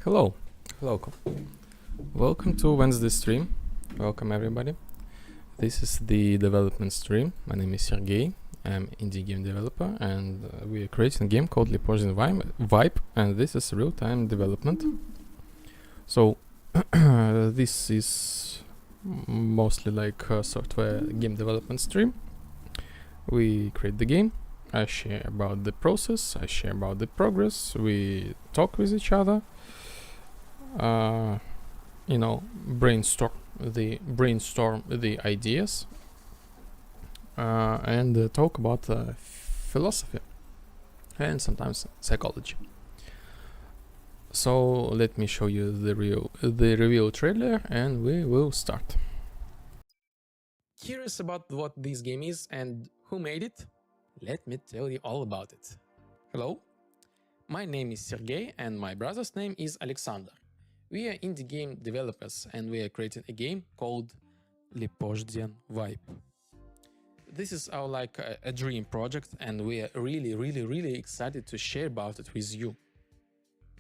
Hello, welcome to Wednesday stream. Welcome everybody. This is the development stream. My name is Sergey. I'm indie game developer, and we are creating a game called Lepozhdian Vibe, and this is real-time development. So this is mostly like software game development stream. We create the game, I share about the process, I share about the progress, we talk with each other, brainstorm the ideas, and talk about philosophy and sometimes psychology. So let me show you the review trailer and we will start. Curious about what this game is and who made it? Let me tell you all about it. Hello, my name is Sergey and my brother's name is Alexander. We are indie game developers and we are creating a game called Lepozhdian Vibe. This is our a dream project and we are really excited to share about it with you.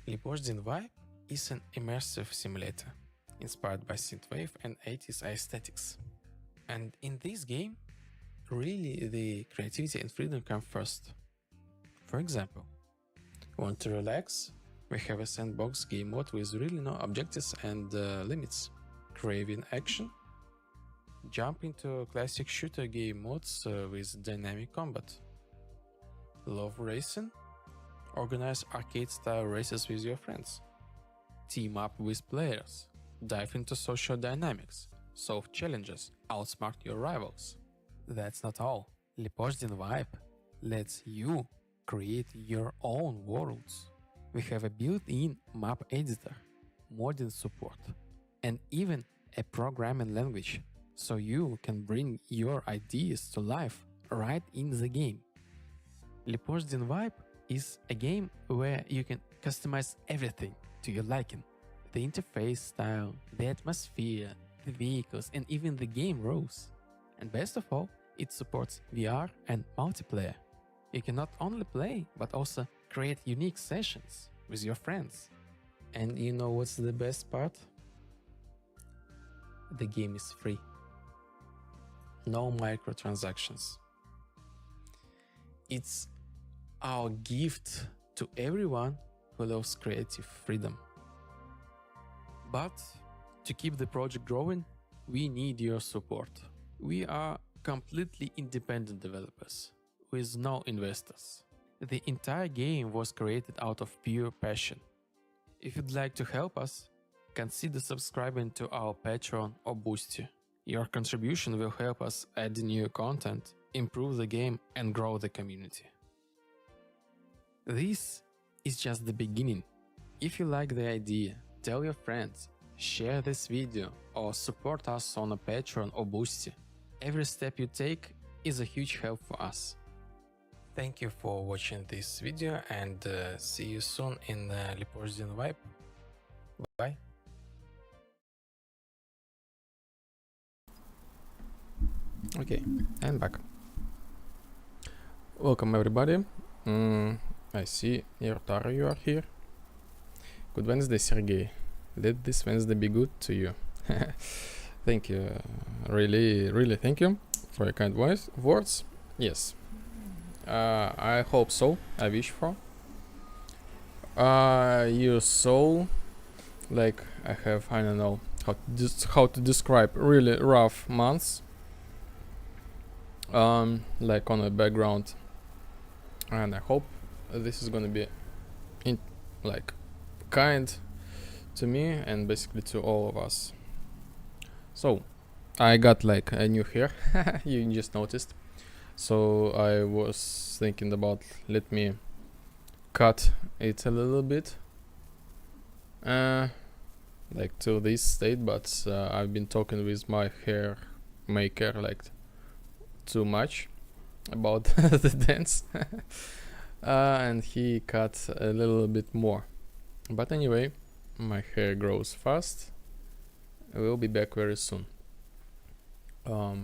Lepozhdian Vibe is an immersive simulator inspired by synthwave and 80s aesthetics. And in this game, really the creativity and freedom come first. For example, want to relax? We have a sandbox game mode with really no objectives and limits. Craving action? Jump into classic shooter game modes with dynamic combat. Love racing? Organize arcade-style races with your friends. Team up with players. Dive into social dynamics. Solve challenges. Outsmart your rivals. That's not all. Lepozhdian Vibe lets you create your own worlds. We have a built-in map editor, modding support, and even a programming language, so you can bring your ideas to life right in the game. Lepozhdian Vibe is a game where you can customize everything to your liking. The interface style, the atmosphere, the vehicles, and even the game rules. And best of all, it supports VR and multiplayer. You can not only play, but also create unique sessions with your friends. And you know what's the best part? The game is free. No microtransactions. It's our gift to everyone who loves creative freedom. But to keep the project growing, we need your support. We are completely independent developers with no investors. The entire game was created out of pure passion. If you'd like to help us, consider subscribing to our Patreon or Boosty. Your contribution will help us add new content, improve the game and grow the community. This is just the beginning. If you like the idea, tell your friends, share this video or support us on a Patreon or Boosty. Every step you take is a huge help for us. Thank you for watching this video and see you soon in Lepozhdian Vibe. Bye. Okay, I'm back. Welcome everybody. I see Yertaro, you are here. Good Wednesday, Sergey. Let this Wednesday be good to you. Thank you. Really thank you for your kind words. Yes. I hope so. I wish for. You saw, like I have, I don't know how to describe really rough months. Like on a background, and I hope this is gonna be kind to me and basically to all of us. So I got like a new hair. You just noticed. So I was thinking about let me cut it a little bit like to this state, but I've been talking with my hair maker like too much about the dance and he cut a little bit more. But anyway, my hair grows fast. I will be back very soon. I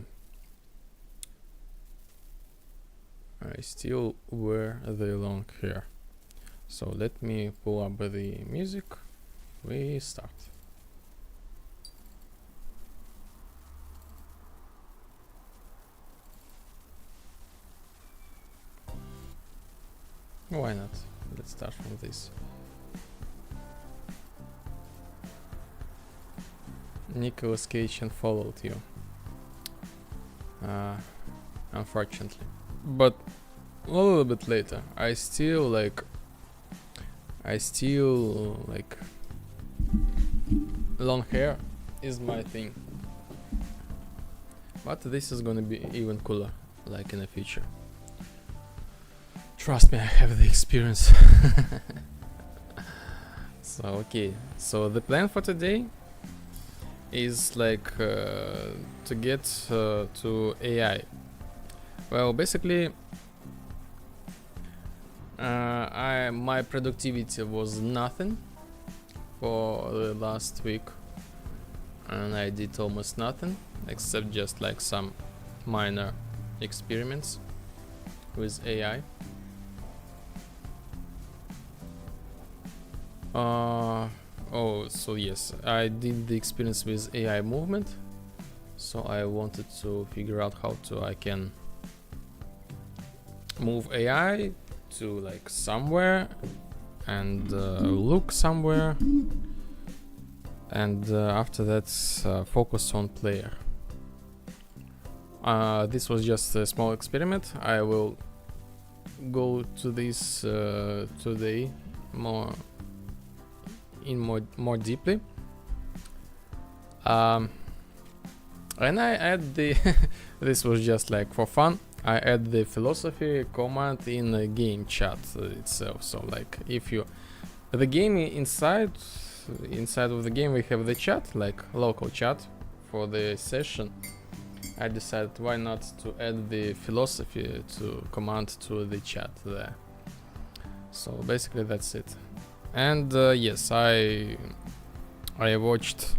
still wear the long hair. So let me pull up the music. We start. Why not? Let's start from this. Nicolas Cage and followed you. Unfortunately. But a little bit later, I still like long hair is my thing. But this is gonna be even cooler, like in the future. Trust me, I have the experience. So okay, so the plan for today is like to get to AI. Well, basically, my productivity was nothing for the last week, and I did almost nothing except just like some minor experiments with AI. Oh, so yes, I did the experience with AI movement. So I wanted to figure out how I can move AI to like somewhere and look somewhere, and after that focus on player. This was just a small experiment. I will go to this today more deeply, and I add the this was just like for fun. I add the philosophy command in the game chat itself. So like if you the game inside of the game we have the chat, like local chat for the session. I decided why not to add the philosophy to command to the chat there. So basically that's it. And yes, I watched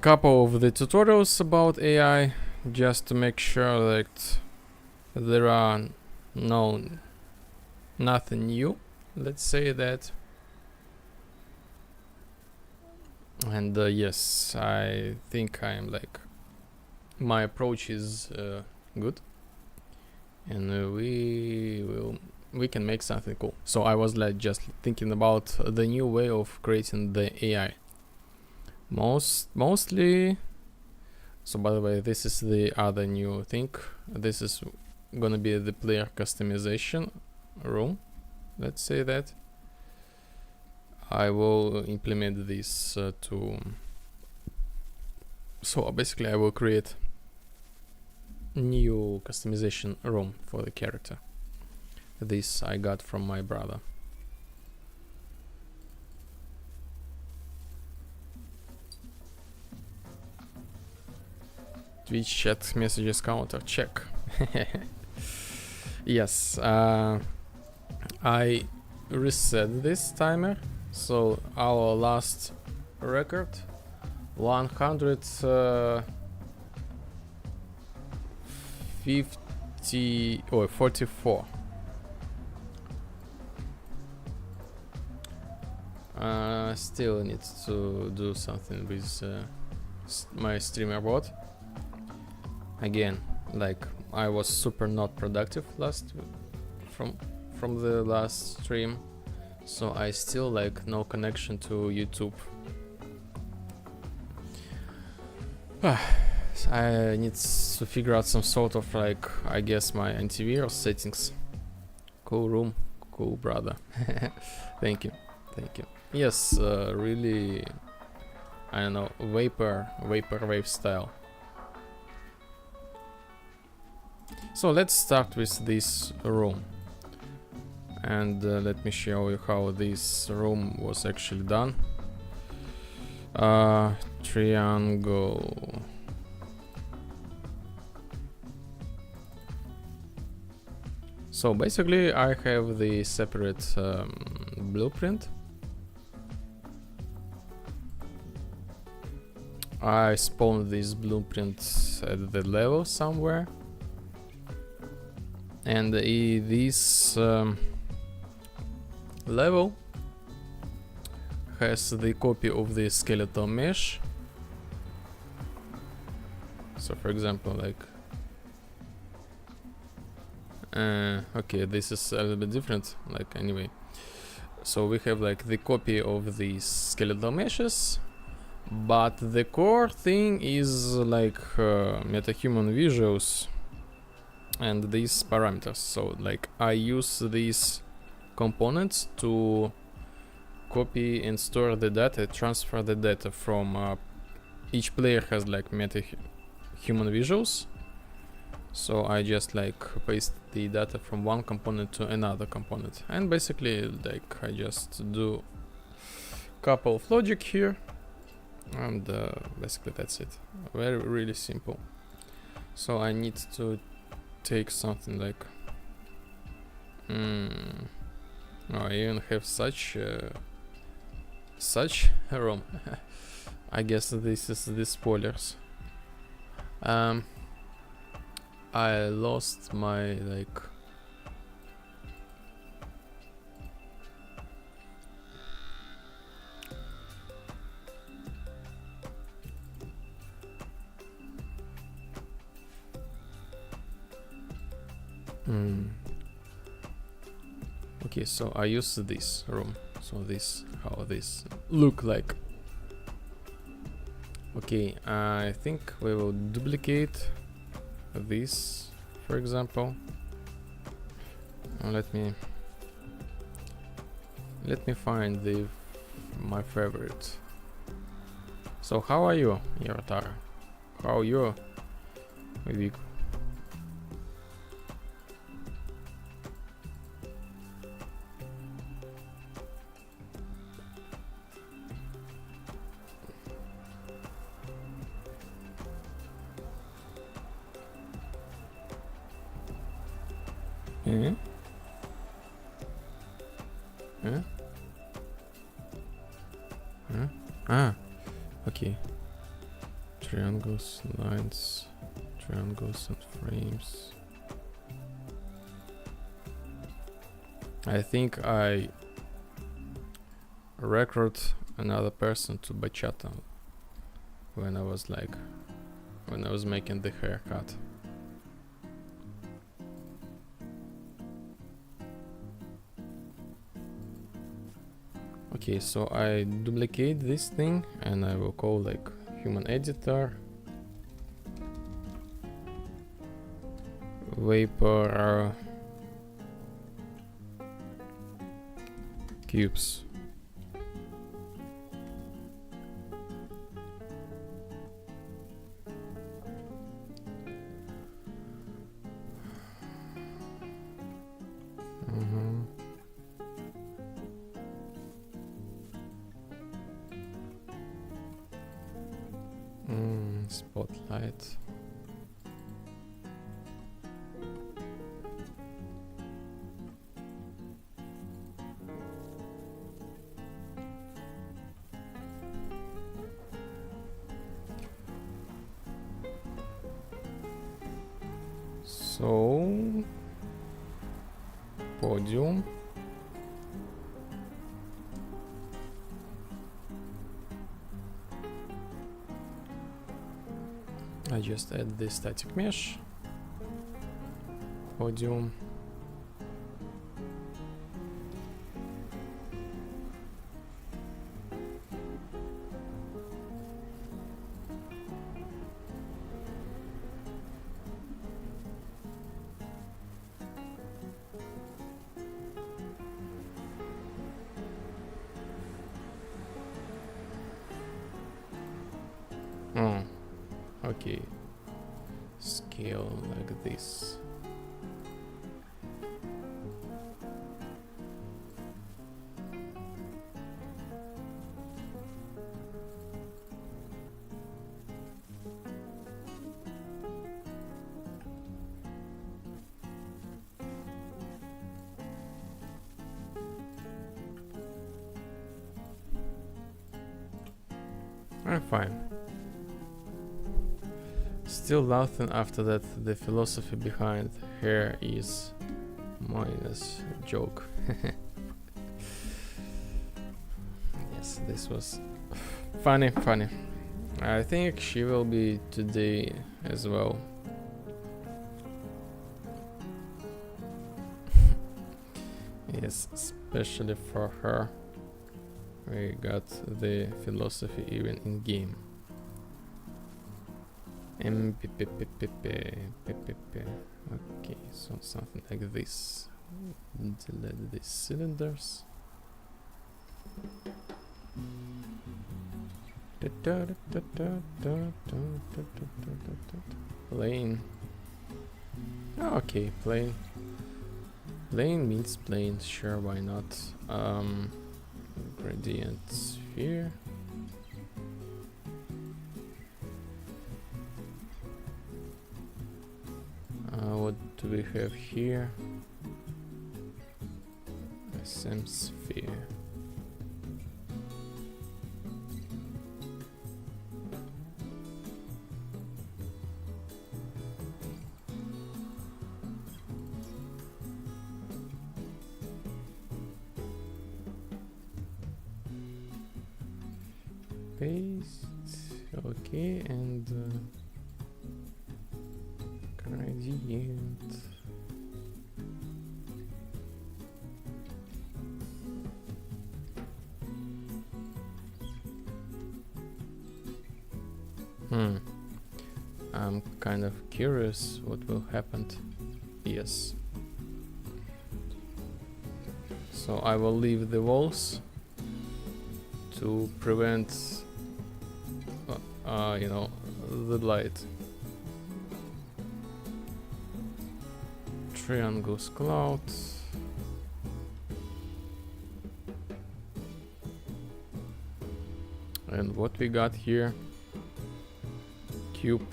couple of the tutorials about AI just to make sure that there are nothing new, let's say that. And yes, I think I'm like my approach is good, and we can make something cool. So I was like just thinking about the new way of creating the AI. Mostly. So by the way, this is the other new thing. This is gonna be the player customization room. Let's say that. I will implement this so basically I will create new customization room for the character. This I got from my brother. Twitch chat messages counter check. Yes, I reset this timer. So our last record 150 or 44. Still need to do something with my streamer bot. Again, like I was super not productive from the last stream, so I still like no connection to YouTube. I need to figure out some sort of like, I guess, my antivirus settings. Cool room, cool brother. Thank you. Yes, really, I don't know, vaporwave style. So let's start with this room, and let me show you how this room was actually done. Triangle. So basically I have the separate blueprint. I spawned this blueprint at the level somewhere, and this level has the copy of the skeletal mesh. So for example, like okay, this is a little bit different, like anyway. So we have like the copy of these skeletal meshes, but the core thing is like metahuman visuals and these parameters. So like I use these components to copy and store the data, transfer the data from each player has like human visuals. So I just like paste the data from one component to another component, and basically like I just do couple of logic here, and basically that's it. Very really simple. So I need to take something like I even have such a ROM. I guess this is the spoilers. I lost my like okay, so I use this room. So this how this look like. Okay, I think we will duplicate this, for example. Let me find my favorite. So how are you, Yorotara? How are you, Vic? Okay. Triangles, lines, triangles and frames. I think I recruit another person to bachata when I was making the haircut. Okay, so I duplicate this thing and I will call like human editor vapor cubes. Spotlight. So podium. I just add the static mesh, podium, okay, scale like this. I'm fine. Still laughing after that. The philosophy behind hair is minus joke. Yes, this was funny. I think she will be today as well. Yes, especially for her. We got the philosophy even in game. Okay, so something like this. Delete these cylinders. Plane. Okay, plane. Plane means plane, sure, why not? Gradient sphere. What do we have here? SM sphere. Paste. Okay, and gradient. I'm kind of curious what will happen. Yes. So I will leave the walls to prevent, you know, the light. Triangles cloud. And what we got here? Cube.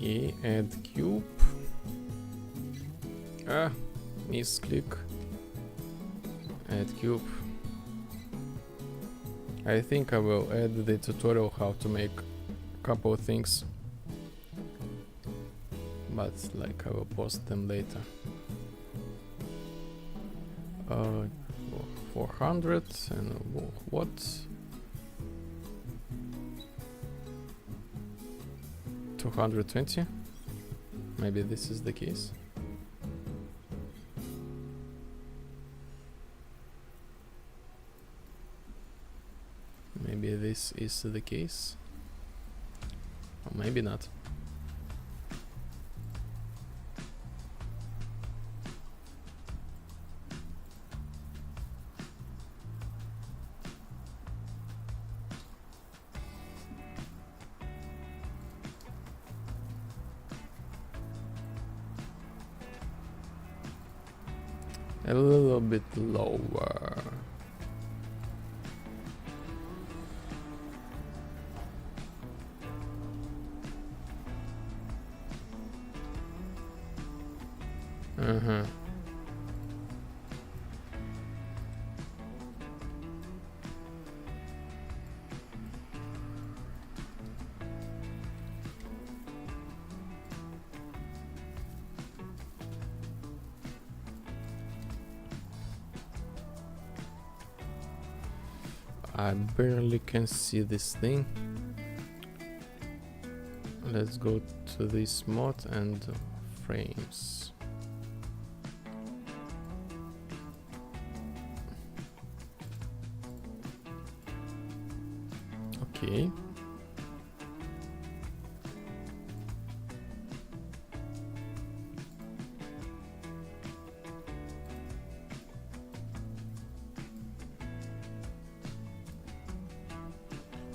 Okay, add cube. Misclick. Add cube. I think I will add the tutorial how to make a couple of things, but like I will post them later. 400 and what? 220. Maybe this is the case. Maybe this is the case. Or maybe not. A little bit lower. I barely can see this thing. Let's go to this mod and frames. Okay.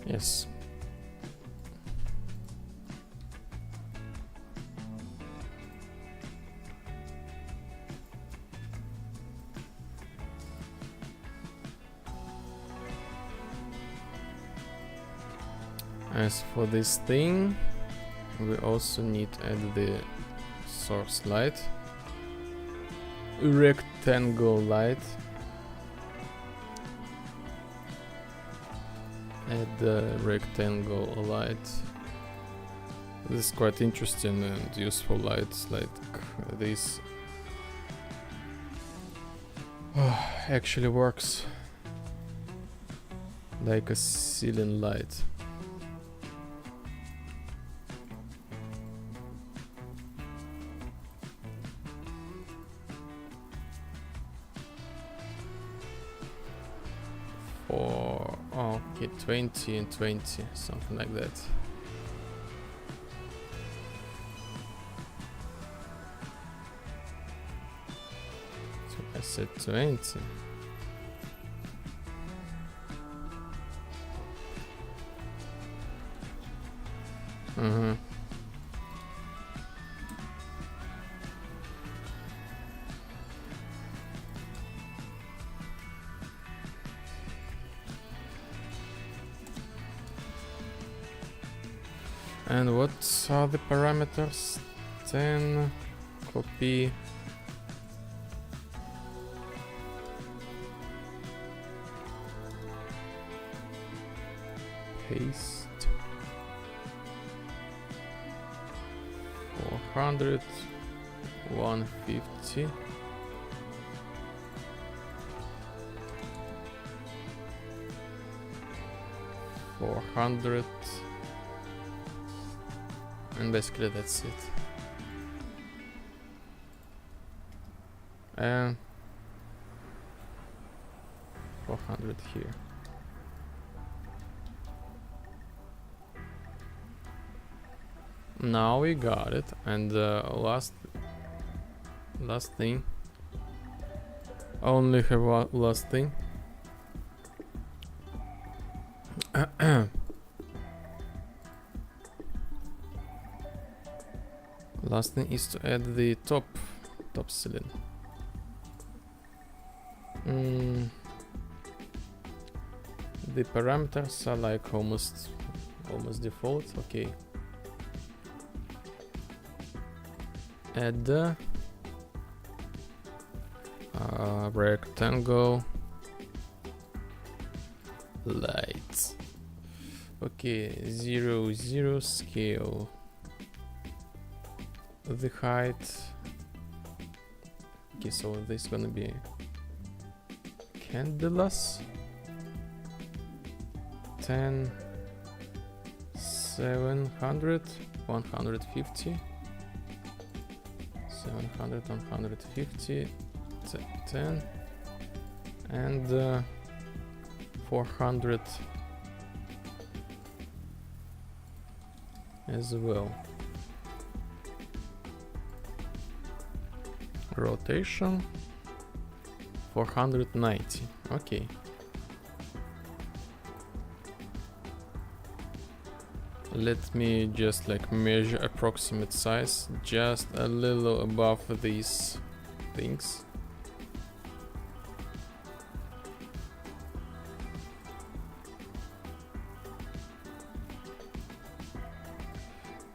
Yes. As for this thing, we also need to add the source light, rectangle light, add the rectangle light. This is quite interesting and useful lights like this. Actually works like a ceiling light. For okay, 20 and 20, something like that. So I said 20. And what are the parameters? 10, copy, paste, 400, 150, $400, and basically that's it. And 400 here. Now we got it. And last thing. Only have one last thing. Last thing is to add the top ceiling. The parameters are like almost default. Okay. Add rectangle lights. Okay, 0, 0 scale. The height. Okay, so this is gonna be candelas. 10, 700, 150, 700, 150, 10, and 400 as well. Rotation 490. Okay. Let me just like measure approximate size, just a little above these things.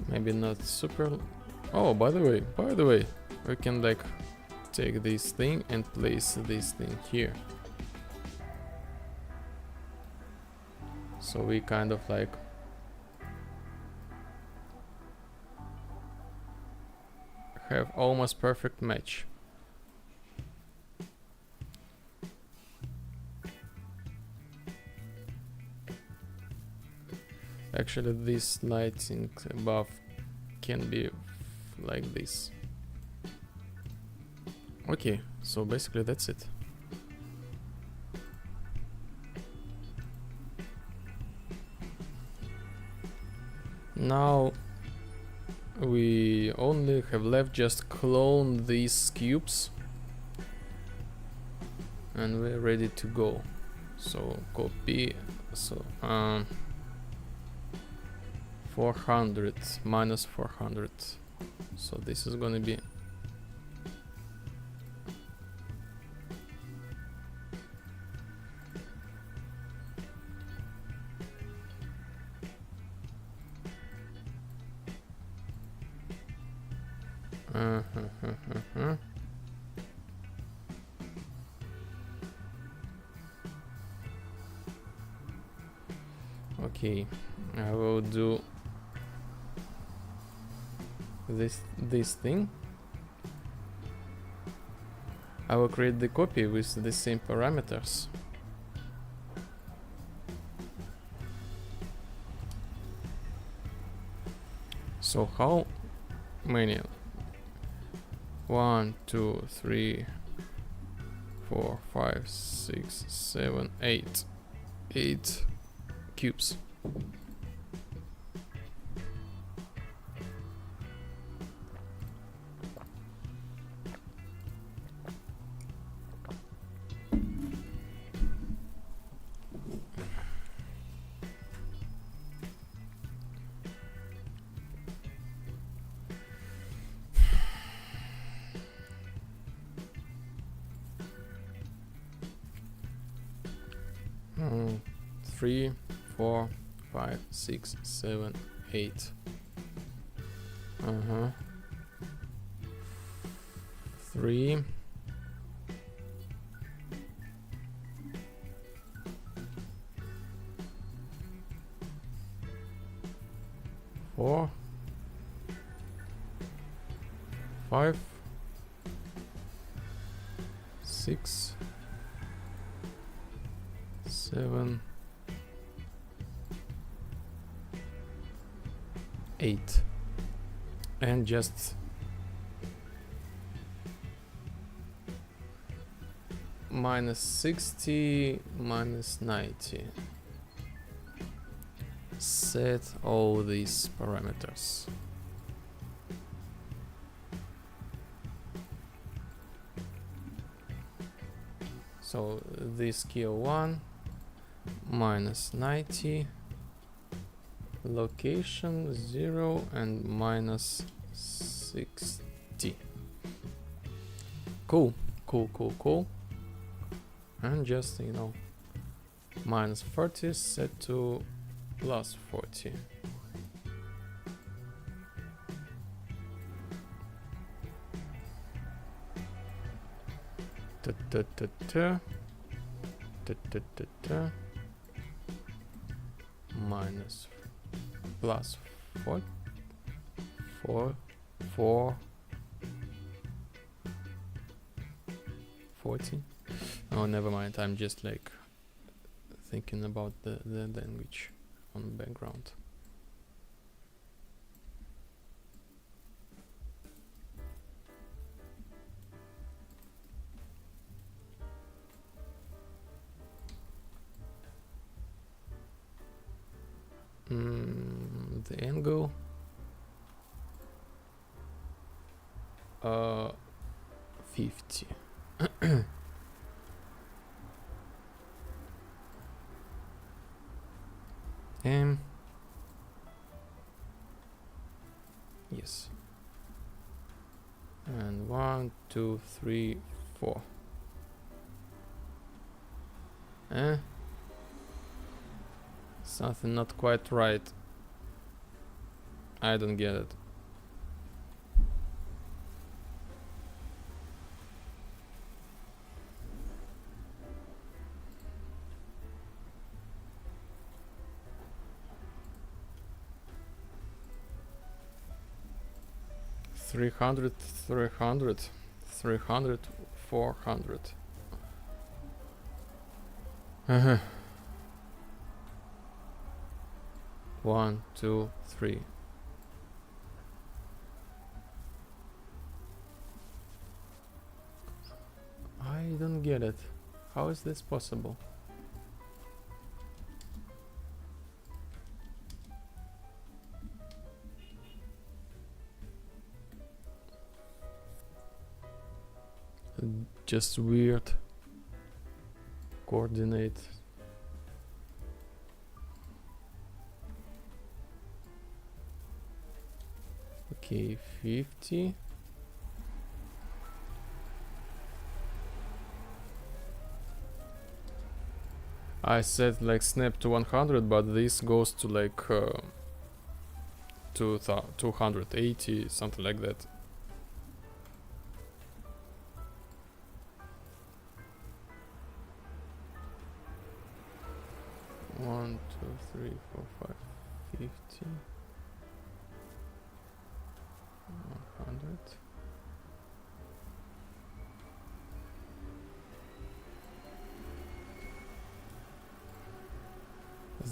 Maybe not super. Oh, by the way, we can like take this thing and place this thing here. So we kind of like have almost perfect match. Actually, this lighting above can be like this. Okay, so basically that's it. Now we only have left just clone these cubes and we're ready to go. So copy, so 400 minus 400, so this is gonna be Okay, I will do this thing. I will create the copy with the same parameters. So how many? 1, 2, 3, 4, 5, 6, 7, 8. 8 cubes. Mm, 3, 4, 5, 6, 7, 8. 3. 4, 5, 6, 7, 8, and just minus 60, minus 90. Set all these parameters. So this scale 1 minus 90, location 0 and minus 60. Cool. And just, you know, minus 40 set to plus 40. Minus plus 4 40. Oh, never mind. I'm just like thinking about the language on the background. The angle 50. Yes. And 1, 2, 3, 4. Something not quite right. I don't get it. Three hundred, 400. 1, 2, 3. I don't get it. How is this possible? Just weird coordinate. Okay, 50. I said like snap to 100, but this goes to like 280, something like that.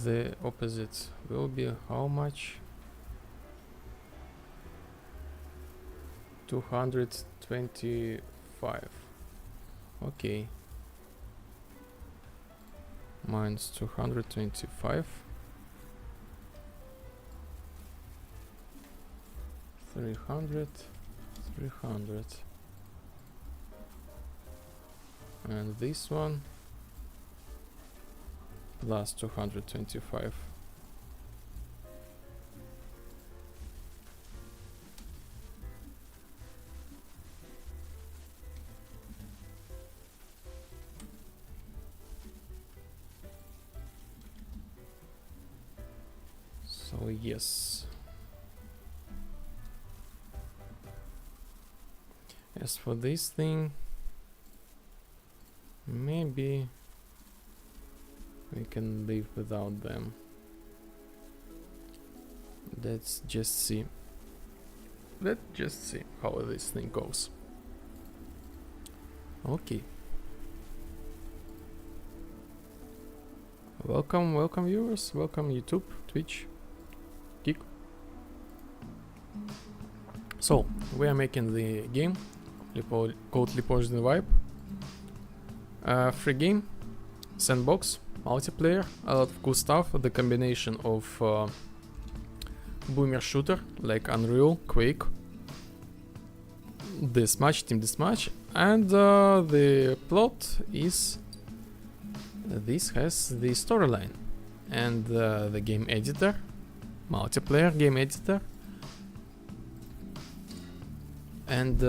the opposite will be how much? 225. Okay. Minus 225. 300. 300. And this one plus 225. So yes. As for this thing, maybe we can live without them. Let's just see. Let's just see how this thing goes. Okay. Welcome, welcome viewers, welcome YouTube, Twitch, Geek. So, we are making the game called Lepozhdian Vibe. Free game, sandbox, multiplayer, a lot of cool stuff. The combination of boomer shooter like Unreal, Quake, Deathmatch, Team Deathmatch, and the plot is this has the storyline and the game editor, multiplayer game editor, and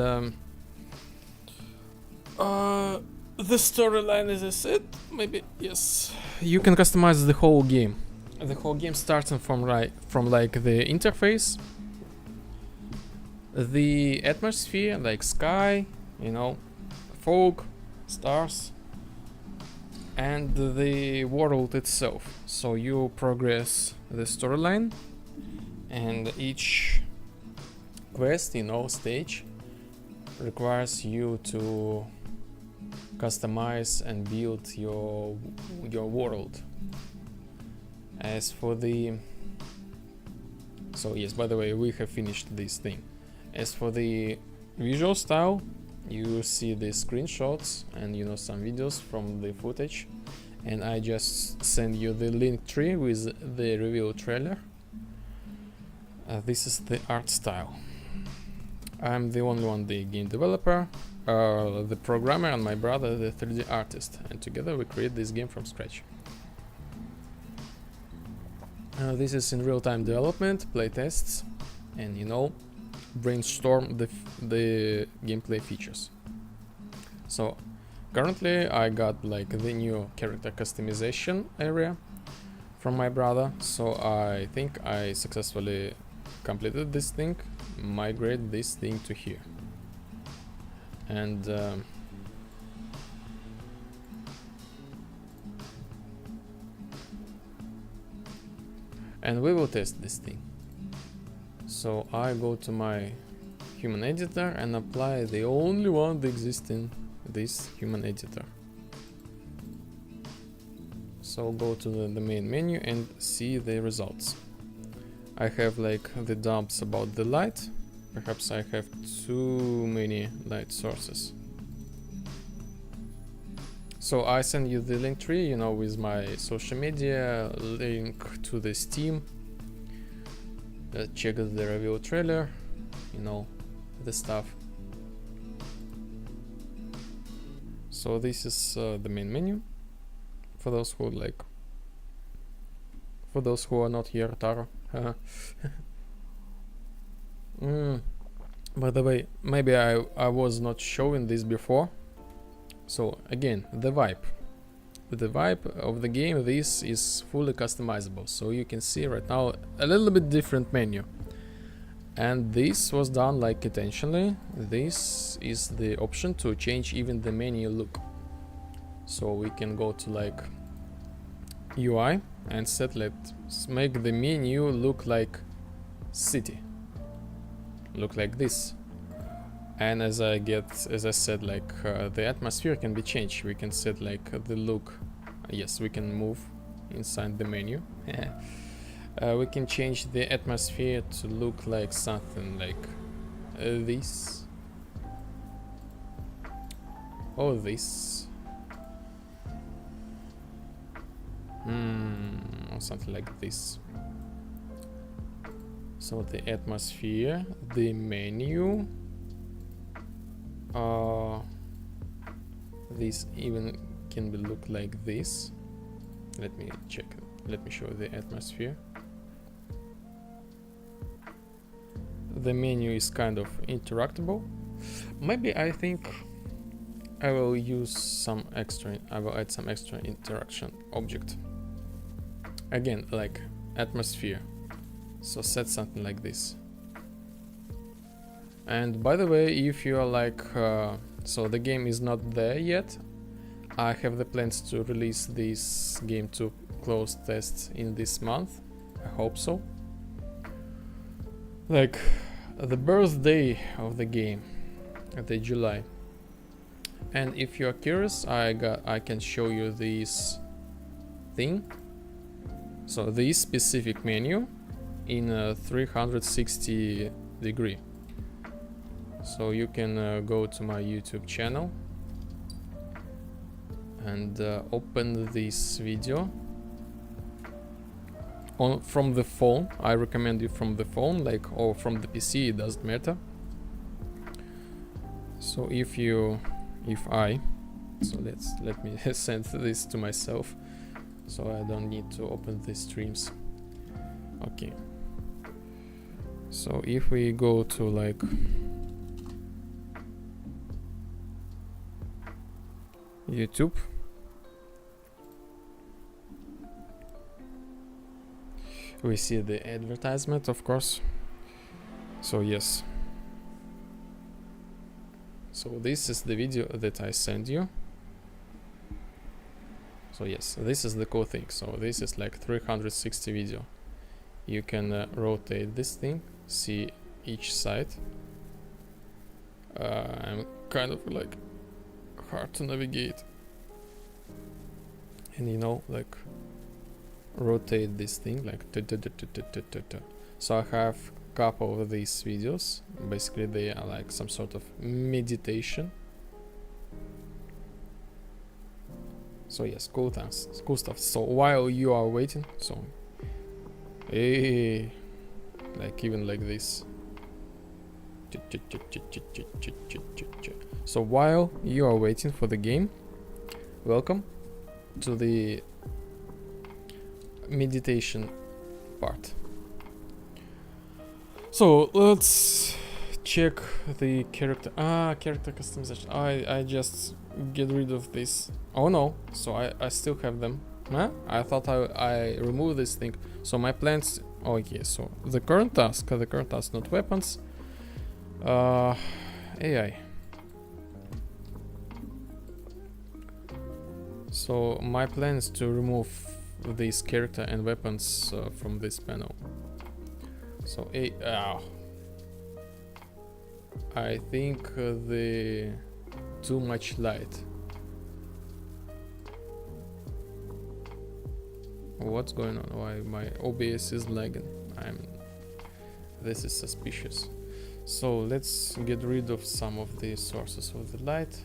the storyline, as I said, maybe yes. You can customize the whole game. The whole game starts from like the interface, the atmosphere, like sky, you know, fog, stars, and the world itself. So you progress the storyline, and each quest, you know, stage requires you to customize and build your world. As for the yes, by the way, we have finished this thing. As for the visual style, you see the screenshots and, you know, some videos from the footage, and I just send you the link tree with the review trailer. This is the art style. I'm the only one, the game developer, the programmer, and my brother, the 3D artist, and together we create this game from scratch. This is in real-time development, playtests, and, you know, brainstorm the gameplay features. So currently I got like the new character customization area from my brother, so I think I successfully completed this thing, migrate this thing to here, and we will test this thing. So I go to my human editor and apply the only one that exists in this human editor. So go to the main menu and see the results. I have like the dumps about the light. Perhaps I have too many light sources. So I send you the link tree, you know, with my social media, link to the Steam. Check the review trailer, you know, the stuff. So this is the main menu. For those who like, for those who are not here, Taro. By the way, maybe I was not showing this before. So again, the vibe of the game, this is fully customizable. So you can see right now a little bit different menu, and this was done like intentionally. This is the option to change even the menu look. So we can go to like UI and set, let's make the menu look like city, look like this. And as I said, like the atmosphere can be changed. We can set like the look. Yes, we can move inside the menu. We can change the atmosphere to look like something like this. Or this. Or something like this. So the atmosphere, the menu. This even can be look like this. Let me check. Let me show the atmosphere. The menu is kind of interactable. Maybe I think I will use some extra. I will add some extra interaction object. Again, like atmosphere. So set something like this. And by the way, if you are like, so the game is not there yet. I have the plans to release this game to closed tests in this month. I hope so. Like the birthday of the game, the July. And if you are curious, I can show you this thing. So this specific menu in a 360 degree. So you can go to my YouTube channel and open this video from the phone. I recommend you from the phone, like, or from the PC, it doesn't matter. So let me send this to myself so I don't need to open the streams. Okay, so if we go to like YouTube, we see the advertisement, of course. So yes, so this is the video that I send you. So yes, this is the cool thing. So this is like 360 video. You can rotate this thing, see each side. I'm kind of like hard to navigate, and you know, like rotate this thing like so I have a couple of these videos. Basically they are like some sort of meditation. So yes, cool things, cool stuff. So while you are waiting, so hey, like even like this. So while you are waiting for the game, welcome to the meditation part. So let's check the character. Character customization. I just get rid of this. Oh no, so I still have them. Huh? I thought I removed this thing. So my plans. Okay, so the current task, not weapons. AI. So my plan is to remove this character and weapons from this panel. So I think the too much light. What's going on? Why my OBS is lagging? This is suspicious. So let's get rid of some of the sources of the light.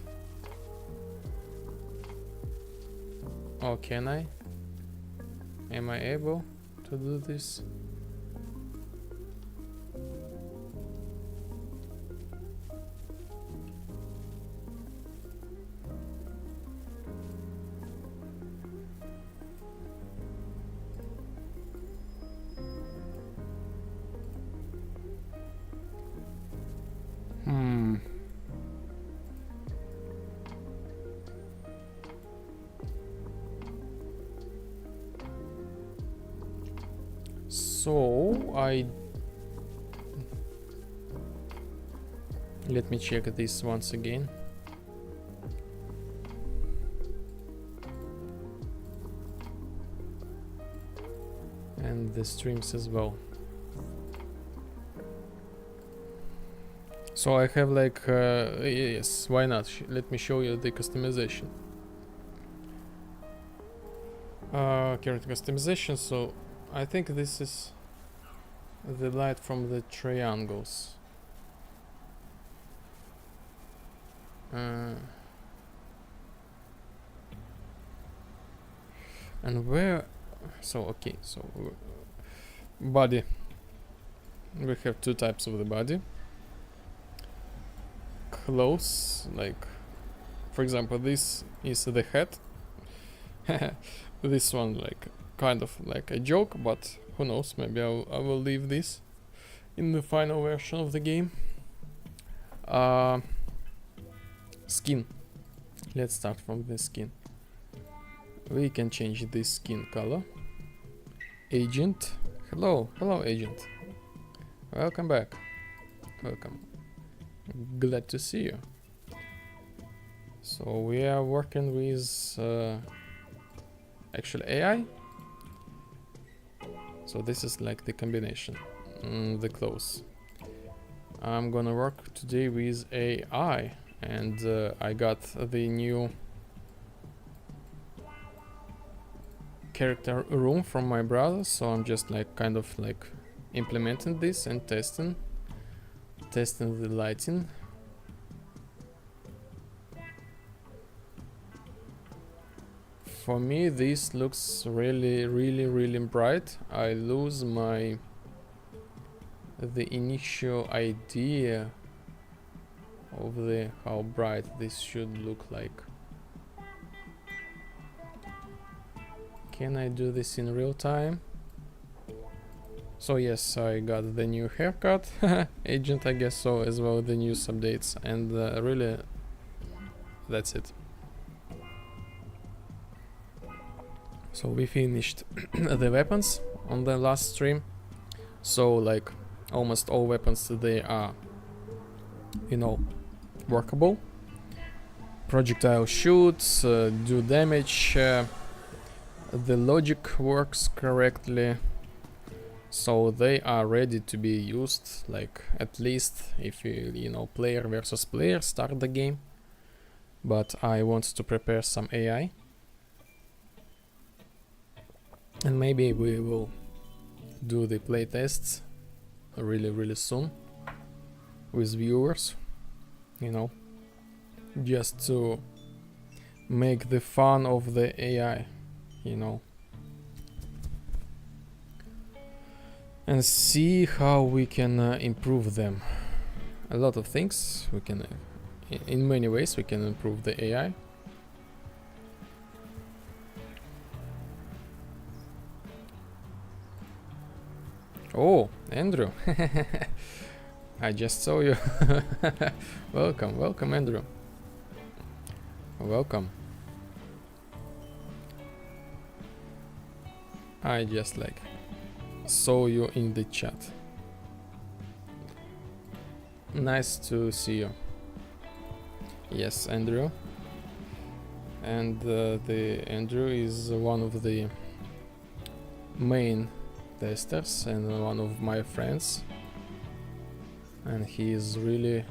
Oh, can I? Am I able to do this? So let me check this once again. And the streams as well. So I have like yes, why not? Let me show you the customization. Character customization, so I think this is the light from the triangles. And where, so okay, so body, we have two types of the body. Clothes, like for example this is the head. This one like kind of like a joke, but who knows, maybe I will leave this in the final version of the game. Skin, let's start from the skin. We can change this skin color. Agent, hello agent, welcome back, welcome, glad to see you. So we are working with actual AI. So this is like the combination, the clothes. I'm gonna work today with AI, and I got the new character room from my brother, so I'm just like kind of like implementing this and testing the lighting. For me this looks really bright. I lose the initial idea of how bright this should look like. Can I do this in real time? So yes, I got the new haircut. Agent, I guess so as well, the news updates, and really that's it. So we finished the weapons on the last stream. So like almost all weapons they are, you know, workable. Projectile shoots, do damage, the logic works correctly, so they are ready to be used, like at least if you know, player versus player start the game. But I want to prepare some AI, and maybe we will do the playtests really soon with viewers, you know, just to make the fun of the AI, you know, and see how we can improve them. A lot of things we can, in many ways we can improve the AI. Oh, Andrew. I just saw you. Welcome Andrew. Welcome. I just like saw you in the chat. Nice to see you. Yes, Andrew. And the Andrew is one of the main testers and one of my friends, and he is really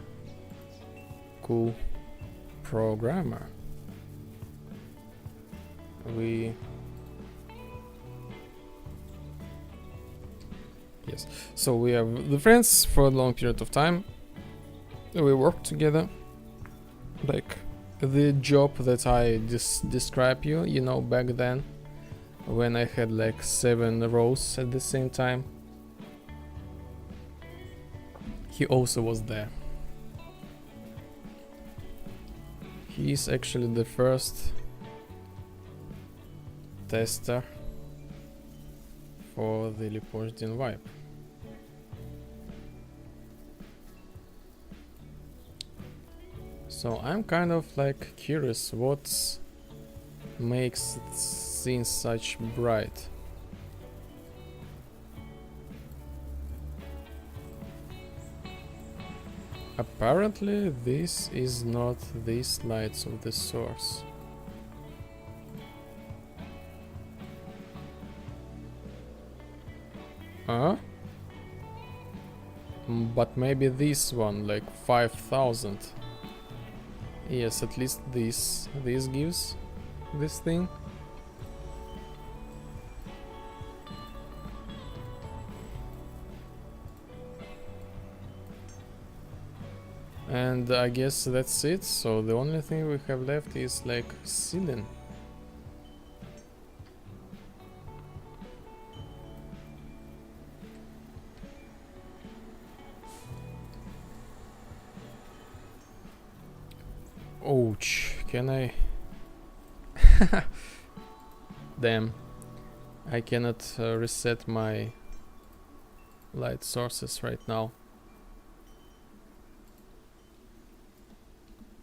cool programmer. Yes, so we are the friends for a long period of time. We work together, like the job that I described you know, back then, when I had like 7 rows at the same time. He also was there. He is actually the first tester for the Lepozhdian vibe. So I'm kind of like curious what makes scenes such bright. Apparently this is not these lights of the source. Huh? But maybe this one, like 5000. Yes, at least this gives this thing. And I guess that's it. So the only thing we have left is like ceiling. Ouch, can I? Damn, I cannot reset my light sources right now.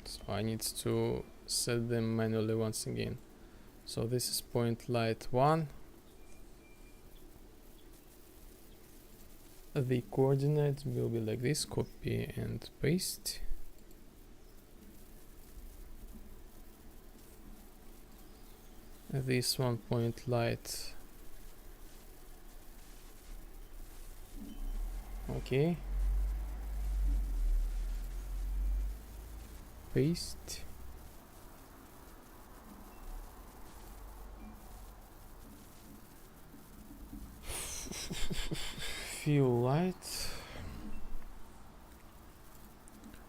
So I need to set them manually once again. So this is point light 1. The coordinate will be like this, copy and paste. This 1 point light. Okay. Paste. Fill light.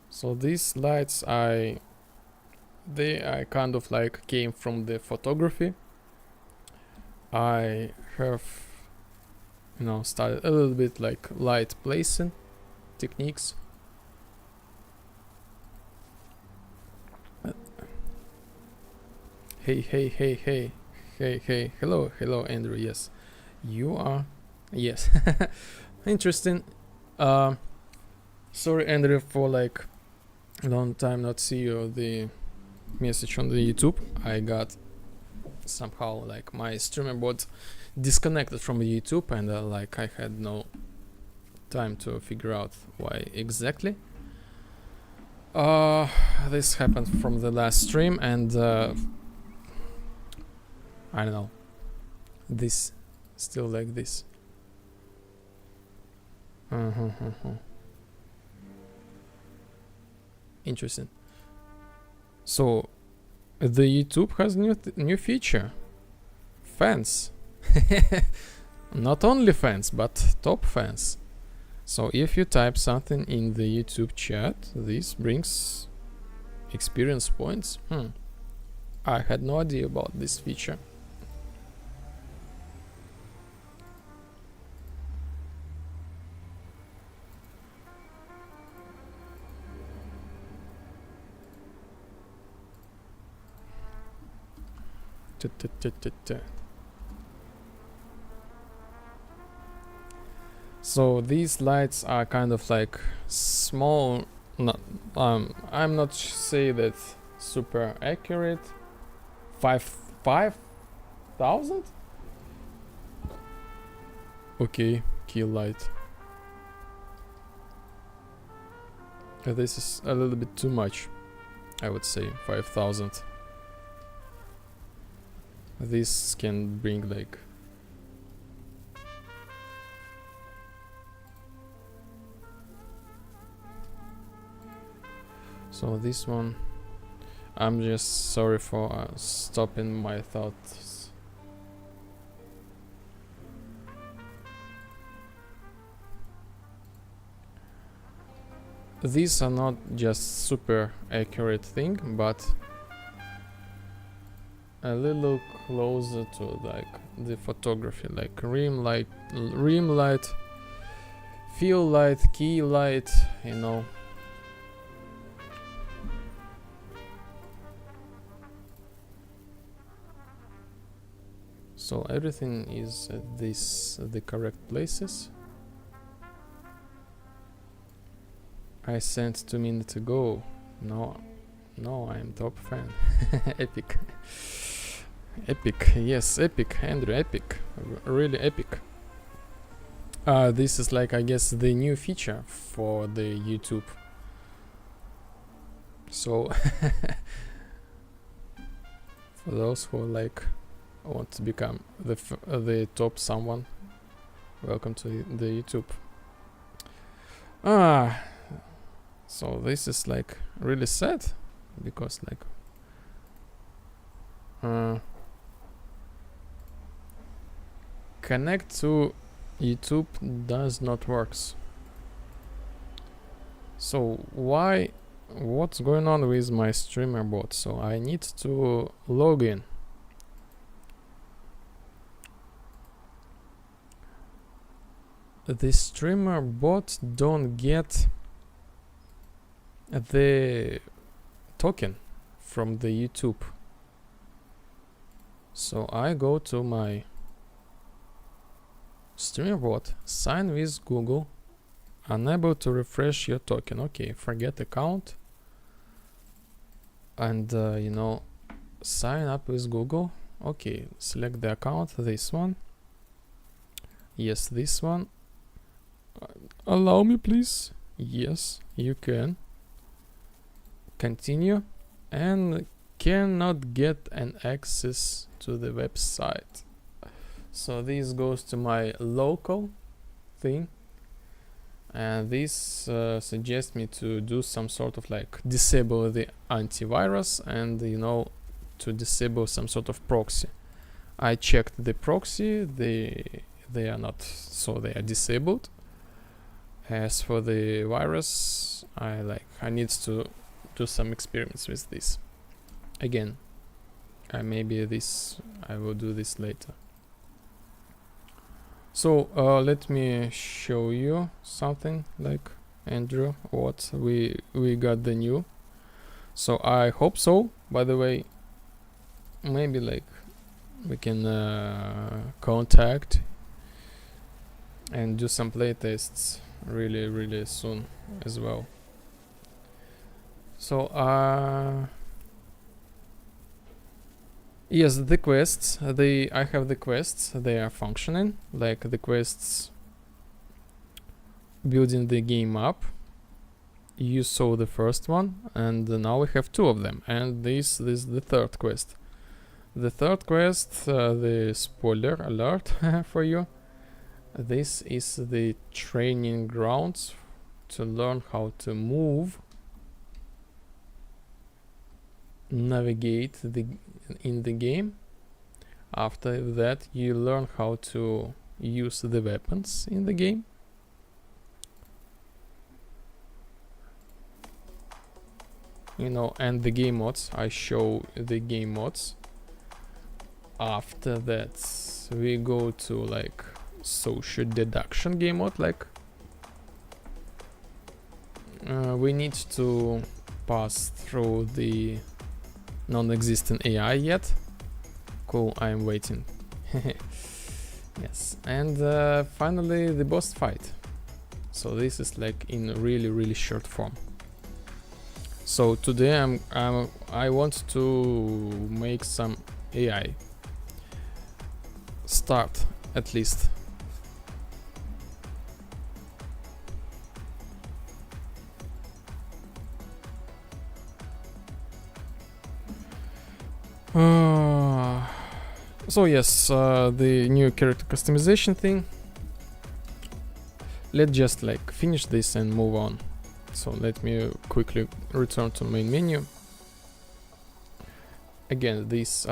So these lights they kind of like came from the photography. I have, you know, started a little bit like light placing techniques. Hey, hello Andrew. Yes, you are. Yes. Interesting. Sorry Andrew for like a long time not see the message on the YouTube. I got somehow like my streamer bot disconnected from the YouTube, and like I had no time to figure out why exactly. This happened from the last stream, and I don't know, this still like this. Interesting. So the YouTube has new feature, fans. Not only fans, but top fans. So if you type something in the YouTube chat, this brings experience points. I had no idea about this feature. So these lights are kind of like small. I'm not say that super accurate. 5,000. Okay, key light. This is a little bit too much. I would say 5,000. This can bring like so this one, I'm just sorry for stopping my thoughts. These are not just super accurate thing, but a little closer to like the photography, like rim light, fill light, key light, you know. So everything is at the correct places. I sent 2 minutes ago. No, I'm top fan. Epic. Epic, yes, epic, Andrew, epic, really epic. This is like, I guess, the new feature for the YouTube. So for those who like want to become the top someone, welcome to the YouTube. So this is like really sad, because like connect to YouTube does not works. So why what's going on with my streamer bot? So I need to log in. The streamer bot don't get the token from the YouTube. So I go to my streamer bot, sign with Google, unable to refresh your token. Okay, forget account, and you know, sign up with Google. Okay, select the account, this one. Yes, this one. Allow me, please. Yes, you can. Continue, and cannot get an access to the website. So this goes to my local thing, and this suggests me to do some sort of like disable the antivirus and, you know, to disable some sort of proxy. I checked the proxy, they are not, so they are disabled. As for the virus, I need to do some experiments with this. Again, maybe I will do this later. So let me show you something, like, Andrew, what we got the new. So I hope so. By the way, maybe like we can contact and do some playtests really soon as well. So yes, the quests, I have the quests, they are functioning, like the quests building the game up. You saw the first one, and now we have two of them, and this is the third quest. The third quest, the spoiler alert for you, this is the training grounds to learn how to move, navigate in the game. After that, you learn how to use the weapons in the game. You know, and the game mods, I show the game mods. After that, we go to like social deduction game mode, like we need to pass through the non-existent AI yet. Cool, I'm waiting. Yes, and finally the boss fight. So this is like in really short form. So today I want to make some AI. Start at least. So yes, the new character customization thing. Let's just like finish this and move on. So let me quickly return to main menu. Again, this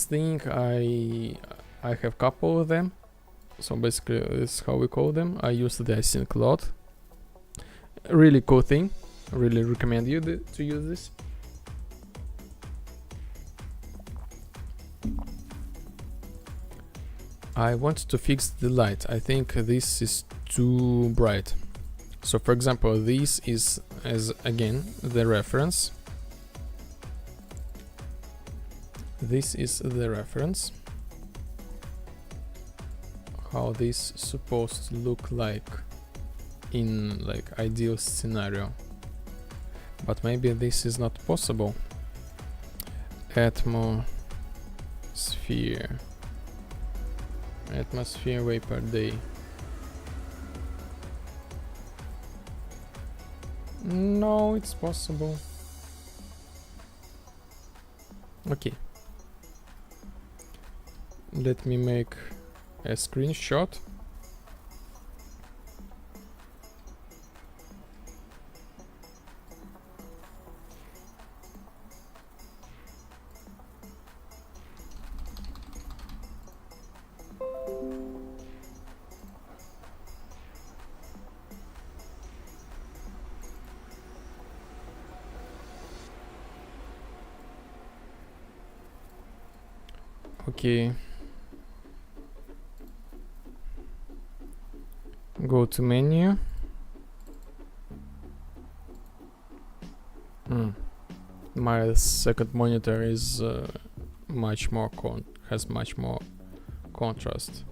thing, I have couple of them. So basically this is how we call them. I use the async load. Really cool thing. Really recommend you to use this. I want to fix the light. I think this is too bright. So for example, this is as again the reference. This is the reference. How this supposed to look like in like ideal scenario. But maybe this is not possible. Atmosphere vapor day. No, it's possible. Okay. Let me make a screenshot. Okay. Go to menu. My second monitor is much more has much more contrast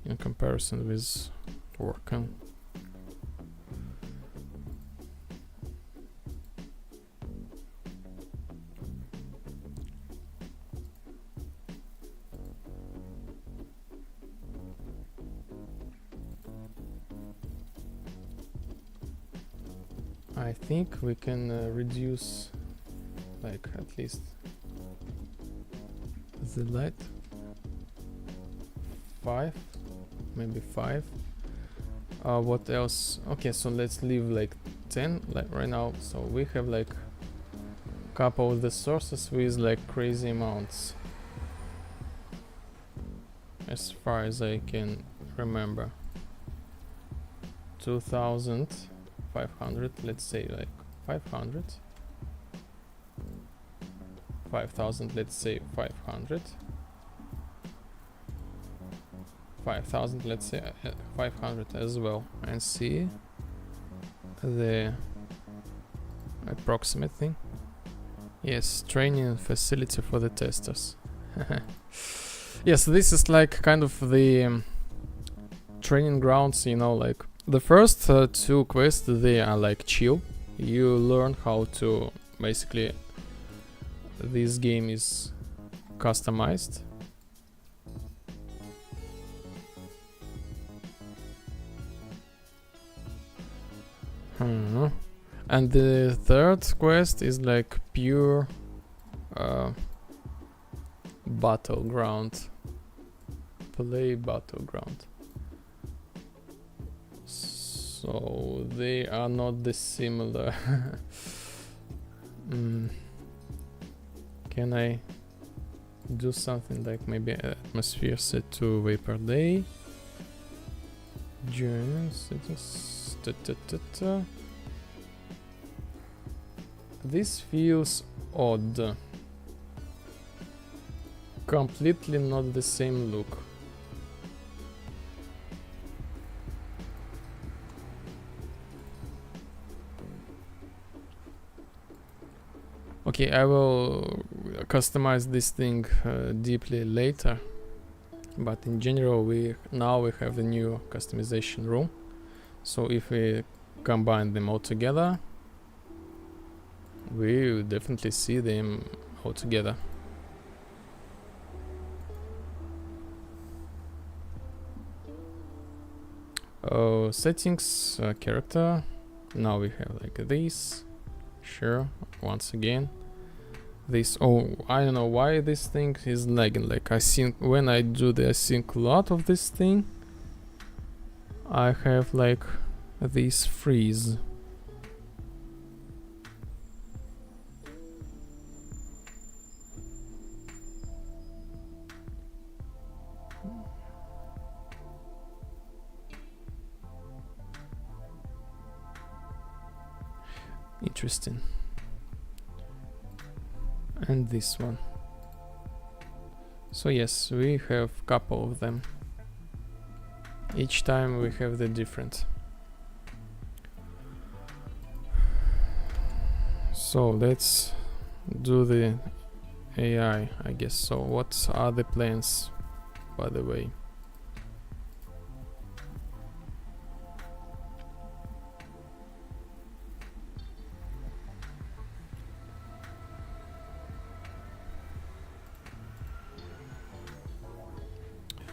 in comparison with working. I think we can reduce, like, at least the light 5, maybe 5. What else? Okay, so let's leave like 10 like right now. So we have like couple of the sources with like crazy amounts, as far as I can remember. 2,500, let's say like 500. 5,000, let's say 500. 5,000, let's say 500 as well, and see the approximate thing. Yes, training facility for the testers. Yes, this is like kind of the training grounds, you know, like the first 2 quests, they are like chill. You learn how to basically, this game is customized. And the third quest is like pure battleground. Play battleground. So they are not dissimilar. Can I do something like maybe atmosphere set to vapor day? Journal settings. This feels odd. Completely not the same look. Okay, I will customize this thing deeply later, but in general we have the new customization room. So if we combine them all together, we will definitely see them all together. Settings, character. Now we have like this. Sure, once again. This, I don't know why this thing is lagging. Like I think when I do the async lot of this thing, I have like this freeze. Interesting. And this one. So yes, we have a couple of them. Each time we have the different. So let's do the AI, I guess. So what are the plans, by the way?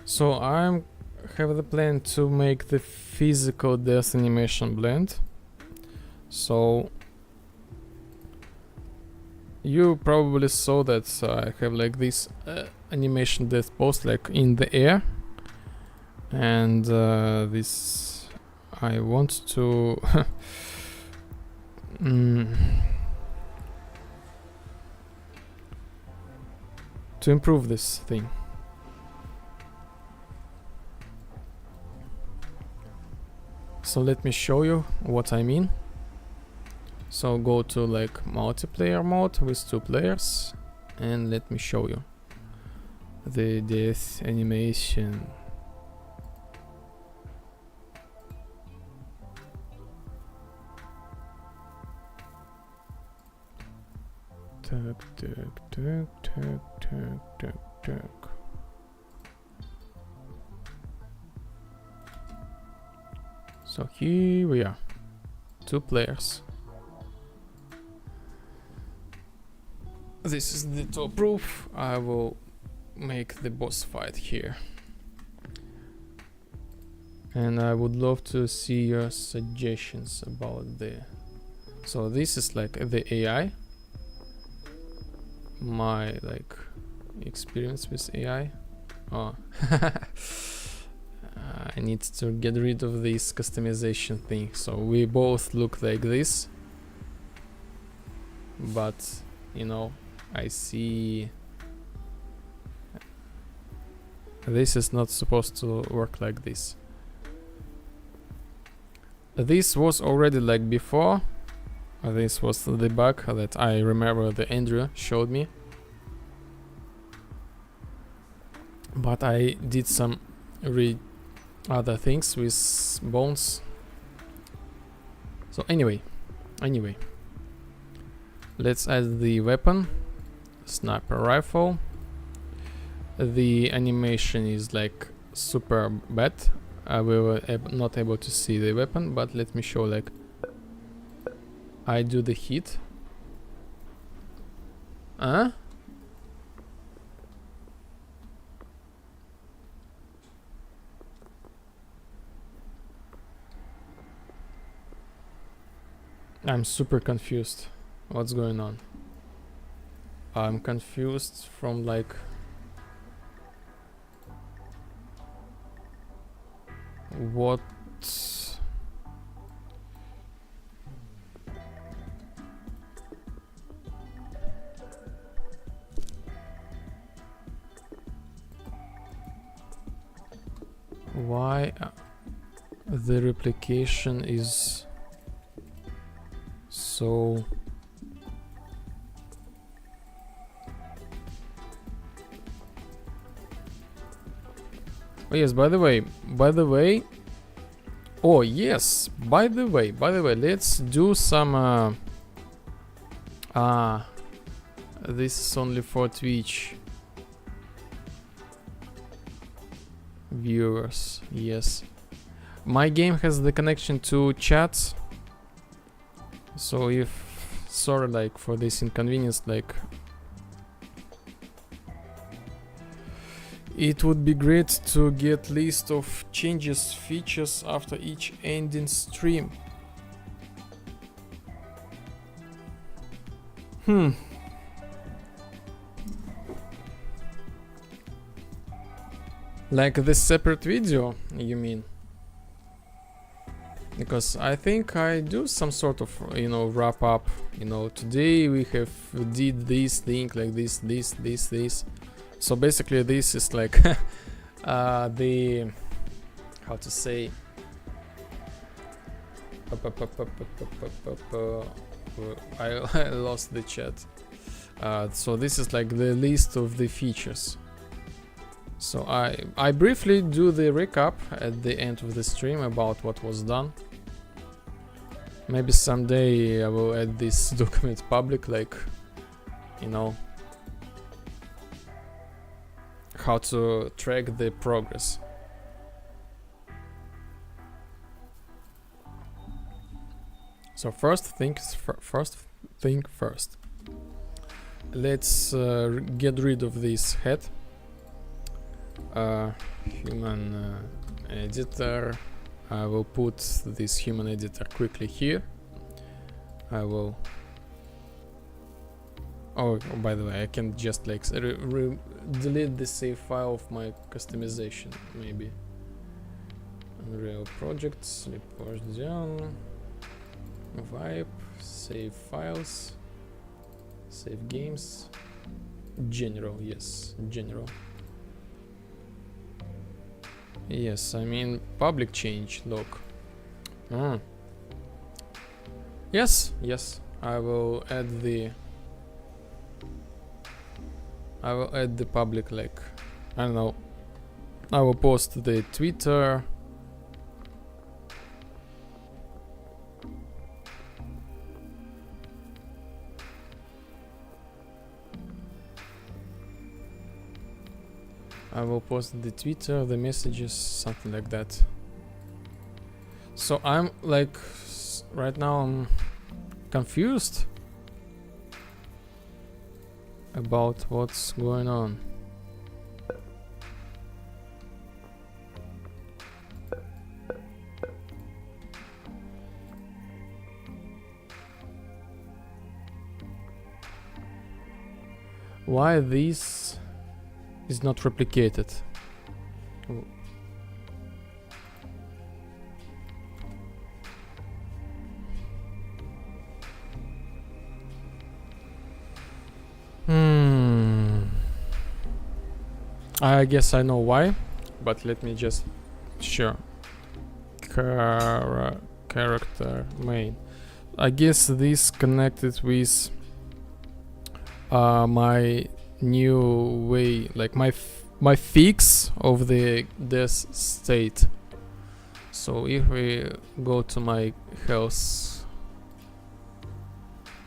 So I have the plan to make the physical death animation blend. So you probably saw that I have like this animation death post like in the air, and this I want to to improve this thing. So let me show you what I mean. So go to like multiplayer mode with 2 players and let me show you. the death animation. Tuck, tuck, tuck, tuck, tuck, tuck, tuck. So here we are, 2 players. This is the top roof. I will make the boss fight here. And I would love to see your suggestions about the... So this is like the AI. My like experience with AI. Oh. I need to get rid of this customization thing. So we both look like this. But, you know, I see this is not supposed to work like this. This was already like before. This was the bug that I remember that Andrew showed me. But I did some other things with bones. So anyway, let's add the weapon, sniper rifle. The animation is like super bad. We were not able to see the weapon, but let me show. Like, I do the hit. I'm super confused. What's going on? I'm confused from like what. Why the replication is so... Oh yes, by the way, oh yes, by the way, let's do some this is only for Twitch viewers. Yes, my game has the connection to chat, so if sorry like for this inconvenience, like it would be great to get list of changes, features after each ending stream. Like this separate video, you mean? Because I think I do some sort of, you know, wrap up. You know, today we have did this thing like this. So basically this is like the, how to say, I lost the chat. So this is like the list of the features. So I briefly do the recap at the end of the stream about what was done. Maybe someday I will add this document public, like, you know, how to track the progress. So first thing first. Let's get rid of this head. Human editor. I will put this human editor quickly here. I will... Oh, by the way, I can just like delete the save file of my customization, maybe. Unreal projects, Lepozhdian, Vibe, save files, save games, general, yes, general. Yes, I mean public change, look. Yes, I will add the public like I don't know, I will post the Twitter. I will post the Twitter, the messages, something like that. So I'm like, right now I'm confused about what's going on. Why this is not replicated? I guess I know why, but let me just sure. Character main. I guess this connected with my new way, like my fix of the death state. So if we go to my health,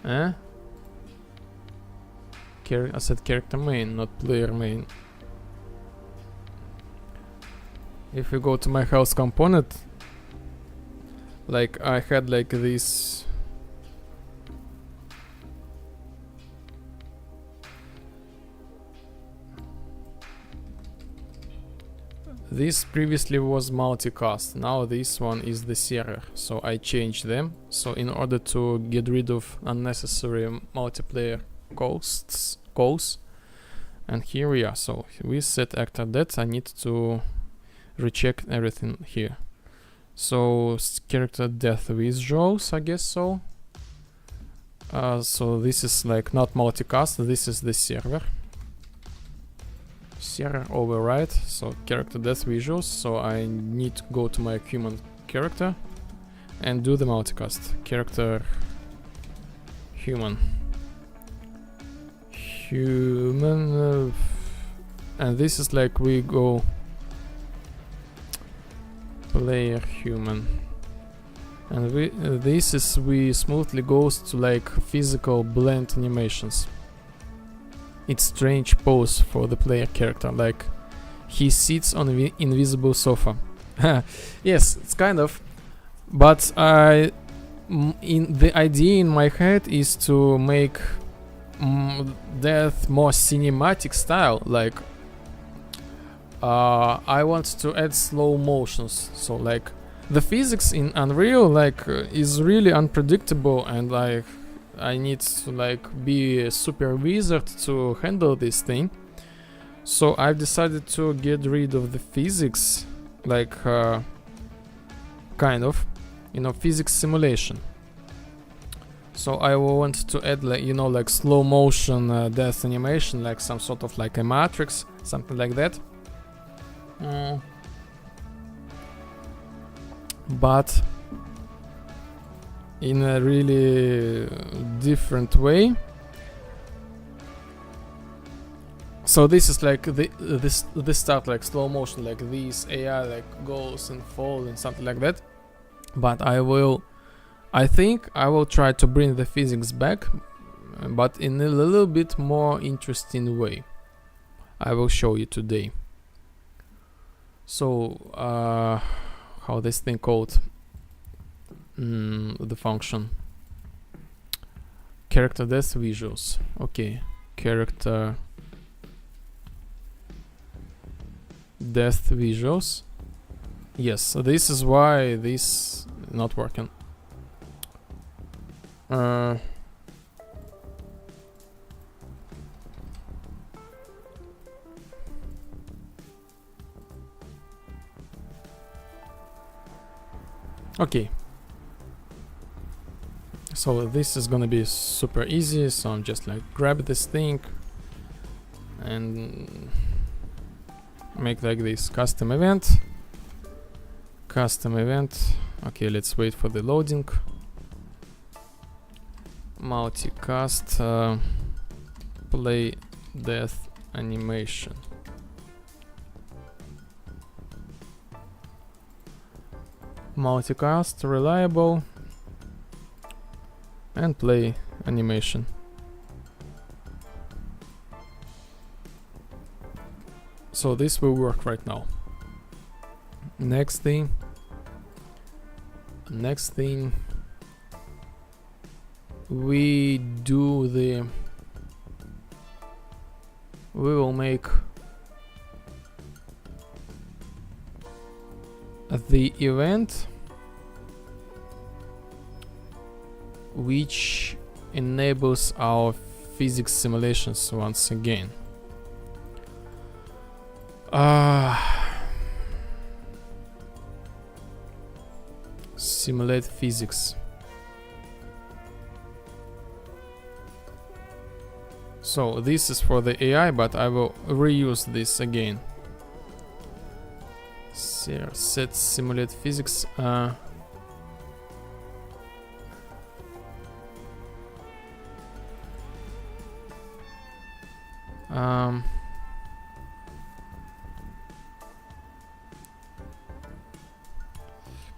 I said character main, not player main. If we go to my health component, like I had like this previously was multicast, now this one is the server, so I changed them. So in order to get rid of unnecessary multiplayer calls, and here we are. So we set actor death. I need to recheck everything here. So character death visuals, I guess so. So this is like not multicast, this is the server override. So character death visuals, so I need to go to my human character and do the multicast. Character human, and this is like we go player human, and we smoothly goes to like physical blend animations. It's strange pose for the player character, like he sits on the invisible sofa. Yes, it's kind of, but in the idea in my head is to make death more cinematic style, like I want to add slow motions, so like the physics in Unreal like is really unpredictable, and I need to like be a super wizard to handle this thing. So I've decided to get rid of the physics, like kind of, physics simulation. So I want to add like, like slow motion death animation, like some sort of like a matrix, something like that. But in a really different way. So this is like this start like slow motion, like this AI like goes and falls and something like that. But I think I will try to bring the physics back, but in a little bit more interesting way. I will show you today. So how this thing called? The function character death visuals. Okay, character death visuals. Yes, so this is why this not working. Okay. So this is gonna be super easy, so I'm just like grab this thing and make like this custom event. Okay, let's wait for the loading. Multicast play death animation. multicast, reliable, and play animation. So this will work right now. Next thing, we will make the event which enables our physics simulations once again. Simulate physics. So this is for the AI, but I will reuse this again. Set simulate physics.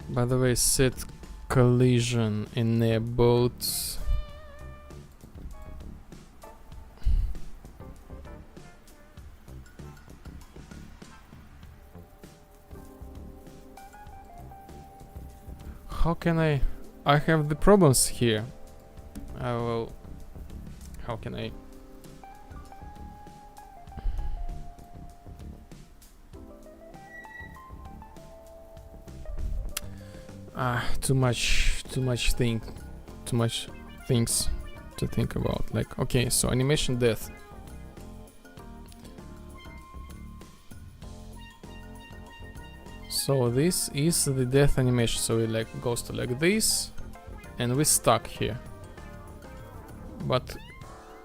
By the way, set collision enabled. How can I have the problems here. How can I? Too much things to think about. Like, okay, so animation death. So this is the death animation. So it like goes to like this, and we're stuck here. But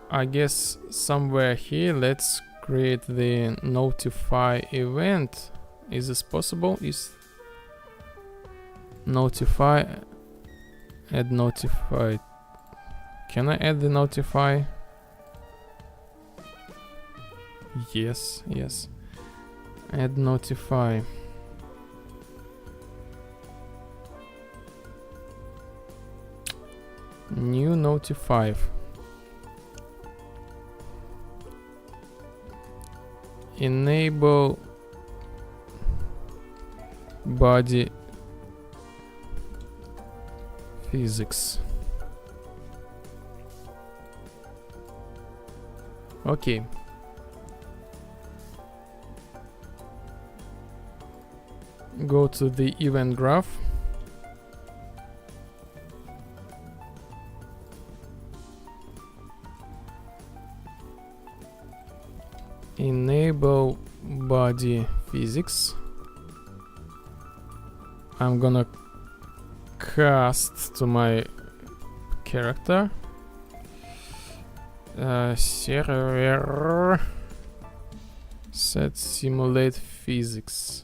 I guess somewhere here, let's create the notify event. Is this possible? Is notify, add notify. Can I add the notify? Yes. Add notify. New notify. Enable body physics. Okay. Go to the event graph. Enable body physics. I'm gonna cast to my character. Server set simulate physics.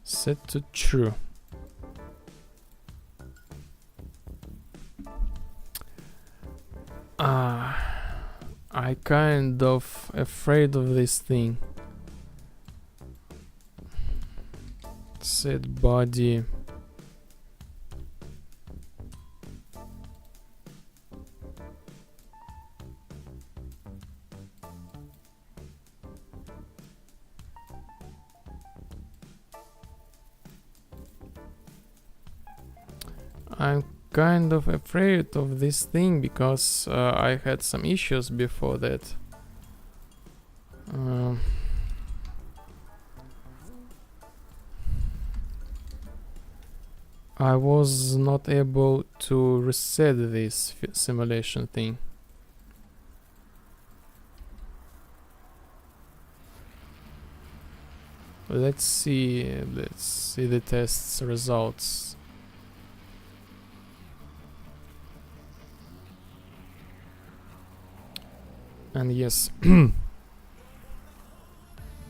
Set to true. I kind of afraid of this thing. Set body. I'm kind of afraid of this thing because I had some issues before that. I was not able to reset this simulation thing. Let's see the test's results. And yes,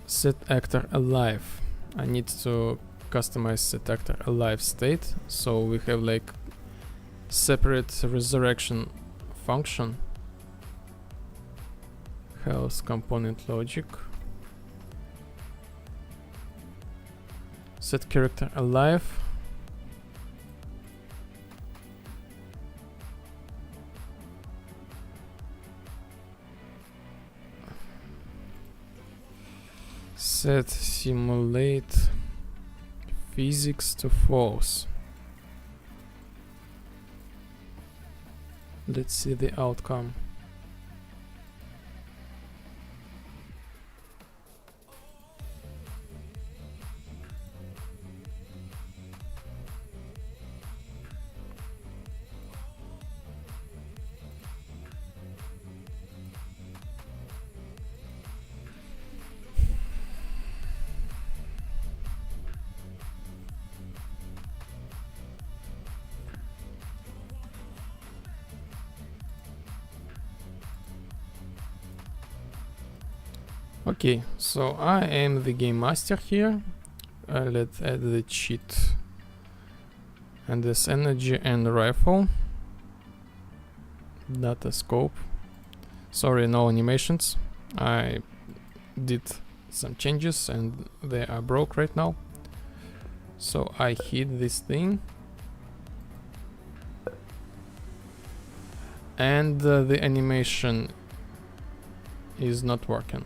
set actor alive. I need to customize set actor alive state, so we have like separate resurrection function. Health component logic. Set character alive. Set simulate physics to false. Let's see the outcome. Okay, so I am the game master here. Let's add the cheat and this energy and rifle. Data scope. Sorry, no animations. I did some changes and they are broke right now. So I hit this thing. And the animation is not working.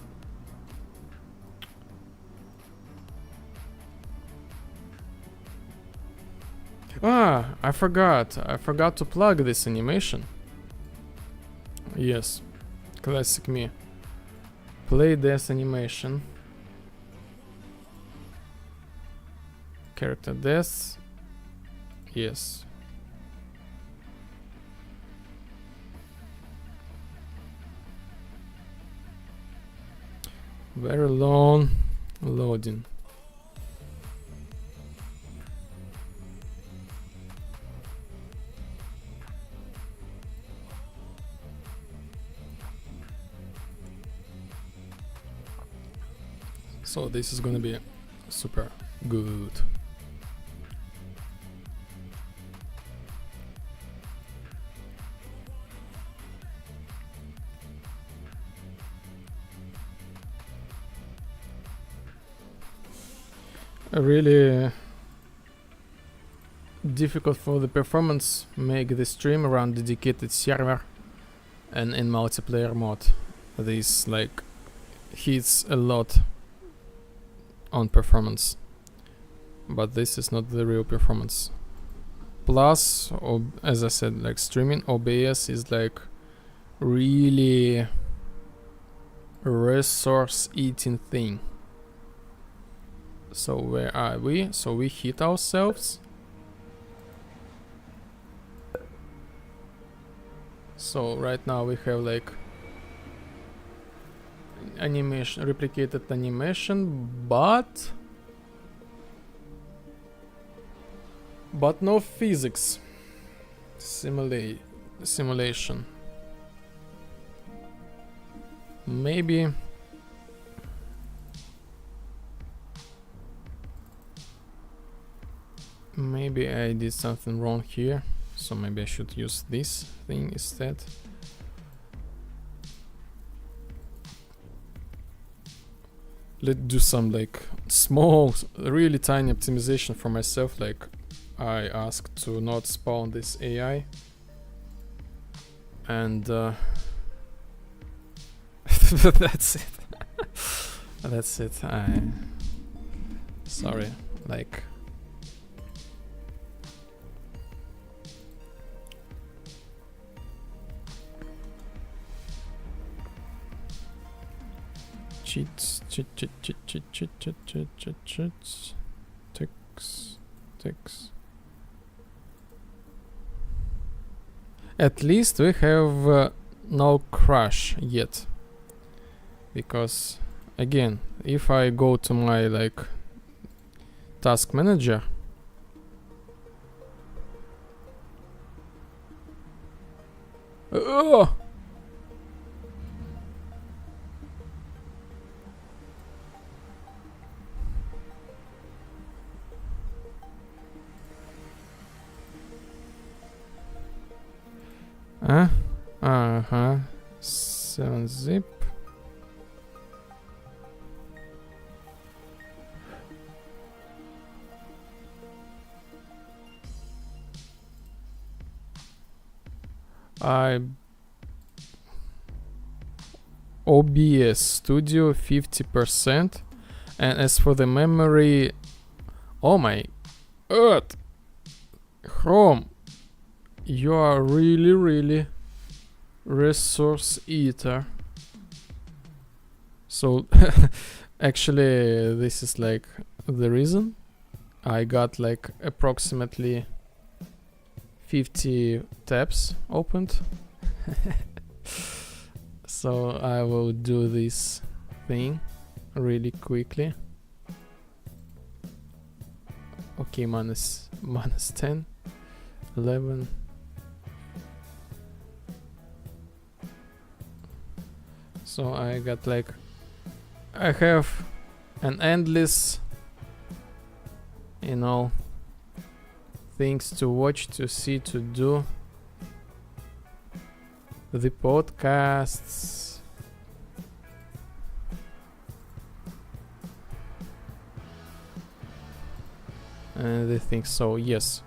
Ah, I forgot to plug this animation. Yes, classic me. Play this animation. Character death. Yes. Very long loading. So this is gonna be super good. Really difficult for the performance. Make the stream around dedicated server and in multiplayer mode. This like hits a lot on performance, but this is not the real performance. Plus, as I said, like streaming OBS is like really resource eating thing. So where are we? So we hit ourselves. So right now we have like animation, replicated animation, but no physics simulation. Maybe I did something wrong here, so maybe I should use this thing instead. Let's do some like small, really tiny optimization for myself. Like I asked to not spawn this AI, and that's it. That's it. Sorry. Like. Cheats, ticks. At least we have no crash yet, because again, if I go to my like task manager, uh-huh, 7-zip. OBS Studio 50%. And as for the memory, oh my earth, Chrome, you are really resource eater. So actually this is like the reason I got like approximately 50 tabs opened. So I will do this thing really quickly. Okay, minus 10, 11. So I got like, I have an endless, you know, things to watch, to see, to do. The podcasts. And the things. So yes.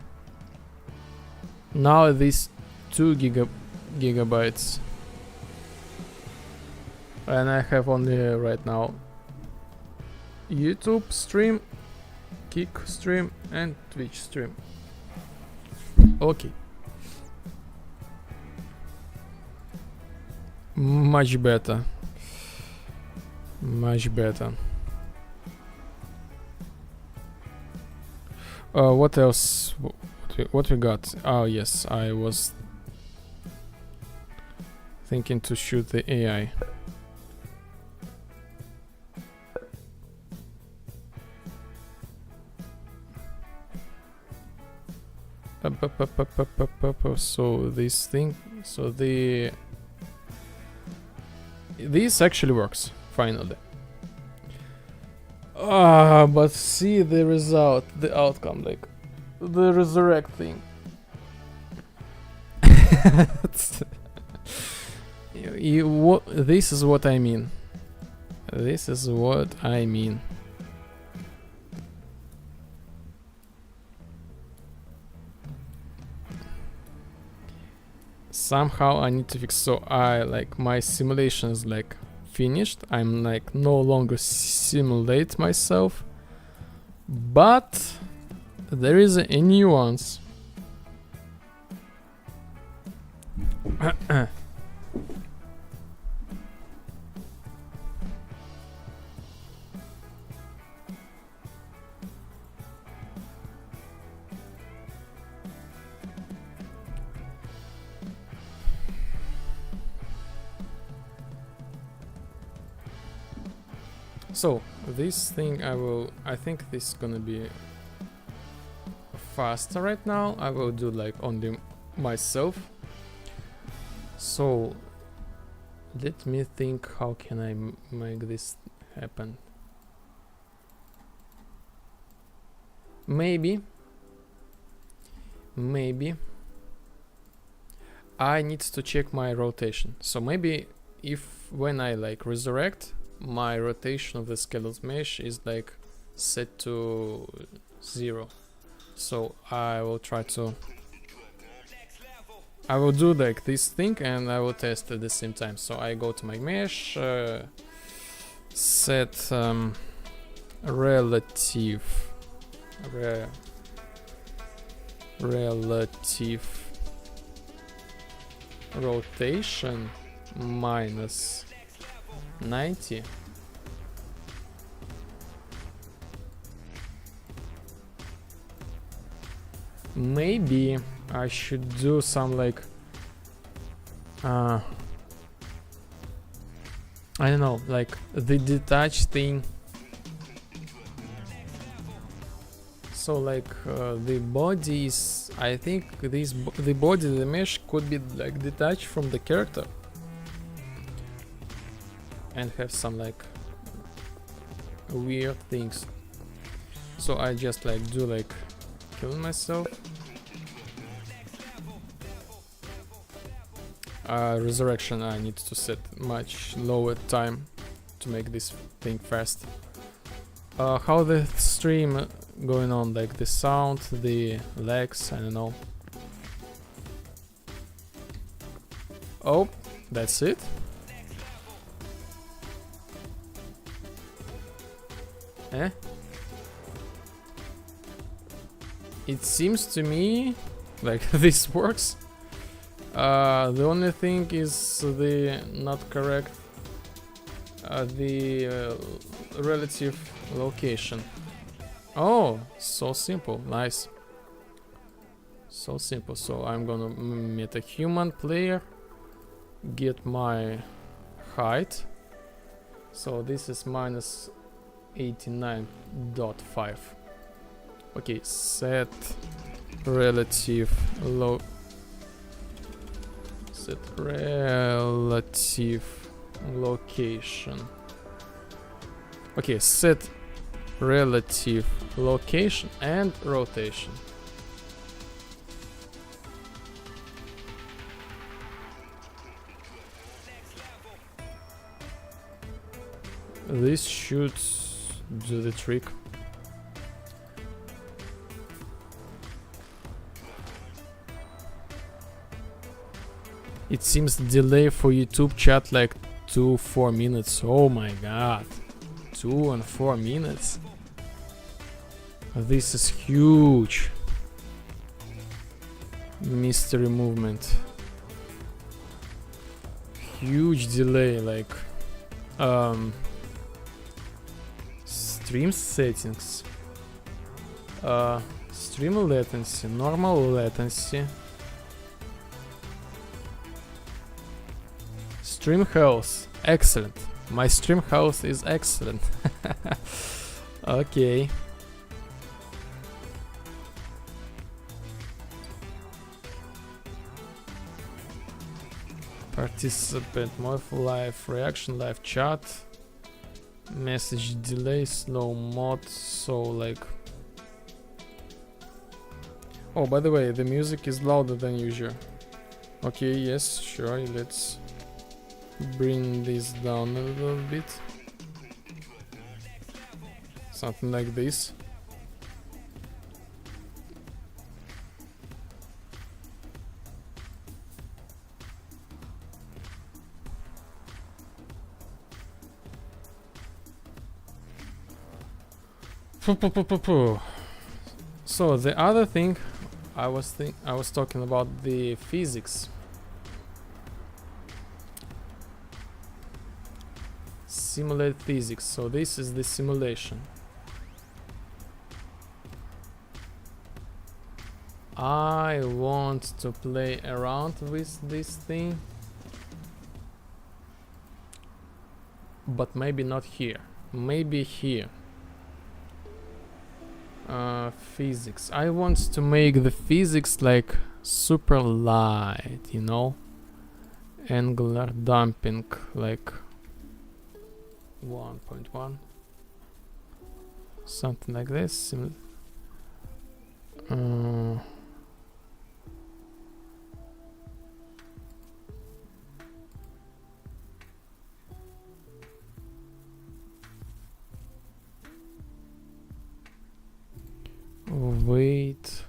Now these 2 gigabytes. And I have only right now YouTube stream, Kick stream, and Twitch stream. Okay. Much better. Much better. What else? What we got? Oh yes, I was thinking to shoot the AI. So this thing, so this actually works finally. But see the result, the outcome, like the resurrect thing. This is what I mean. This is what I mean. Somehow I need to fix, so I like my simulation is like finished. I'm like no longer simulate myself, but there is a nuance. So this thing I think this is gonna be faster right now. I will do like only myself. So let me think, how can I make this happen? Maybe I need to check my rotation. So maybe if when I like resurrect, my rotation of the skeleton mesh is like set to 0. So I will try to, I will do like this thing and I will test at the same time. So I go to my mesh, set relative rotation minus 90. Maybe I should do some like I don't know, like the detach thing. So like the body is, I think the body, the mesh could be like detached from the character and have some like weird things. So I just like do like killing myself. Resurrection, I need to set much lower time to make this thing fast. How the stream going on, like the sound, the lags, I don't know. Oh, that's it. Eh? It seems to me like this works. The only thing is the not correct the relative location. Oh, so simple. Nice. So simple. So I'm gonna meet a human player, get my height. So this is minus 89.5. Okay, set relative location. Okay, set relative location and rotation. This should do the trick. It seems delay for YouTube chat like 2-4 minutes. Oh my god. 2 and 4 minutes. This is huge. Mystery movement. Huge delay, like stream settings, stream latency, normal latency, stream health, excellent. My stream health is excellent. Okay. Participant, more live reaction, live chat, message delay, slow mode. So like, oh, by the way, the music is louder than usual. Okay, yes, sure, let's bring this down a little bit, something like this. So the other thing I was talking about the physics. Simulate physics. So this is the simulation. I want to play around with this thing, but maybe not here. Maybe here. Physics. I want to make the physics like super light, you know? Angular damping like 1.1. Something like this. Wait.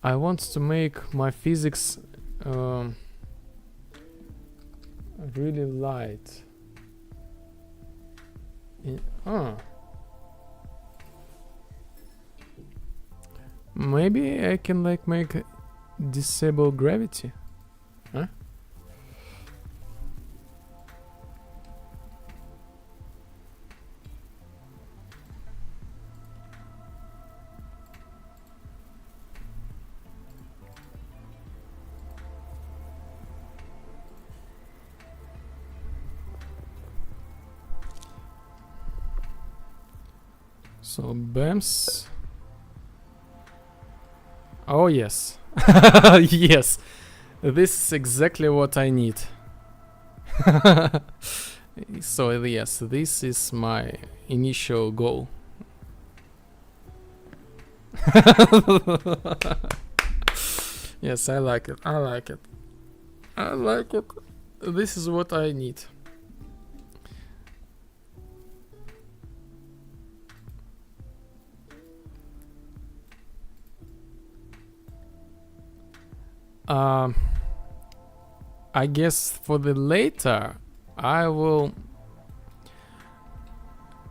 I want to make my physics really light. Maybe I can like make disable gravity. Huh? So BAMS. Oh yes. Yes. This is exactly what I need. So yes, this is my initial goal. Yes, I like it. I like it. I like it. This is what I need. I guess for the later I will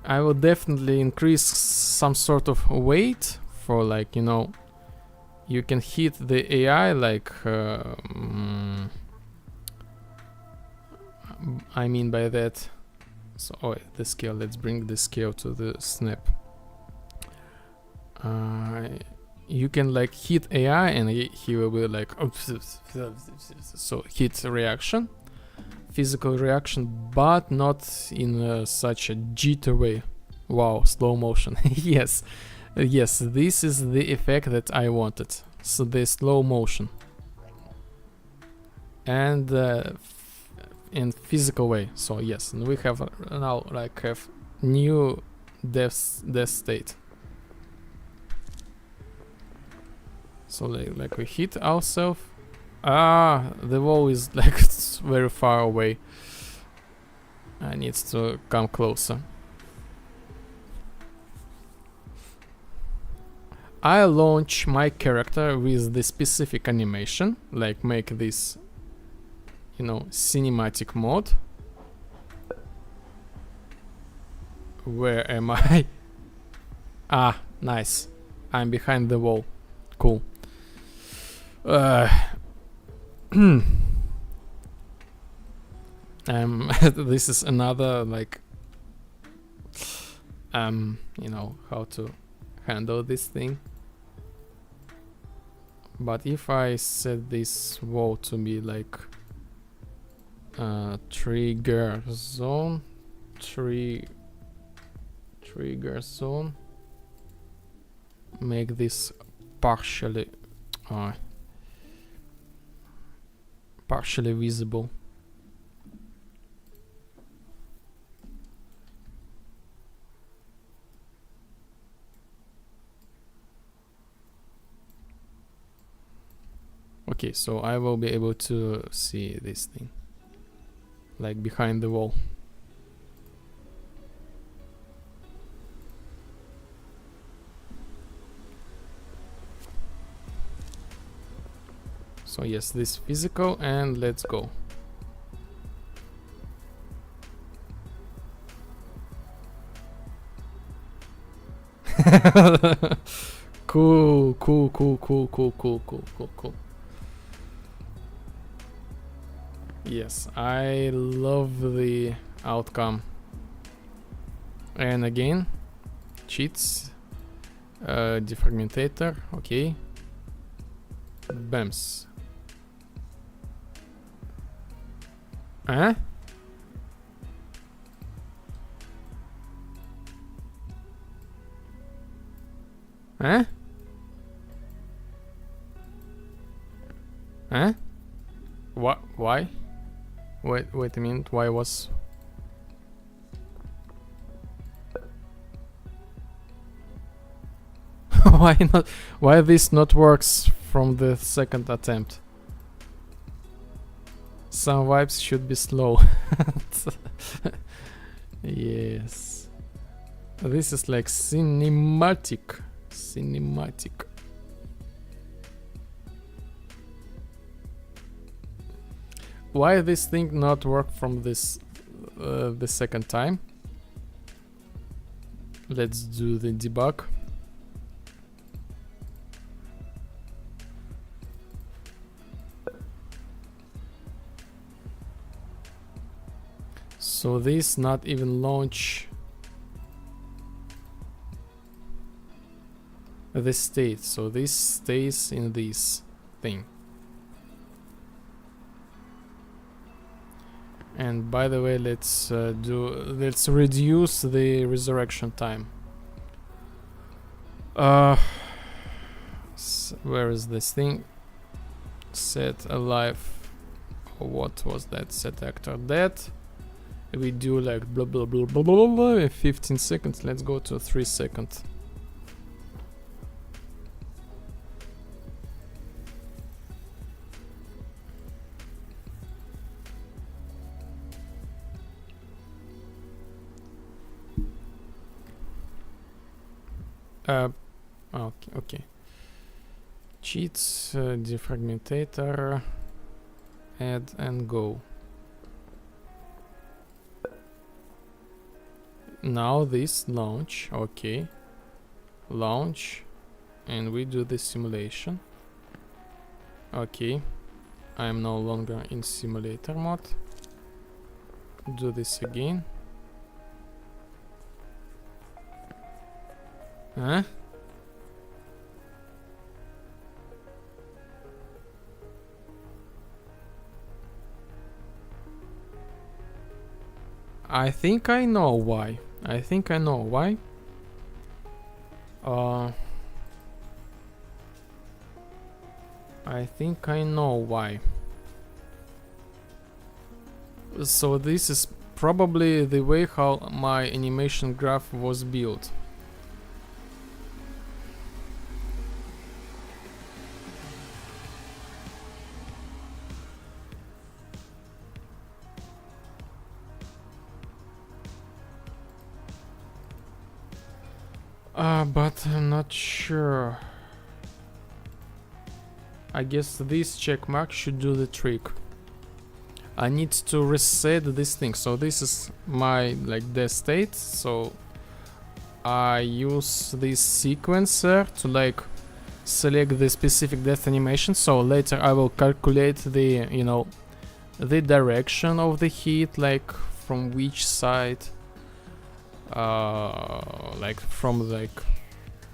I will definitely increase some sort of weight for, like, you know, you can hit the AI like I mean by that, so the scale, let's bring the scale to the snap. You can like hit AI and he will be like so hit reaction, physical reaction, but not in such a jitter way. Wow, slow motion. Yes, yes, this is the effect that I wanted. So the slow motion and in physical way. So yes, and we have now like have new death state. So like we hit ourselves. The wall is like very far away. I need to come closer. I launch my character with the specific animation, like make this, you know, cinematic mode. Where am I? Ah, nice. I'm behind the wall. Cool. This is another like you know how to handle this thing. But if I set this wall to be like trigger zone, trigger zone, make this partially visible. Okay, so I will be able to see this thing, like behind the wall. So yes, this physical, and let's go. Cool. Yes, I love the outcome. And again, cheats, defragmentator, okay. Bams. Huh? Huh? Huh? What? Why? Wait a minute. Why was? Why not? Why this not works from the second attempt? Some vibes should be slow. Yes. This is like cinematic. Why this thing not work from this the second time? Let's do the debug. So this not even launch the state, so this stays in this thing. And by the way, let's reduce the resurrection time. Where is this thing? Set alive. What was that? Set actor dead. We do like blah blah blah blah blah blah. 15 seconds. Let's go to 3 seconds. Okay. Cheats, defragmentator, add and go. now this launch, okay, launch, and we do the simulation. Okay, I am no longer in simulator mode. Do this again. Huh? I think I know why. I think I know why. I think I know why. So this is probably the way how my animation graph was built. But I'm not sure. I guess this check mark should do the trick. I need to reset this thing. So this is my like death state. So I use this sequencer to like select the specific death animation. So later I will calculate the, you know, the direction of the hit, like from which side, like from like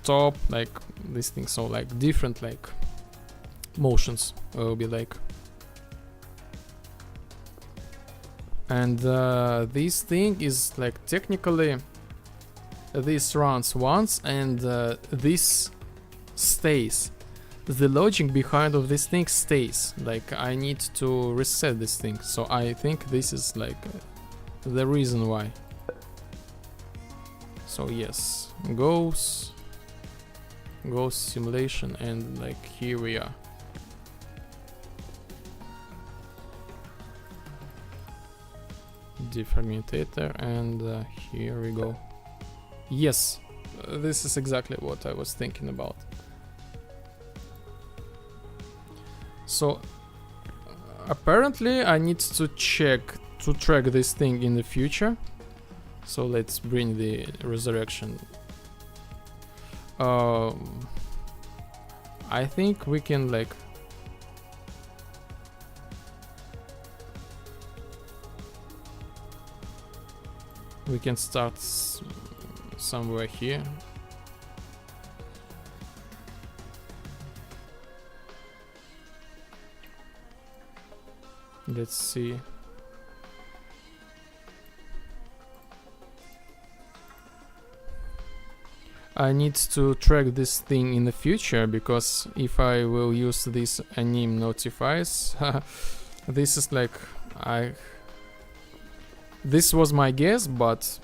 top, like this thing. So like different like motions will be like. And this thing is like technically this runs once and this stays. The logic behind of this thing stays. Like I need to reset this thing. So I think this is like the reason why. So yes, goes simulation, and like here we are. Defragmentator, and here we go. Yes, this is exactly what I was thinking about. So apparently I need to track this thing in the future. So let's bring the resurrection. I think we can like we can start somewhere here. Let's see. I need to track this thing in the future, because if I will use this anim notifies, this is like this was my guess, but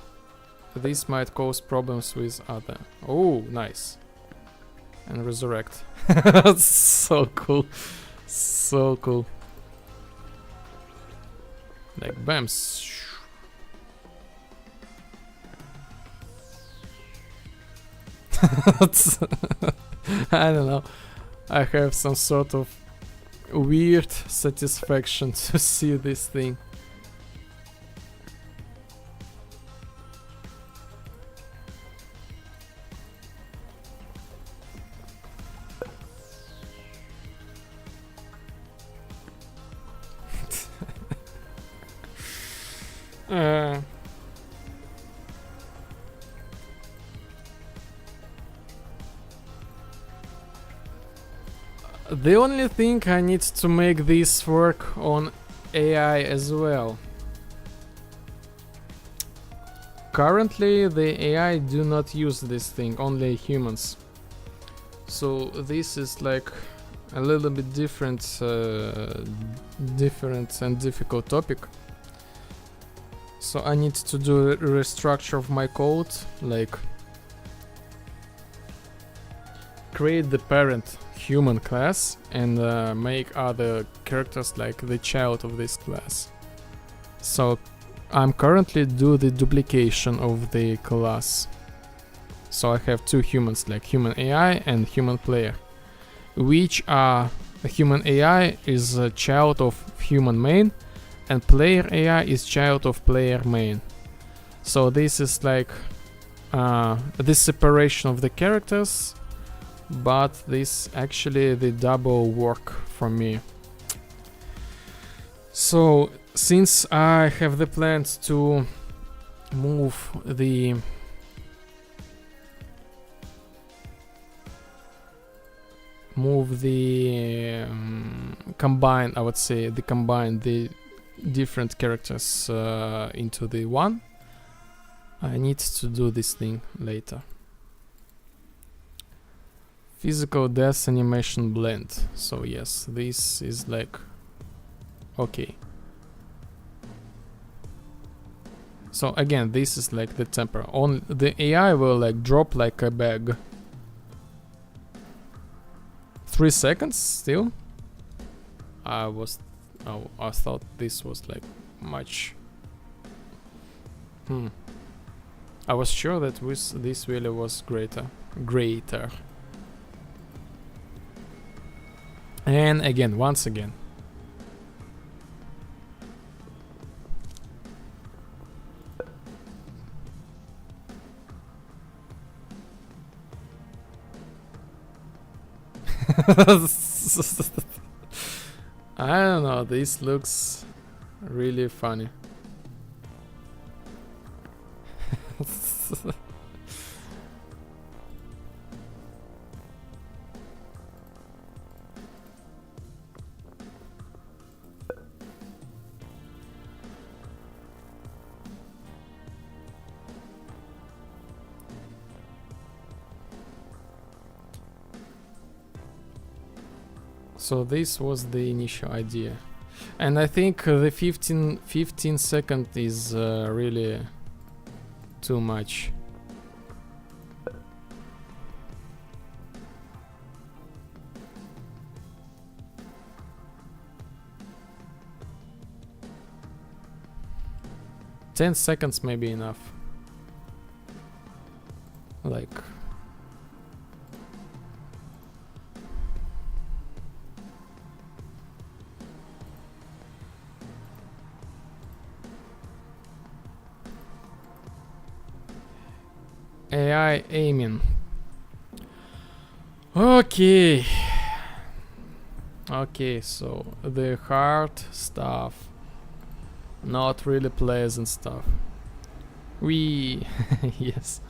this might cause problems with other. Oh, nice. And resurrect. So cool. So cool. Like bams. I don't know. I have some sort of weird satisfaction to see this thing. The only thing, I need to make this work on AI as well. Currently the AI do not use this thing, only humans. So this is like a little bit different and difficult topic. So I need to do a restructure of my code, like create the parent human class and make other characters like the child of this class. So I'm currently do the duplication of the class. So I have two humans, like human AI and human player, which are human AI is a child of human main and player AI is child of player main. So this is like this separation of the characters, but this actually the double work for me. So since I have the plans to move the combine, I would say combine the different characters into the one, I need to do this thing later. Physical death animation blend. So yes, this is like okay. So again, this is like the temper. On the AI will like drop like a bag. 3 seconds still. I thought this was like much. I was sure that this value was greater. And again, once again. I don't know, this looks really funny. So this was the initial idea, and I think the 15 second is really too much. "10 seconds may be enough." Like AI aiming. Okay. Okay, so the hard stuff. Not really pleasant stuff. Yes.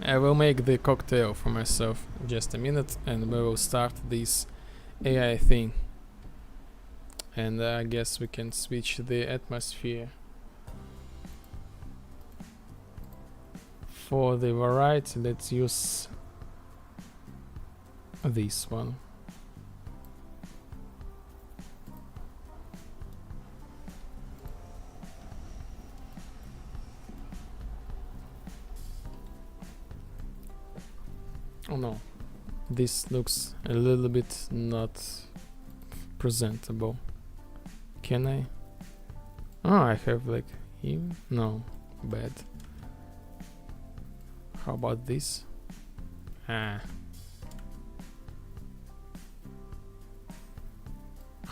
I will make the cocktail for myself in just a minute, and we will start this AI thing. And I guess we can switch the atmosphere. For the variety, let's use this one. Oh no, this looks a little bit not presentable. Can I? Oh, I have like even? No, bad. How about this? How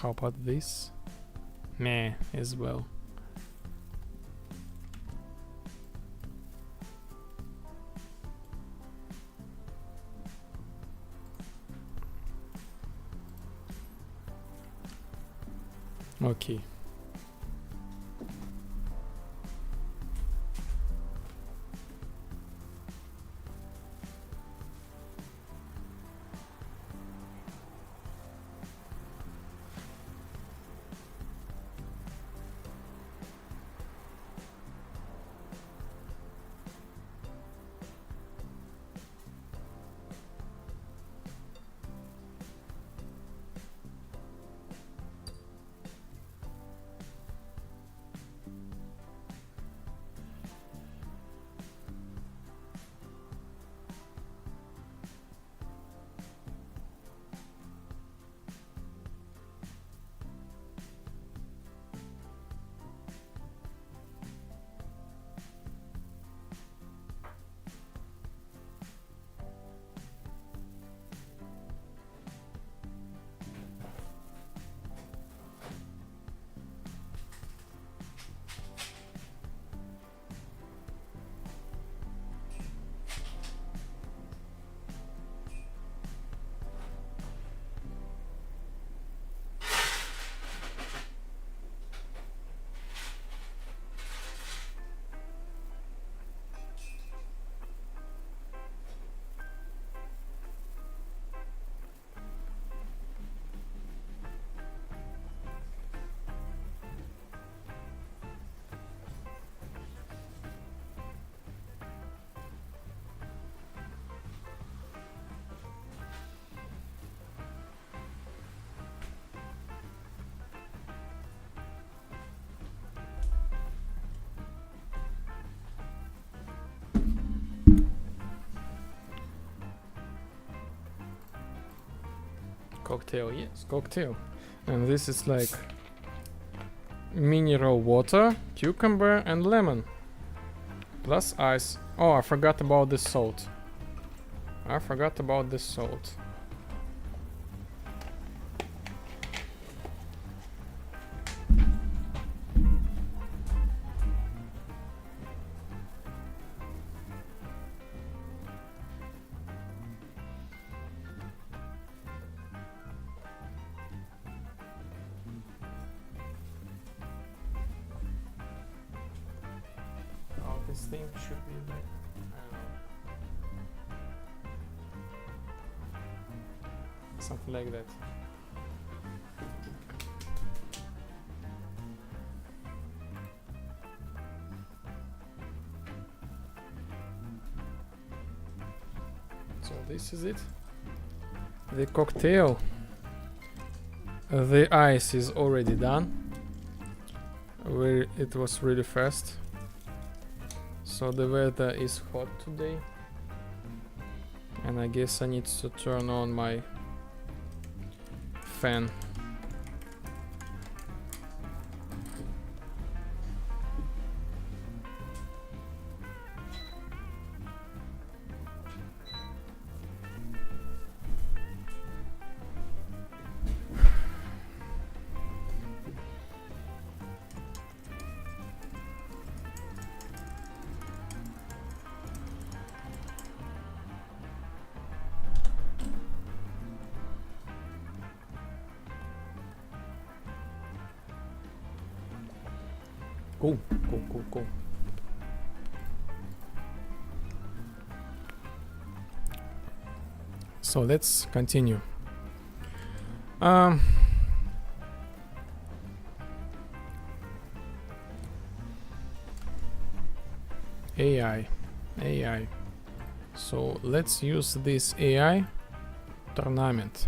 about this? Meh, as well. Okay. Cocktail, yes, cocktail. And this is like mineral water, cucumber, and lemon. Plus ice. Oh, I forgot about the salt. I forgot about the salt. This thing should be like, I don't know, something like that. So this is it. The cocktail. The ice is already done. It was really fast. So the weather is hot today, and I guess I need to turn on my fan. Cool. So let's continue. AI. So let's use this AI tournament.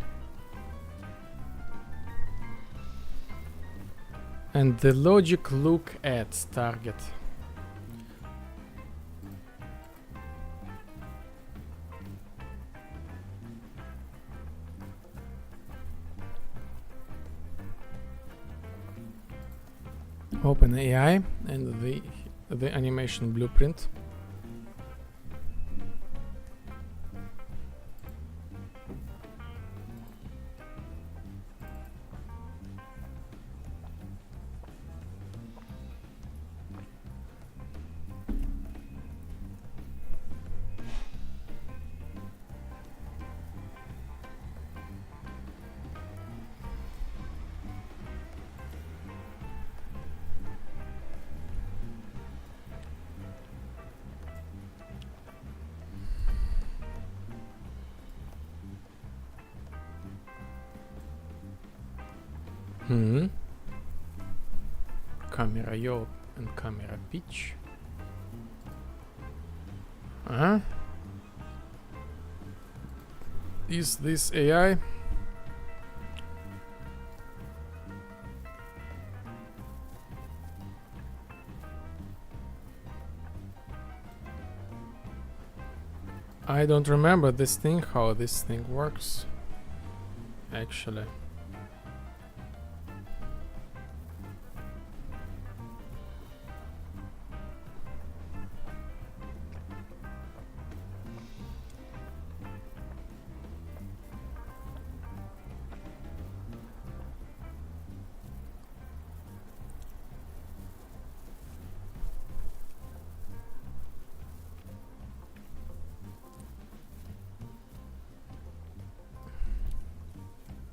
And the logic look at target. Open AI and the animation blueprint. Camera yaw and camera pitch. Is this AI? I don't remember this thing, how this thing works actually.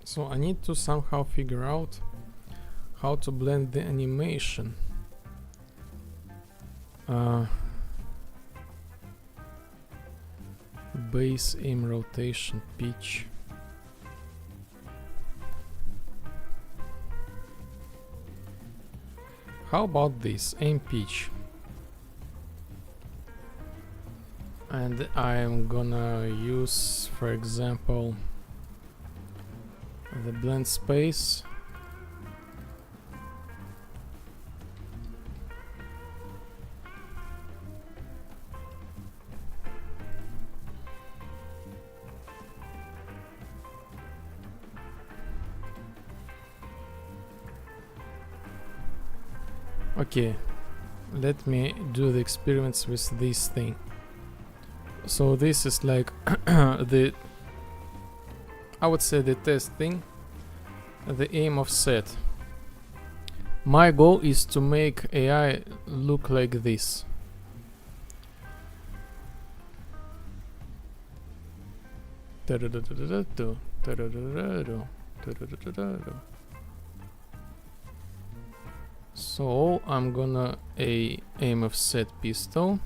So I need to somehow figure out how to blend the animation. Base, aim, rotation, pitch. How about this? Aim, pitch. And I'm gonna use, for example, the blend space. Okay, let me do the experiments with this thing. So this is like the, I would say, the test thing, the aim of set. My goal is to make AI look like this. So I'm gonna aim of set pistol.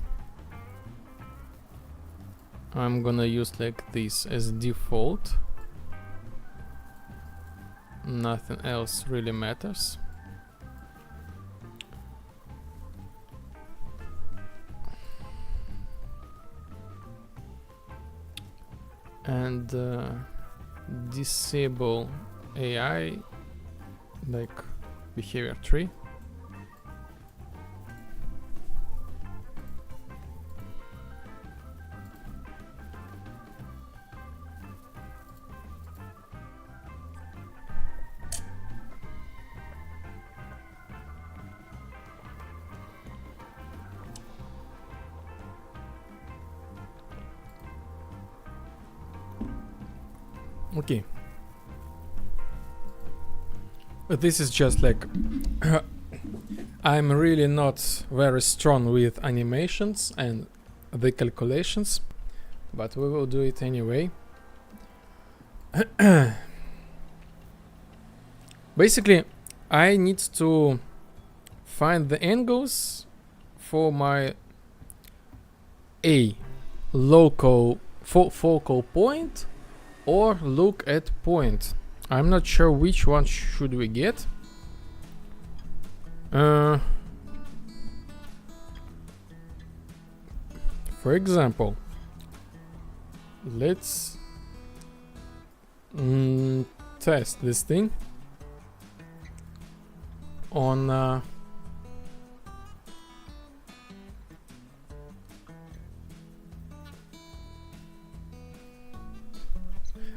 I'm gonna use like this as default. Nothing else really matters. And disable AI like behavior tree. Okay. But this is just like I'm really not very strong with animations and the calculations, but we will do it anyway. Basically, I need to find the angles for my local focal point or look at point. I'm not sure which one should we get. For example, let's test this thing on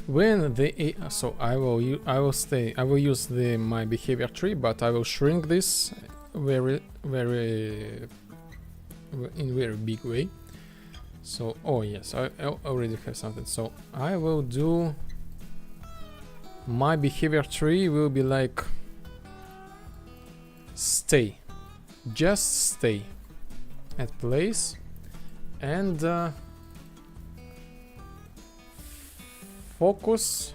when the so I will use my behavior tree, but I will shrink this very in very big way. So oh yes, I already have something. So I will do my behavior tree will be like stay, just stay at place, and focus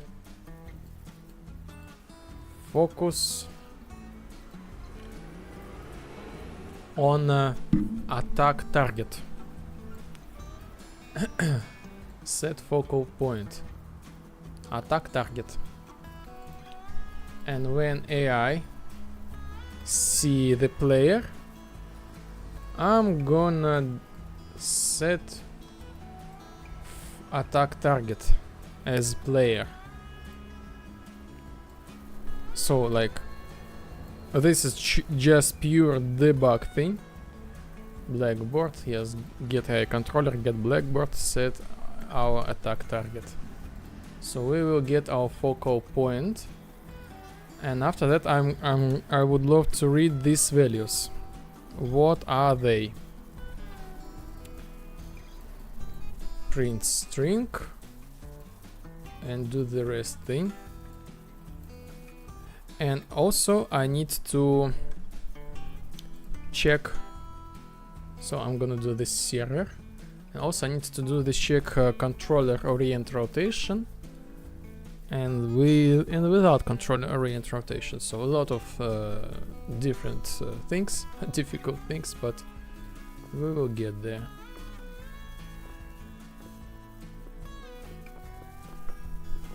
on attack target. Set focal point, attack target, and when AI see the player, I'm gonna set attack target as player. So like this is just pure debug thing. Blackboard, yes, get a controller, get blackboard, set our attack target. So we will get our focal point, and after that I would love to read these values. What are they? Print string and do the rest thing. And also I need to check, so I'm gonna do this server, and also I need to do the check controller orient rotation and without controller orient rotation. So a lot of different things, difficult things, but we will get there.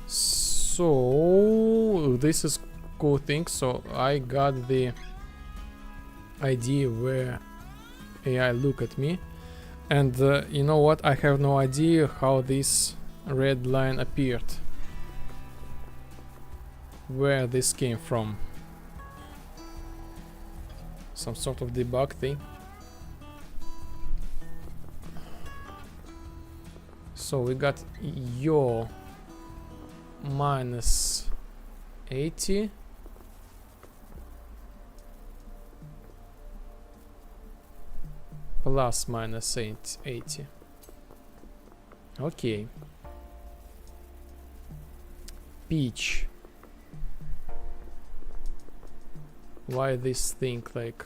So this is cool thing. So I got the idea where AI look at me, and you know what, I have no idea how this red line appeared, where this came from. Some sort of debug thing. So we got your minus 80 plus minus 80. Okay. Peach. Why this thing like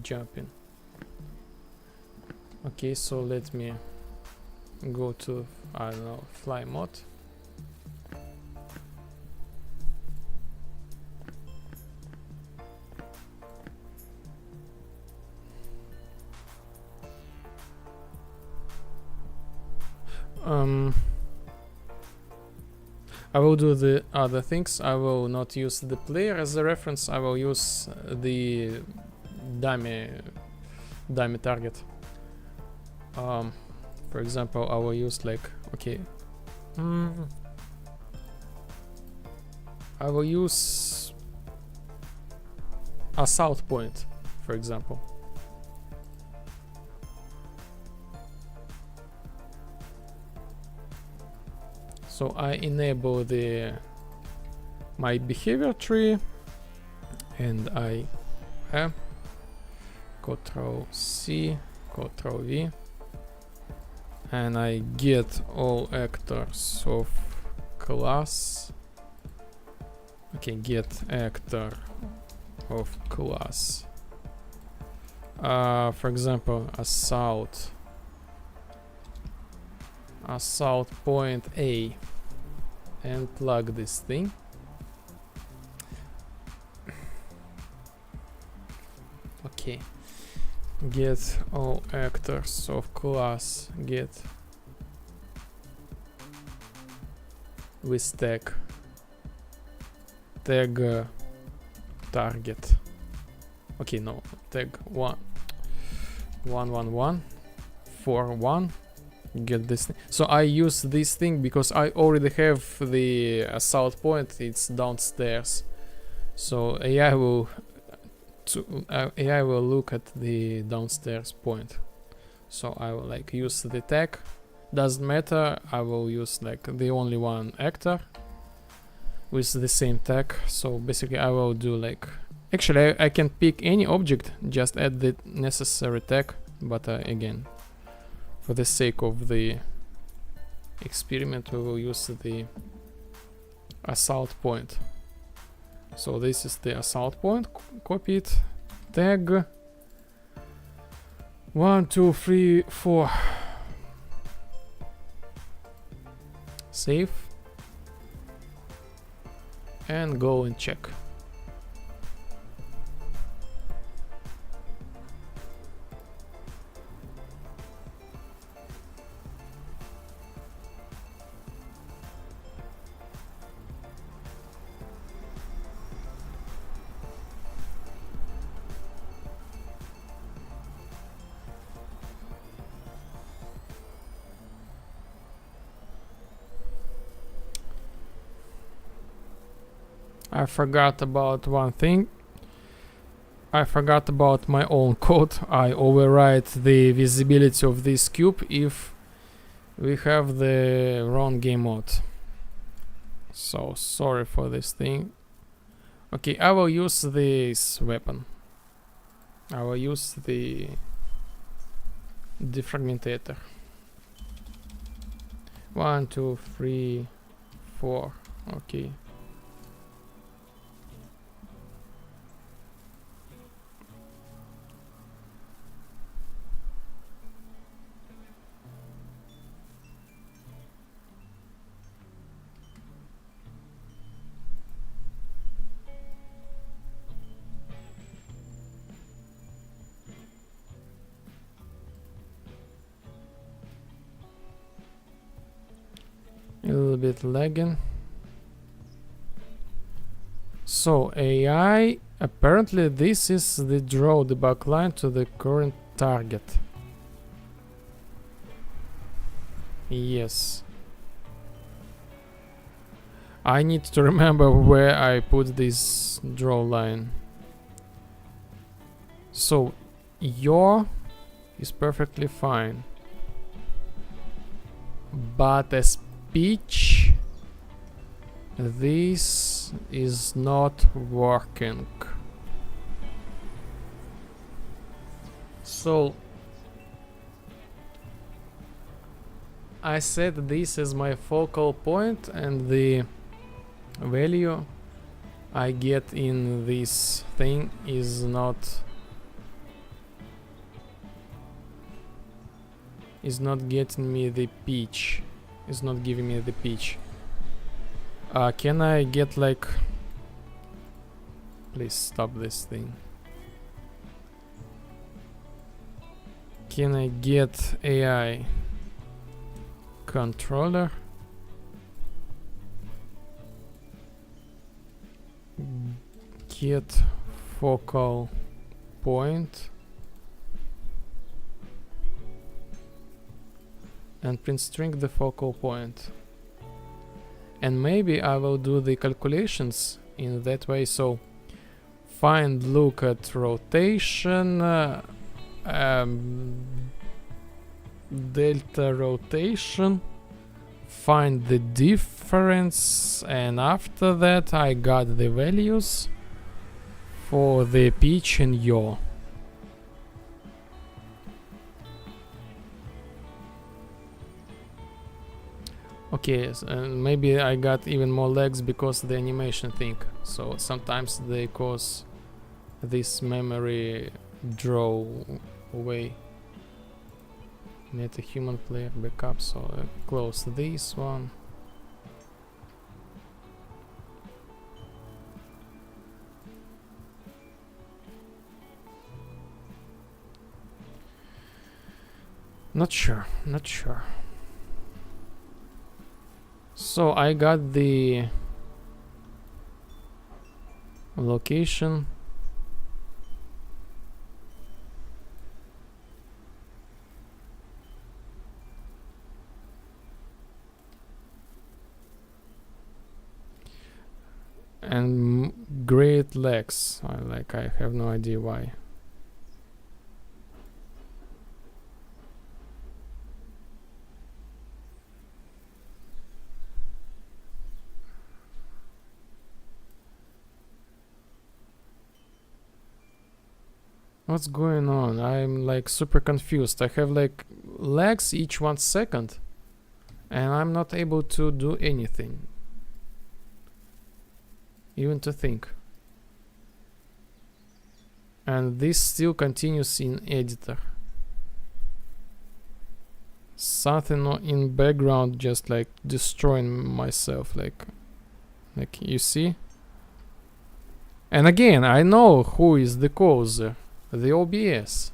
jumping? Okay, so let me go to, I don't know, fly mode. I will do the other things. I will not use the player as a reference. I will use the dummy target. For example, I will use like, okay, I will use assault point, for example. So I enable my behavior tree, and I Ctrl C, Ctrl V, and I get all actors of class. Okay, get actor of class. For example, assault point A, and plug this thing. Okay, get all actors of class, get with tag target. Okay, no, tag 11141. Get this thing. So I use this thing because I already have the assault point. It's downstairs, so AI will look at the downstairs point. So I will like use the tag. Doesn't matter. I will use like the only one actor with the same tag. So basically I will do like, actually I can pick any object, just add the necessary tag, but again, for the sake of the experiment, we will use the assault point. So this is the assault point. Copy it. Tag 1, 2, 3, 4. Save. And go and check. I forgot about one thing. I forgot about my own code. I overwrite the visibility of this cube if we have the wrong game mode. So sorry for this thing. Okay, I will use this weapon. I will use the defragmentator. 1, 2, 3, 4. Okay. A little bit lagging. So AI, apparently this is the draw debug line to the current target. Yes. I need to remember where I put this draw line. So your is perfectly fine, but as speech, this is not working. So I said this is my focal point, and the value I get in this thing is not getting me the pitch, is not giving me the pitch. Can I get like, please stop this thing. Can I get AI controller? Get focal point and print string the focal point. And maybe I will do the calculations in that way. So find, look at rotation, delta rotation, find the difference, and after that I got the values for the pitch and yaw. Okay, and maybe I got even more lags because the animation thing. So sometimes they cause this memory draw away. Need a human player backup, so I close this one. Not sure. So I got the location. And great legs. I have no idea why. What's going on? I'm like super confused. I have like lags each 1 second and I'm not able to do anything. Even to think. And this still continues in editor. Something in background just like destroying myself, like you see. And again, I know who is the causer. The OBS.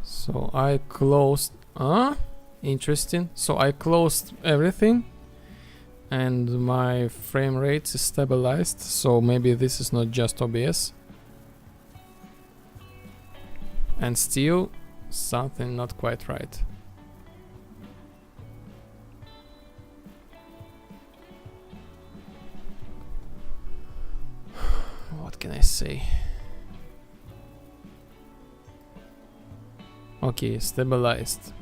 So I closed, interesting. So I closed everything and my frame rate is stabilized. So maybe this is not just OBS. And still something not quite right. What can I say? Okay, stabilized.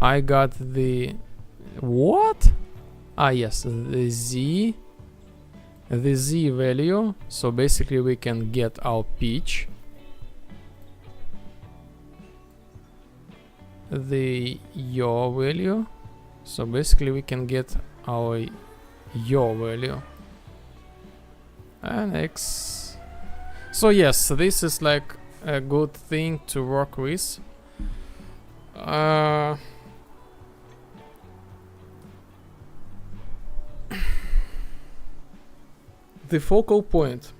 I got the what? Yes, the Z value. So basically we can get our pitch, the yaw value. So basically we can get our yaw value. And X. So yes, this is like a good thing to work with. The focal point.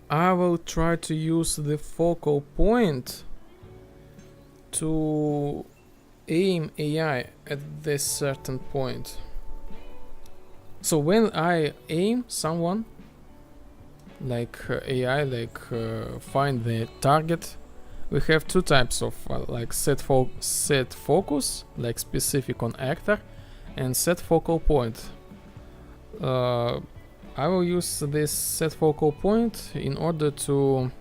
I will try to use the focal point to aim AI at this certain point. So when I aim someone, like AI, like find the target, we have two types of like set focus, like specific on actor, and set focal point. I will use this set focal point in order to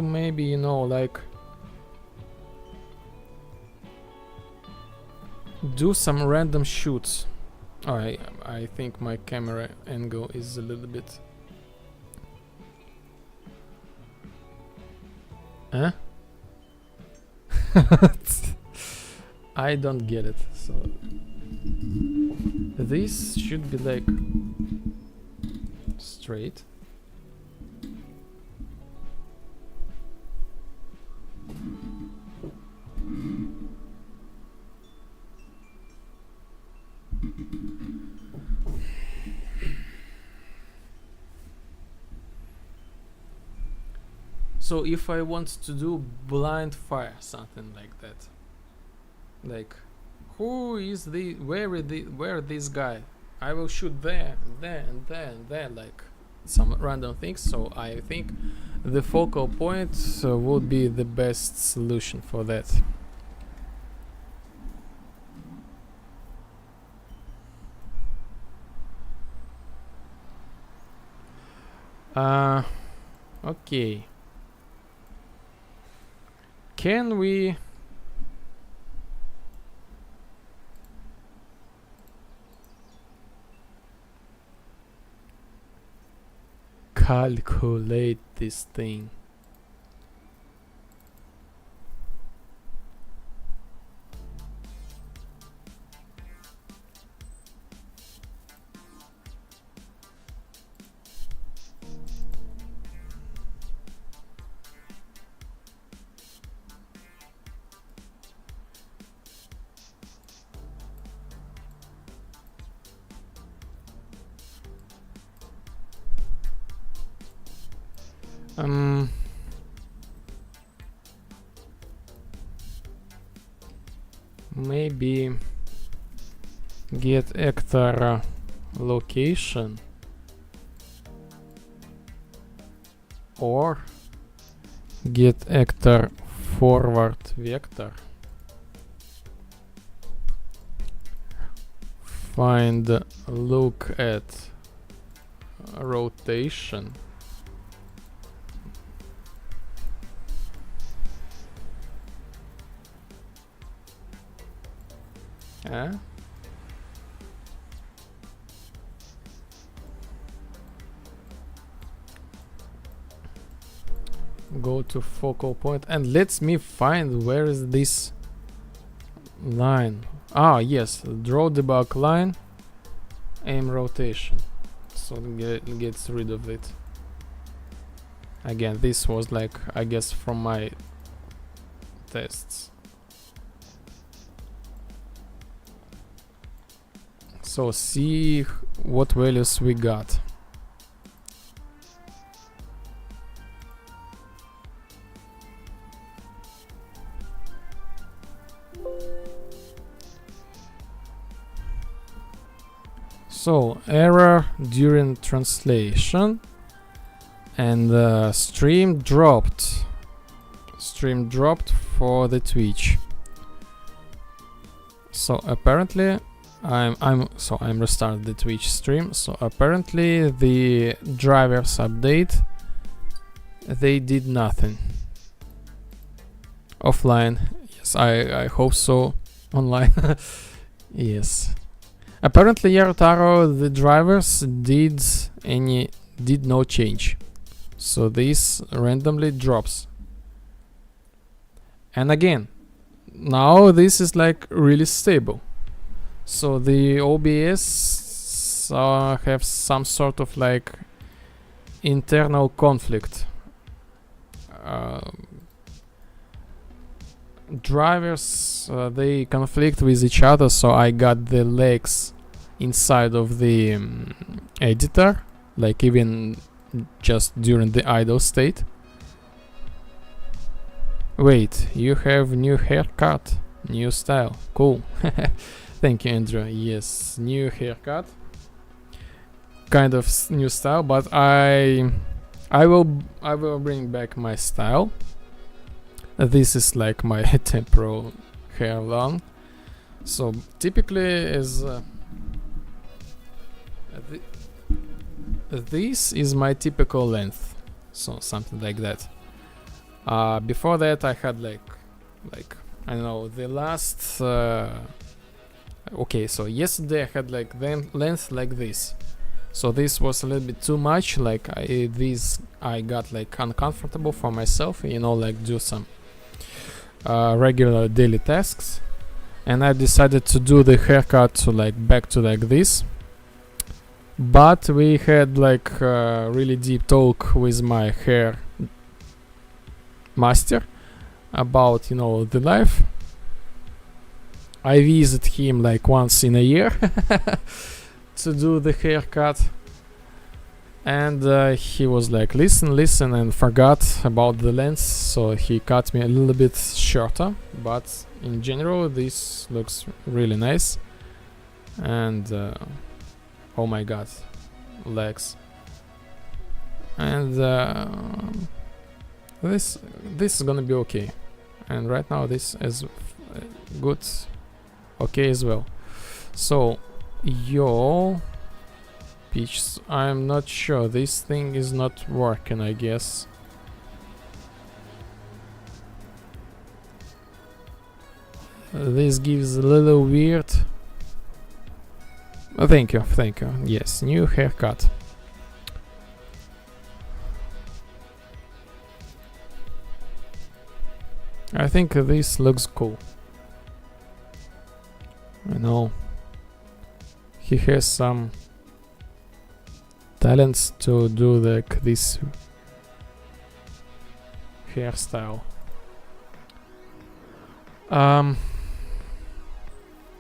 maybe, you know, like do some random shoots. Oh, I think my camera angle is a little bit... Huh? I don't get it. So this should be like straight. So if I want to do blind fire, something like that, like who is where this guy? I will shoot there, there, and there, and there, like some random things. So I think the focal point would be the best solution for that. Okay. Can we calculate this thing? Maybe get actor location or get actor forward vector. Find look at rotation. Go to focal point and let me find where is this line. Ah, yes, draw debug line, aim rotation. So it gets rid of it. Again, this was like, I guess, from my tests. So see what values we got. So error during translation and stream dropped. Stream dropped for the Twitch. So apparently I'm restarted the Twitch stream. So apparently the drivers update, they did nothing. Offline, yes, I hope so. Online, yes. Apparently, Yarotaro, the drivers did no change. So this randomly drops. And again, now this is like really stable. So the OBS have some sort of like internal conflict. Drivers, they conflict with each other, so I got the legs inside of the editor, like even just during the idle state. Wait, you have new haircut, new style. Cool. Thank you, Andrew. Yes, new haircut, kind of new style, but I will bring back my style. This is like my temporal hair long. So typically is this is my typical length, so something like that. Before that I had like I don't know, the last okay, so yesterday I had like length like this. So this was a little bit too much, like I got like uncomfortable for myself, you know, like do some regular daily tasks, and I decided to do the haircut to like back to like this. But we had like a really deep talk with my hair master about, you know, the life. I visit him like once in a year to do the haircut, and he was like listen and forgot about the length, so he cut me a little bit shorter, but in general this looks really nice. And oh my god, legs. And this is gonna be okay, and right now this is good, okay as well. So yo pitch, I'm not sure, this thing is not working, I guess. This gives a little weird. Oh, thank you. Yes, new haircut. I think this looks cool. I know he has some talents to do like this hairstyle.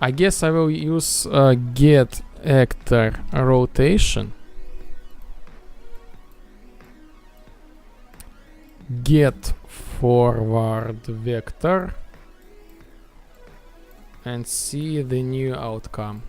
I guess I will use get actor rotation, get forward vector, and see the new outcome.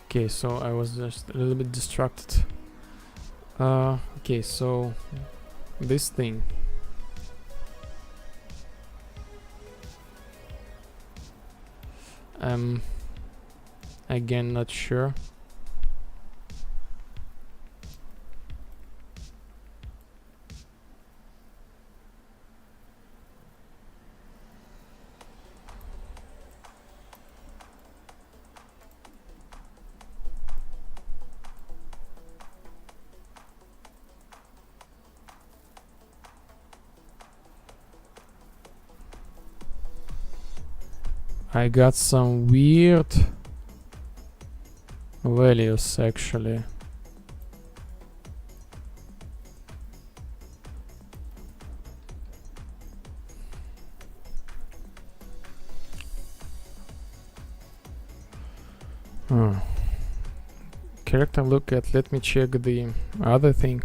Okay, so I was just a little bit distracted. Okay, so this thing. Again, not sure. I got some weird values actually. Character look at, let me check the other thing.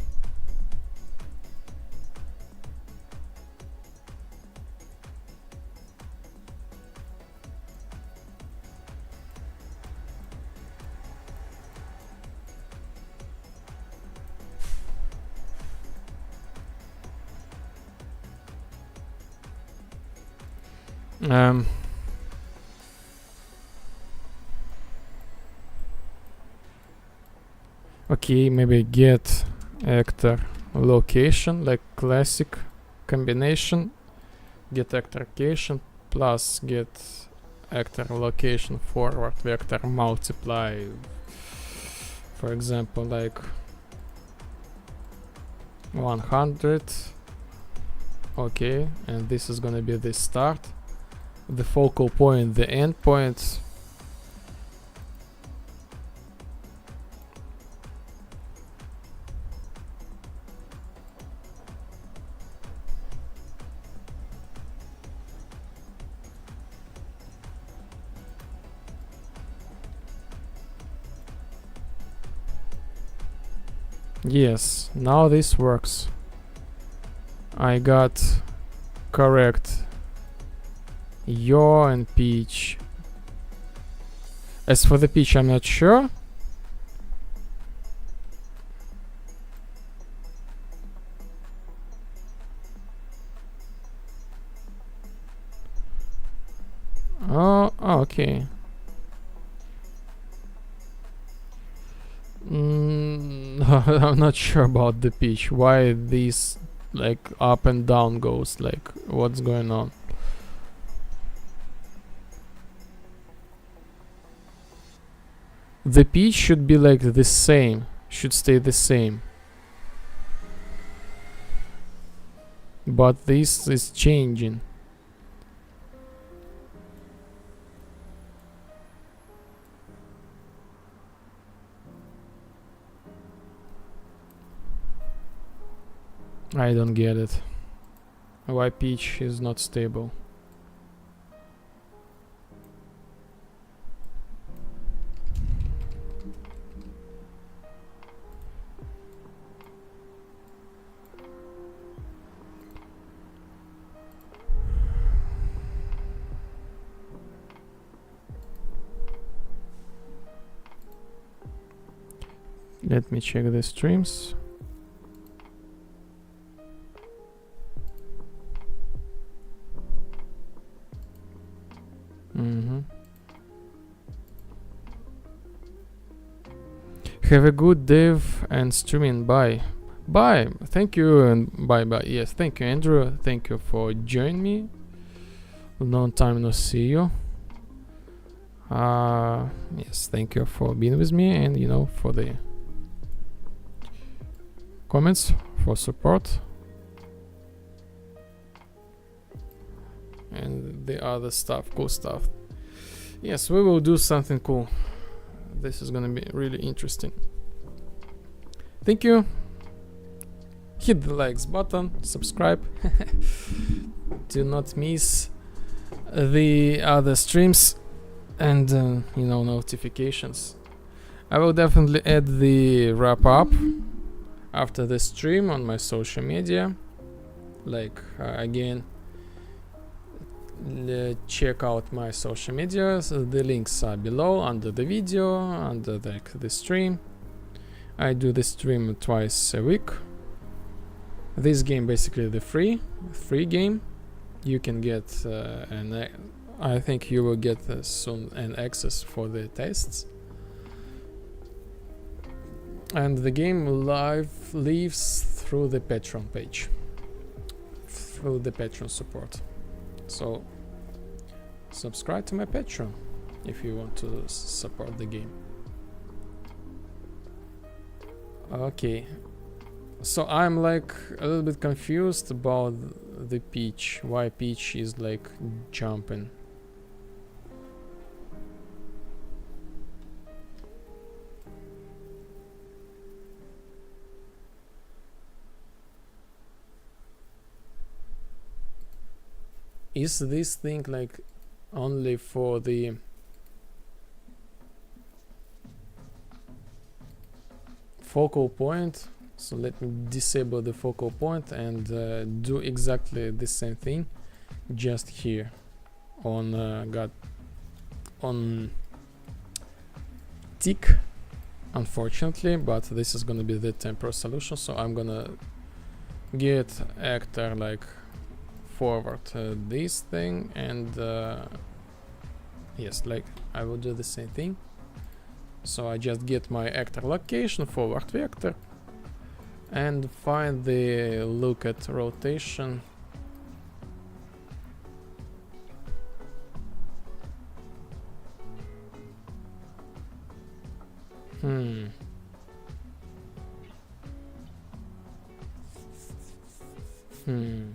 Okay, maybe get actor location, like classic combination. Get actor location plus get actor location forward vector multiply, for example, like 100. Okay, and this is gonna be the start, the focal point, the end point. Yes, now this works. I got correct yaw and pitch. As for the pitch, I'm not sure. Oh, okay. I'm not sure about the pitch. Why this like up and down goes? Like, what's going on? The pitch should be like the same. Should stay the same. But this is changing. I don't get it. Why pitch is not stable? Let me check the streams. Have a good dev and streaming. Bye. Bye. Thank you and bye bye. Yes, thank you, Andrew. Thank you for joining me. Long time no see you. Yes, thank you for being with me and for the comments, for support. And the other stuff, cool stuff. Yes, we will do something cool. This is gonna be really interesting. Thank you. Hit the likes button, subscribe. Do not miss the other streams and notifications. I will definitely add the wrap up after the stream on my social media. Like again, check out my social medias. The links are below under the video, under the stream. I do the stream twice a week. This game basically the free game. You can get I think you will get soon an access for the tests. And the game lives through the Patreon page, through the Patreon support. So subscribe to my Patreon if you want to support the game. Okay, so I'm like a little bit confused about the pitch. Why pitch is like jumping? Is this thing like only for the focal point? So let me disable the focal point and do exactly the same thing, just here on on tick, unfortunately, but this is gonna be the temporary solution. So I'm gonna get actor like forward this thing and yes, like I will do the same thing. So I just get my actor location forward vector and find the look at rotation. Hmm. Hmm.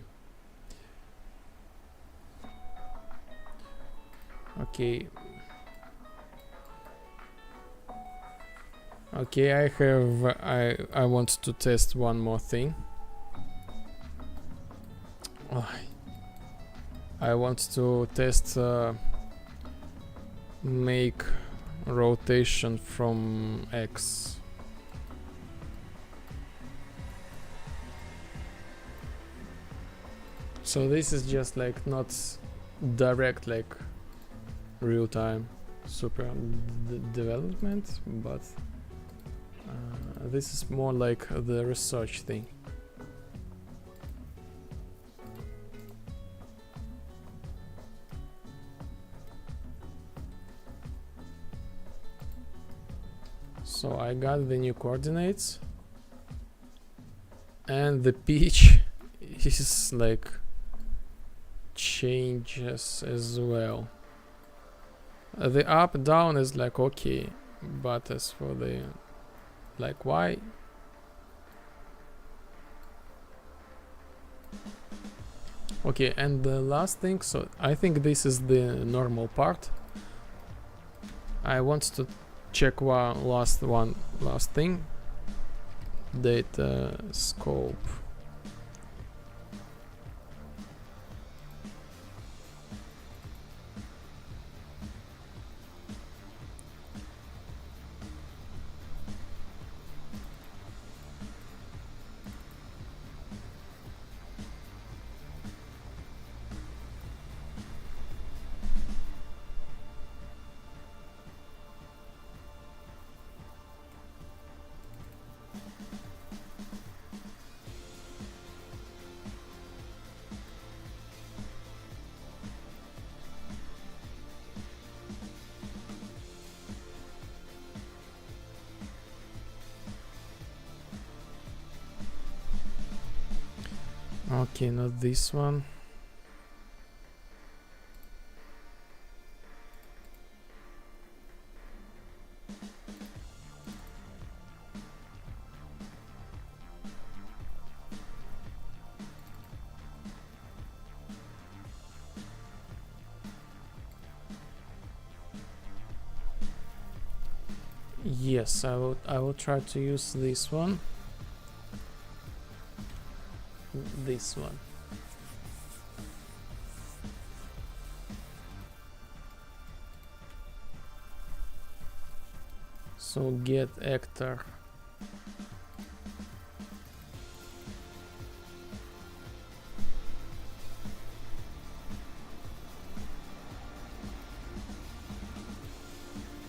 Okay. Okay, I want to test one more thing. Oh, I want to test make rotation from X. So this is just like not direct like real-time super development, but this is more like the research thing. So I got the new coordinates, and the pitch is like changes as well. The up down is like okay, but as for the like why, okay. And the last thing, so I think this is the normal part. I want to check one last thing, data scope. Okay, not this one. Yes, I will try to use this one. This one. So get actor.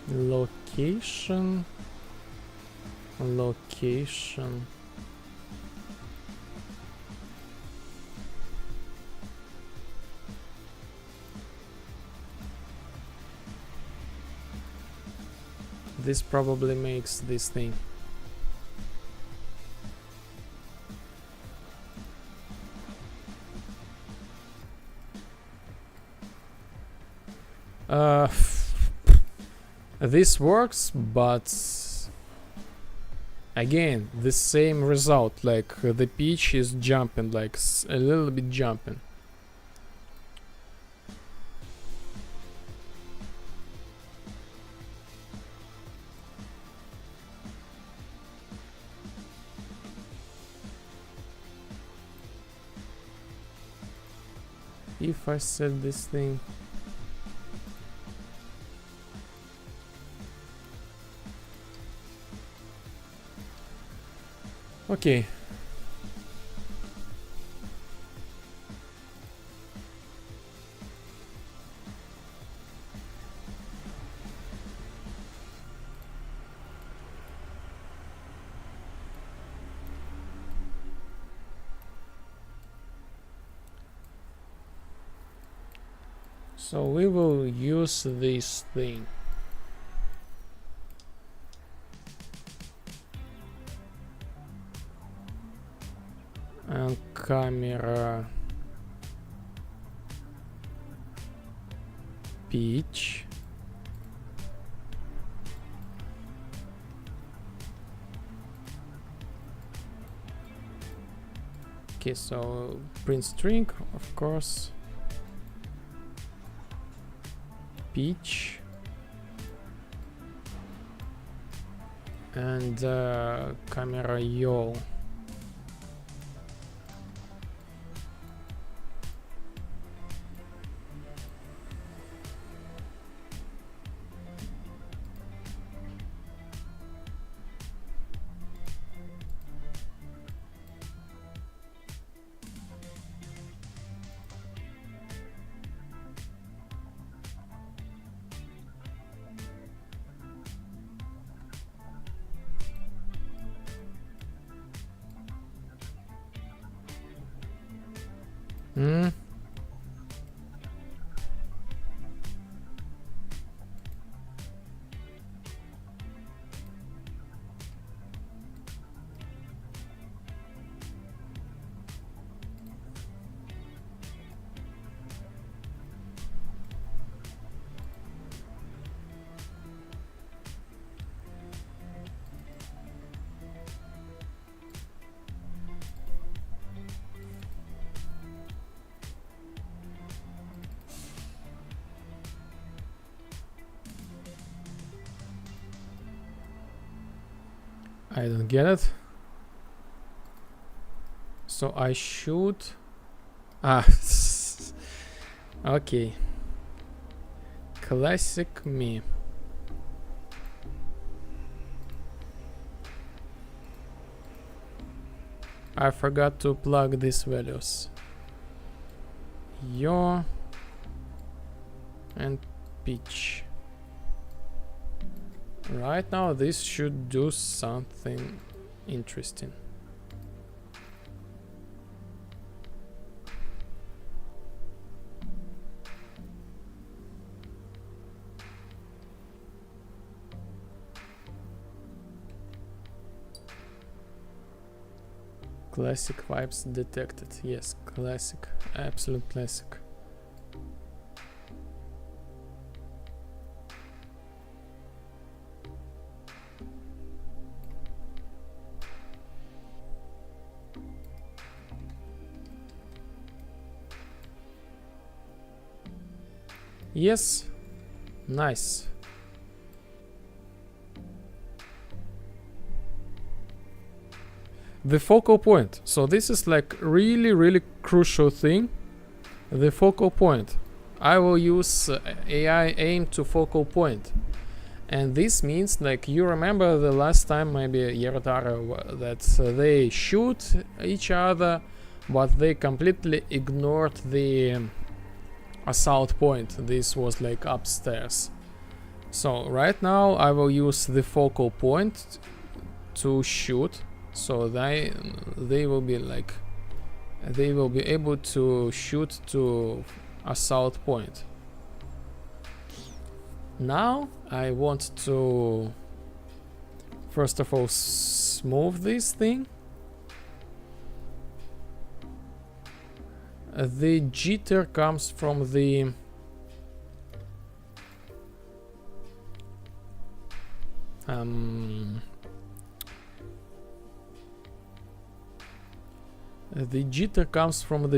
Location. This probably makes this thing. This works, but again, the same result, like the pitch is jumping, like a little bit jumping. If I set this thing, okay. So we will use this thing. And camera pitch. Okay, so print string, of course. Pitch. And camera yaw. I don't get it. So I should... okay. Classic me. I forgot to plug these values. Yaw and pitch. Right now this should do something interesting. Classic vibes detected. Yes, classic. Absolute classic. Yes, nice. The focal point. So this is like really crucial thing. The focal point. I will use AI aim to focal point. And this means, like, you remember the last time, maybe Yerodara, that they shoot each other, but they completely ignored the assault point. This was like upstairs. So right now I will use the focal point to shoot, so they will be like, they will be able to shoot to assault point. Now I want to first of all smooth this thing. The jitter comes from the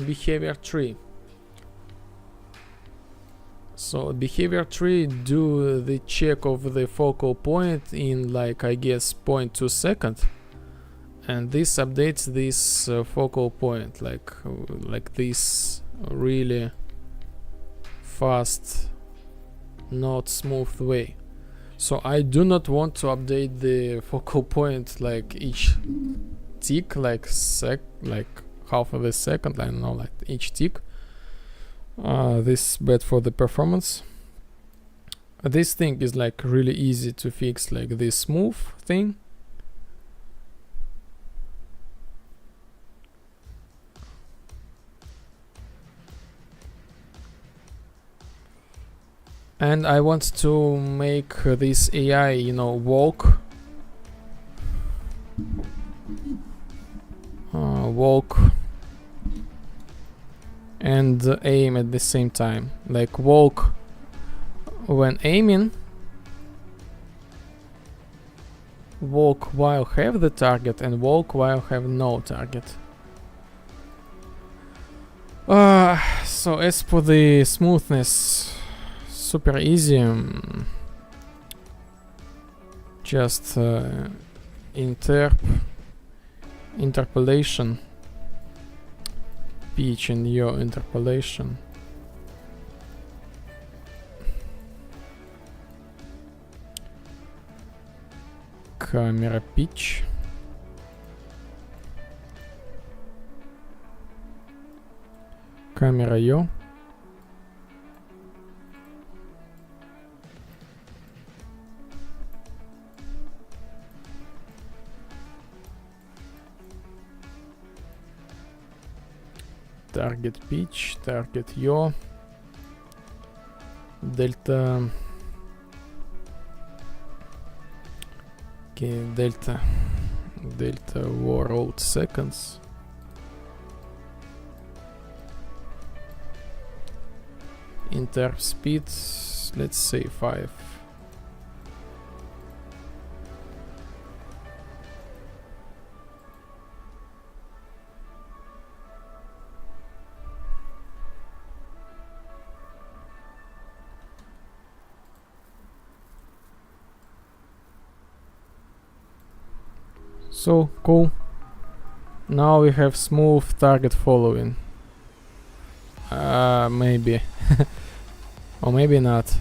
behavior tree. So behavior tree do the check of the focal point in, like, I guess 0.2 seconds. And this updates this focal point like this really fast, not smooth way. So I do not want to update the focal point like each tick, like half of a second. I don't know, like each tick. This is bad for the performance. This thing is like really easy to fix, like this smooth thing. And I want to make this AI, you know, walk and aim at the same time. Like walk when aiming, walk while have the target, and walk while have no target. So as for the smoothness, super easy. Just interpolation, pitch in your interpolation. Camera pitch. Camera yaw. Target pitch, target yaw, delta. Okay, delta world seconds. Interp speed, let's say 5. So cool. Now we have smooth target following. Maybe. Or maybe not.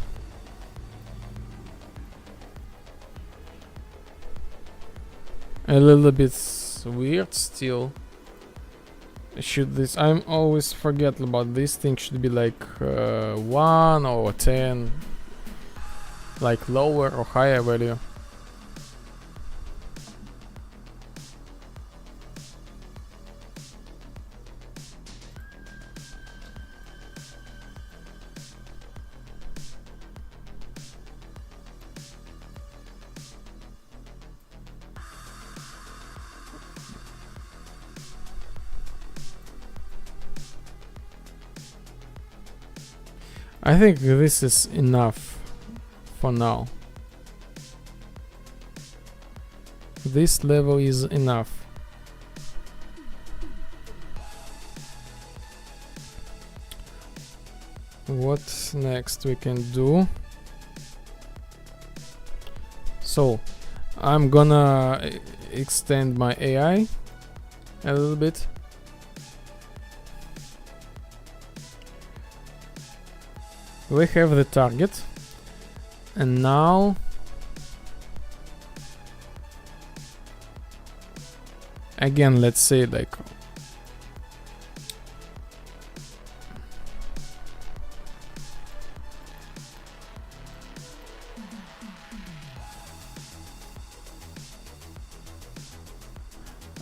A little bit weird still. Should this... I'm always forget about this thing. Should be like 1 or 10. Like lower or higher value. I think this is enough for now. This level is enough. What next we can do? So I'm gonna extend my AI a little bit. We have the target, and now again, let's say like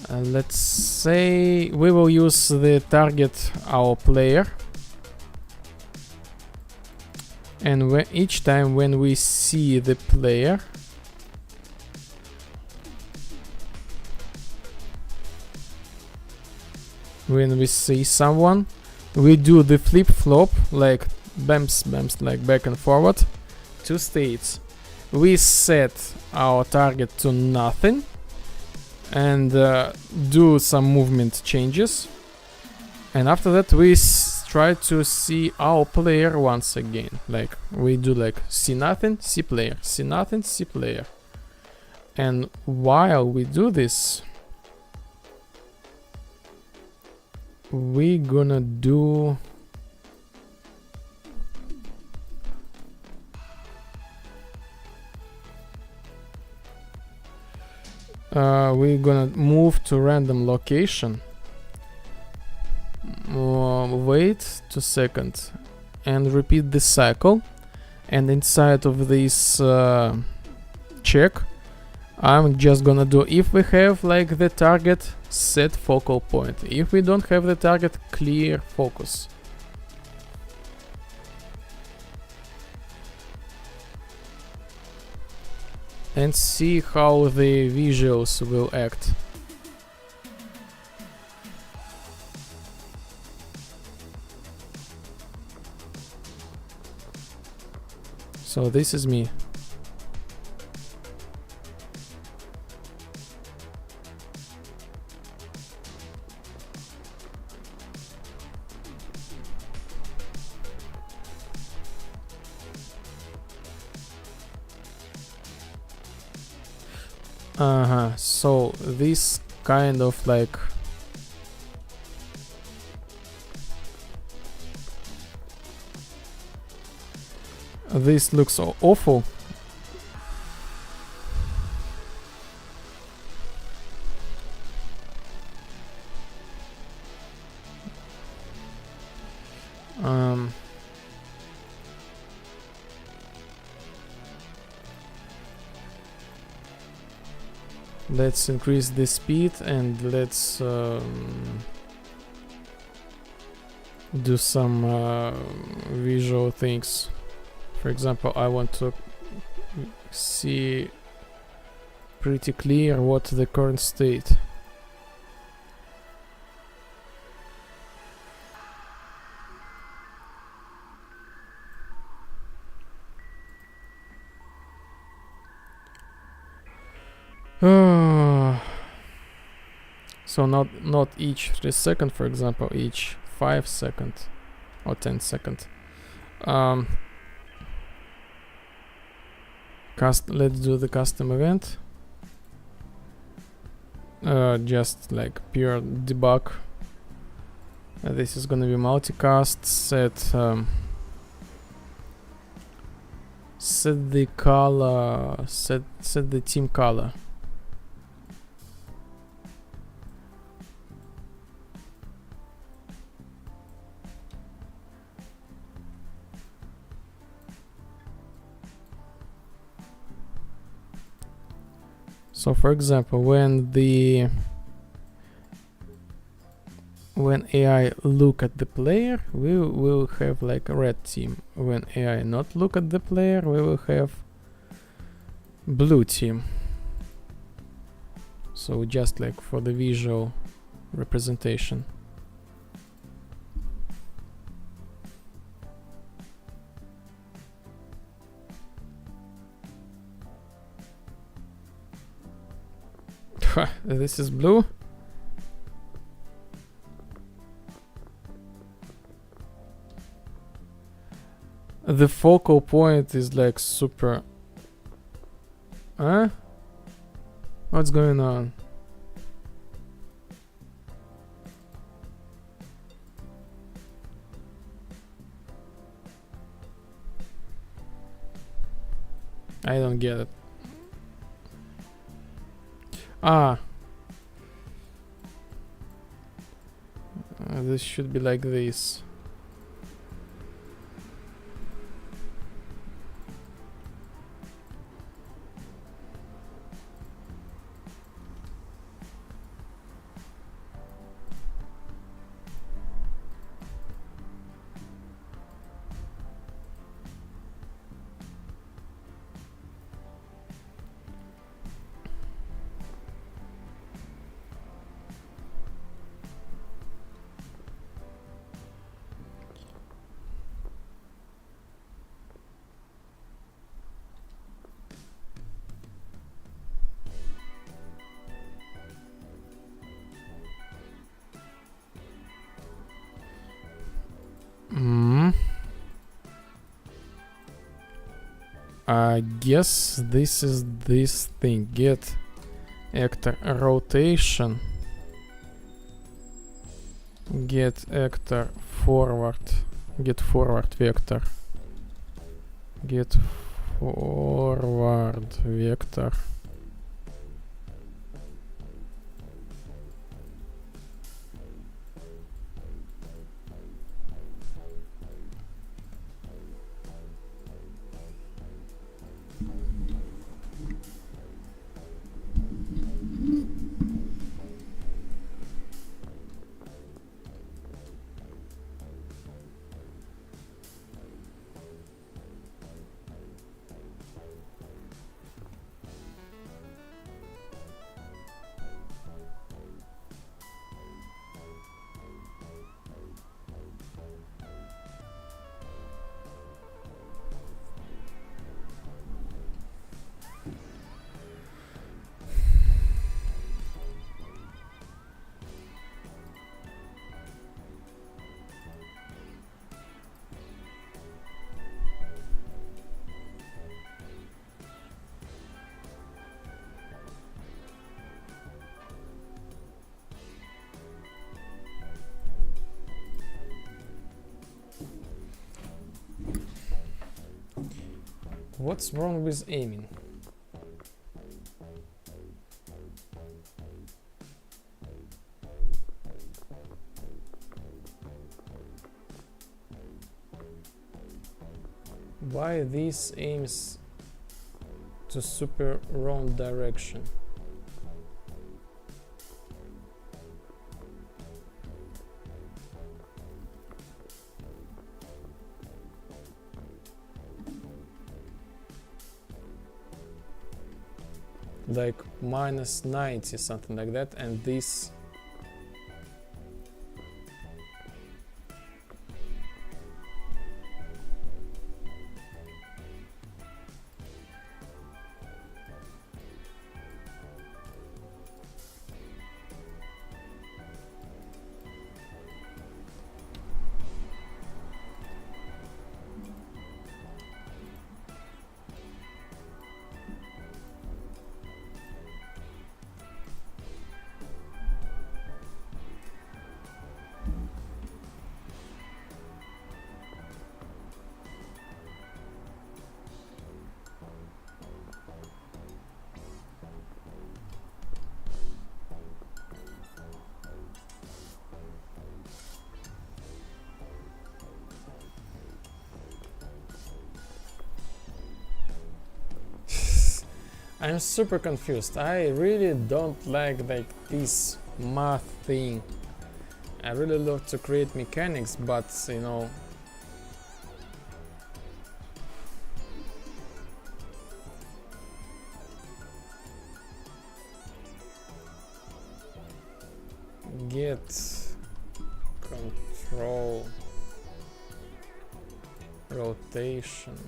let's say we will use the target our player. And each time when we see the player, when we see someone, we do the flip-flop, like bams, like back and forward, 2 states. We set our target to nothing and do some movement changes. And after that we try to see our player once again. Like we do like see nothing, see player, see nothing, see player. And while we do this, we gonna do we're gonna move to random location. Wait 2 seconds and repeat the cycle, and inside of this check I'm just gonna do if we have like the target, set focal point. If we don't have the target, clear focus. And see how the visuals will act. So this is me. So this kind of like this looks awful. Let's increase the speed and let's do some visual things. For example, I want to see pretty clear what the current state. So not each 3 seconds, for example, each 5 seconds or 10 seconds. Let's do the custom event. Just like pure debug. This is gonna be multicast. Set the color. Set the team color. So for example, when AI look at the player, we will have like a red team. When AI not look at the player, we will have blue team. So just like for the visual representation. This is blue. The focal point is like super. Huh? What's going on? I don't get it. This should be like this. I guess this is this thing. Get actor rotation. Get actor forward. Get forward vector. Get forward vector. What's wrong with aiming? Why these aims to super wrong direction? Like minus 90, something like that, and this I'm super confused. I really don't like this math thing. I really love to create mechanics, but you know, get control rotation.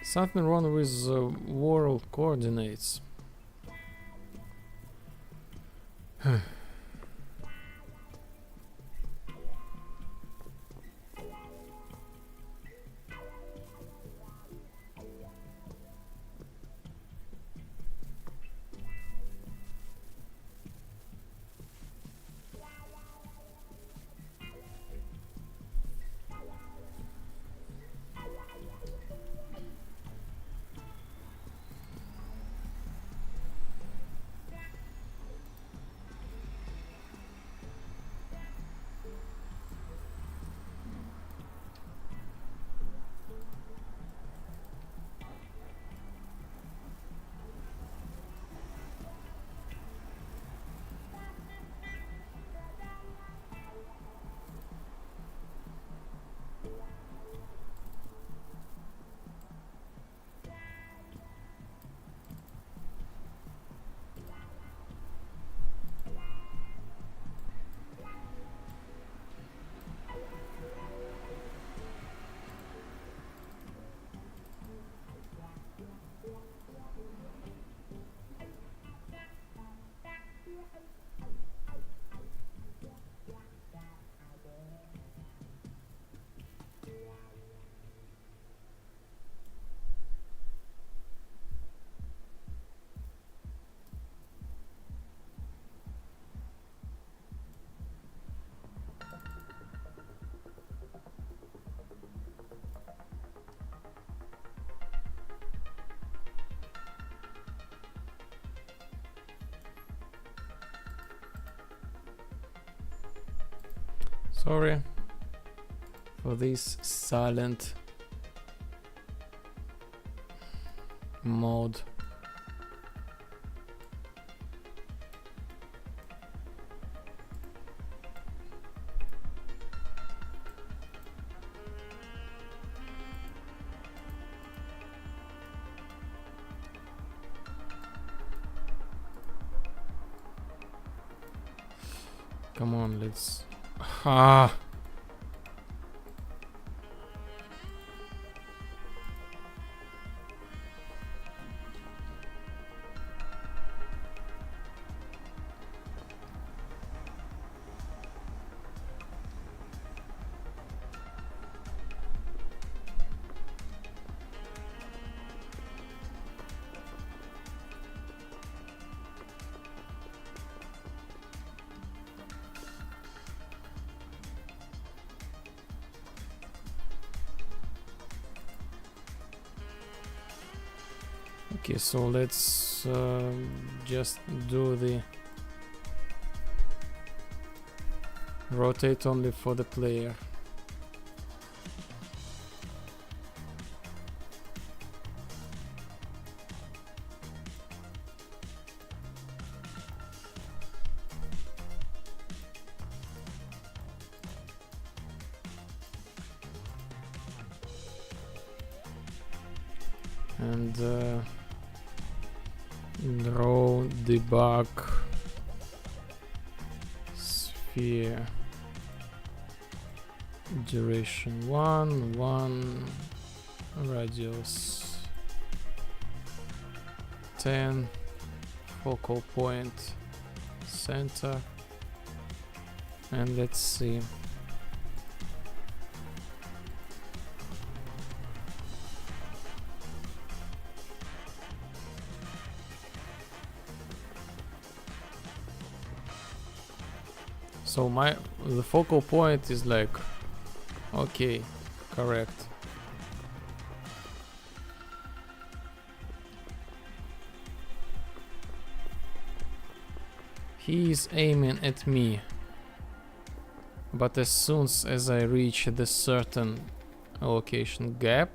Something wrong with world coordinates. Sorry for this silent mode. Come on, let's... Ah! Okay, so let's just do the rotate only for the player. And draw debug sphere duration 1 radius 10 focal point center, and let's see. So the focal point is like, okay, correct. He is aiming at me, but as soon as I reach the certain location gap,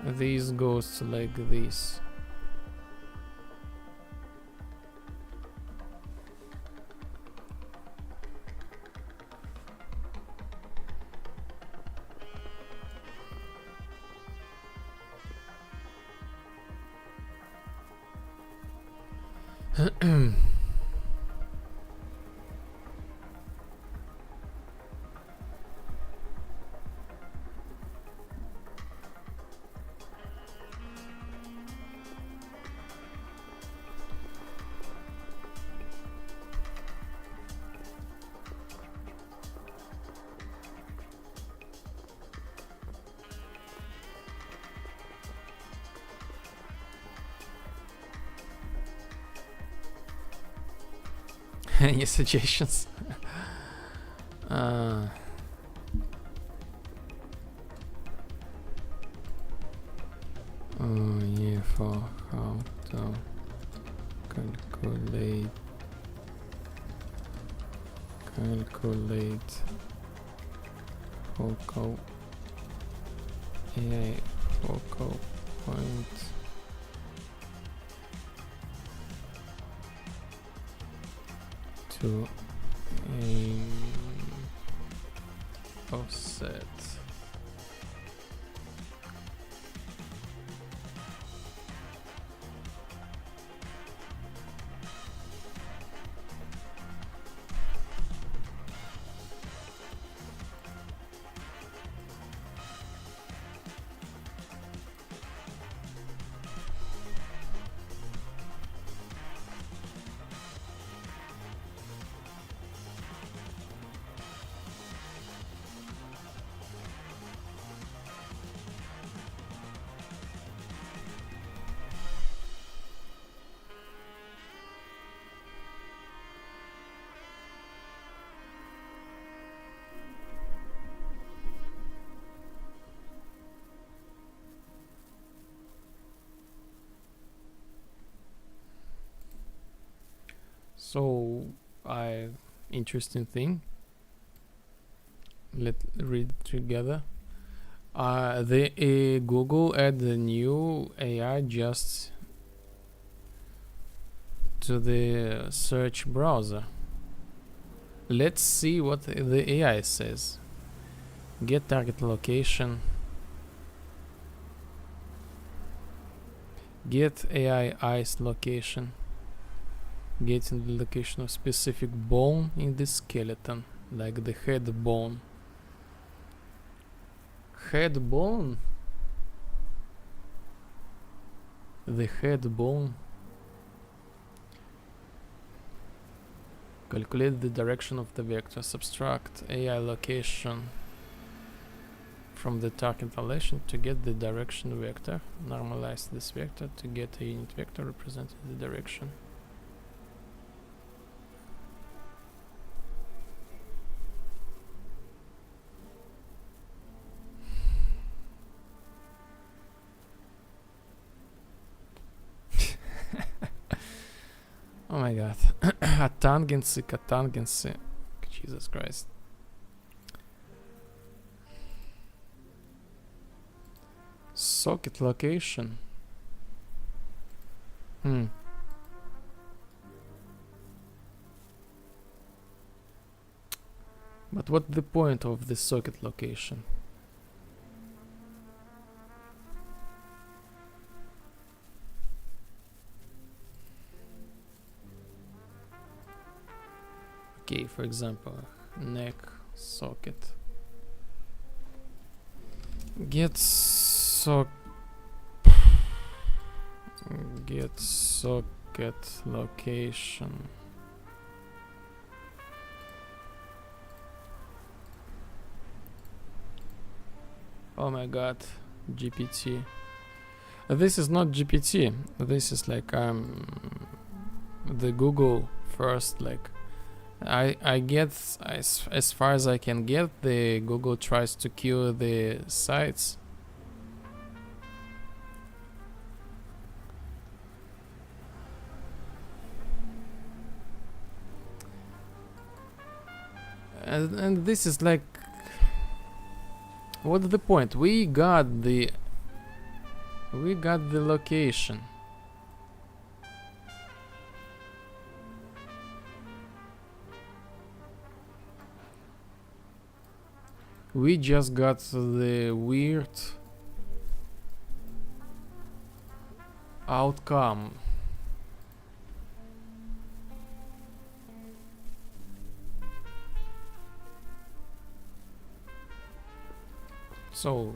this goes like this. Any suggestions? Oh yeah, for how to calculate focal focal point to aim offset. So I interesting thing. Let's read it together. The Google add the new AI just to the search browser. Let's see what the AI says. Get target location. Get AI eyes location. Getting the location of specific bone in the skeleton, like the head bone. Head bone? The head bone. Calculate the direction of the vector. Subtract AI location from the target relation to get the direction vector. Normalize this vector to get a unit vector representing the direction. Oh my god. Cotangensy. Jesus Christ. Socket location. But what's the point of the socket location? Okay, for example, neck socket. Get socket location. Oh my god, GPT. This is not GPT. This is like the Google first, like I get as far as I can get. The Google tries to kill the sites. And this is like, what's the point? We got the location. We just got the weird outcome. So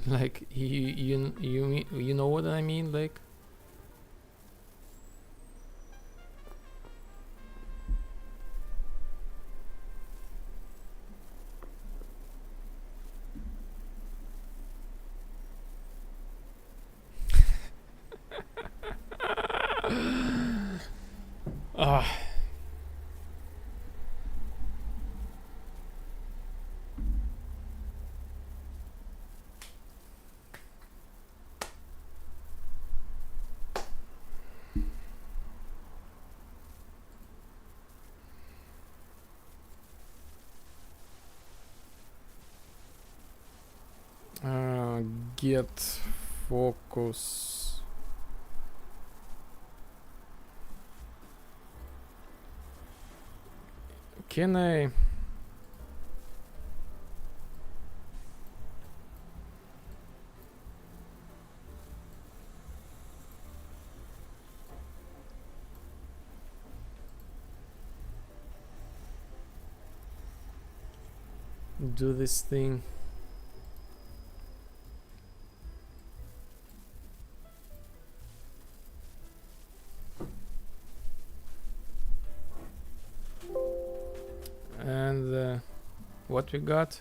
like you know what I mean, like get focus. Can I do this thing? And what we got?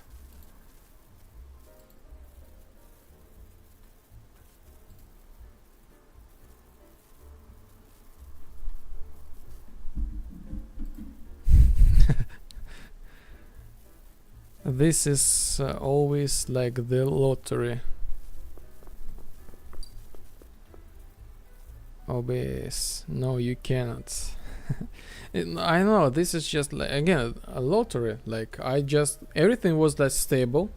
This is always like the lottery. OBS. No, you cannot. I know, this is just like, again, a lottery. Like, everything was like stable,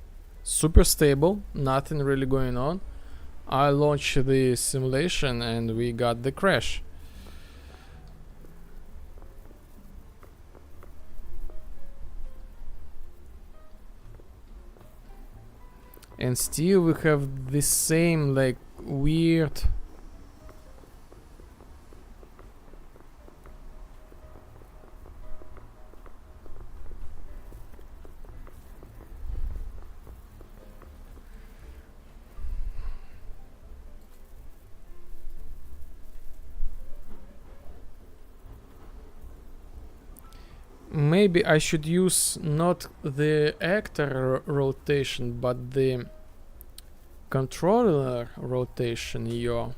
super stable, nothing really going on. I launched the simulation and we got the crash. And still we have the same like weird maybe I should use not the actor rotation but the controller rotation, yo.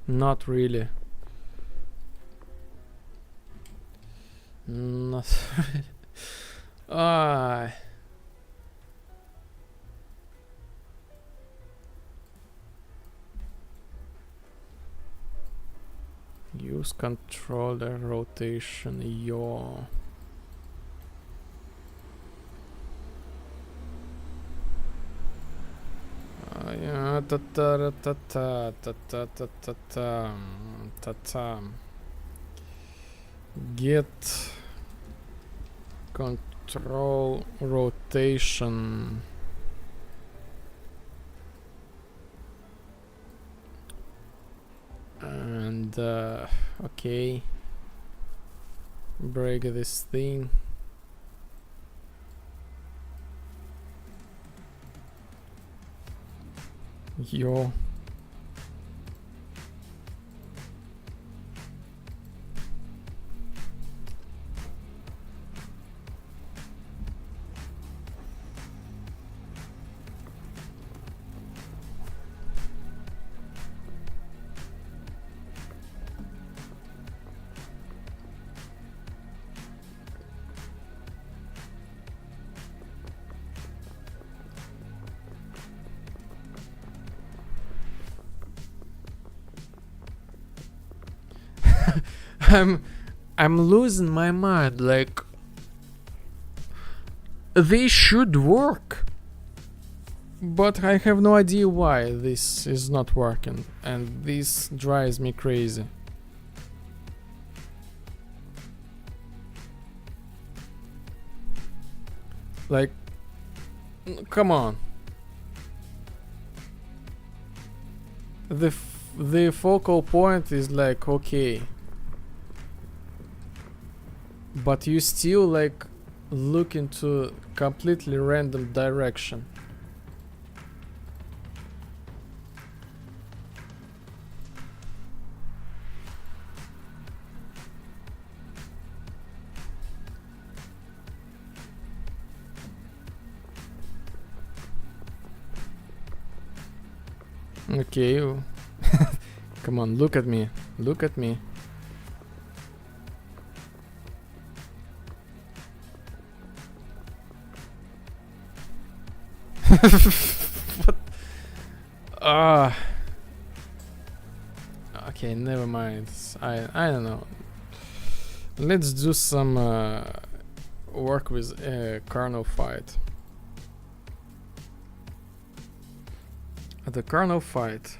Not really. Not really. Ah. Use controller rotation, yo. Yeah, ta ta ta ta ta ta ta ta ta ta ta. Get control rotation. And okay, break this thing. Yo. I'm losing my mind. Like, they should work, but I have no idea why this is not working, and this drives me crazy. Like, come on. The focal point is like okay, but you still like look into completely random direction. Okay. Come on, look at me. Look at me. What? Okay, never mind. I don't know. Let's do some work with Karl fight. The Karl fight.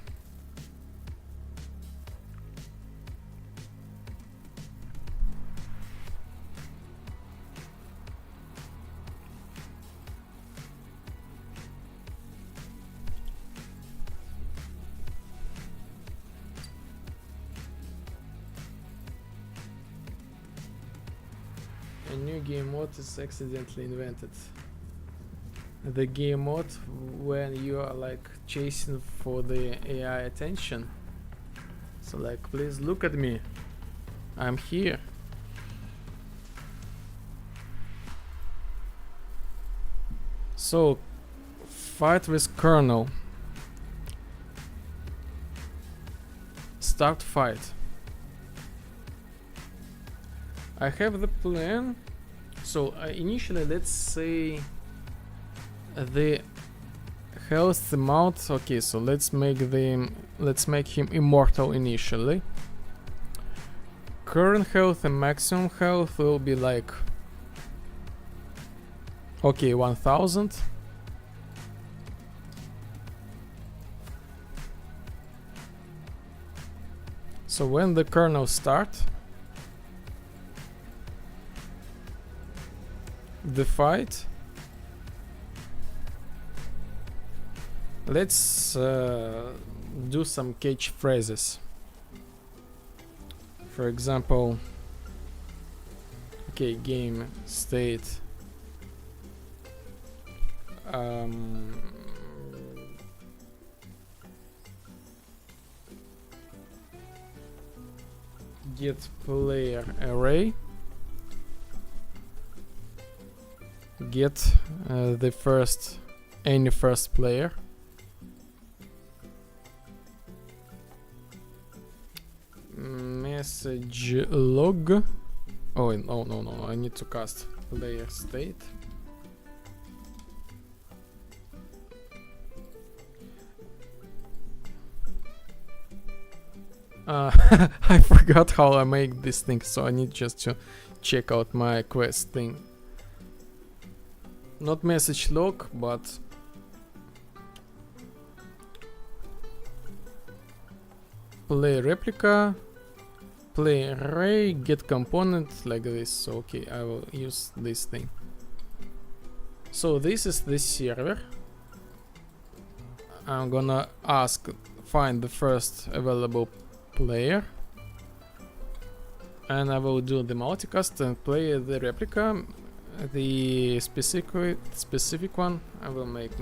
A new game mode is accidentally invented. The game mode when you are like chasing for the AI attention. So like, please look at me. I'm here. So, fight with Colonel. Start fight. I have the plan. So initially, let's say the health amount. Okay, so let's make him immortal initially. Current health and maximum health will be like, okay, 1000. So when the kernel start the fight, let's do some catchphrases. For example, okay, game state get player array, get the any first player, message log. Oh no, I need to cast player state. I forgot how I make this thing, so I need just to check out my quest thing. Not message log, but play replica, play array, get component, like this. So okay, I will use this thing. So this is the server. I'm gonna find the first available player, and I will do the multicast and play the replica. The specific one I will make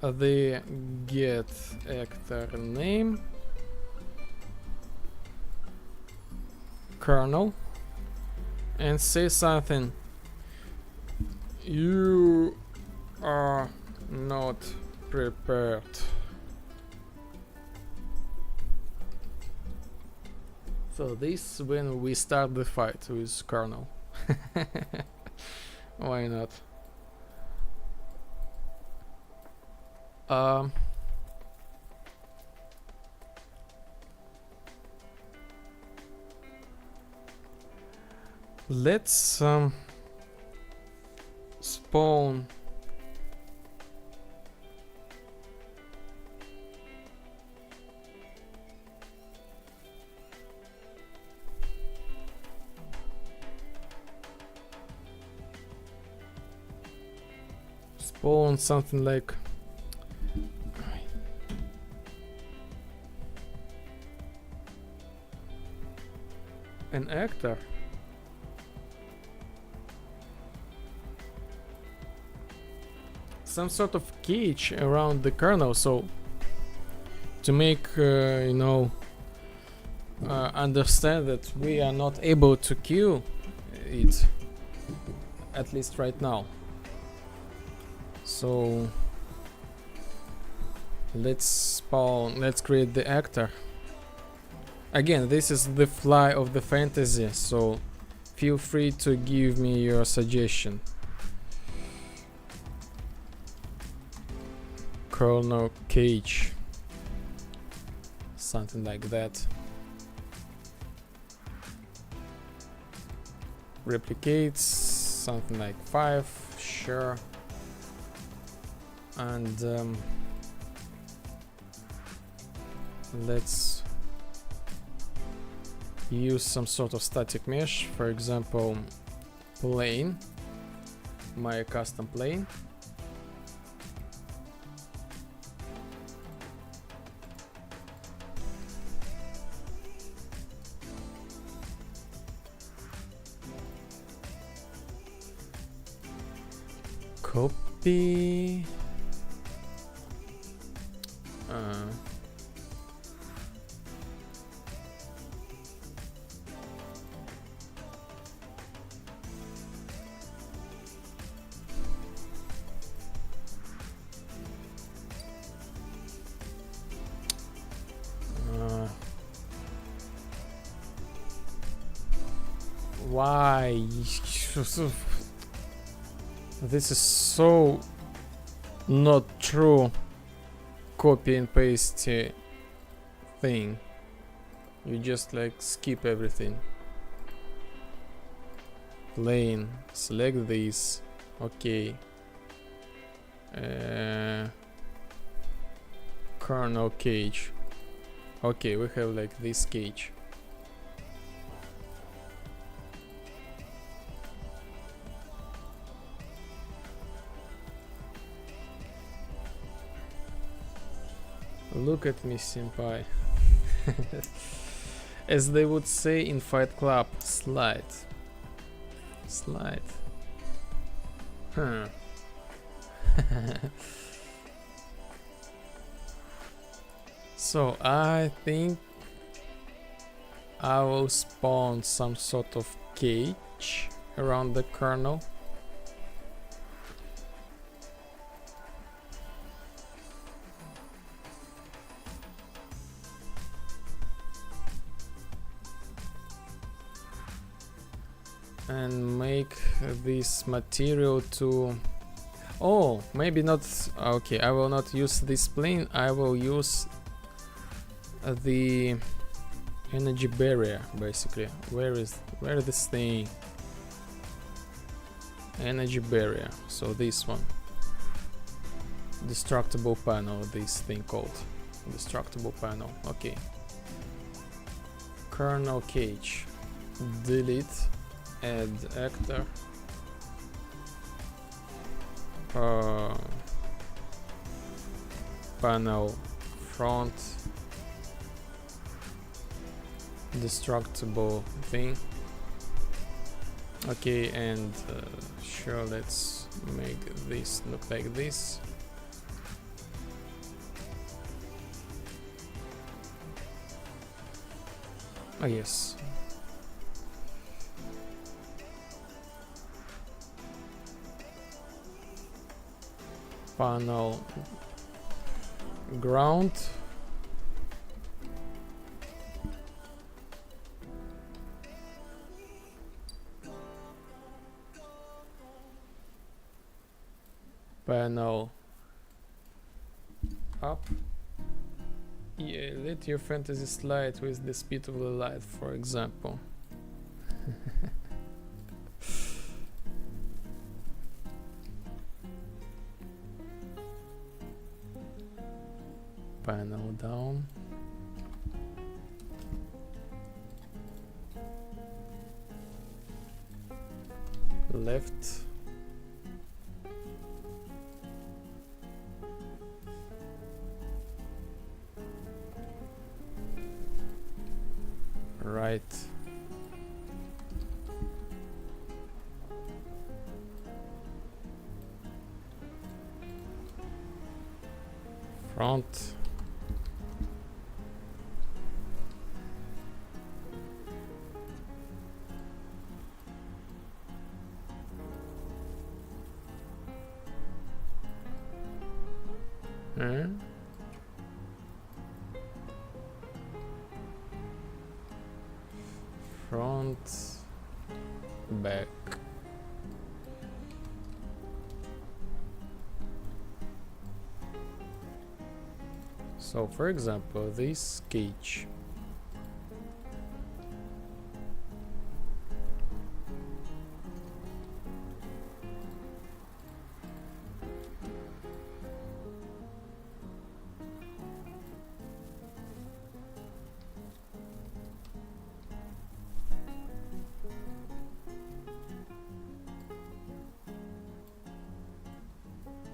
the get actor name Colonel and say something. You are not prepared. So this when we start the fight with Karl. Why not? Let's spawn something like an actor. Some sort of cage around the kernel, so to make understand that we are not able to kill it, at least right now. So let's create the actor. Again, this is the fly of the fantasy, so feel free to give me your suggestion. Colonel Cage, something like that. Replicates something like 5, sure. And let's use some sort of static mesh, for example plane, my custom plane. Copy. Why? This is so not true. Copy and paste thing. You just like skip everything. Plain. Select this. Okay. Kernel cage. Okay, we have like this cage. Look at me, senpai. As they would say in Fight Club, slide. Slide. Huh. So I think I will spawn some sort of cage around the kernel. And make this material to... Oh, maybe not... Okay, I will not use this plane, I will use the energy barrier, basically. Where is this thing? Energy barrier, so this one. Destructible panel, this thing called. Destructible panel, okay. Kernel cage. Delete. Add actor. Panel front. Destructible thing. Okay, and sure, let's make this look like this. Oh yes. Panel ground. Panel up. Yeah, let your fantasy slide with the speed of the light, for example. Panel down. Left. Right. Front. Front, back. So, for example, this cage.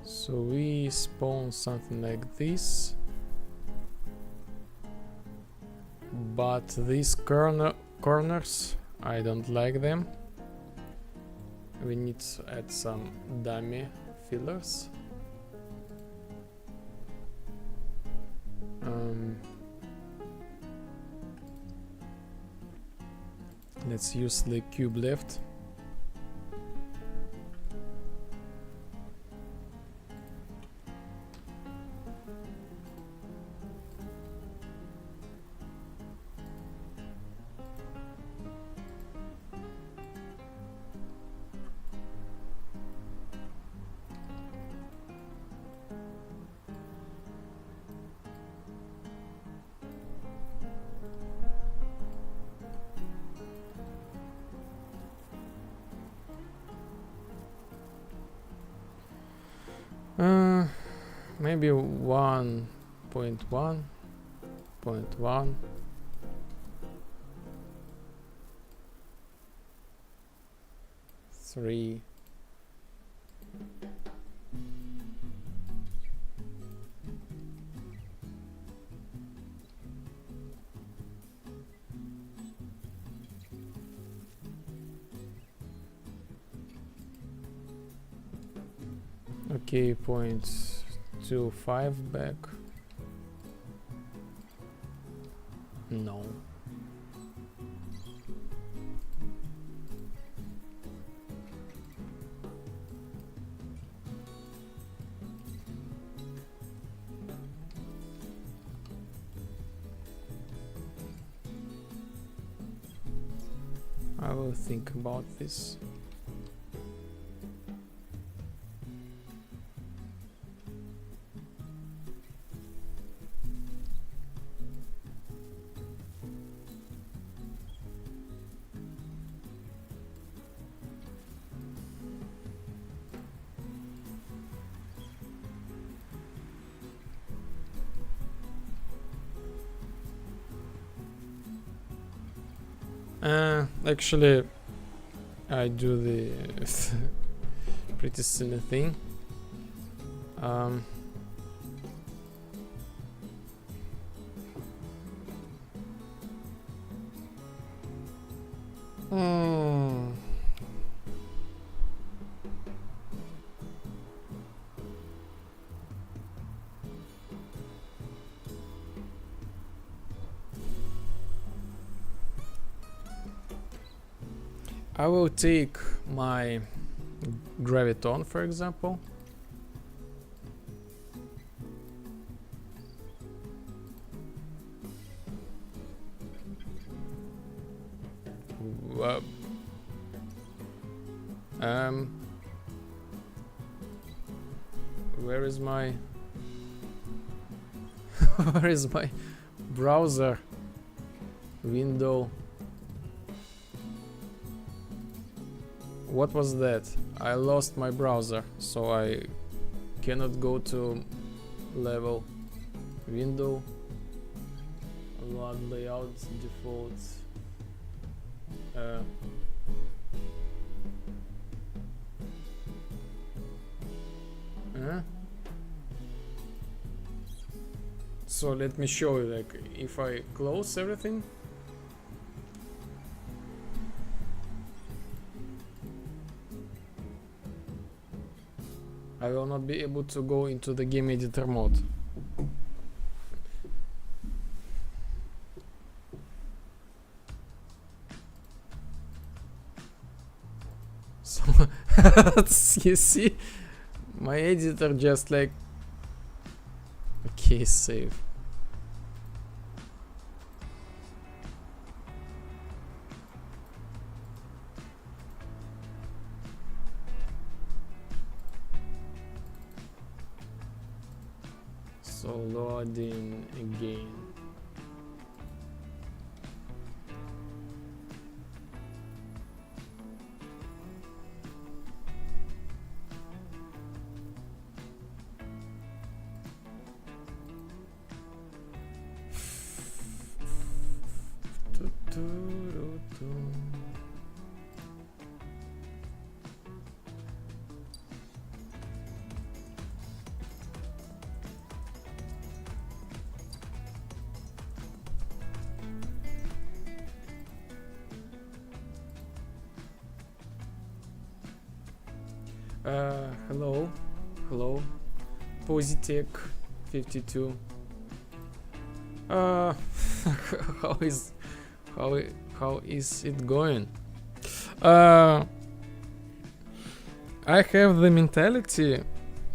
So we spawn something like this, but these corners, I don't like them. We need to add some dummy fillers. Let's use the cube left. Maybe 1.1.1. Three. Okay, 0.25 back. No. I will think about this. Actually, I do the pretty silly thing. I will take my graviton, for example. Where is my where is my browser window? What was that? I lost my browser, so I cannot go to level window, load layout, defaults. So let me show you, like, if I close everything, I will not be able to go into the game editor mode. So you see, my editor just like, okay, save. So loading again. Hello. hello. Positech 52. How is it going? I have the mentality.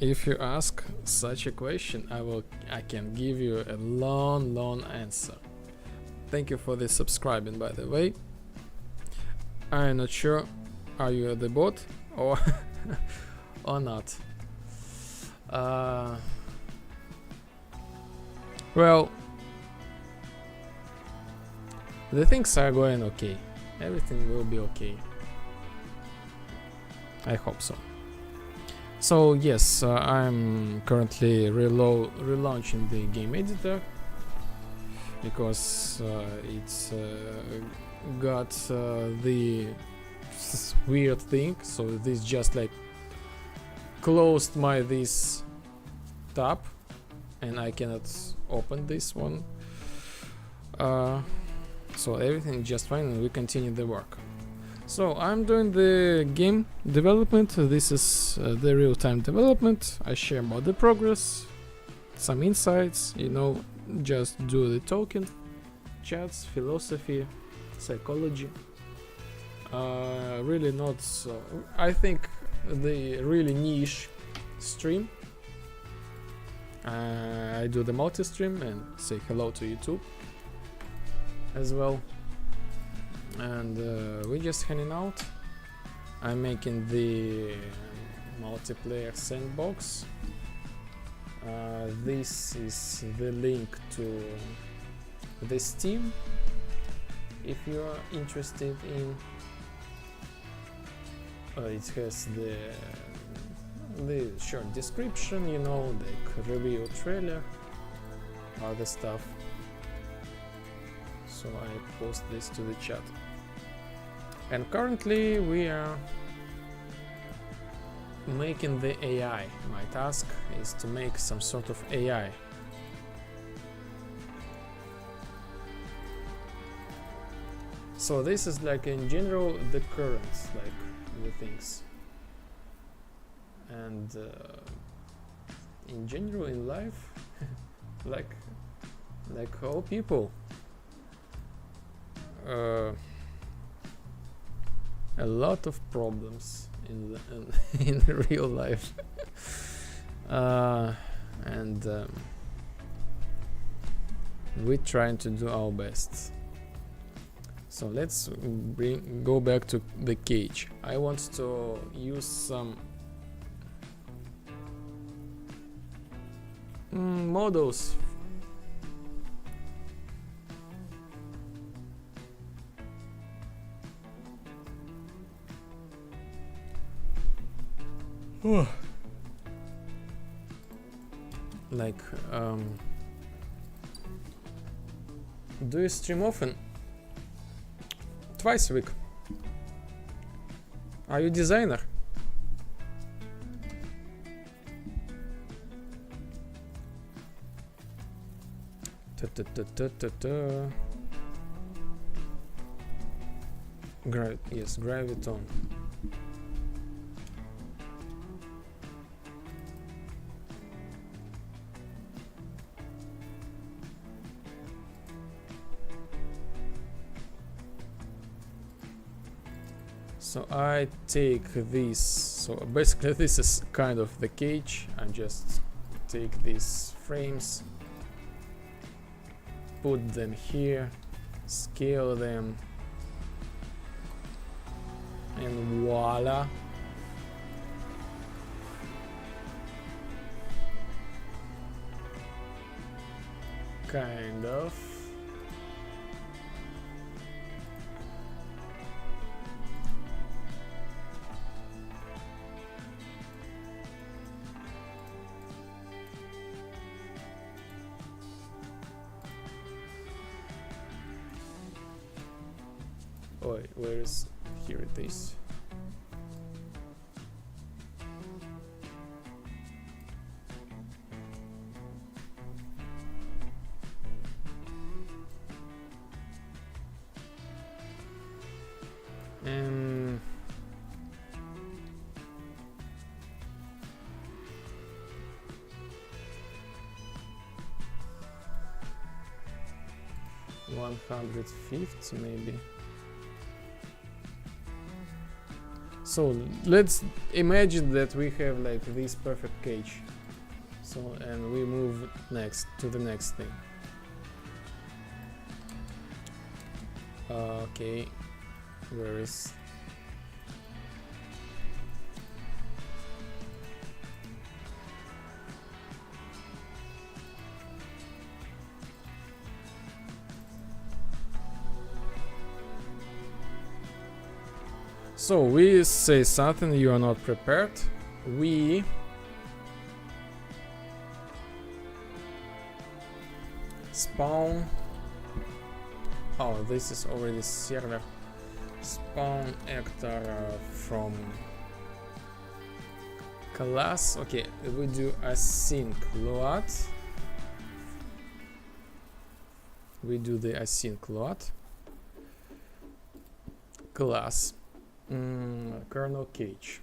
If you ask such a question, I can give you a long answer. Thank you for the subscribing, by the way. I'm not sure, are you the bot or or not? Well, the things are going okay. Everything will be okay. I hope so. So yes, I'm currently relaunching the game editor because it's got the weird thing. So this just like closed my this tab and I cannot open this one. So everything just fine and we continue the work. So I'm doing the game development. This is the real-time development. I share about the progress, some insights, you know, just do the talking, chats, philosophy, psychology. Really not, I think the really niche stream. I do the multi-stream and say hello to YouTube as well. And we're just hanging out. I'm making the multiplayer sandbox. This is the link to the Steam if you are interested in. It has the short description, you know, the review trailer, other stuff. So I post this to the chat. And currently we are making the AI. My task is to make some sort of AI. So this is like in general the currents, like the things. And in general in life, like all people, a lot of problems in real life. And we're trying to do our best. So let's go back to the cage. I want to use some models. Like, do you stream often? Twice a week. Are you designer? Yes, graviton. So I take this, so basically this is kind of the cage. I just take these frames, put them here, scale them, and voila. Kind of. Oh, where is, here it is. 150 maybe. So let's imagine that we have like this perfect cage. So, and we move next to the next thing. Okay, where is... So we say something, you are not prepared. We spawn. Oh, this is already server. Spawn actor from class. Okay, we do async load. We do the async load. Class. Kernel cage.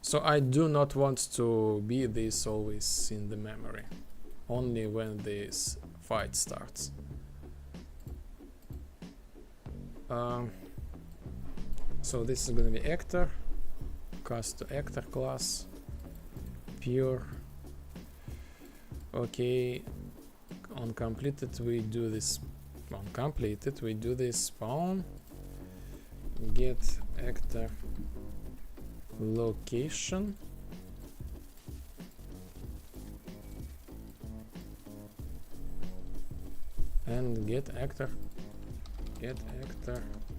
So I do not want to be this always in the memory, only when this fight starts. So this is gonna be actor, cast to actor class, pure. Okay, on completed we do this. On completed we do this spawn. Get actor location and get actor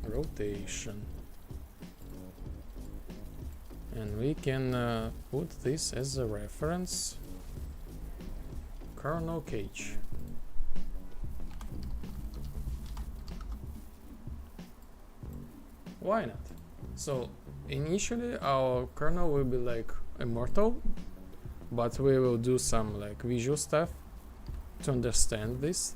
rotation, and we can put this as a reference. Kernel cage. Why not? So initially our kernel will be like immortal, but we will do some like visual stuff to understand this.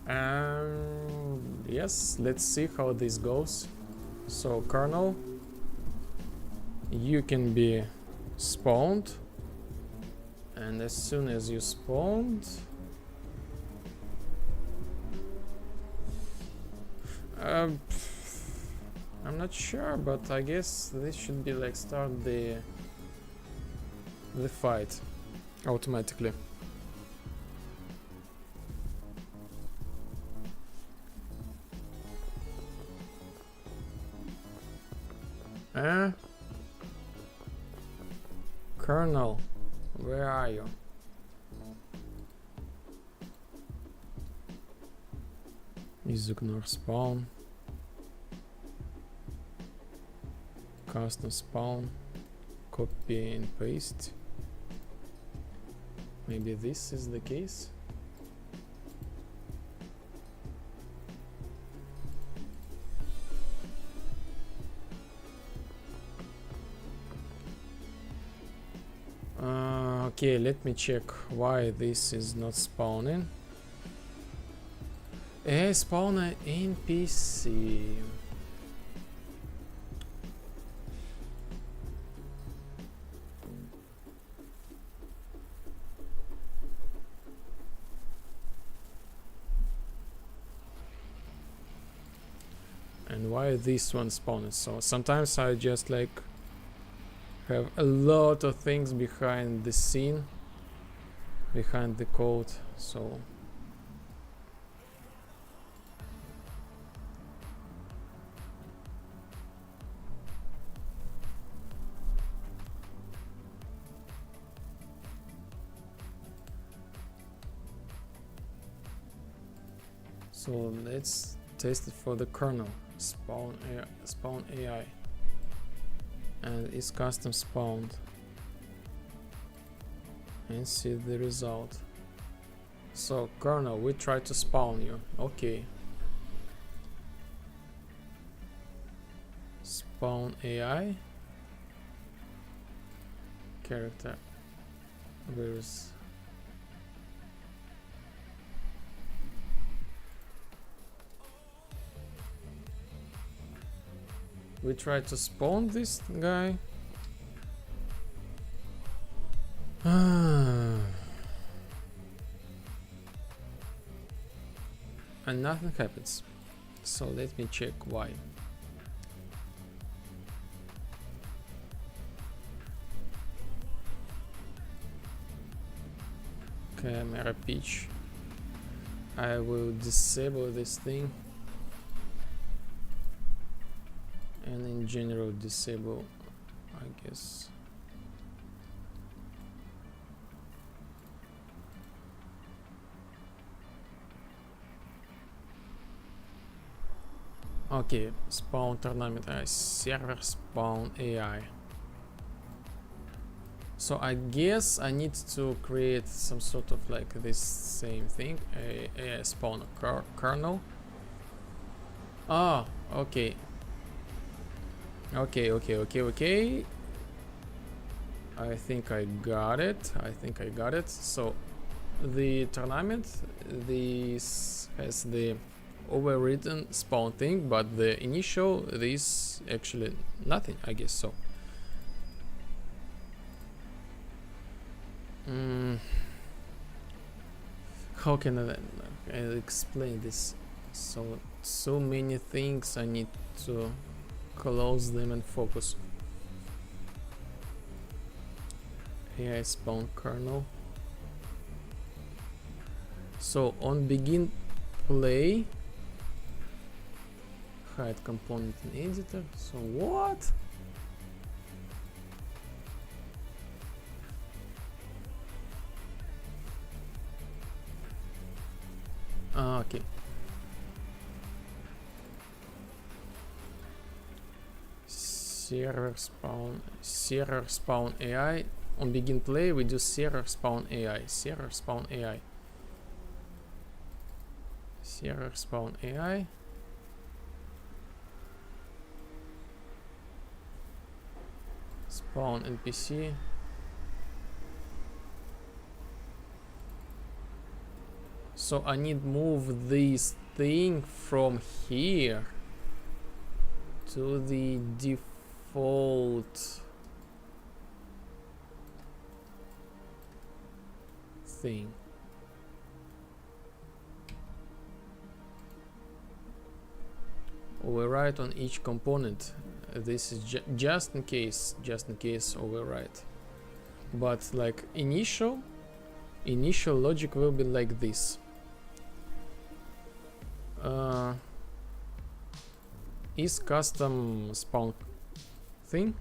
And yes, let's see how this goes. So kernel, you can be spawned, and as soon as you spawned, I'm not sure, but I guess this should be like start the fight automatically. Kernel, where are you? Is ignore spawn. Custom spawn. Copy and paste. Maybe this is the case. Okay, let me check why this is not spawning. Spawn NPC. And why this one spawns? So sometimes I just like have a lot of things behind the scene, behind the code, so let's test it for the kernel. Spawn AI, and it's custom spawned, and see the result. So kernel, we try to spawn you. Okay, spawn AI character, where's we try to spawn this guy. and nothing happens. So let me check why. Camera pitch. I will disable this thing, and in general disable, I guess. Okay, spawn tournament server spawn AI. So I guess I need to create some sort of like this same thing, a spawn kernel. Ah, okay. Okay. I think I got it. So the tournament, this has the overwritten spawn thing, but the initial, this actually nothing, I guess so. How can I explain this? So many things, I need to close them and focus. AI spawn kernel. So on begin play, hide component in editor. So what? Okay. Server spawn AI. On begin play, we do server spawn AI. Server spawn AI. Spawn NPC. So I need move this thing from here to the default thing. Overwrite on each component. This is just in case overwrite. But like initial logic will be like this. Is custom spawn thing,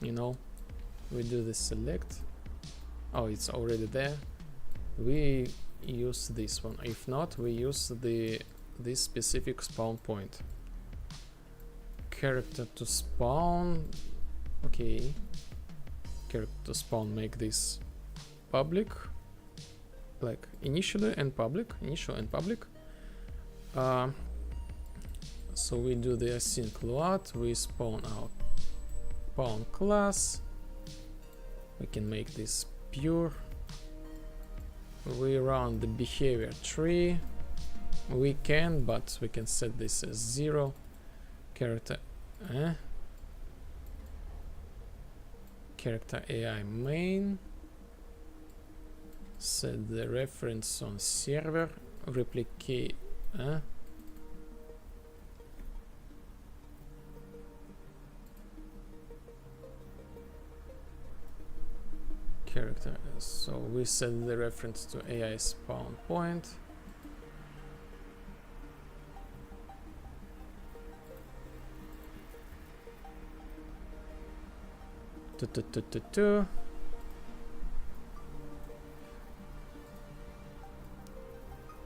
you know, we do the select. Oh, it's already there. We use this one. If not, we use this specific spawn point. Character to spawn. Okay. Character to spawn, make this public, like initial and public. So we do the async load, we spawn out spawn class. We can make this pure. We run the behavior tree. We can, but we can set this as 0. Character AI main. Set the reference on server. Replicate. Character. So we set the reference to AI spawn point.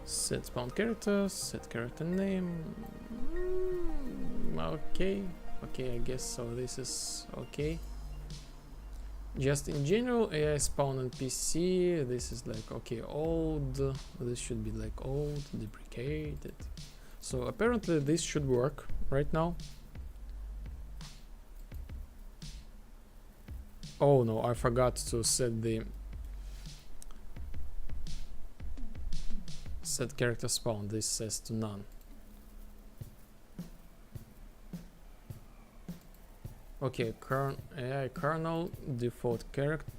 Set spawn character, set character name. Okay, I guess so. This is okay. Just in general, AI spawn on PC. This is like okay, old. This should be like old, deprecated. So apparently this should work right now. Oh no, I forgot to set the set character spawn. This says to none. Okay, AI kernel default character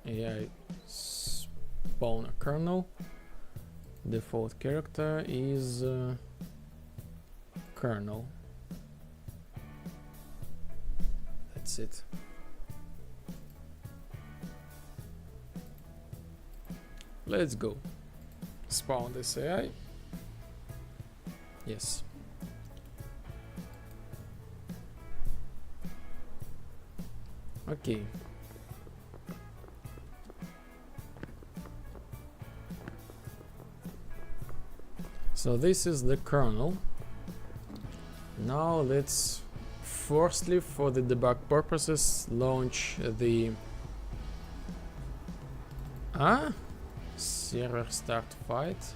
AI spawner kernel. Default character is Karl. That's it. Let's go. Spawn this AI. Yes. Okay. So this is the kernel. Now let's firstly, for the debug purposes, launch the server start fight.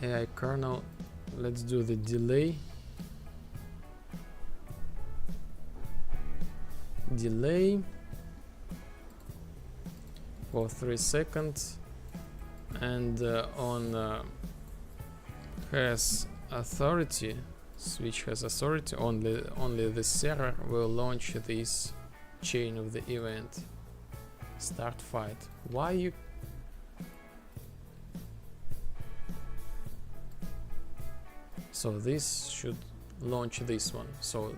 AI kernel. Let's do the delay. For 3 seconds, and on has authority, switch has authority, only the server will launch this chain of the event. Start fight. Why you? So this should launch this one. So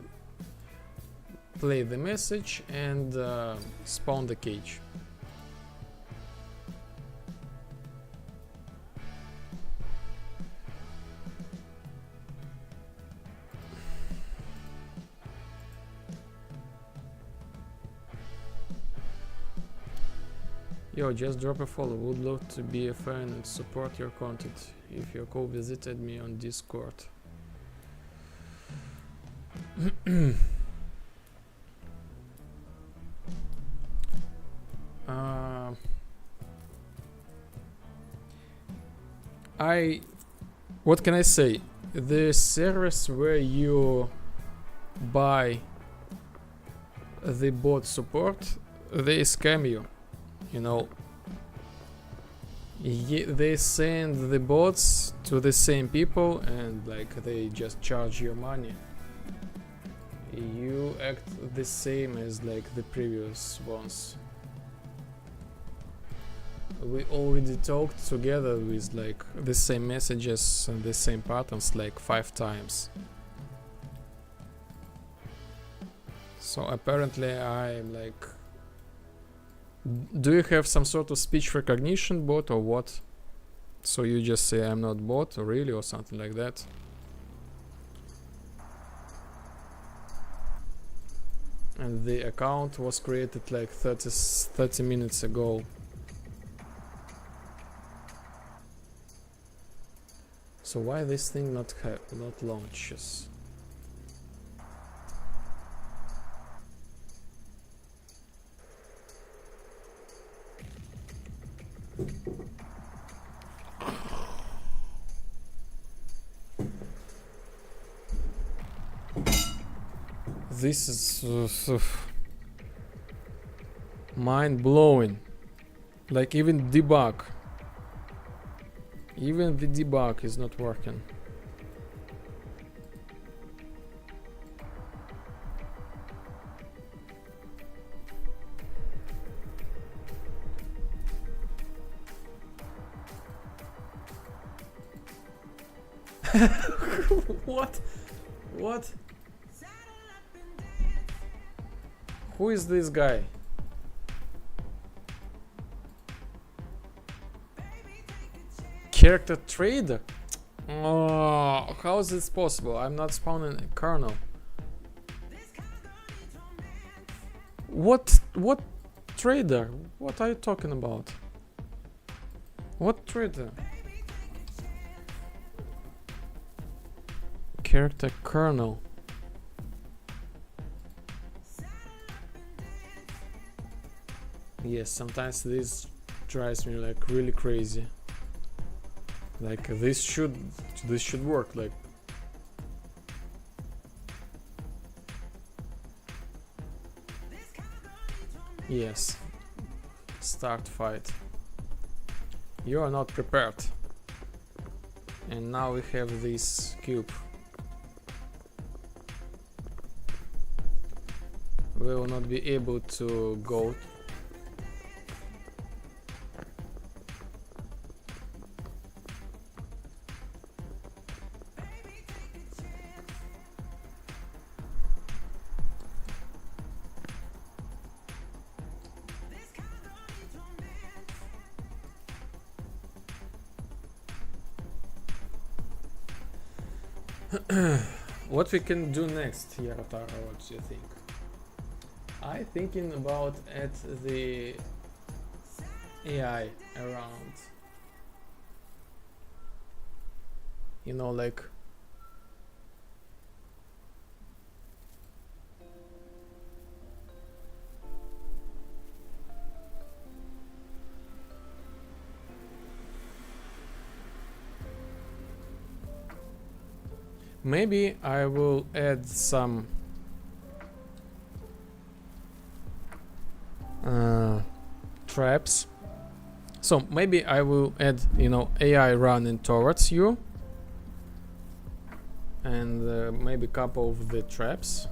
play the message and spawn the cage. Yo, just drop a follow. Would love to be a fan and support your content. If your co visited me on Discord. What can I say? The service where you buy the bot support, they scam you. You know, they send the bots to the same people and like they just charge you money. You act the same as like the previous ones. We already talked together with like the same messages and the same patterns like 5 times. So apparently I'm like, do you have some sort of speech recognition bot or what? So you just say I'm not bot or really or something like that. And the account was created like 30 minutes ago. So why this thing not launches? This is mind-blowing. Like even debug. Even the debug is not working. What? What? Who is this guy? Character trader? Oh, how is this possible? I'm not spawning a kernel. What trader? What are you talking about? What trader? Character kernel. Yes, sometimes this drives me like really crazy. Like this should work. Like yes, start fight. You are not prepared, and now we have this cube. We will not be able to go. What we can do next, Yarotaro, what do you think? I thinking about at the AI around. You know, like maybe I will add some traps. So maybe I will add, you know, AI running towards you, and maybe couple of the traps.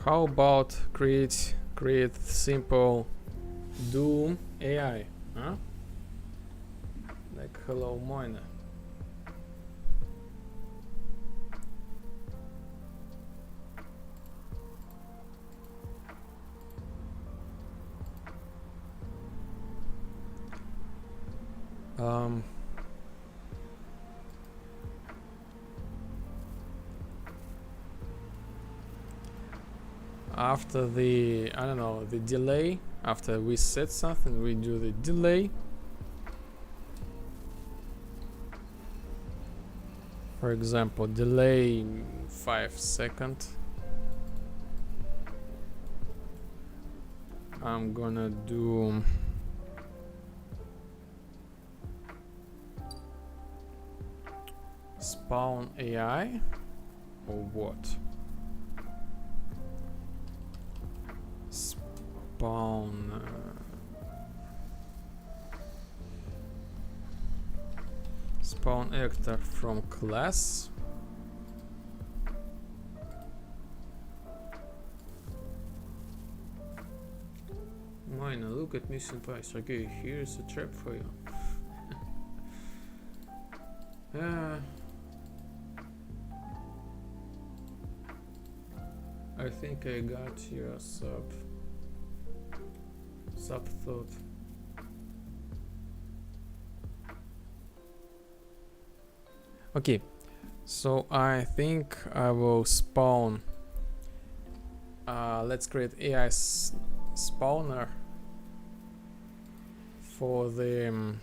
How about create simple Doom AI, huh? Like hello Moina. After the, I don't know, the delay, after we set something, we do the delay. For example, delay 5 seconds. I'm gonna do spawn AI or what? Spawn spawn actor from class. Mina, look at missing price. Okay, here's a trap for you. I think I got your sub thought. Okay, so I think I will spawn. Let's create AI spawner for the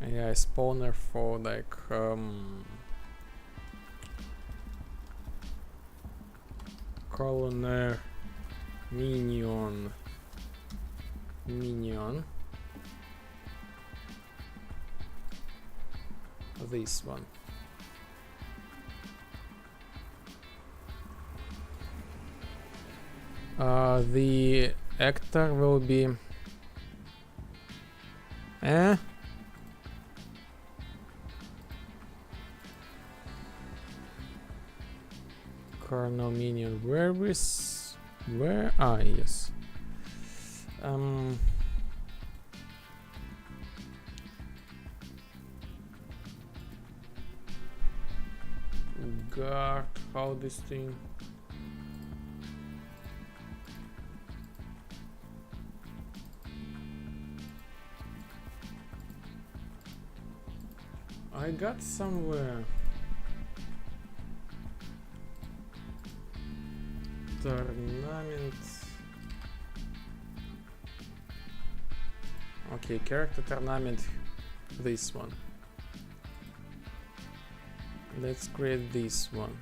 AI spawner for like colonel minion this one. The actor will be Colonel minion. Where yes. Guard, how this thing. I got somewhere tournament. Okay, character tournament, this one. Let's create this one.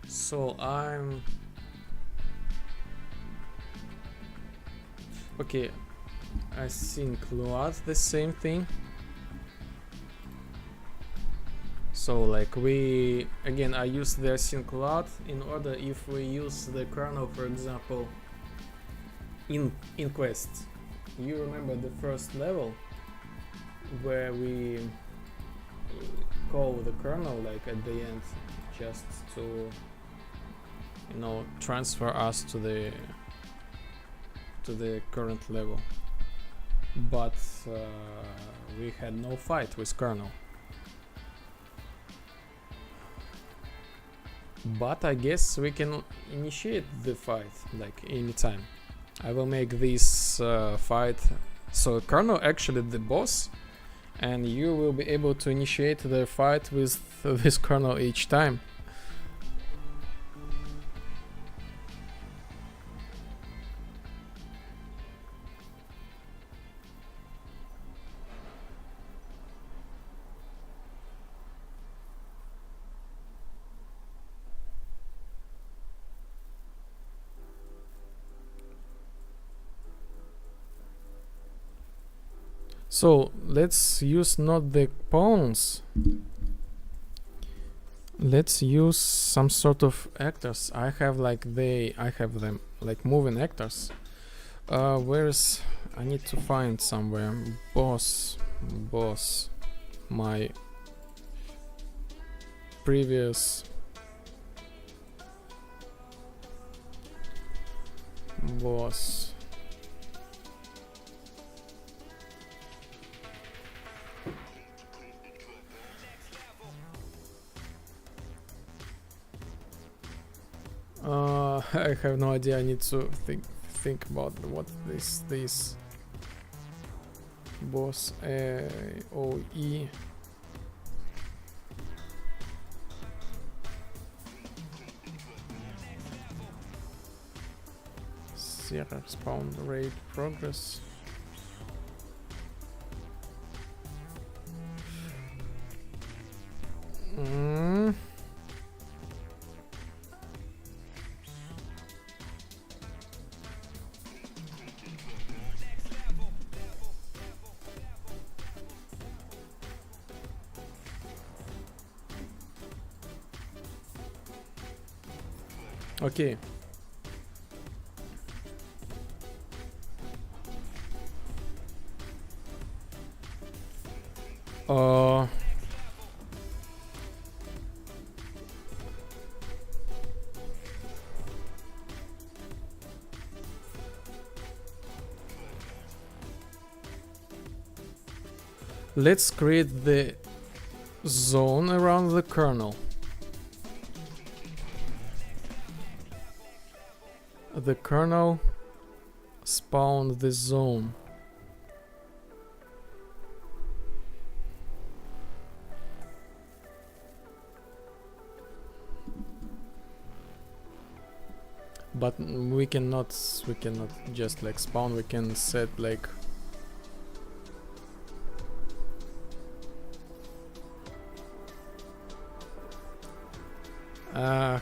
So I'm okay. I think load the same thing. So like we again, I use the async load in order if we use the kernel, for example, in quests. You remember the first level where we call the kernel like at the end, just to, you know, transfer us to the current level. But we had no fight with kernel. But I guess we can initiate the fight like anytime. I will make this fight so kernel actually the boss, and you will be able to initiate the fight with this kernel each time. So let's use not the pawns. Let's use some sort of actors. I have them like moving actors. Where's I need to find somewhere boss my previous boss. I have no idea. I need to think about what this boss OE. Zero spawn rate progress. Okay. Let's create the zone around the kernel. The kernel spawned the zone. But we cannot just like spawn. We can set like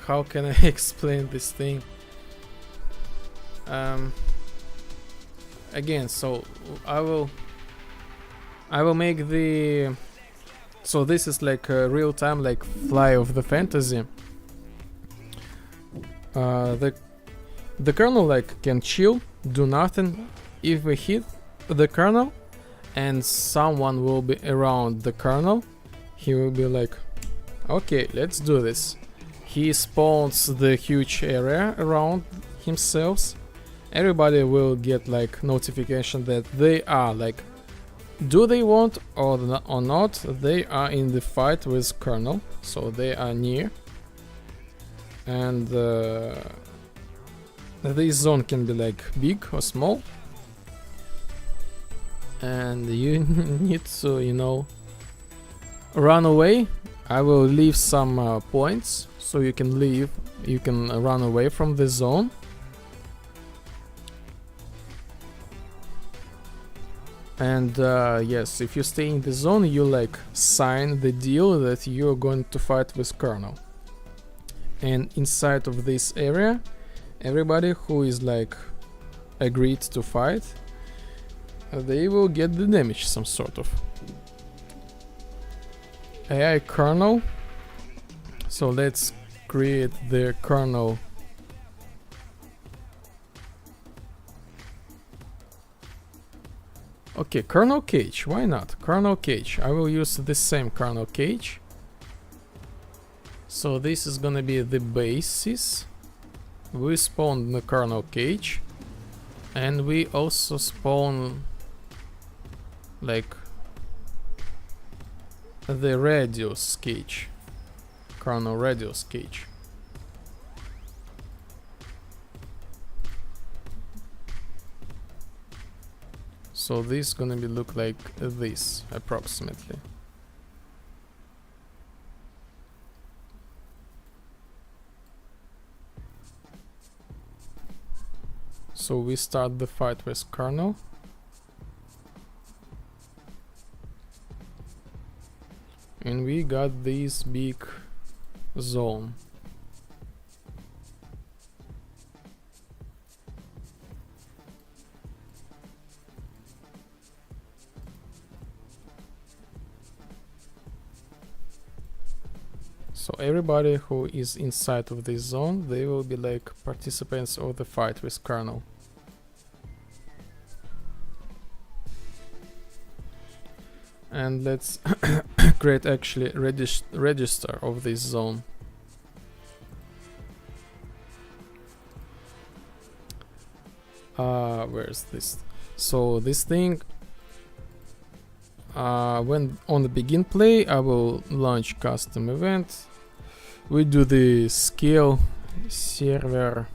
how can I explain this thing? Again, so I will make the, so this is like a real time like fly of the fantasy. The kernel like can chill, do nothing. If we hit the kernel and someone will be around the kernel, he will be like, okay, let's do this. He spawns the huge area around himself. Everybody will get like notification that they are like, do they want or not, they are in the fight with kernel, so they are near. And this zone can be like big or small, and you need to, you know, run away. I will leave some points so you can leave, you can run away from the zone. And yes, if you stay in the zone, you like sign the deal that you're going to fight with kernel. And inside of this area, everybody who is like agreed to fight, they will get the damage, some sort of AI kernel. So let's create the kernel. Okay, kernel cage, why not? Kernel cage, I will use the same kernel cage So this is gonna be the basis. We spawn the kernel cage, and we also spawn like the radius cage, kernel radius cage. So this is gonna be look like this approximately. So we start the fight with kernel. And we got this big zone. So everybody who is inside of this zone, they will be like participants of the fight with kernel. And let's create actually register of this zone. Where's this? So this thing, when on the begin play, I will launch custom event. We do the scale server.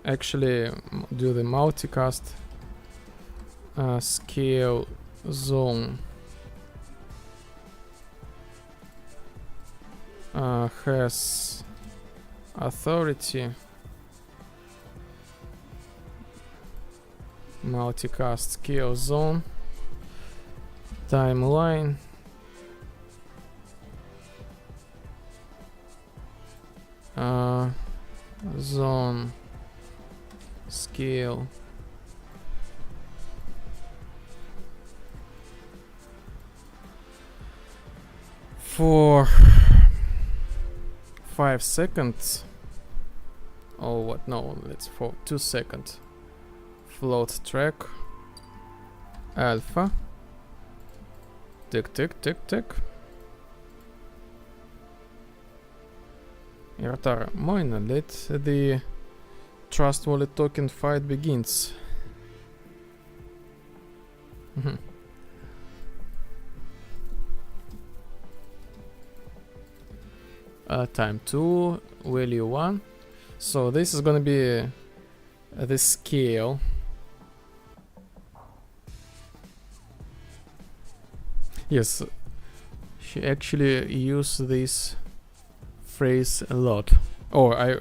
Actually, do the multicast. Scale zone has authority, multicast scale zone, timeline, zone scale for 5 seconds. Oh, what? No, let's for 2 seconds. Float track alpha. Tick tick tick tick. Irtar Moina, let the Trust Wallet token fight begins. Time 2, value 1. So this is gonna be the scale. Yes, she actually used this phrase a lot. Oh, I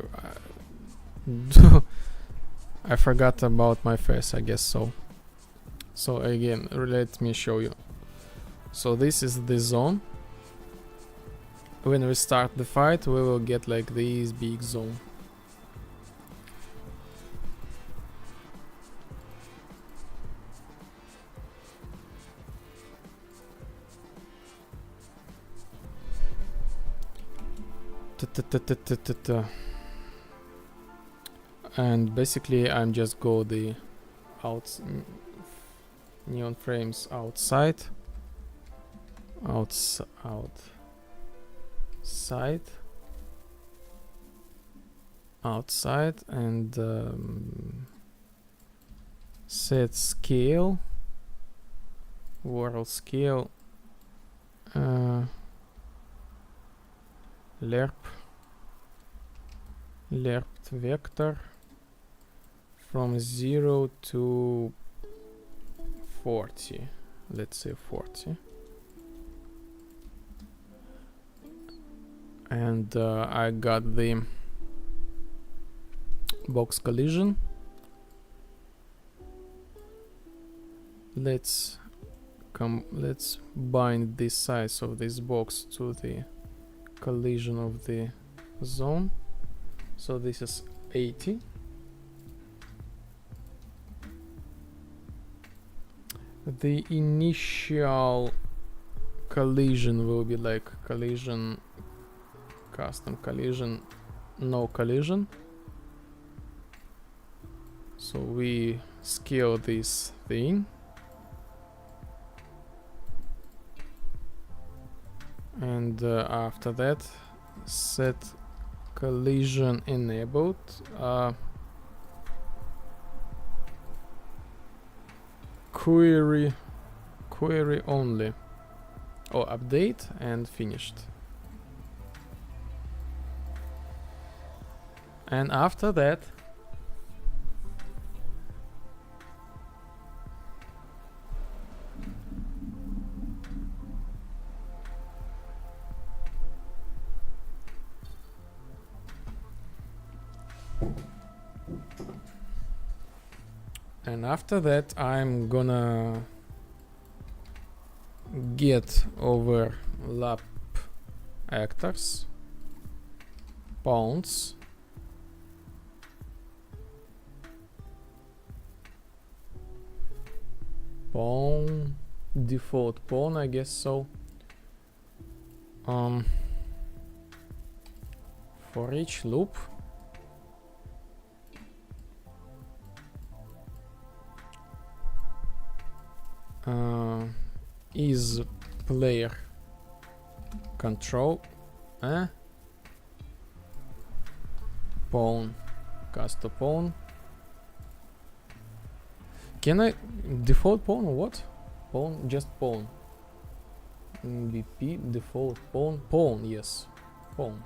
forgot about my face, I guess so. So again, let me show you. So this is the zone. When we start the fight, we will get like this big zone. And basically I'm just go the neon frames outside and set scale, world scale, lerp vector from 0 to 40. Let's say 40. And I got the box collision. Let's bind the size of this box to the collision of the zone. So this is 80. The initial collision will be like collision, custom collision, no collision. So we scale this thing. and after that set collision enabled. Query only. Oh, update and finished. And after that I'm gonna get overlap actors, pawns, pawn, default pawn, I guess so. For each loop is player control pawn, cast a pawn. Can I default pawn or what? Pawn, just pawn. BP default pawn, yes, pawn.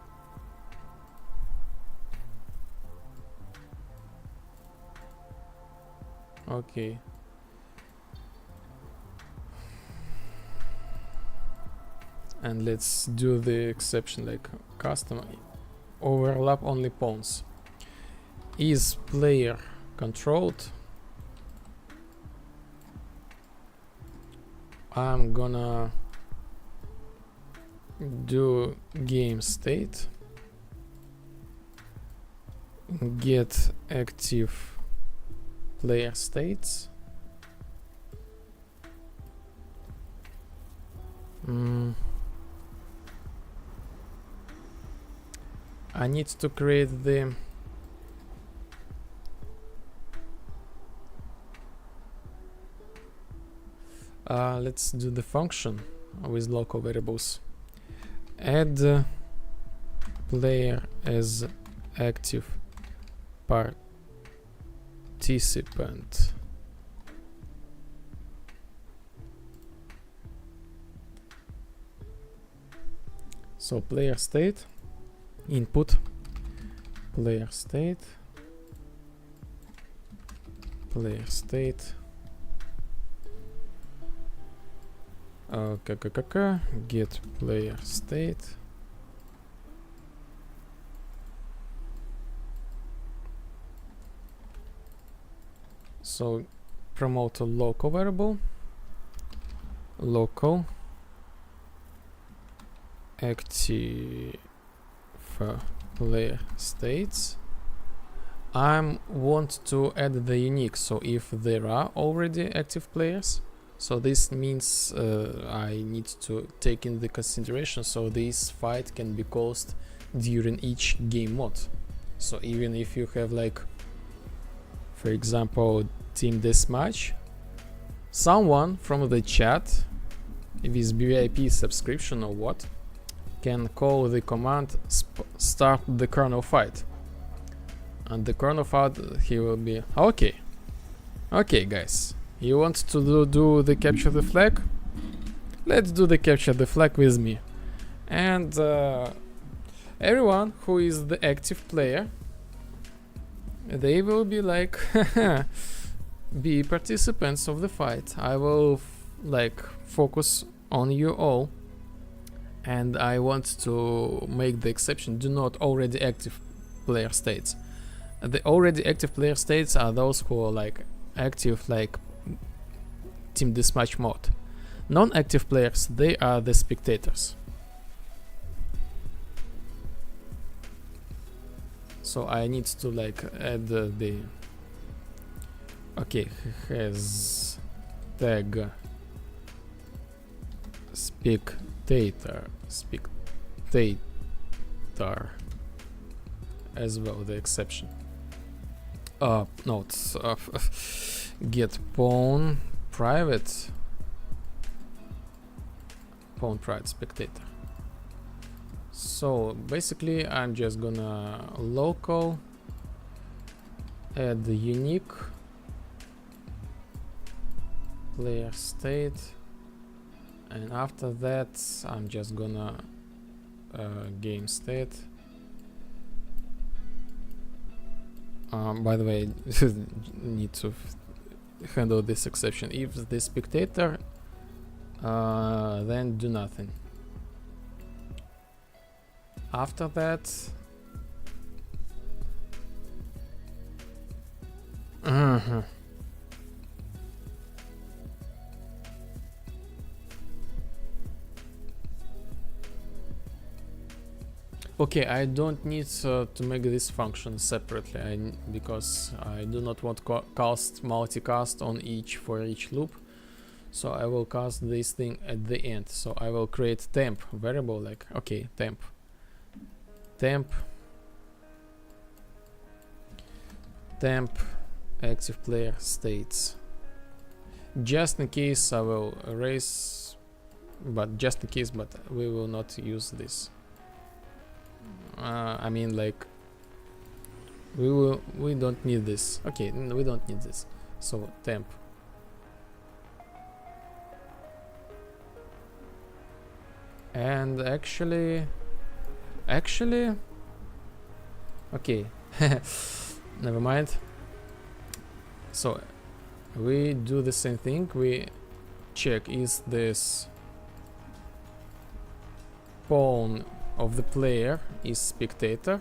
Okay. And let's do the exception, like custom overlap only pawns. Is player controlled? I'm gonna do game state, get active player states. I need to create the let's do the function with local variables. Add player as active participant. So player state input, player state, get player state. So promote a local variable, local active player states. I want to add the unique, so if there are already active players, so this means I need to take in the consideration so this fight can be caused during each game mode. So even if you have, like, for example, team deathmatch, someone from the chat with VIP subscription or what can call the command start the kernel fight, and the kernel fight he will be okay guys, you want to do the capture the flag? Let's do the capture the flag with me, and everyone who is the active player, they will be like be participants of the fight. I will like focus on you all, and I want to make the exception, do not already active player states. The already active player states are those who are like active, like team deathmatch mode. Non-active players, they are the spectators. So I need to like add the okay, has tag spectator as well, the exception. Notes get pawn private spectator. So basically I'm just gonna local add the unique player state, and after that I'm just gonna game state. By the way, need to handle this exception. If the spectator, then do nothing. After that, okay, I don't need to make this function separately because I do not want to cast multicast on for each loop. So I will cast this thing at the end. So I will create temp variable, like, okay, temp active player states. Just in case I will erase, but just in case, but we will not use this. I mean, like, we don't need this. Okay, we don't need this. So temp and actually okay, never mind. So we do the same thing. We check is this pawn of the player is spectator.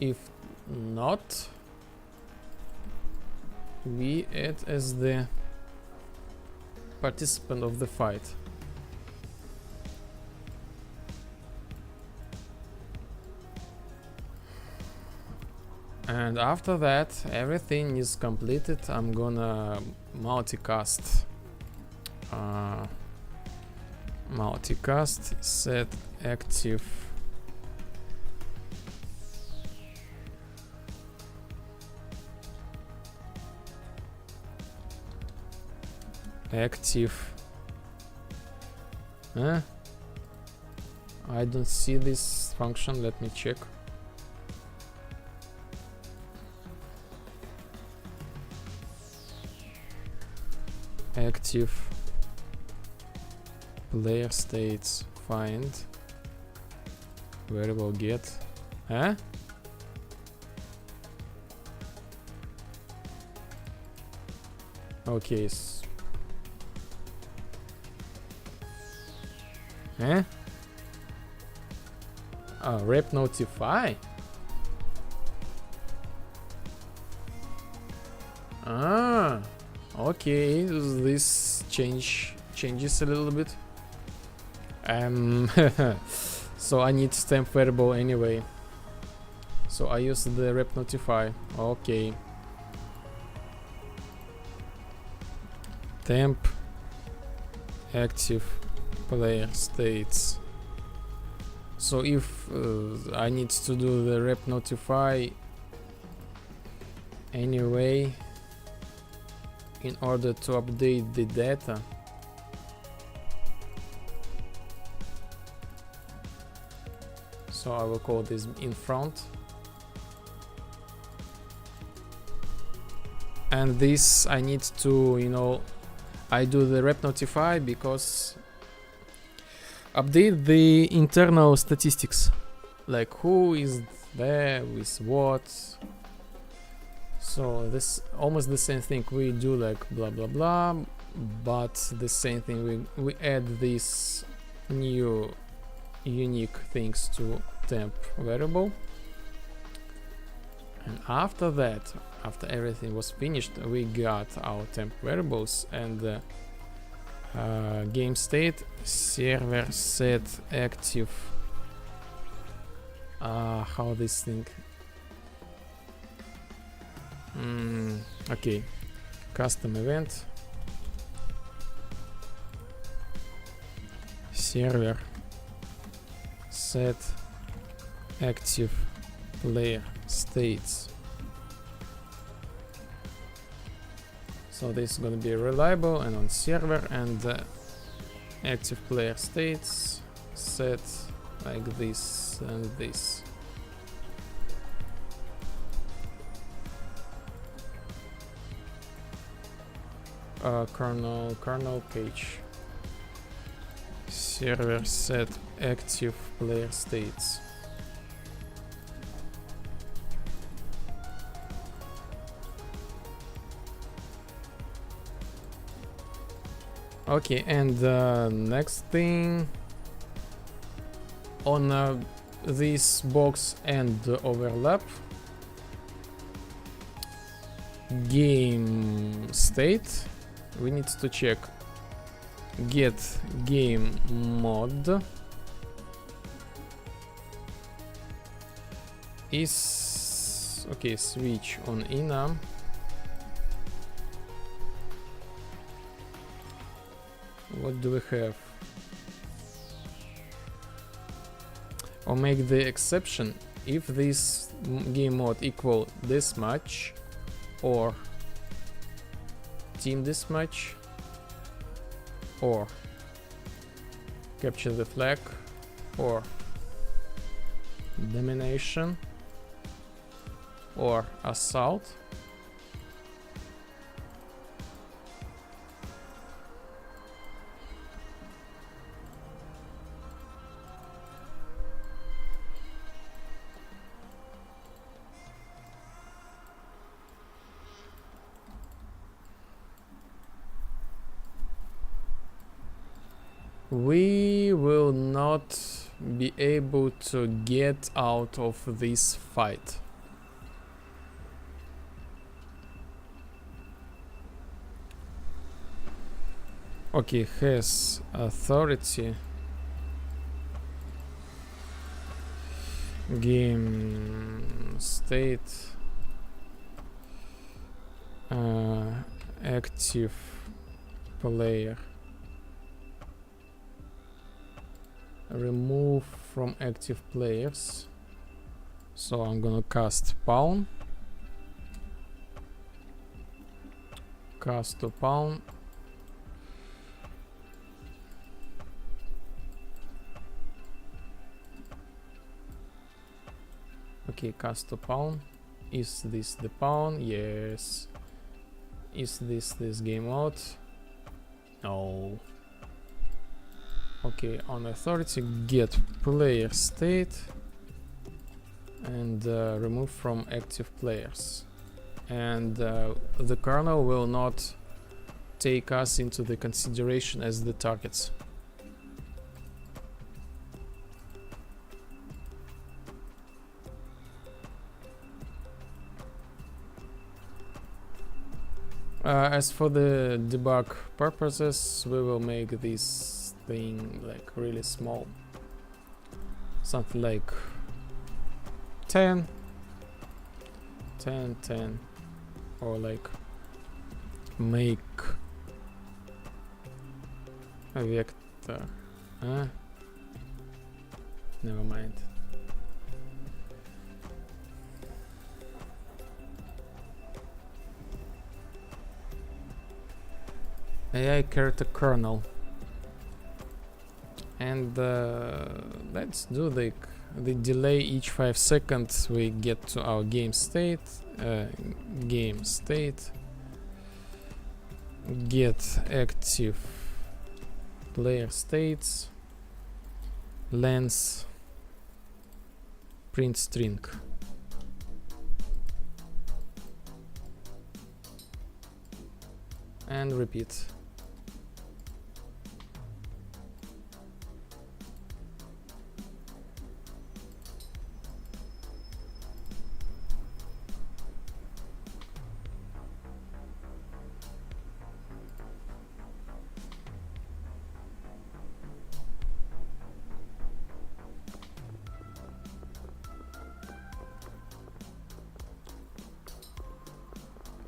If not, we add as the participant of the fight. And after that, everything is completed. I'm gonna multicast set active I don't see this function. Let me check. Active player states find variable get. Okay. Rep notify. Okay, this changes a little bit. So I need temp variable anyway. So I use the rep notify. Okay. Temp active player states. So if I need to do the rep notify anyway in order to update the data, so I will call this in front, and this I need to, I do the rep notify because update the internal statistics, like who is there with what. So this almost the same thing we do, like blah blah blah, but the same thing we add these new unique things to temp variable. And after that, after everything was finished, we got our temp variables and game state server set active how this thing okay, custom event server set active player states. So this is going to be reliable and on server, and active player states set like this and this. Kernel page server set active player states. Okay, and next thing on this box and overlap game state, we need to check get game mod is okay, switch on enum. What do we have? Or make the exception if this game mode equal this much, or team this much, or capture the flag, or domination, or assault. We will not be able to get out of this fight. Okay, has authority. Game state. Active player. Remove from active players. So I'm gonna cast pawn. Cast to pawn. Okay, cast to pawn. Is this the pawn? Yes. Is this game mode? No. Okay, on authority get player state and remove from active players, and the kernel will not take us into the consideration as the targets. As for the debug purposes, we will make this thing like really small, something like 10, 10, 10, or like make a vector. Never mind. AI character kernel. And let's do the delay each 5 seconds we get to our game state. Game state get active player states length print string. And repeat.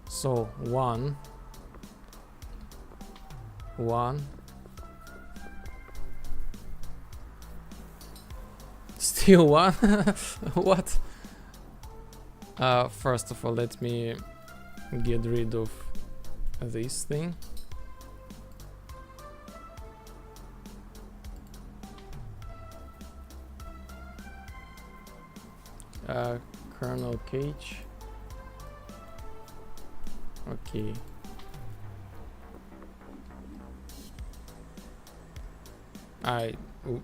So 1, 1, still 1. What? First of all, let me get rid of this thing. Kernel cage. Okay.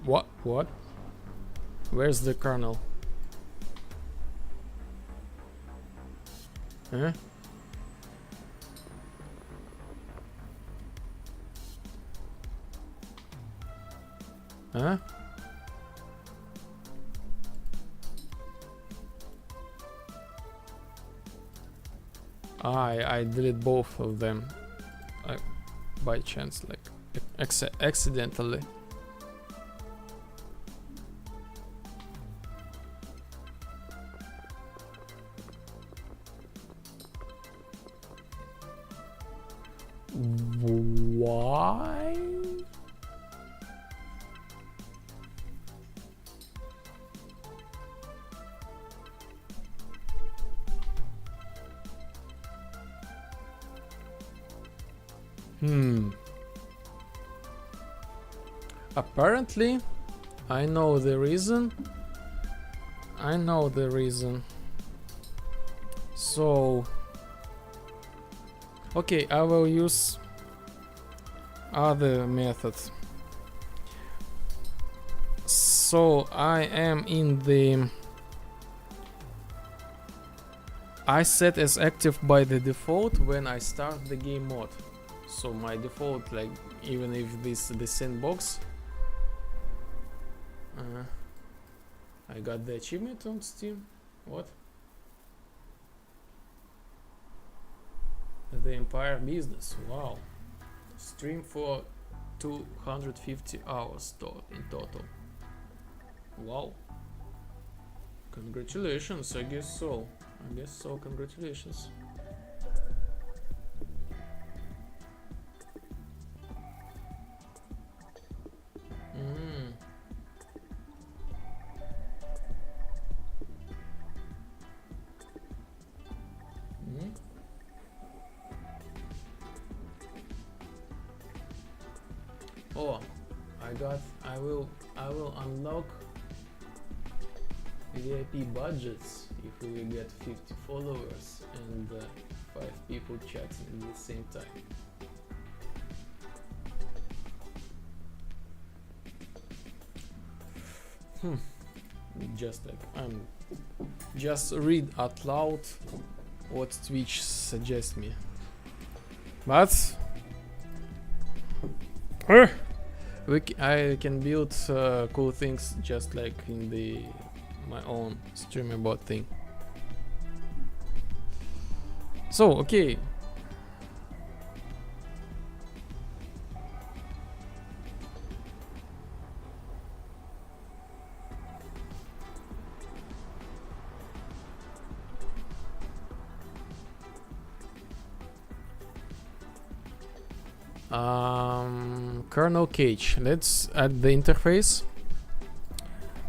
What? Where's the kernel? Huh? Huh? I deleted both of them by chance, like accidentally. Why? Apparently, I know the reason. So, okay, I will use other methods. So I am in the. I set as active by the default when I start the game mode. So my default, like, even if the sandbox. I got the achievement on Steam. What? The Empire Business. Wow. Stream for 250 hours in total. Wow. Congratulations, I guess so. Congratulations. Oh, I will unlock VIP budgets if we get 50 followers and 5 people chatting at the same time. Just like just read out loud what Twitch suggests me. But I can build cool things just like in my own streamer bot thing. So okay. Kernel cage. Let's add the interface.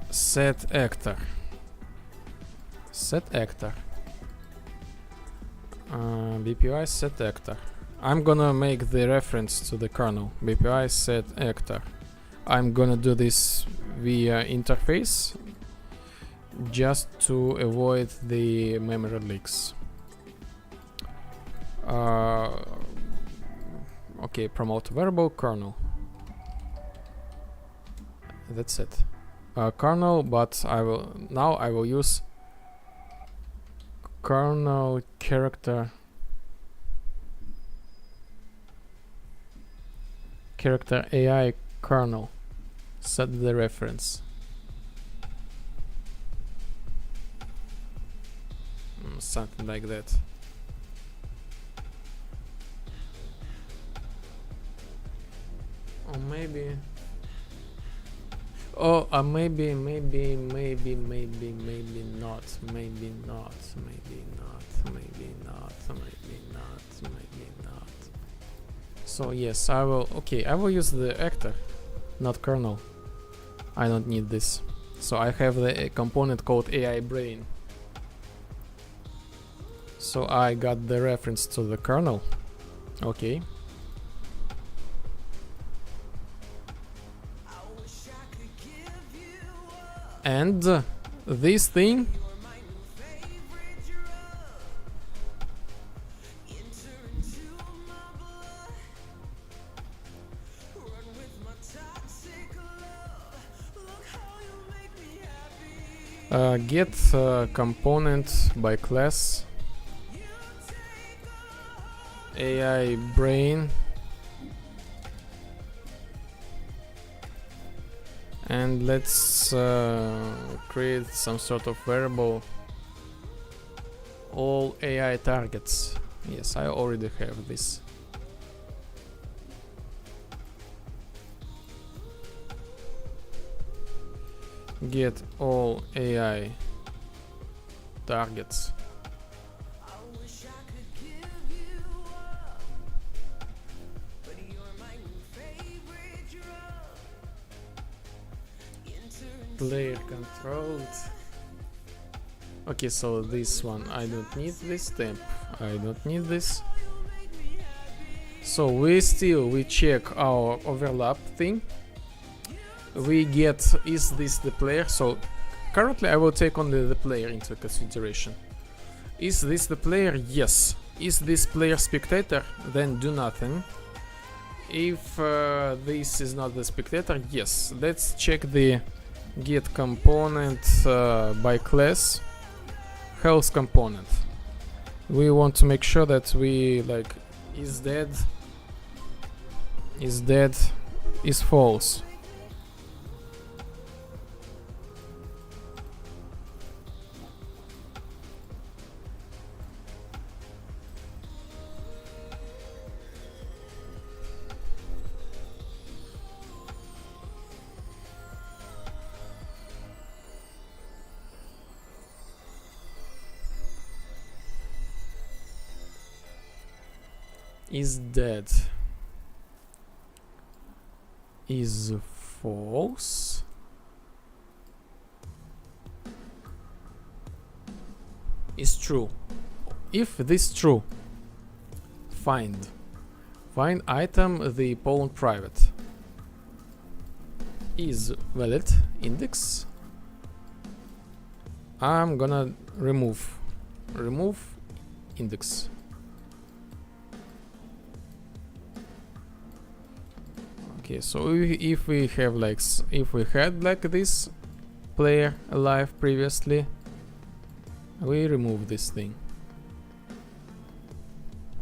Set actor. BPI set actor. I'm gonna make the reference to the kernel. BPI set actor. I'm gonna do this via interface just to avoid the memory leaks. Okay, promote variable kernel. That's it. Kernel, but I will use kernel character AI kernel. Set the reference. Something like that. Or maybe. Oh, maybe not. So yes, I will. Okay, I will use the actor, not kernel. I don't need this. So I have the component called AI brain. So I got the reference to the kernel. Okay. And this thing Get component by class AI brain, and let's create some sort of variable all AI targets. Yes, I already have this. Get all AI targets. Player controlled. Okay, so this one I don't need this temp. I don't need this. So we check our overlap thing. We get, is this the player? So currently I will take only the player into consideration. Is this the player? Yes. Is this player spectator? Then do nothing. If this is not the spectator, yes. Let's check the get component by class health component. We want to make sure that we like is dead, is false. Is dead is false. Is true. If this true, find item the pawn private. Is valid index. I'm gonna remove index. Okay, so if we have like if we had like this player alive previously, we remove this thing.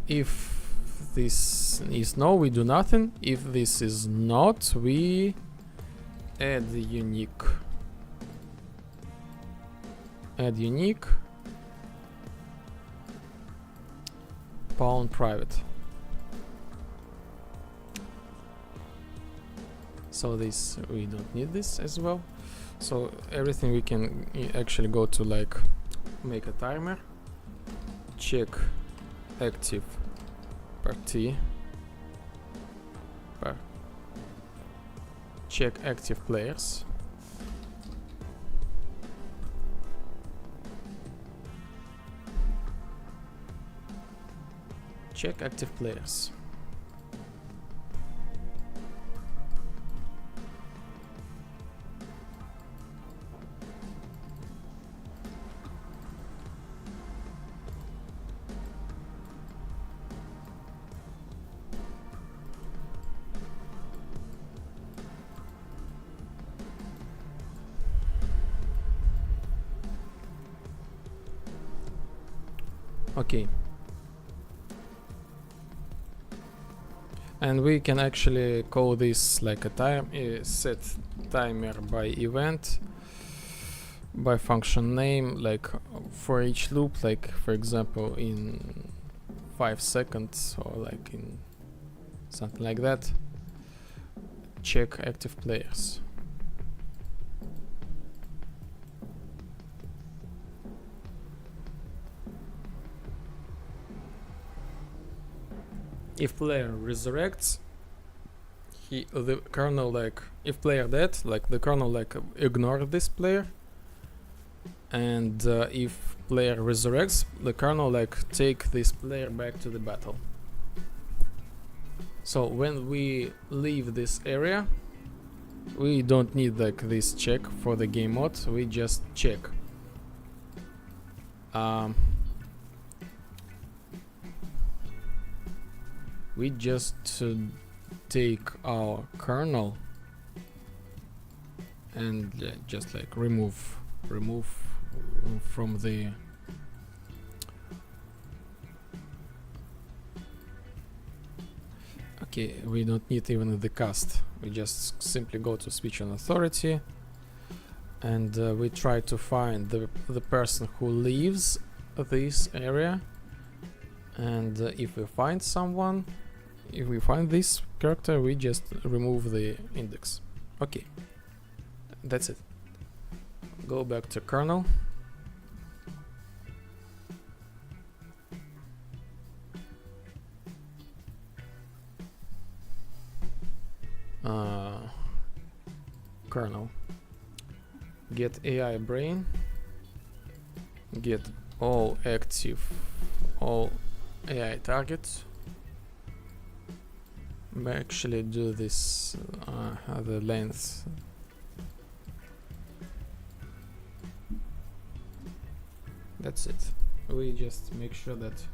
If this is no, we do nothing. If this is not, we add unique. Pawn private. So this, we don't need this as well. So everything we can actually go to like make a timer, check active party, check active players, check active players. Okay, and we can actually call this like a time set timer by event by function name, like for each loop, like for example in 5 seconds or like in something like that. Check active players. If player resurrects, the kernel like, if player dead, like the kernel like ignore this player, and if player resurrects, the kernel like take this player back to the battle. So when we leave this area, we don't need like this check for the game mode, we just check. We just take our kernel and just like remove remove from the okay, we don't need even the cast. We just simply go to switch on authority, and we try to find the person who leaves this area. And if we find someone, if we find this character, we just remove the index. Okay, that's it. Go back to kernel. Kernel. Get AI brain. Get all active, all AI targets. We actually do this the length. That's it. We just make sure that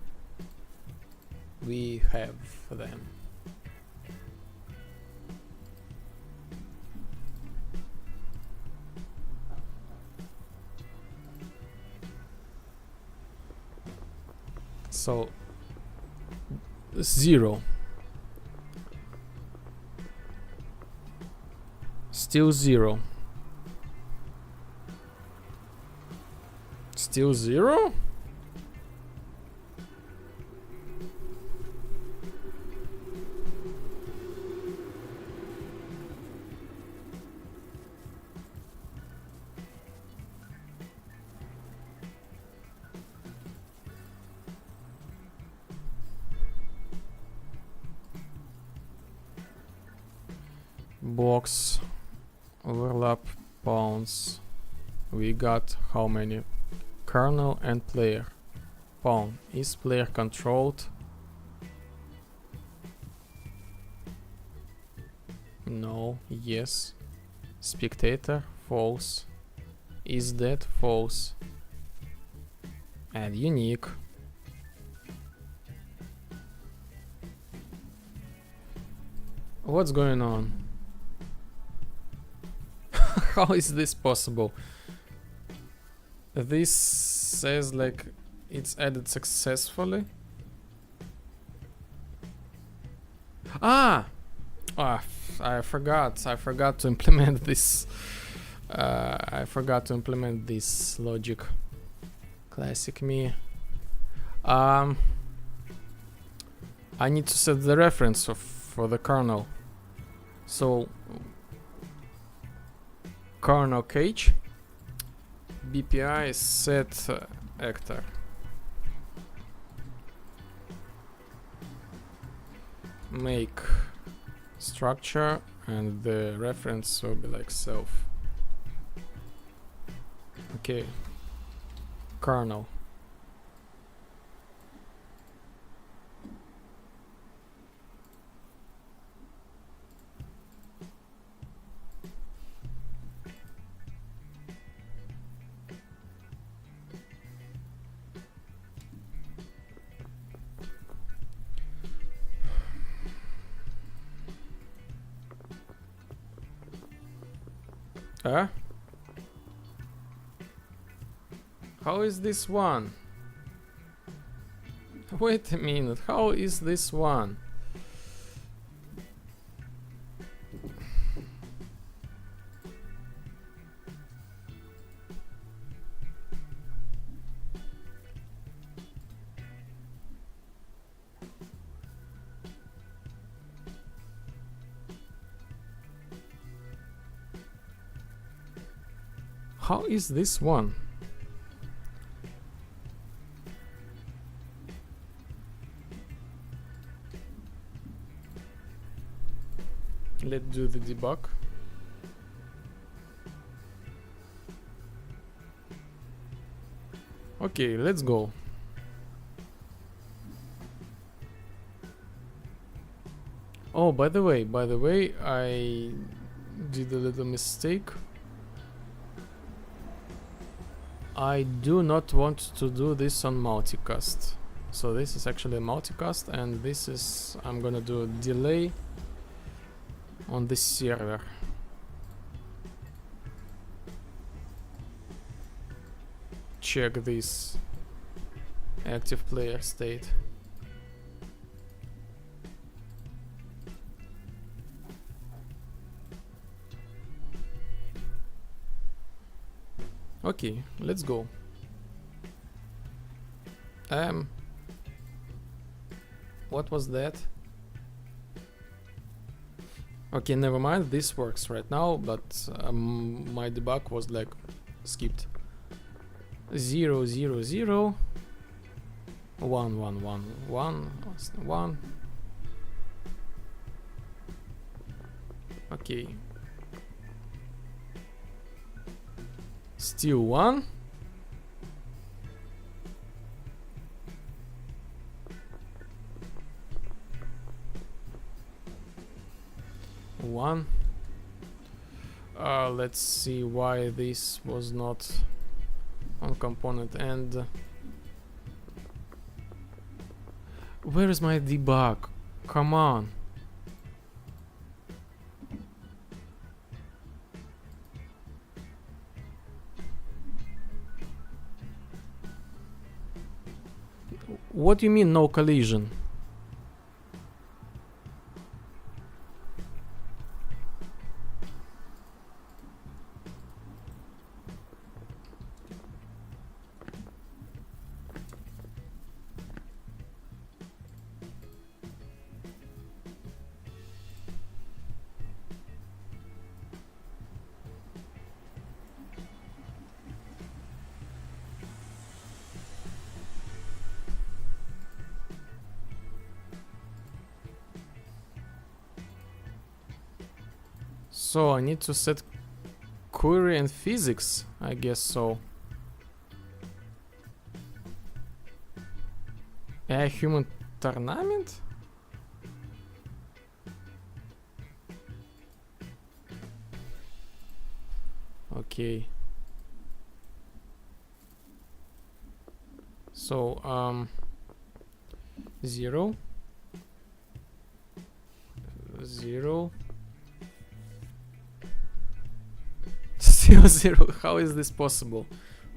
we have them. So 0. Still 0. Still 0? Box overlap pawns. We got how many? Kernel and player. Pawn. Is player controlled? No. Yes. Spectator. False. Is that false? And unique. What's going on? How is this possible? This says like it's added successfully. I forgot to implement this. I forgot to implement this logic. Classic me. I need to set the reference for the kernel. So kernel cage BPI set actor. Make structure, and the reference will be like self. Okay, kernel. How is this one? Wait a minute, how is this one? How is this one? Let's do the debug. Okay, let's go. Oh, by the way, I did a little mistake. I do not want to do this on multicast. So this is actually a multicast, and this is, I'm gonna do a delay on this server. check this active player state. Okay, let's go. What was that? Okay, never mind, this works right now, but my debug was like skipped. 0 0 0 1 1 1 1 1. Okay. Still 1. One. Let's see why this was not on component end. Where is my debug? Come on. What do you mean no collision? So I need to set query and physics, I guess so. A human tournament? Okay. So 0 0 0 0. How is this possible?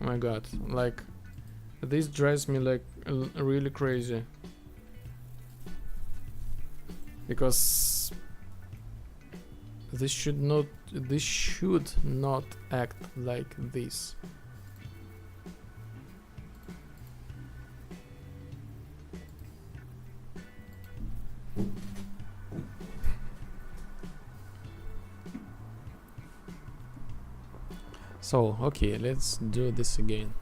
Oh my god, like this drives me like really crazy, because this should not act like this. So, okay, let's do this again.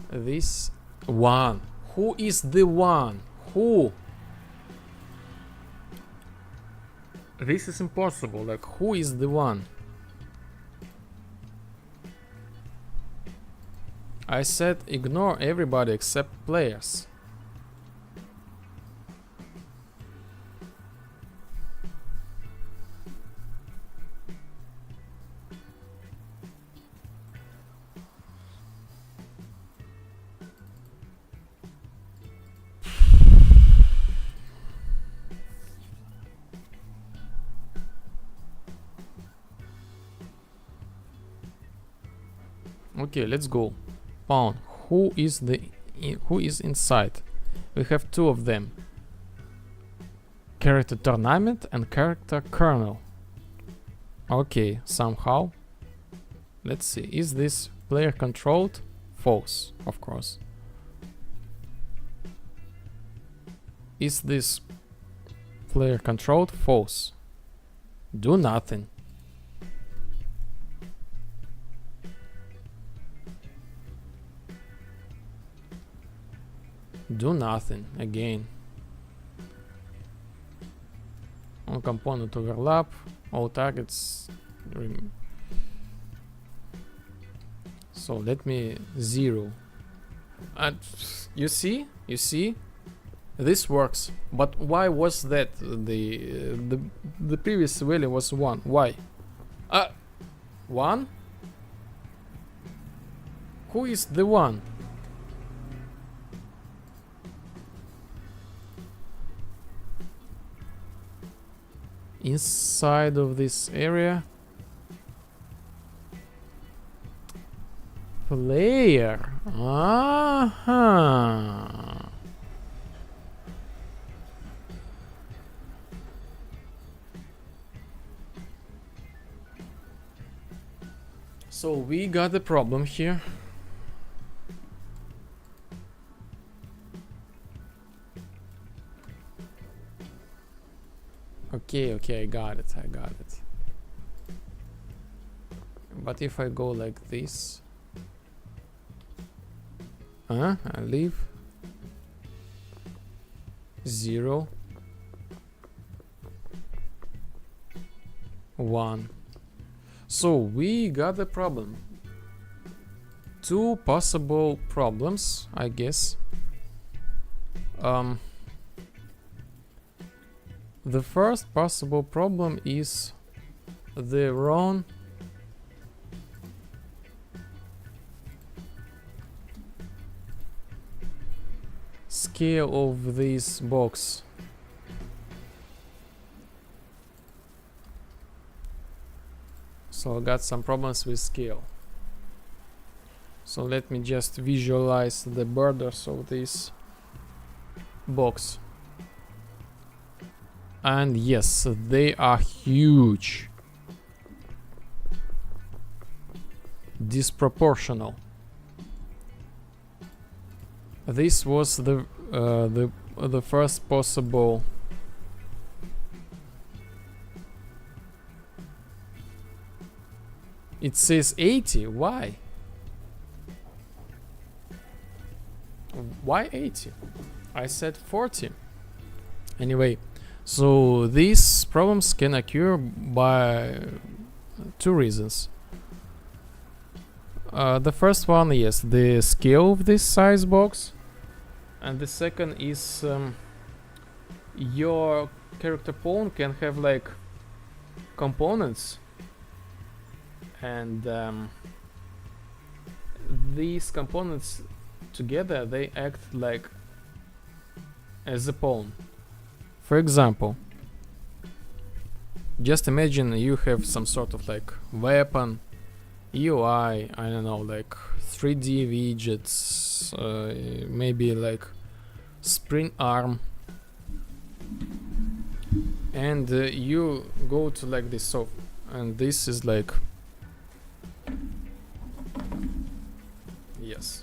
This one. Who is the one? Who? This is impossible. Like, who is the one? I said ignore everybody except players. Okay, let's go. Pawn. Who is inside? We have two of them. Character tournament and character kernel. Okay, somehow. Let's see. Is this player controlled? False, of course. Is this player controlled? False. Do nothing. Do nothing again. On component overlap, all targets. So let me 0. And you see, this works. But why was that the previous value was 1? Why? 1? Who is the one? Inside of this area. player. Uh-huh. So we got a problem here. Okay, I got it. But if I go like this, I leave 0, 1. So we got a problem. Two possible problems, I guess. The first possible problem is the wrong scale of this box. So I got some problems with scale. So let me just visualize the borders of this box. And yes, they are huge. Disproportional. This was the first possible It says 80. Why? Why 80? I said 40. Anyway, so these problems can occur by two reasons. The first one, yes, the scale of this size box, and the second is your character pawn can have like components, and these components together they act like as a pawn. For example, just imagine you have some sort of like weapon, UI, I don't know, like 3D widgets, maybe like spring arm, and you go to like this, so, and this is like, yes,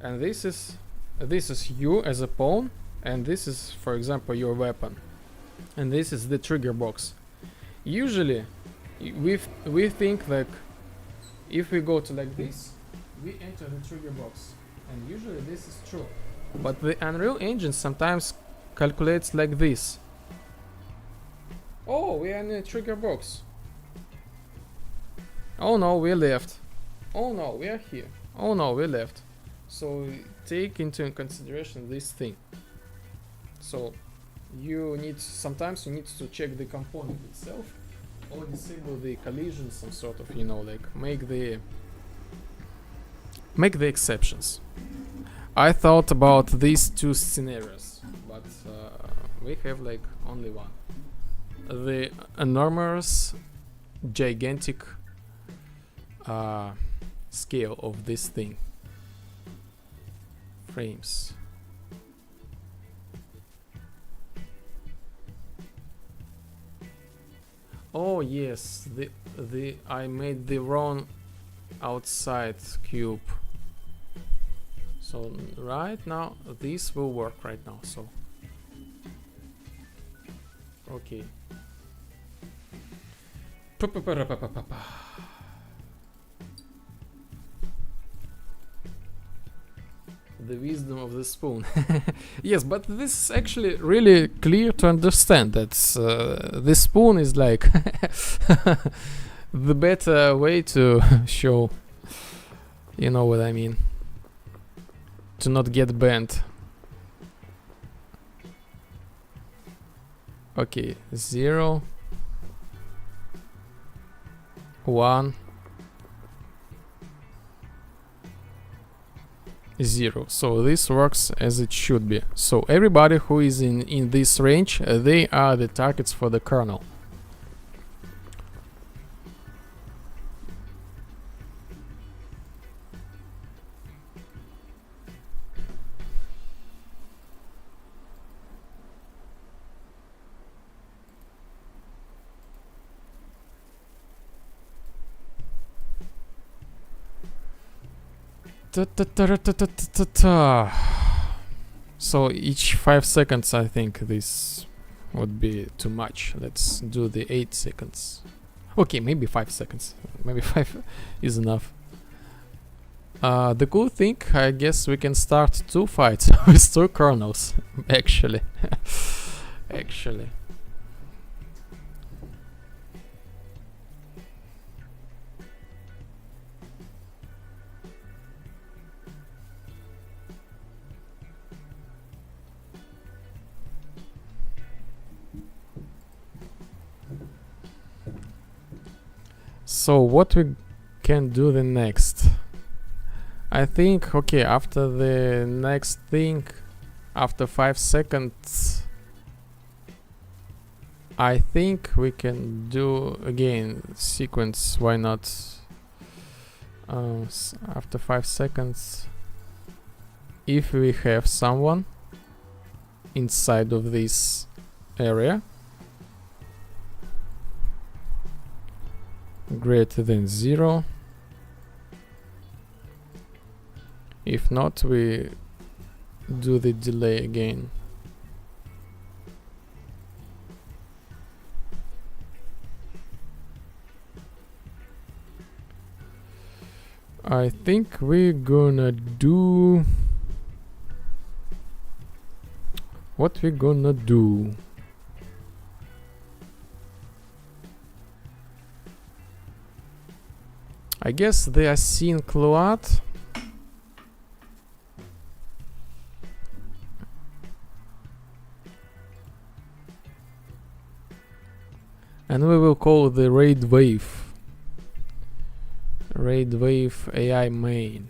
and this is you as a pawn, and this is, for example, your weapon, and this is the trigger box. Usually we think like if we go to like this, we enter the trigger box, and usually this is true, but the Unreal Engine sometimes calculates like this. Oh, we are in the trigger box. Oh no, we left. Oh no, we are here. Oh no, we left. So take into consideration this thing. So you need, sometimes you need to check the component itself, or disable the collision, some sort of, you know, like make the exceptions. I thought about these two scenarios, but we have like only one. The enormous, gigantic scale of this thing. Frames. Oh yes, I made the wrong outside cube. So right now this will work right now. So okay. The wisdom of the spoon. Yes, but this is actually really clear to understand that this spoon is like the better way to show, you know what I mean, to not get bent. Okay, 0, 1, 0. So this works as it should be. So everybody who is in this range, they are the targets for the kernel. So each 5 seconds, I think this would be too much. Let's do the 8 seconds. Okay, maybe 5 seconds. Maybe 5 is enough. The cool thing, I guess we can start 2 fights with 2 kernels, actually. Actually. So what we can do the next? I think, okay, after the next thing, after 5 seconds, I think we can do again sequence. Why not? After 5 seconds, if we have someone inside of this area greater than 0, if not, we do the delay again. I think we're gonna do what we're gonna do. I guess they are seeing Cloat. And we will call the raid wave AI main.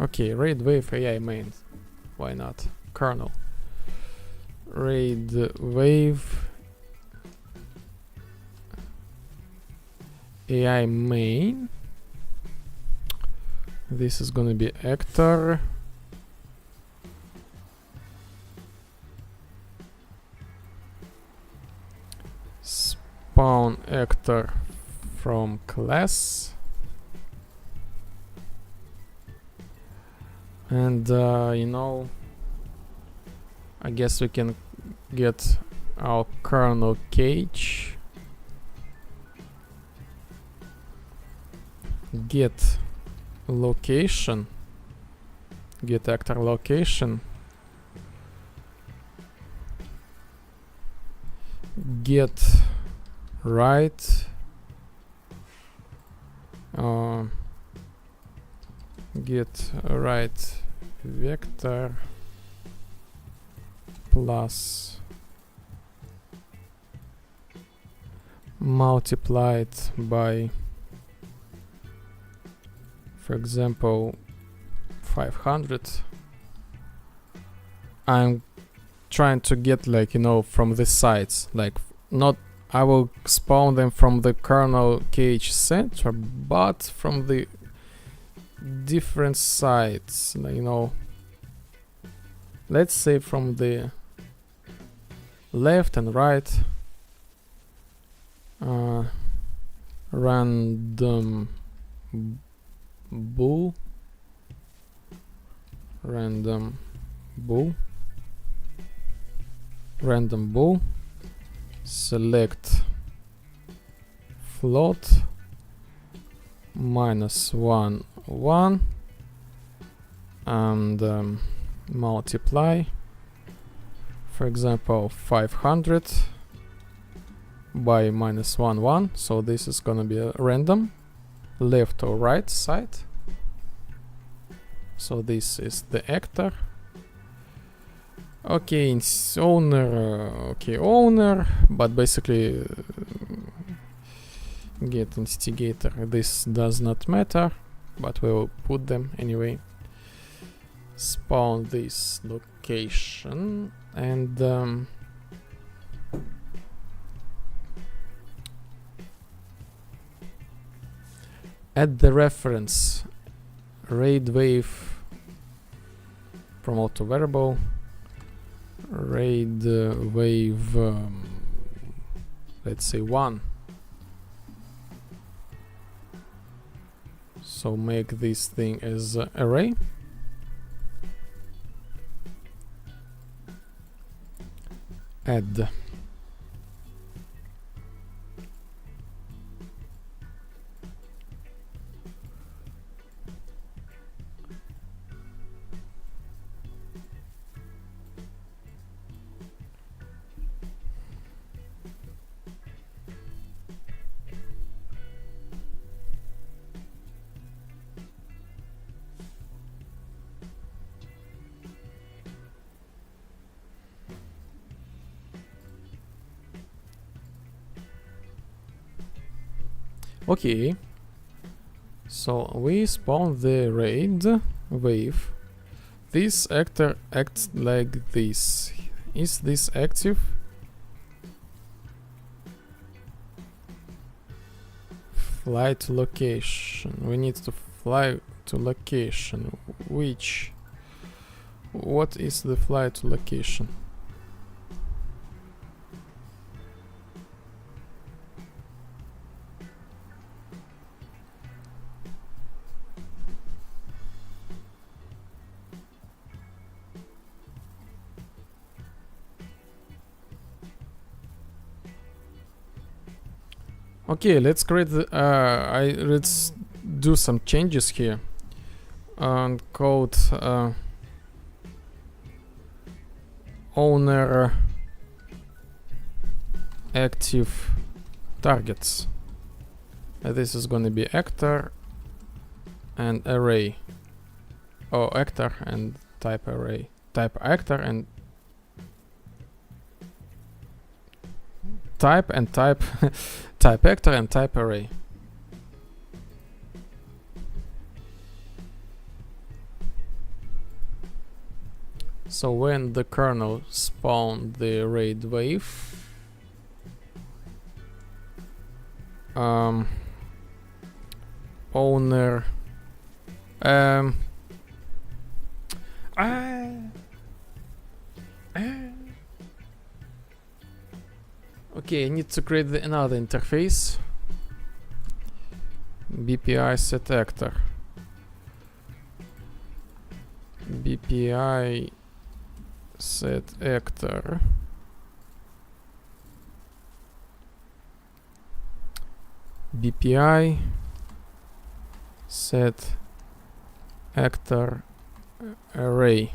Okay, raid wave AI main. Why not? Kernel. Raid wave AI main. This is gonna be actor. Spawn actor from class. And you know, I guess we can get our kernel cage. Get location. Get actor location. Get right. Get right vector plus multiplied by, for example, 500. I'm trying to get, like, you know, from the sides, like, not I will spawn them from the kernel cage center, but from the different sides, you know, let's say from the left and right. Random bool, random bool, random bool, select float -1 1 and multiply, for example, 500 by -1 1. So this is gonna be a random left or right side. So this is the actor. Okay, owner. Okay, owner, but basically get instigator. This does not matter, but we will put them anyway. Spawn this location and add the reference raid wave from auto variable, raid wave let's say 1. So make this thing as array. Add. Okay, so we spawn the raid wave. This actor acts like this. Is this active? Fly to location. We need to fly to location. Which? What is the fly to location? Okay, let's create the, let's do some changes here. And code owner active targets. This is gonna be actor and array. Oh, actor and type array. Type actor and type and type type actor and type array. So when the kernel spawned the raid wave, owner okay, I need to create another interface. BPI set actor. BPI set actor. BPI set actor array.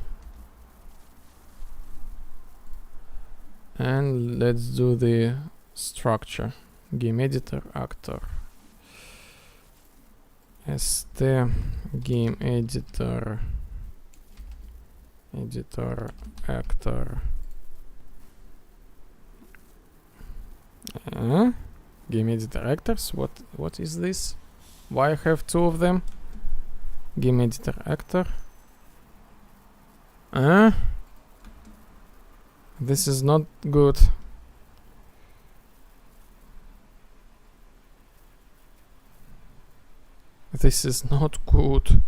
And let's do the structure. Game editor actor. st game editor actor. Game editor actors. What is this? Why I have two of them? Game editor actor. This is not good. This is not good.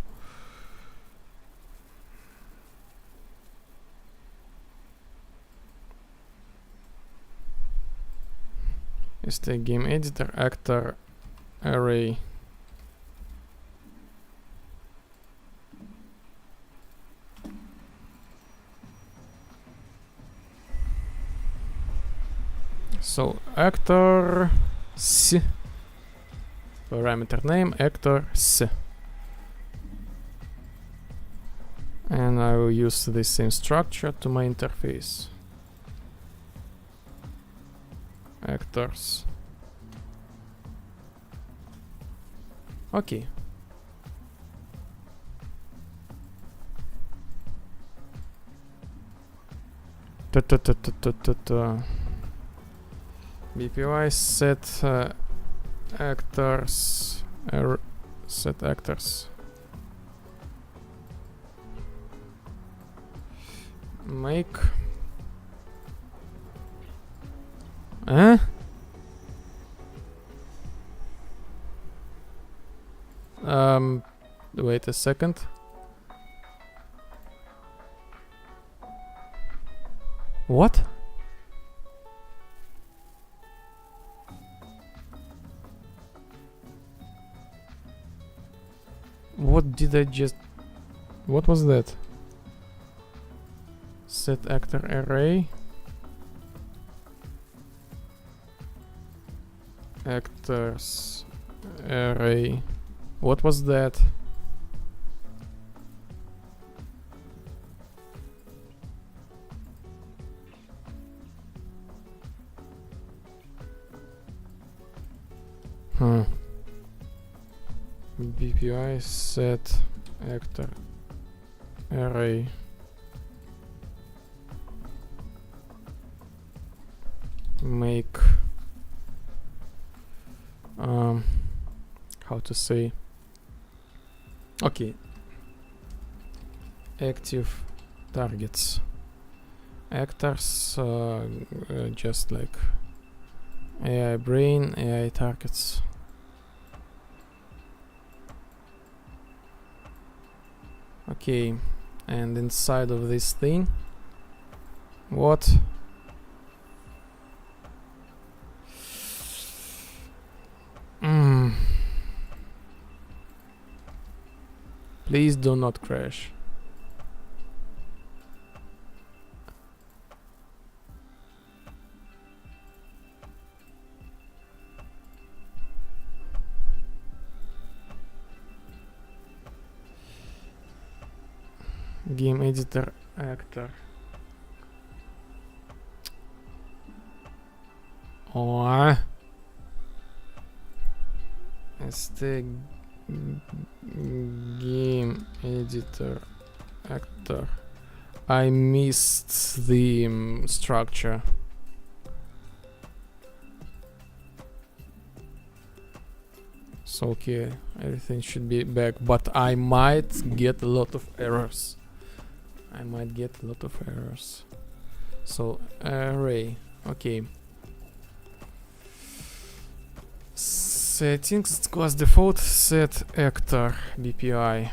Is the game editor actor array. So actor s, parameter name actor s, and I will use the same structure to my interface. Actors. Okay. BPY set actors set actors. Make wait a second. What? What did I just... What was that? Set actor array. Actors array. What was that? BPI set actor array. Make how to say, okay, active targets, actors, just like AI brain, AI targets. Okay, and inside of this thing, what? Please do not crash. Game editor actor. Oh, ST game editor actor. I missed the structure. So okay, everything should be back, but I might get a lot of errors. So array, okay. Settings, class default, set actor, BPI.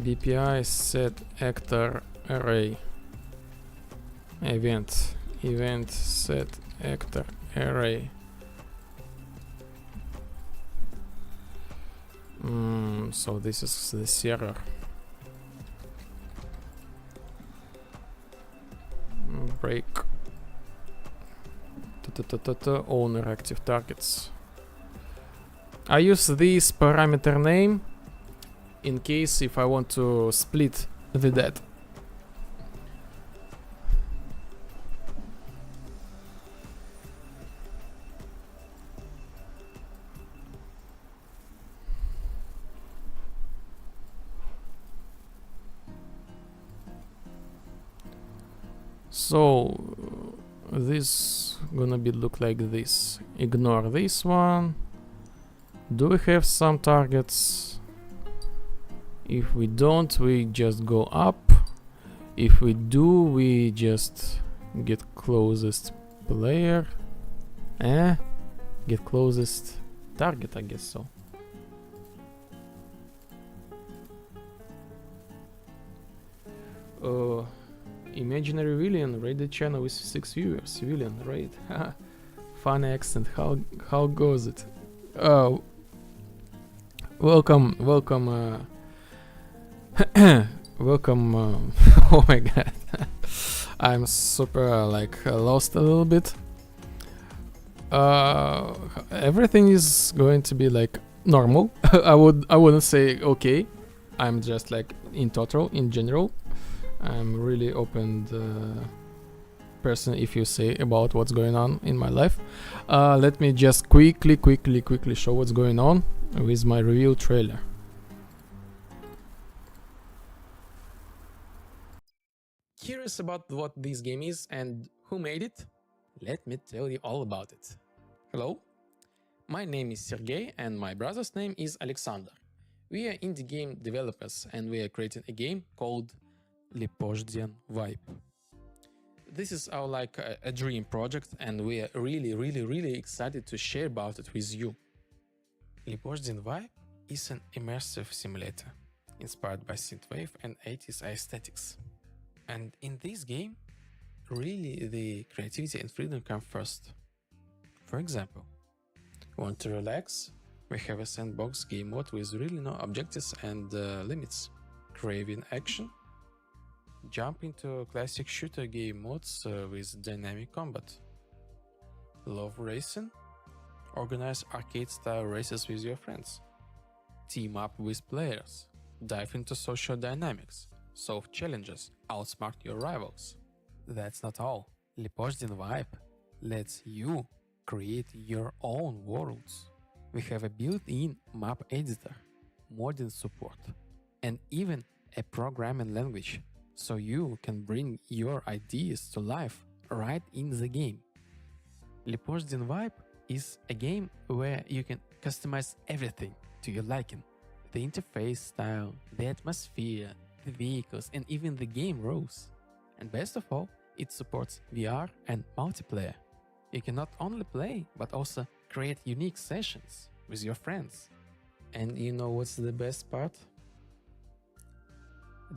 BPI set actor array. Event set actor array. So this is the server. Break. Owner active targets. I use this parameter name in case if I want to split the data. So this gonna be look like this. Ignore this one. Do we have some targets? If we don't, we just go up. If we do, we just get closest player. Get closest target, I guess so. Imaginary villain, raided channel with 6 viewers. Villain, raid. Funny accent. How goes it? Welcome. Welcome. Oh my god. I'm super lost a little bit. Everything is going to be like normal. I wouldn't say okay. I'm just like in general. I'm really open person if you say about what's going on in my life. Let me just quickly show what's going on with my review trailer. Curious about what this game is and who made it? Let me tell you all about it. Hello, my name is Sergey and my brother's name is Alexander. We are indie game developers and we are creating a game called Lepozhdian Vibe. This is our a dream project and we are really excited to share about it with you. Lepozhdian Vibe is an immersive simulator inspired by synthwave and 80s aesthetics. And in this game, really the creativity and freedom come first. For example, want to relax? We have a sandbox game mode with really no objectives and limits. Craving action. Jump into classic shooter game modes with dynamic combat. Love racing. Organize arcade-style races with your friends. Team up with players. Dive into social dynamics. Solve challenges. Outsmart your rivals. That's not all. Lepozhdian Vibe lets you create your own worlds. We have a built-in map editor, modding support, and even a programming language, so you can bring your ideas to life right in the game. Lepozhdian Vibe is a game where you can customize everything to your liking. The interface style, the atmosphere, the vehicles, and even the game rules. And best of all, it supports VR and multiplayer. You can not only play, but also create unique sessions with your friends. And you know what's the best part?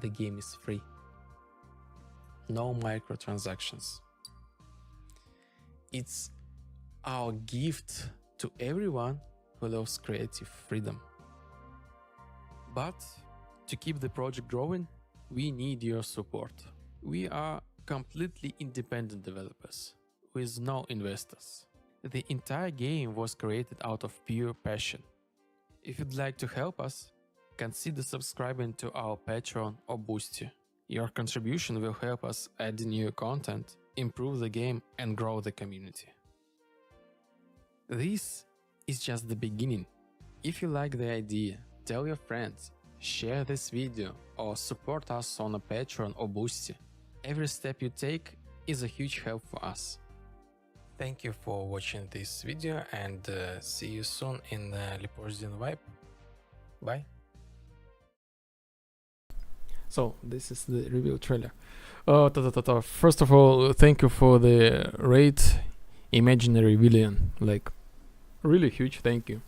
The game is free. No microtransactions. It's our gift to everyone who loves creative freedom. But to keep the project growing, we need your support. We are completely independent developers with no investors. The entire game was created out of pure passion. If you'd like to help us, consider subscribing to our Patreon or Boosty. Your contribution will help us add new content, improve the game, and grow the community. This is just the beginning. If you like the idea, tell your friends, share this video, or support us on a Patreon or Boosty. Every step you take is a huge help for us. Thank you for watching this video, and see you soon in Lepozhdian Vibe. Bye. So this is the reveal trailer. First of all, thank you for the raid, imaginary villain. Like, really huge. Thank you.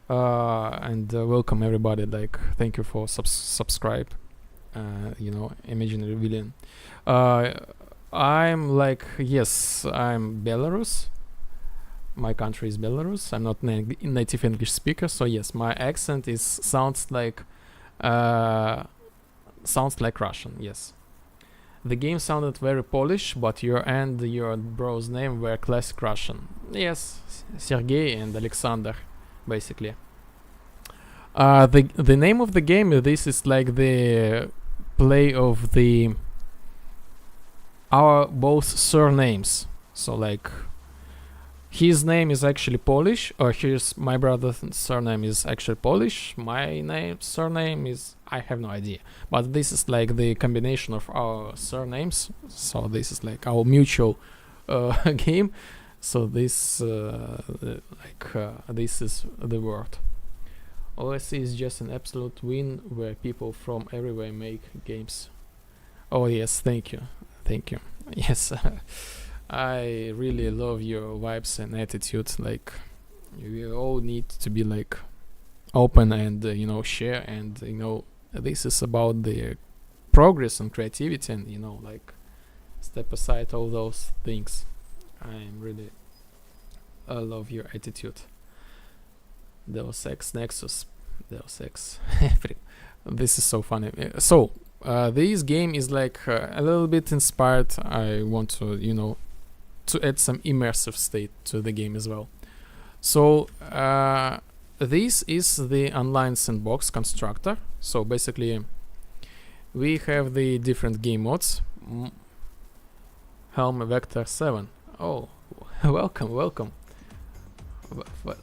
And welcome everybody. Like, thank you for subscribe. You know, imaginary villain. I'm like, yes, I'm Belarus. My country is Belarus. I'm not native English speaker, so yes, my accent sounds like Russian. Yes, the game sounded very Polish, but your bro's name were classic Russian. Yes, Sergey and Alexander, basically. The name of the game, this is like the play of our both surnames. So like, his name is actually Polish, or my brother's surname is actually Polish. My surname is, I have no idea, but this is like the combination of our surnames. So this is like our mutual game. So this this is the word. OSC is just an absolute win where people from everywhere make games. Oh yes, thank you. Yes, I really love your vibes and attitude. Like, we all need to be like open and you know, share, and you know, this is about the progress and creativity, and you know, like, step aside all those things. I love your attitude. Deus Ex Nexus, Deus Ex. This is so funny. So this game is like a little bit inspired. I want to, you know, to add some immersive state to the game as well. So this is the online sandbox constructor. So basically we have the different game modes. Helm Vector 7. Oh, welcome.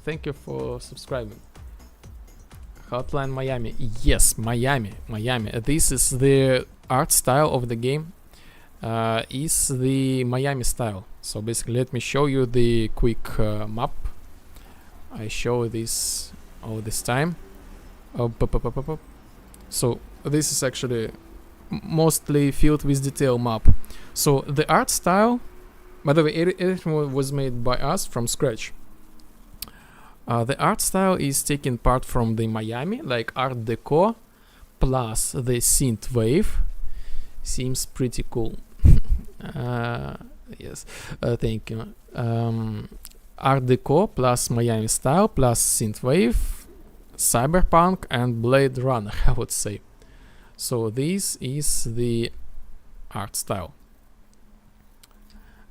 Thank you for subscribing. Hotline Miami. Yes, Miami. This is the art style of the game. Is the Miami style. So basically, let me show you the quick map. I show this all this time. So this is actually mostly filled with detail map. So the art style, by the way, everything was made by us from scratch. The art style is taken part from the Miami, like Art Deco, plus the synth wave. Seems pretty cool. Yes, thank you. Art Deco plus Miami style plus synthwave, cyberpunk and Blade Runner, I would say. So this is the art style.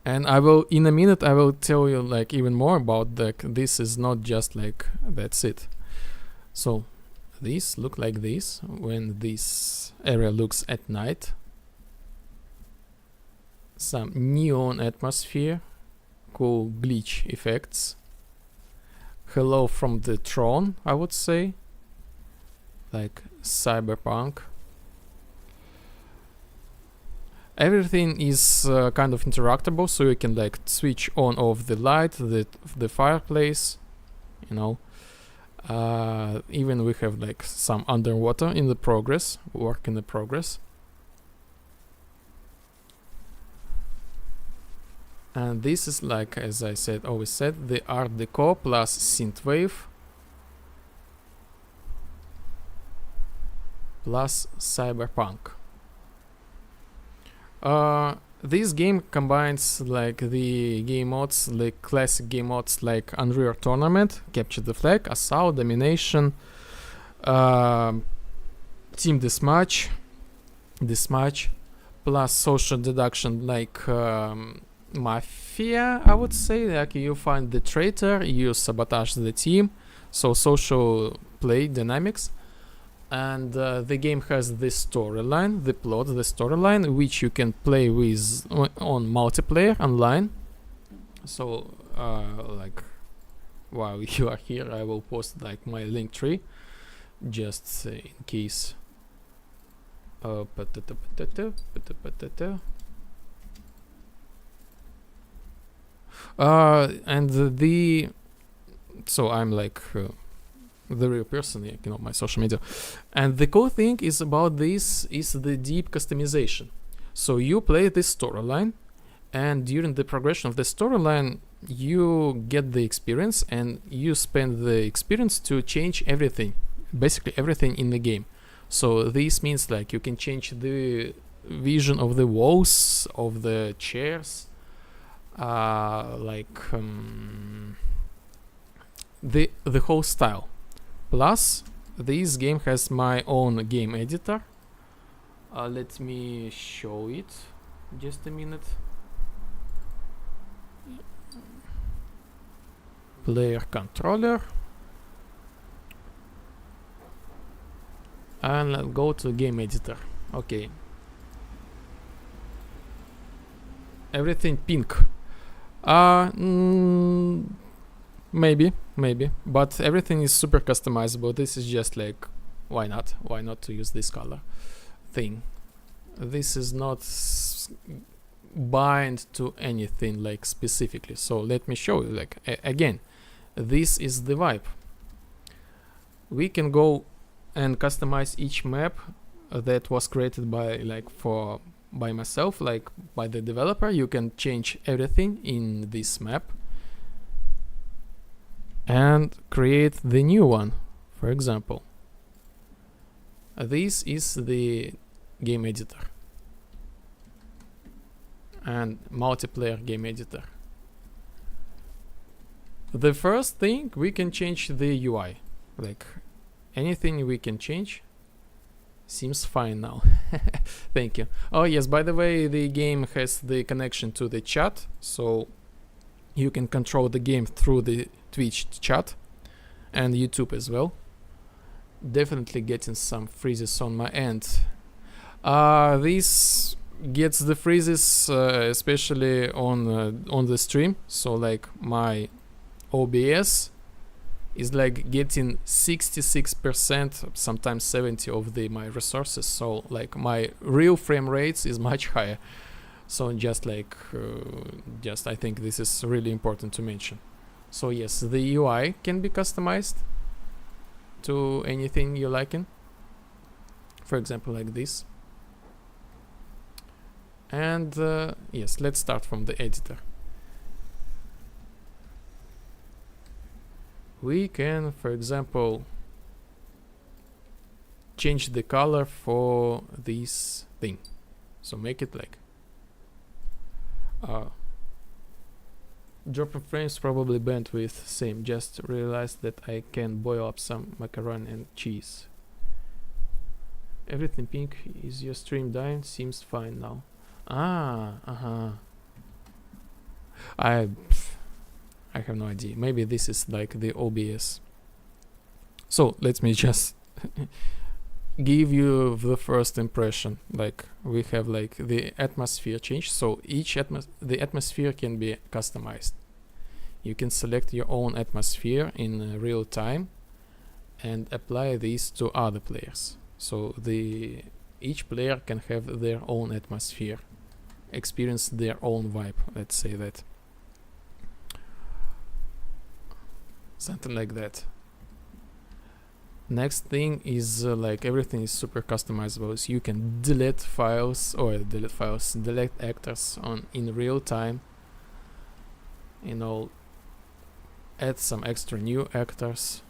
And I will, in a minute, I will tell you like even more about that. This is not just like that's it. So these look like this when this area looks at night. Some neon atmosphere, cool glitch effects. Hello from the throne, I would say. Like cyberpunk. Everything is kind of interactable, so you can like switch on off the light, the fireplace, you know. Even we have like some underwater in the progress, work in the progress. And this is like, as I said, always said, the Art Deco plus synthwave plus cyberpunk. This game combines like the game modes, like classic game modes like Unreal Tournament, Capture the Flag, Assault, Domination, Team Deathmatch, plus social deduction like Mafia, I would say. Like you find the traitor, you sabotage the team, so social play dynamics. And the game has the storyline, the plot, the storyline, which you can play with on multiplayer online. So, like, while you are here, I will post like my link tree, just in case. And so I'm like. The real person, you know, my social media. And the cool thing is about this is the deep customization. So you play this storyline, and during the progression of the storyline, you get the experience, and you spend the experience to change everything, basically everything in the game. So this means like you can change the vision of the walls, of the chairs, the whole style. Plus, this game has my own game editor. Let me show it. Just a minute. Player controller. And let's go to game editor. Okay. Everything pink. Maybe, but everything is super customizable. This is just like, why not to use this color thing. This is not bind to anything like specifically. So let me show you, like again, this is the vibe. We can go and customize each map that was created by by myself, like by the developer. You can change everything in this map and create the new one. For example, this is the game editor and multiplayer game editor. The first thing, we can change the UI, like anything we can change. Seems fine now. Thank you. Oh yes, by the way, the game has the connection to the chat, so you can control the game through the Twitch chat and YouTube as well. Definitely getting some freezes on my end. This gets the freezes especially on the stream. So like my OBS is like getting 66%, sometimes 70% of my resources. So like my real frame rates is much higher. So just I think this is really important to mention. So yes, the UI can be customized to anything you like in. For example, like this. And yes, let's start from the editor. We can, for example, change the color for this thing. So make it like Dropping frames, probably bandwidth, same. Just realized that I can boil up some macaroni and cheese. Everything pink. Is your stream dying? Seems fine now. I have no idea. Maybe this is like the OBS. So let me just give you the first impression. Like we have like the atmosphere change. So each the atmosphere can be customized. You can select your own atmosphere in real time and apply these to other players. So each player can have their own atmosphere, experience their own vibe. Let's say that. Something like that. Next thing is like everything is super customizable. So you can delete actors in real time. You know, add some extra new actors.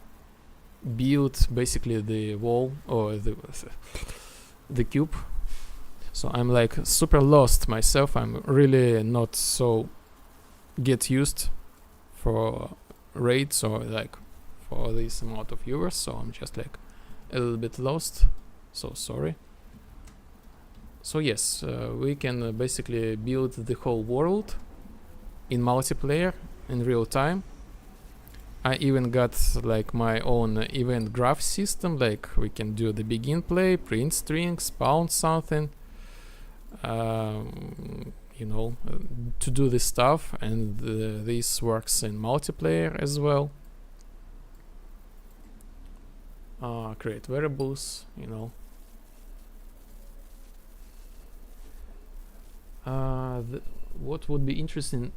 Build basically the wall or the cube. So I'm like super lost myself. I'm really not so get used for raids or like for this amount of viewers, so I'm just like a little bit lost, so sorry. So yes, we can basically build the whole world in multiplayer in real time. I even got like my own event graph system, like we can do the begin play, print string, spawn something, you know, to do this stuff, and this works in multiplayer as well. Create variables, you know. What would be interesting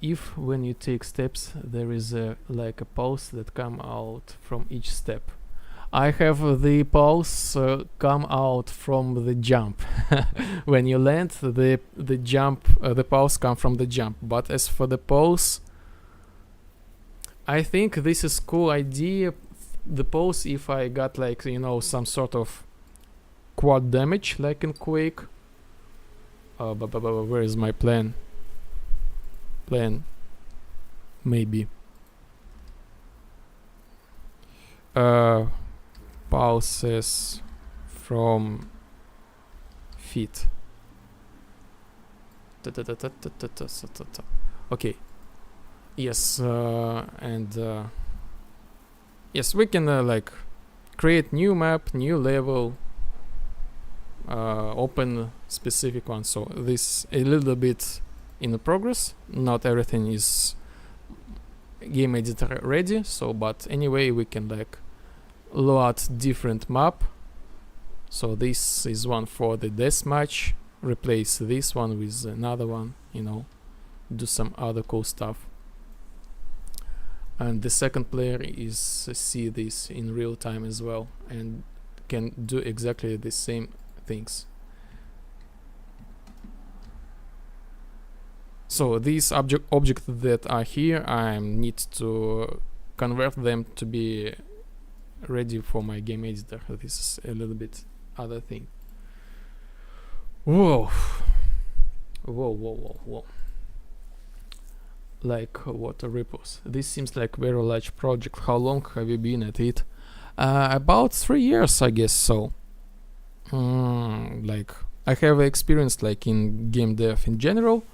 if when you take steps there is like a pulse that come out from each step. I have the pulse come out from the jump. When you land, the pulse come from the jump. But as for the pulse, I think this is cool idea. The pulse, if I got like, you know, some sort of quad damage like in Quake. Where is my plan? Maybe. Pulses from feet. Okay. Yes, and yes, we can like create new map, new level, open specific one. So this a little bit in the progress. Not everything is game editor ready. So, but anyway, we can like load different map. So this is one for the deathmatch. Replace this one with another one. You know, do some other cool stuff. And the second player is see this in real time as well and can do exactly the same things. So these objects that are here, I need to convert them to be ready for my game editor. This is a little bit other thing. Whoa. Like water ripples. This seems like very large project. How long have you been at it? About 3 years, I guess so. Like I have experience like in game dev in general.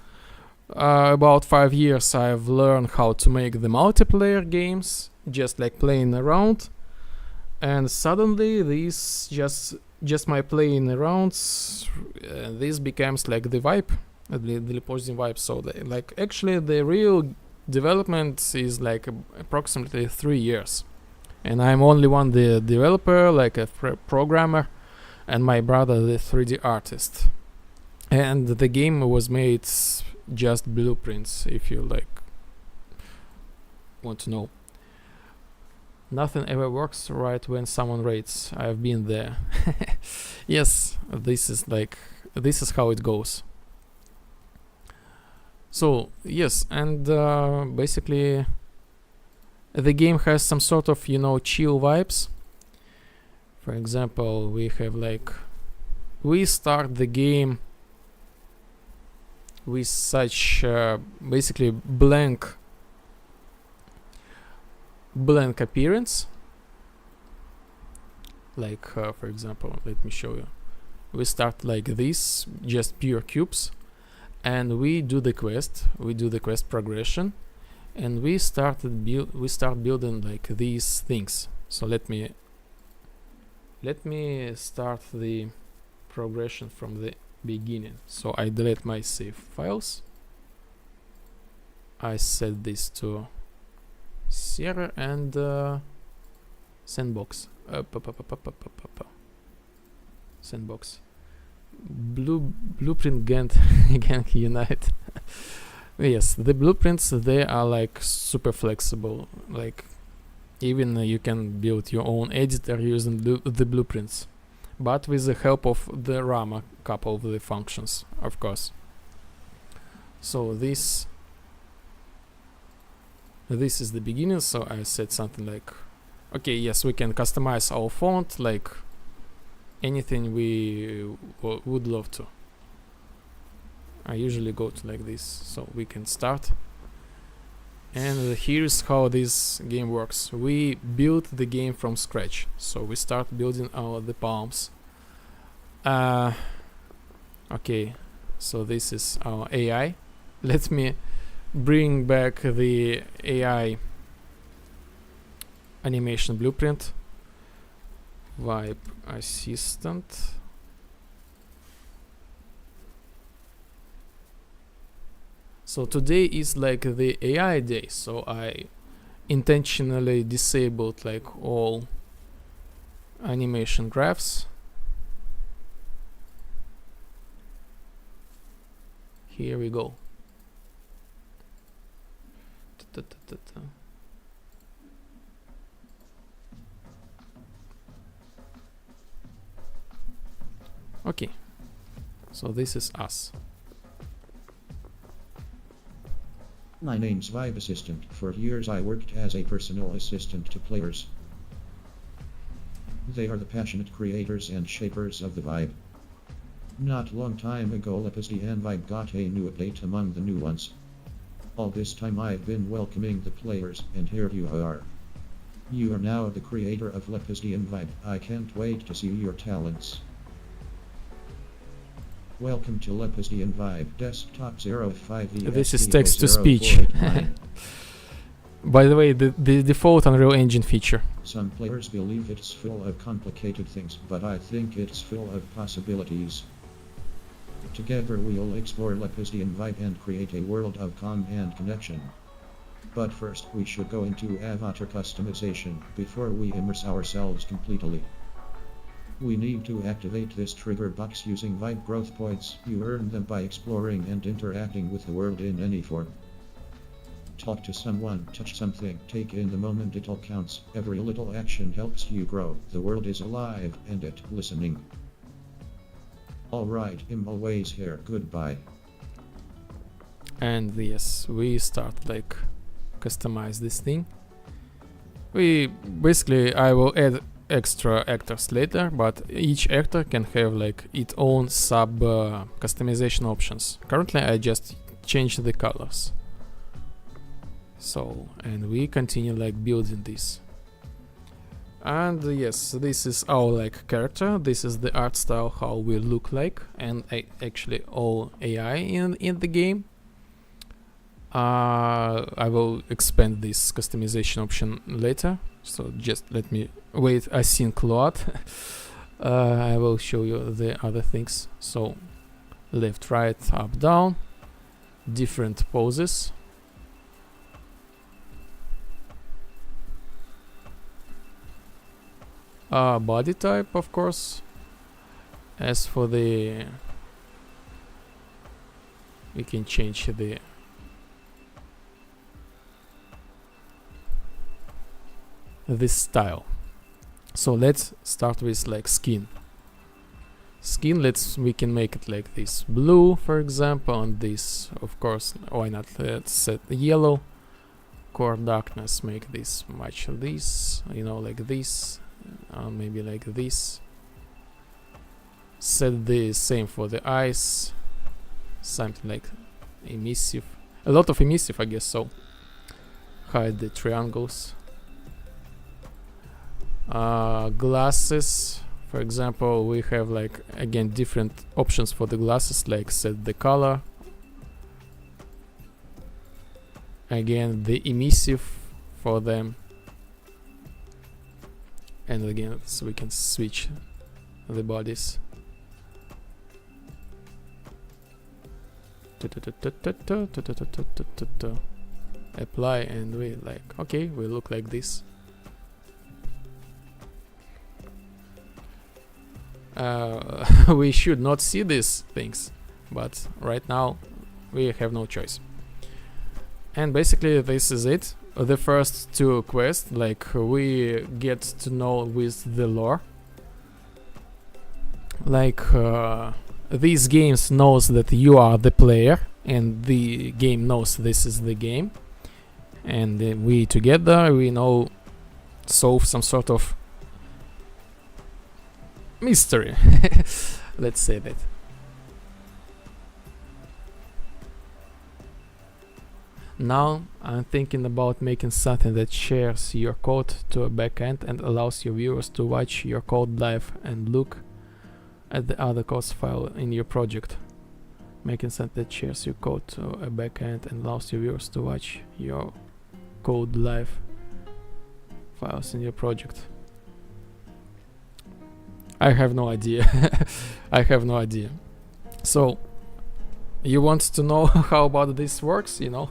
About 5 years I've learned how to make the multiplayer games, just like playing around. And suddenly this just my playing around, this becomes like the vibe. The Lepozhdian vibe. So like actually the real development is like approximately 3 years, and I'm only one the developer, like a programmer, and my brother the 3D artist. And the game was made just blueprints, if you like want to know. Nothing ever works right when someone raids. I've been there. Yes, this is how it goes. So yes, and basically the game has some sort of, you know, chill vibes. For example, we have like we start the game with such basically blank appearance. Like for example, let me show you. We start like this, just pure cubes, and we do the quest. We do the quest progression, and we start building like these things. So let me start the progression from the beginning. So I delete my save files. I set this to server and sandbox. Sandbox. Blueprint Gantt Unite. Yes, the blueprints, they are like super flexible. Like even you can build your own editor using the blueprints, but with the help of the RAM, a couple of the functions, of course. So this is the beginning. So I said something like, okay, yes, we can customize our font, like anything we would love to. I usually go to like this, so we can start. And here's how this game works. We build the game from scratch. So we start building the palms. Okay, so this is our AI. Let me bring back the AI animation blueprint. Vibe assistant. So today is like the AI day, so I intentionally disabled like all animation graphs. Here we go. Okay, so this is us. My name's Vibe Assistant. For years I worked as a personal assistant to players. They are the passionate creators and shapers of the vibe. Not long time ago, Lepozhdian Vibe got a new update among the new ones. All this time I've been welcoming the players, and here you are. You are now the creator of Lepozhdian Vibe. I can't wait to see your talents. Welcome to Lepozhdian Vibe Desktop 05. This is text to speech. By the way, the default Unreal Engine feature. Some players believe it's full of complicated things, but I think it's full of possibilities. Together we'll explore Lepozhdian Vibe and create a world of calm and connection. But first we should go into avatar customization before we immerse ourselves completely. We need to activate this trigger box using Vibe growth points. You earn them by exploring and interacting with the world in any form. Talk to someone, touch something, take in the moment, it all counts. Every little action helps you grow. The world is alive and it's listening. Alright, I'm always here. Goodbye. And yes, we start like customize this thing. We basically, I will add extra actors later, but each actor can have like its own sub customization options. Currently I just change the colors. So, and we continue like building this. And yes, this is our like character, this is the art style, how we look like, and actually all AI in the game. I will expand this customization option later, so just let me wait a sync load. I will show you the other things. So left, right, up, down, different poses. Body type, of course. As for the, we can change this style. So let's start with like skin. We can make it like this blue, for example, and this, of course, why not? Let's set the yellow. Core darkness, make this match this, you know, like this, maybe like this. Set the same for the eyes, something like emissive, a lot of emissive, I guess so. Hide the triangles. Glasses, for example, we have like again different options for the glasses, like set the color, again the emissive for them, and again so we can switch the bodies. Apply, and we like, okay, we look like this. We should not see these things, but right now we have no choice. And basically this is it. The first two quests, like we get to know with the lore. Like these games knows that you are the player, and the game knows this is the game, and we together we know solve some sort of mystery. Let's say that. Now I'm thinking about making something that shares your code to a backend and allows your viewers to watch your code live and look at the other code file in your project. Making something that shares your code to a backend and allows your viewers to watch your code live files in your project. I have no idea. I have no idea. So you want to know how about this works, you know?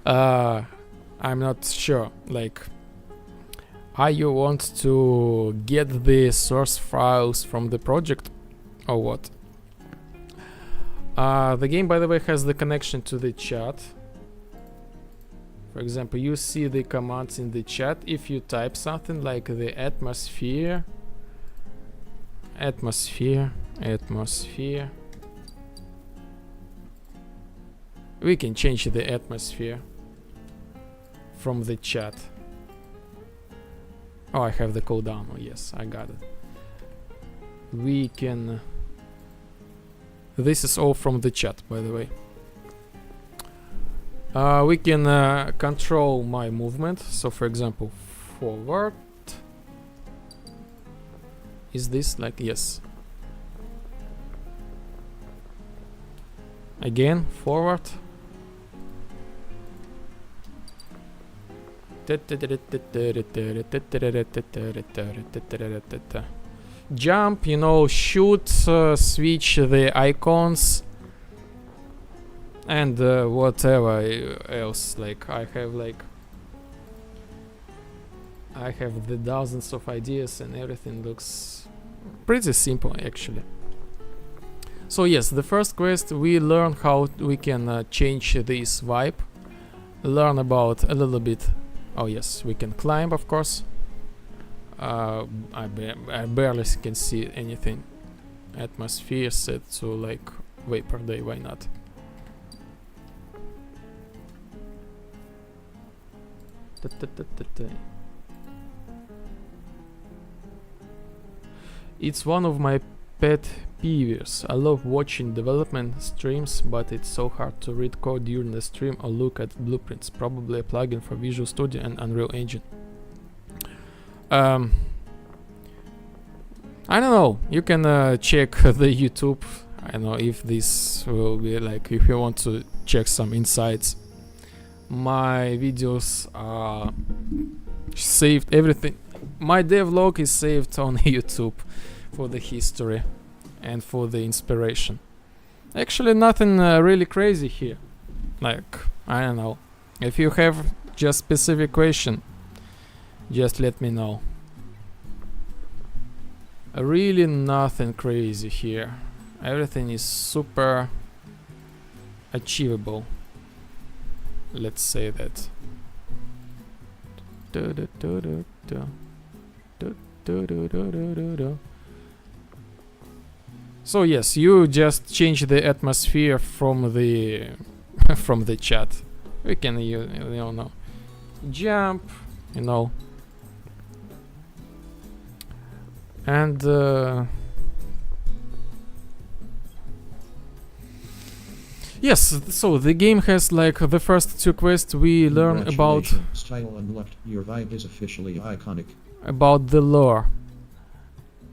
I'm not sure. Like, you want to get the source files from the project or what? The game, by the way, has the connection to the chat. For example, you see the commands in the chat. If you type something like the atmosphere, we can change the atmosphere from the chat. Oh, I have the cooldown. Oh, yes, I got it. We can... This is all from the chat, by the way. We can control my movement. So, for example, forward. Is this like... Yes. Again, forward. Jump, you know, shoot, switch the icons, and whatever else. Like I have the dozens of ideas, and everything looks pretty simple actually. So yes, the first quest we learn how we can change this vibe, learn about a little bit. Oh yes, we can climb, of course. I barely can see anything. Atmosphere set to like vapor day, why not? It's one of my pet peeves. I love watching development streams, but it's so hard to read code during the stream or look at blueprints. Probably a plugin for Visual Studio and Unreal Engine. I don't know. You can check the YouTube. I don't know if this will be like, if you want to check some insights. My videos are saved, everything. My devlog is saved on YouTube for the history and for the inspiration. Actually, nothing really crazy here. Like, I don't know. If you have just specific question, just let me know. Really nothing crazy here. Everything is super achievable. Let's say that. So yes, you just change the atmosphere from the from the chat. We can you know jump, you know, and Yes, so the game has like the first two quests we learn about Congratulations, title unlocked. Your vibe is officially iconic. the lore,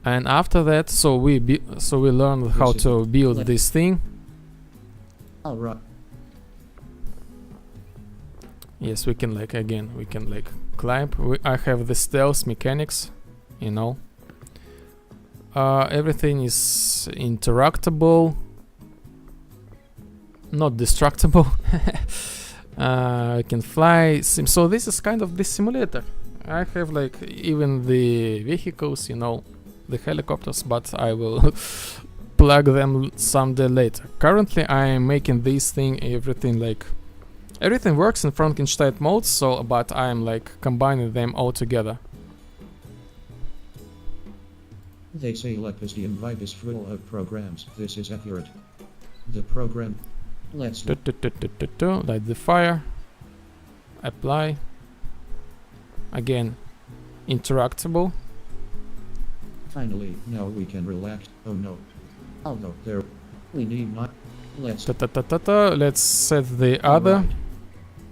and after that, so we learn how This is to build Let- this thing. Alright. Yes, we can like climb. I have the stealth mechanics, you know. Everything is interactable, not destructible. I can fly. So this is kind of the simulator. I have like even the vehicles, you know, the helicopters, but I will plug them someday later. Currently, I am making this thing, everything works in Frankenstein mode. So, but I am like combining them all together. They say Lepozhdian vibe is full of programs. This is accurate. The program. Let's Light the fire. Apply. Again, interactable. finally, now we can relax. Oh no. Oh no, there. We need not. Let's. Let's set the other. Alright.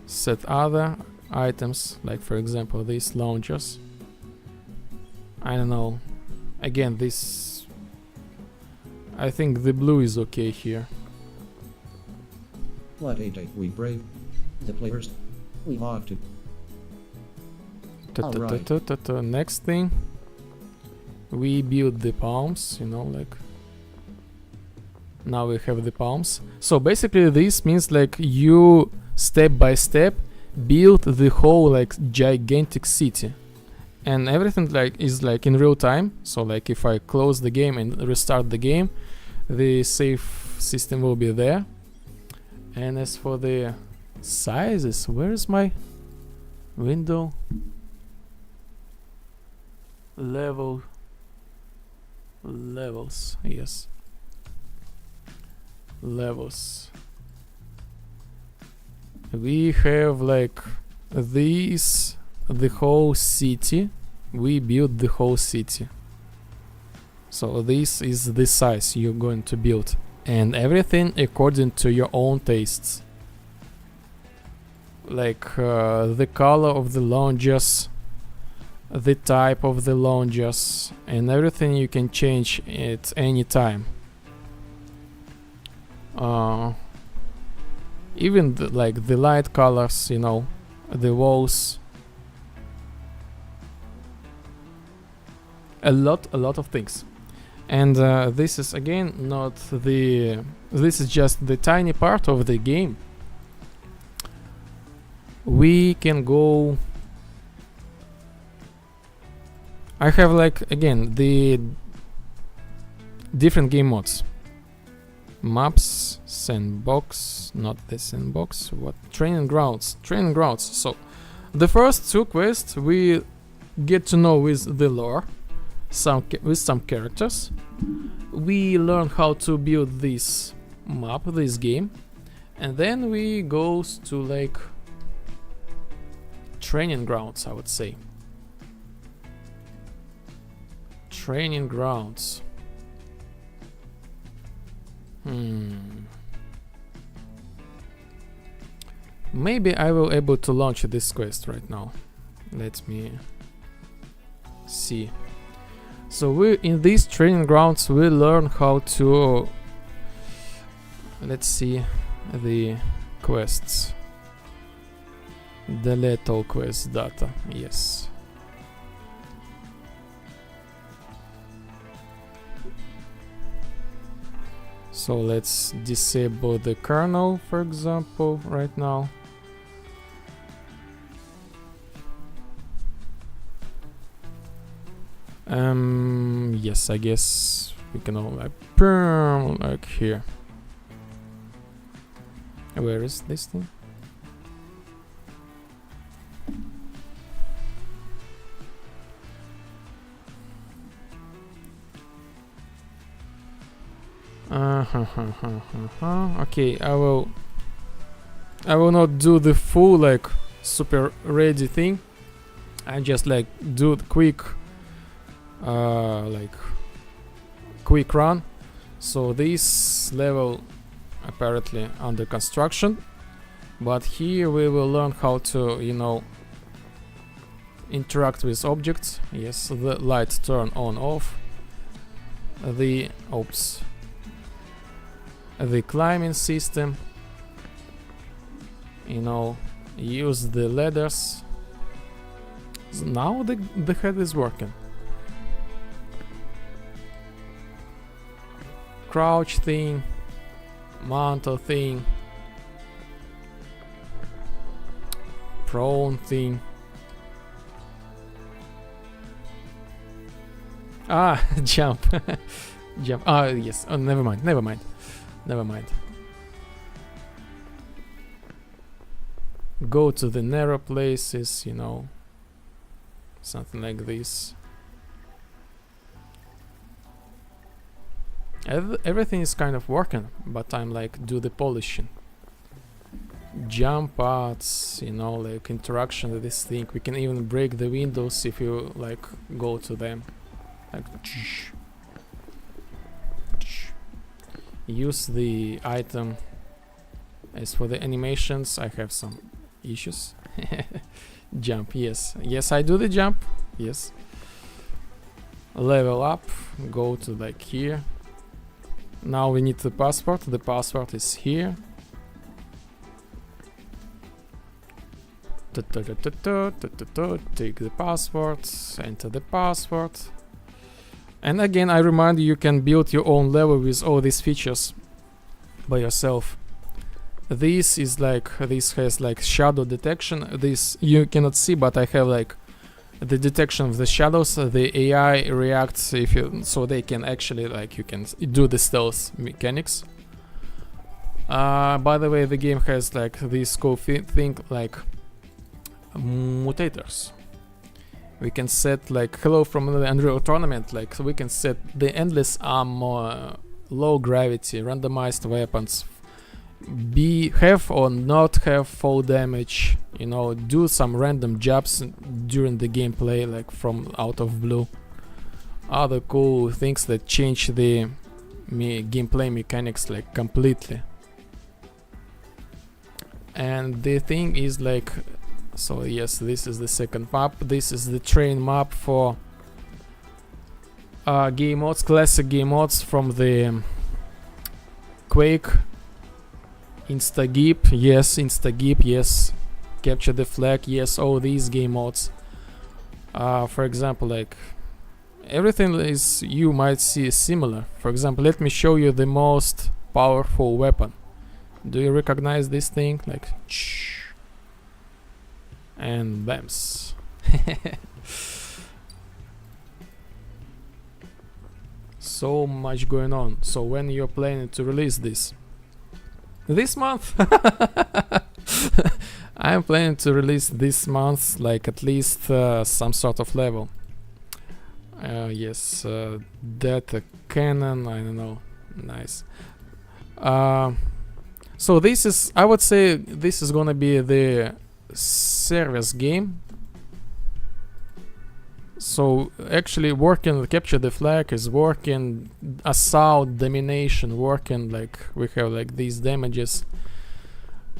Set other items, like for example these launchers. I don't know. Again, this. I think the blue is okay here. What a day we brave. The players. We ought to. Next thing, we build the palms, you know, like now we have the palms. So basically this means like you step by step build the whole like gigantic city, and everything like is like in real time. So like if I close the game and restart the game, the save system will be there. And as for the sizes, where's my window? Levels, yes. Levels. We have like this, the whole city. We build the whole city. So this is the size you're going to build, and everything according to your own tastes. Like the color of the lounges, the type of the lounges, and everything you can change at any time. Even like the light colors, you know, the walls. A lot of things. And this is again not the. This is just the tiny part of the game. We can go. I have like again the different game modes. Maps, sandbox, not the sandbox. What? Training grounds. Training grounds. So the first two quests we get to know with the lore, with some characters. We learn how to build this map, this game, and then we go to like training grounds, I would say. Training grounds. Maybe I will able to launch this quest right now. Let me see. So we in these training grounds we learn how to. Let's see the quests. Delete all quest data. Yes. So let's disable the kernel, for example, right now. Yes, I guess we can all like here. Where is this thing? Okay, I will not do the full like super ready thing. I just like do the quick quick run. So this level apparently under construction, but here we will learn how to, you know, interact with objects. Yes, the light turn on off, the climbing system, you know, use the ladders. Now the head is working. Crouch thing, mantle thing, prone thing. Jump. Jump. Yes. Oh, never mind. Go to the narrow places, you know, something like this. Everything is kind of working, but I'm like do the polishing. Jump parts, you know, like interaction with this thing. We can even break the windows if you like go to them. Like use the item. As for the animations, I have some issues. Jump, yes. Yes, I do the jump. Yes. Level up, go to like here. Now we need the passport. The passport is here. Take the passport, enter the passport. And again, I remind you, you can build your own level with all these features by yourself. This is like, this has like shadow detection. This you cannot see, but I have like the detection of the shadows. The AI reacts if you, so they can actually like, you can do the stealth mechanics. By the way, the game has like this cool thing like mutators. We can set like hello from the Unreal Tournament, like so we can set the endless armor, low gravity, randomized weapons, have or not have fall damage, you know, do some random jumps during the gameplay, like from out of blue. Other cool things that change the gameplay mechanics like completely. And the thing is like, so yes, this is the second map. This is the train map for game mods, classic game mods from the Quake. Instagip, yes. Capture the flag, yes. All these game mods. For example, like everything is, you might see similar. For example, let me show you the most powerful weapon. Do you recognize this thing? Like, and bams. So much going on. So when you're planning to release this? This month? I'm planning to release this month, like at least some sort of level. Yes, data cannon, I don't know. Nice. So this is, I would say this is gonna be the service game. So actually working, capture the flag is working, assault, domination working, like we have like these damages.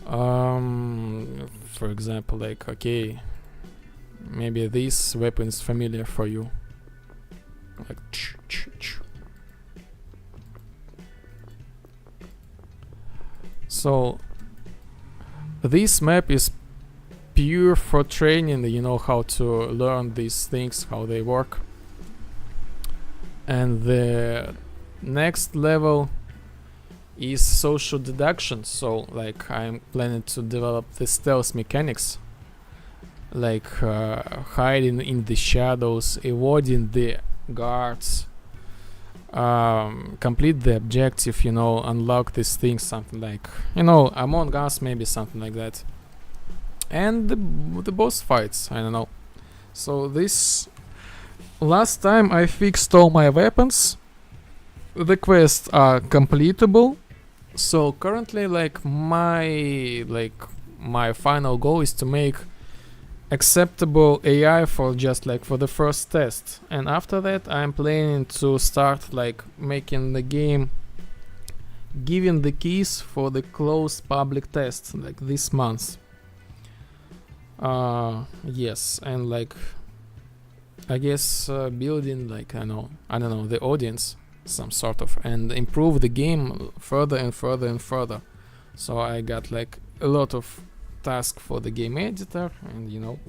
For example, like, okay, maybe this weapon is familiar for you. Like, so this map is pure for training, you know, how to learn these things, how they work. And the next level is social deduction. So like I'm planning to develop the stealth mechanics, like hiding in the shadows, avoiding the guards, complete the objective, you know, unlock these things, something like, you know, Among Us, maybe something like that. And the boss fights, I don't know. So this last time I fixed all my weapons. The quests are completable. So currently, like my final goal is to make acceptable AI for just like for the first test. And after that, I'm planning to start like making the game giving the keys for the closed public test like this month. Yes, and like I guess building like I don't know the audience some sort of, and improve the game further and further and further. So I got like a lot of tasks for the game editor, and you know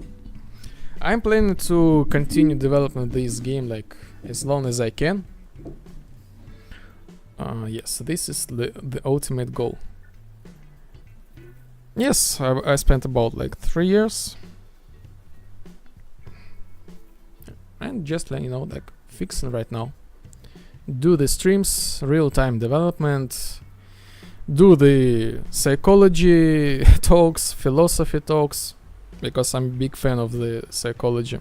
I'm planning to continue developing this game like as long as I can. Yes, this is the ultimate goal. Yes, I spent about like 3 years, and just like like fixing right now. Do the streams, real-time development, do the psychology talks, philosophy talks, because I'm a big fan of the psychology.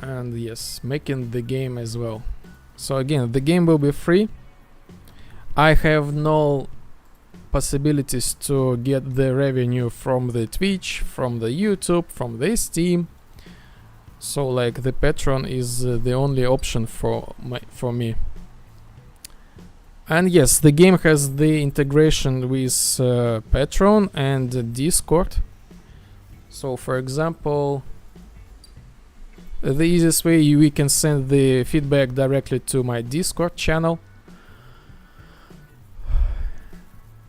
And yes, making the game as well. So again, the game will be free. I have no possibilities to get the revenue from the Twitch, from the YouTube, from the Steam. So like the Patreon is the only option for me. And yes, the game has the integration with Patreon and Discord. So for example, the easiest way we can send the feedback directly to my Discord channel.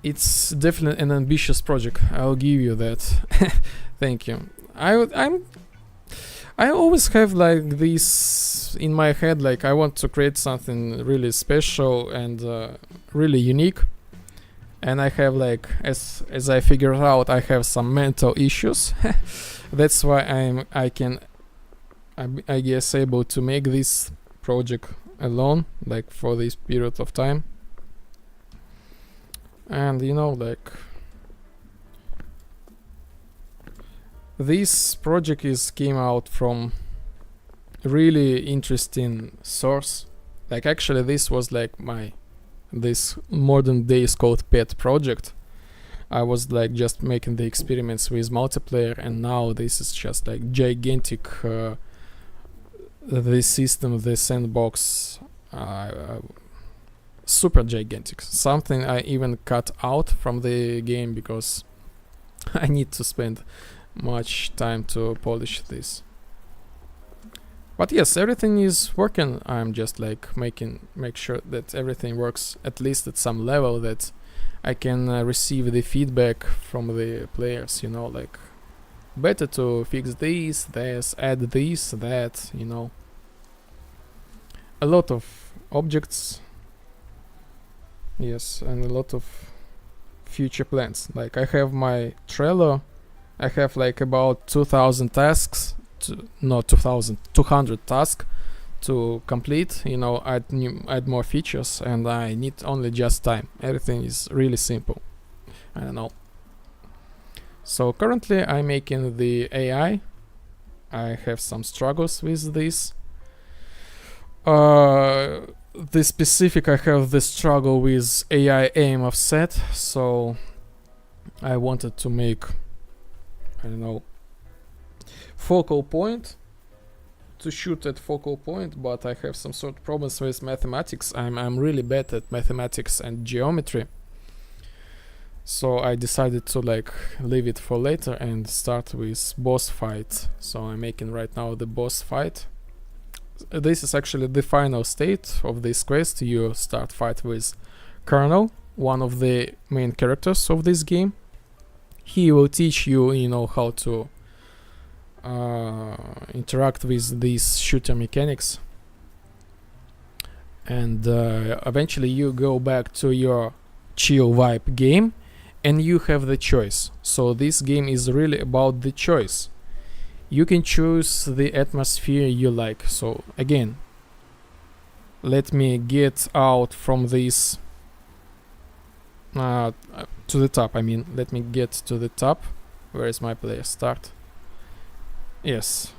It's definitely an ambitious project, I'll give you that. Thank you. I always have like this in my head, like I want to create something really special and really unique. And I have like, as I figured out, I have some mental issues. That's why I guess able to make this project alone, like for this period of time. And like this project came out from really interesting source. Like actually this was like this modern days code pet project. I was like just making the experiments with multiplayer, and now this is just like gigantic the system, the sandbox, super gigantic, something I even cut out from the game because I need to spend much time to polish this. But yes, everything is working. I'm just like make sure that everything works at least at some level, that I can receive the feedback from the players, like better to fix this, add this, that, a lot of objects. Yes, and a lot of future plans. Like I have my Trello, I have like about 2,000 tasks, 200 tasks to complete, add more features, and I need only just time. Everything is really simple. I don't know. So currently I'm making the AI. I have some struggles with this. The specific, I have the struggle with AI aim offset, so I wanted to make, focal point, to shoot at focal point, but I have some sort of problems with mathematics. I'm really bad at mathematics and geometry, so I decided to like leave it for later and start with boss fight. So I'm making right now the boss fight. This is actually the final state of this quest. You start fight with Karl, one of the main characters of this game. He will teach you, how to interact with these shooter mechanics. And eventually you go back to your chill vibe game, and you have the choice. So this game is really about the choice. You can choose the atmosphere you like. So again, let me get out from this to the top. Let me get to the top. Where is my player start? Yes,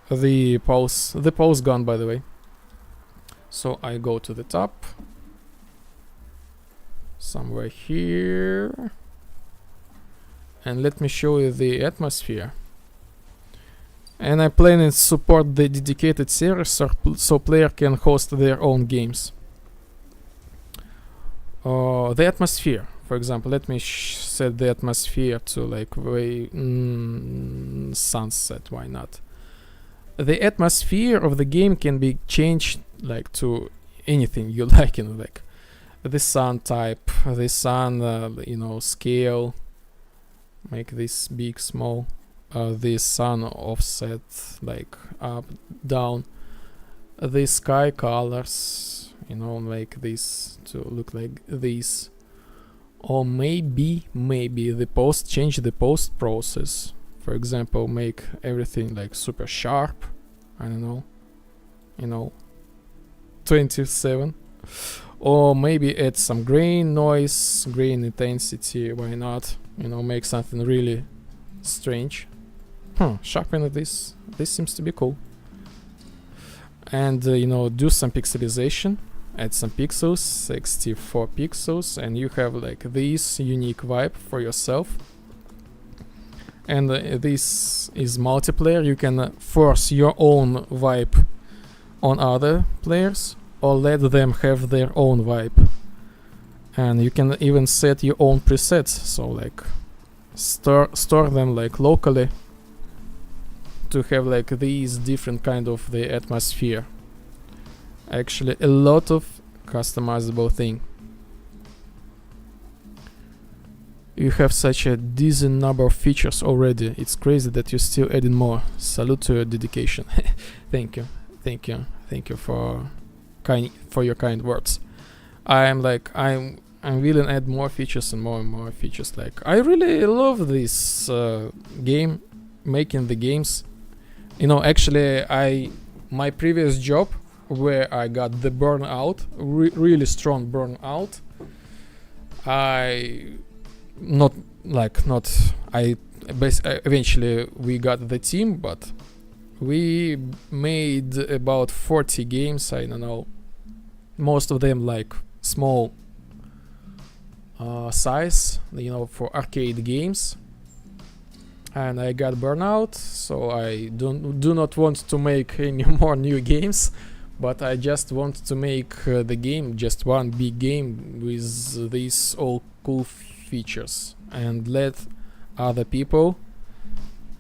the pause gone, by the way. So I go to the top, somewhere here, and let me show you the atmosphere. And I plan to support the dedicated server so player can host their own games. the atmosphere. For example, let me set the atmosphere to like way sunset. Why not? The atmosphere of the game can be changed like to anything you like, like the sun type, the sun, scale. Make this big, small. The sun offset, like up, down. The sky colors, make this to look like this. Or maybe change the post process. For example, make everything like super sharp. I don't know, 27. Or maybe add some grain noise, grain intensity. Why not? Make something really strange. Sharpen this. This seems to be cool. And do some pixelization. Add some pixels, 64 pixels, and you have like this unique vibe for yourself. And this is multiplayer. You can force your own vibe on other players, or let them have their own vibe. And you can even set your own presets, so like store them like locally to have like these different kind of the atmosphere. Actually, a lot of customizable thing. You have such a decent number of features already. It's crazy that you're still adding more. Salute to your dedication. Thank you for your kind words. I'm willing to add more features and more features. Like, I really love this game, making the games. Actually, my previous job, where I got the burnout, really strong burnout. Eventually we got the team, but we made about 40 games. I don't know, most of them like small size, for arcade games. And I got burnout, so I do not want to make any more new games. But I just want to make the game just one big game with these all cool features, and let other people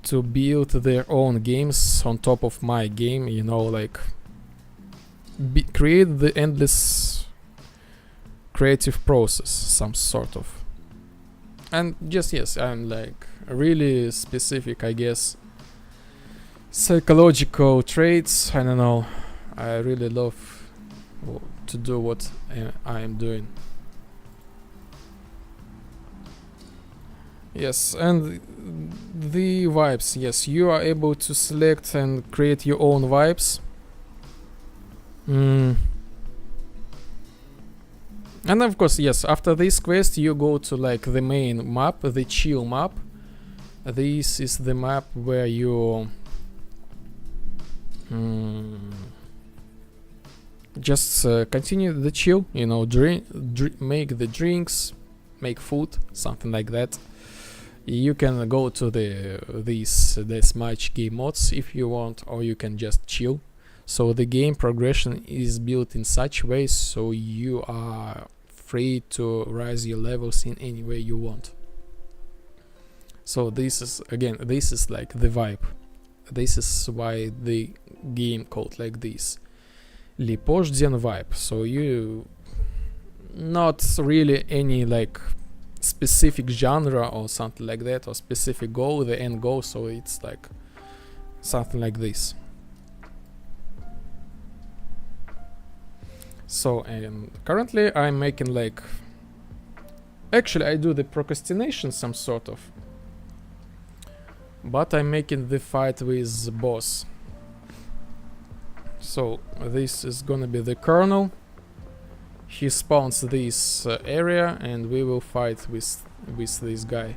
to build their own games on top of my game. Create the endless creative process, some sort of. And just yes, I'm like really specific, I guess, psychological traits. I don't know. I really love to do what I am doing. Yes, and the vibes. Yes, you are able to select and create your own vibes. And of course, yes, after this quest you go to like the main map, the chill map. This is the map where you just continue the chill, make the drinks, make food, something like that. You can go to these deathmatch game modes if you want, or you can just chill. So the game progression is built in such way so you are free to rise your levels in any way you want. So this is like the vibe. This is why the game called like this, Lepozhdian vibe. So you not really any like specific genre or something like that, or specific goal, the end goal. So it's like something like this. So, and currently I'm making like, actually I do the procrastination some sort of, but I'm making the fight with boss. So this is gonna be the Colonel. He spawns this area and we will fight with this guy.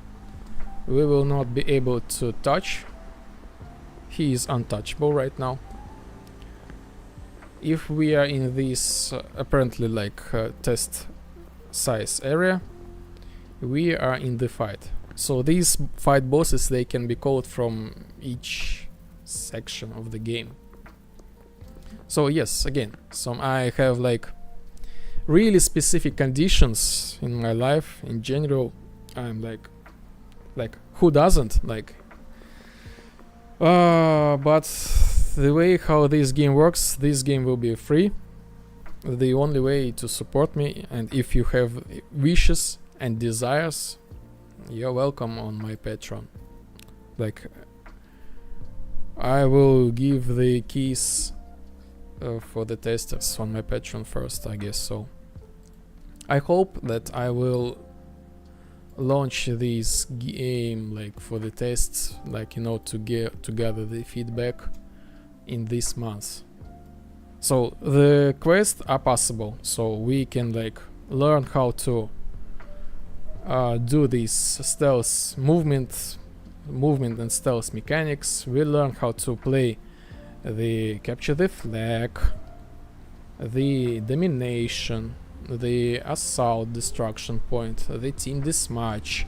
We will not be able to touch. He is untouchable right now. If we are in this apparently like test size area, we are in the fight. So these fight bosses, they can be called from each section of the game. So yes, again, so I have like really specific conditions in my life in general, I'm like who doesn't like. But the way how this game works, this game will be free. The only way to support me, and if you have wishes and desires, you're welcome on my Patreon. Like, I will give the keys for the testers on my Patreon first, I guess so. I hope that I will launch this game like for the tests, like, you know, to gather the feedback in this month. So the quests are possible, so we can like learn how to do this stealth movement and stealth mechanics. We learn how to play the capture the flag, the domination, the assault destruction point, the team deathmatch.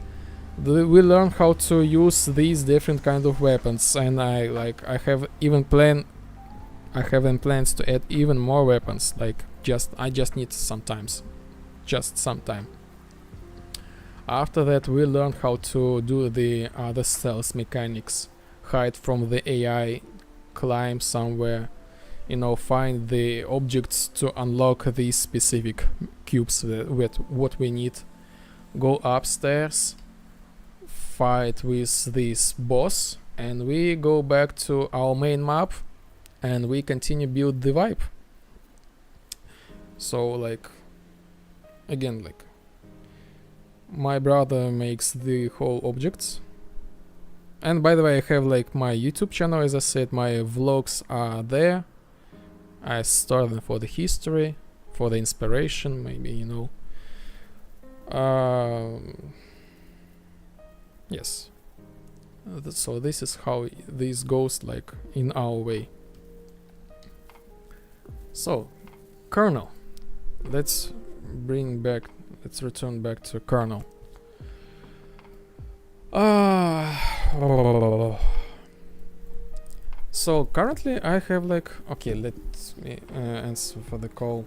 We learn how to use these different kind of weapons, and I have plans to add even more weapons. Like, I just need some time. After that, we learn how to do the other stealth mechanics, hide from the AI, climb somewhere, you know, find the objects to unlock these specific cubes with what we need, go upstairs, fight with this boss, and we go back to our main map and we continue build the vibe. So like, again, like, my brother makes the whole objects. And by the way, I have like my YouTube channel, as I said, my vlogs are there. I store them for the history, for the inspiration, maybe, you know. Yes. So this is how this goes, like, in our way. So, Karl. Let's return back to Karl. So currently I have like, okay, let me answer for the call.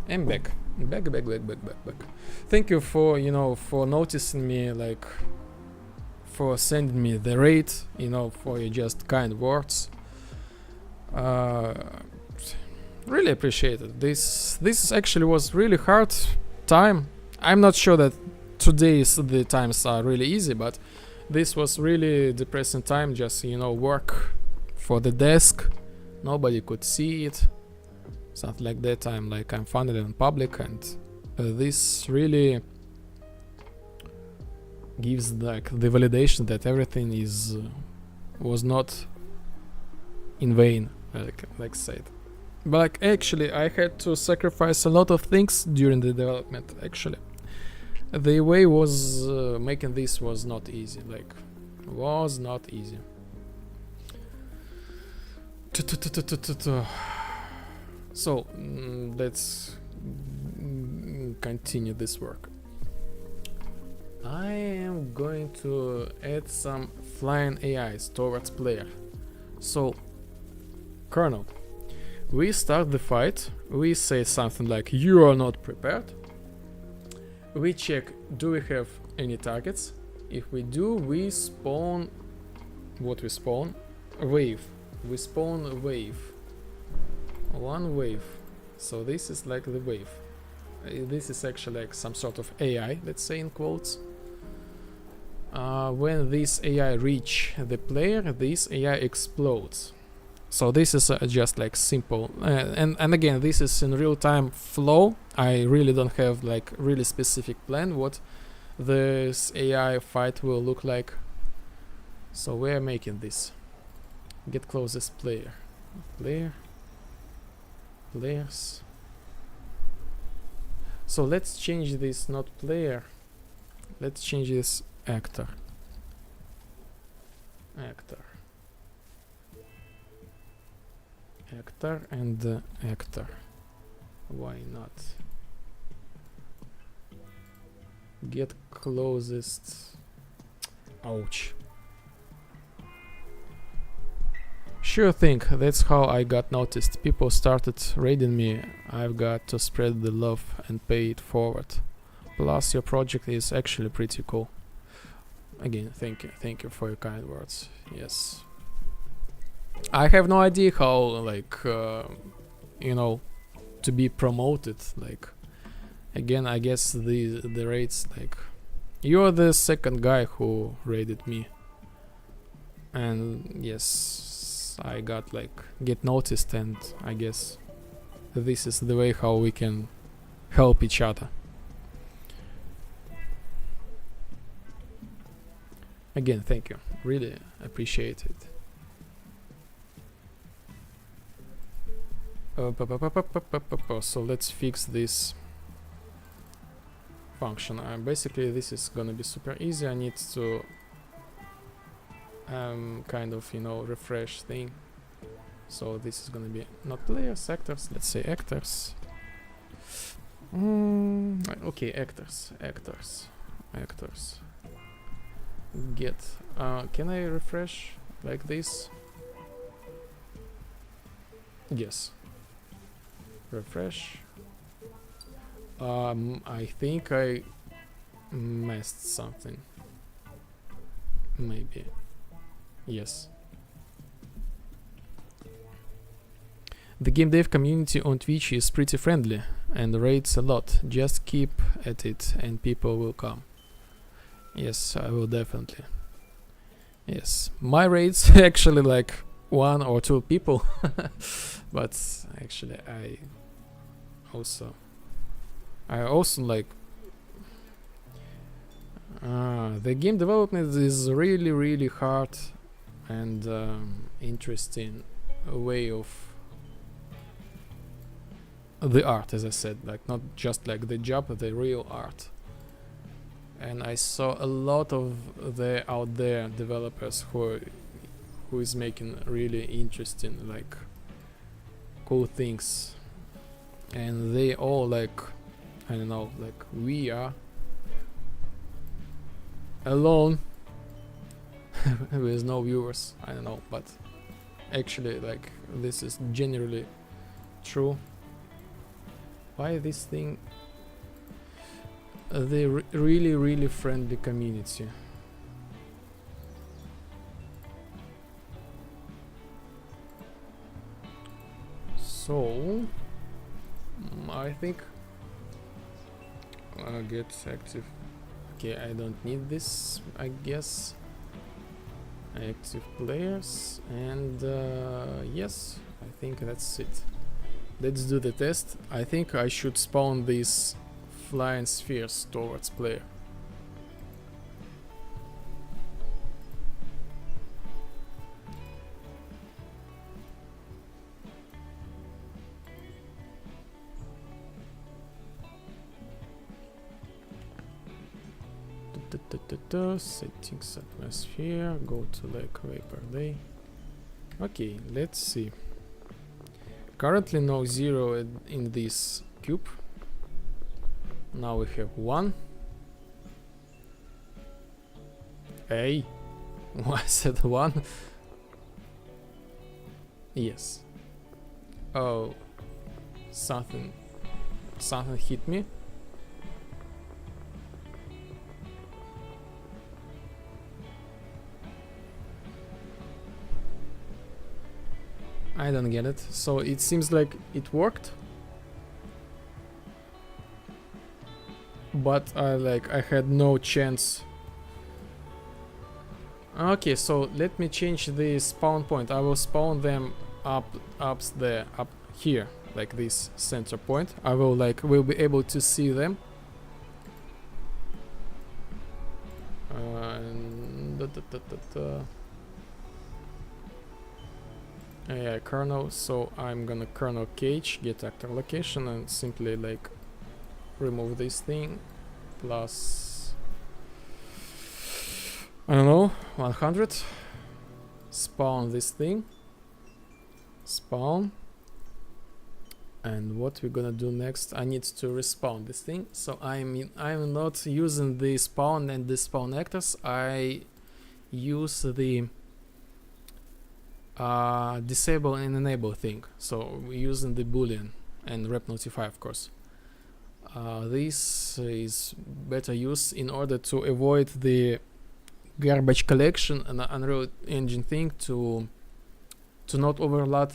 I'm back. Thank you for, you know, for noticing me, like, for sending me the raid, you know, for your just kind words. Really appreciate it. This actually was really hard time. I'm not sure that today's the times are really easy, but this was really depressing time. Just, you know, work for the desk, nobody could see it, something like that. I'm funded in public, and this really gives like the validation that everything was not in vain, like said. But like, actually I had to sacrifice a lot of things during the development. Actually, the way was making this was not easy. So let's continue this work. I am going to add some flying AIs towards player. So, Karl, we start the fight, we say something like, you are not prepared. We check, do we have any targets? If we do, we spawn, what we spawn? A wave. We spawn a wave. One wave. So this is like the wave. This is actually like some sort of AI, let's say in quotes. When this AI reach the player, this AI explodes. So this is just like simple, and again, this is in real-time flow. I really don't have like really specific plan what this AI fight will look like. So we are making this. Get closest player. Players. So let's change this, not player. Let's change this actor. actor and actor. Why not? Get closest. Ouch. Sure thing, that's how I got noticed. People started raiding me. I've got to spread the love and pay it forward. Plus, your project is actually pretty cool. Again, thank you for your kind words. Yes. I have no idea how, like, you know, to be promoted. Like, again, I guess the raids, like, you're the second guy who raided me, and yes, I got like get noticed, and I guess this is the way how we can help each other. Again, thank you. Really appreciate it. So let's fix this function. Basically, this is gonna be super easy. I need to kind of, you know, refresh thing. So this is gonna be not players, actors. Let's say actors. Okay, actors. Get. Can I refresh like this? Yes. Refresh. I think I messed something. Maybe. Yes. The game dev community on Twitch is pretty friendly and raids a lot. Just keep at it and people will come. Yes, I will definitely. Yes. My raids actually like 1 or 2 people. But actually I also like the game development is really hard and interesting way of the art, as I said, like not just like the job, but the real art. And I saw a lot of the out there developers who is making really interesting, like cool things, and they all like, I don't know, like we are alone with no viewers. I don't know, but actually like this is generally true. Why this thing? The really friendly community. So I think get active. Okay, I don't need this, I guess. Active players, and yes, I think that's it. Let's do the test. I think I should spawn these flying spheres towards player. Settings, atmosphere, go to like vapor day. Okay, let's see. Currently no 0 in this cube. Now we have 1. Hey, why I said 1? Yes. Oh, something hit me. I don't get it. So it seems like it worked, but I had no chance. Okay, so let me change the spawn point. I will spawn them up there, up here, like this center point. I will be able to see them. Yeah, kernel. So I'm gonna kernel cage, get actor location, and simply like remove this thing. Plus, I don't know, 100. Spawn this thing. Spawn. And what we're gonna do next, I need to respawn this thing. So I'm not using the spawn and the spawn actors. I use the disable and enable thing. So we're using the boolean and rep notify, of course. This is better use in order to avoid the garbage collection and Unreal Engine thing to not overload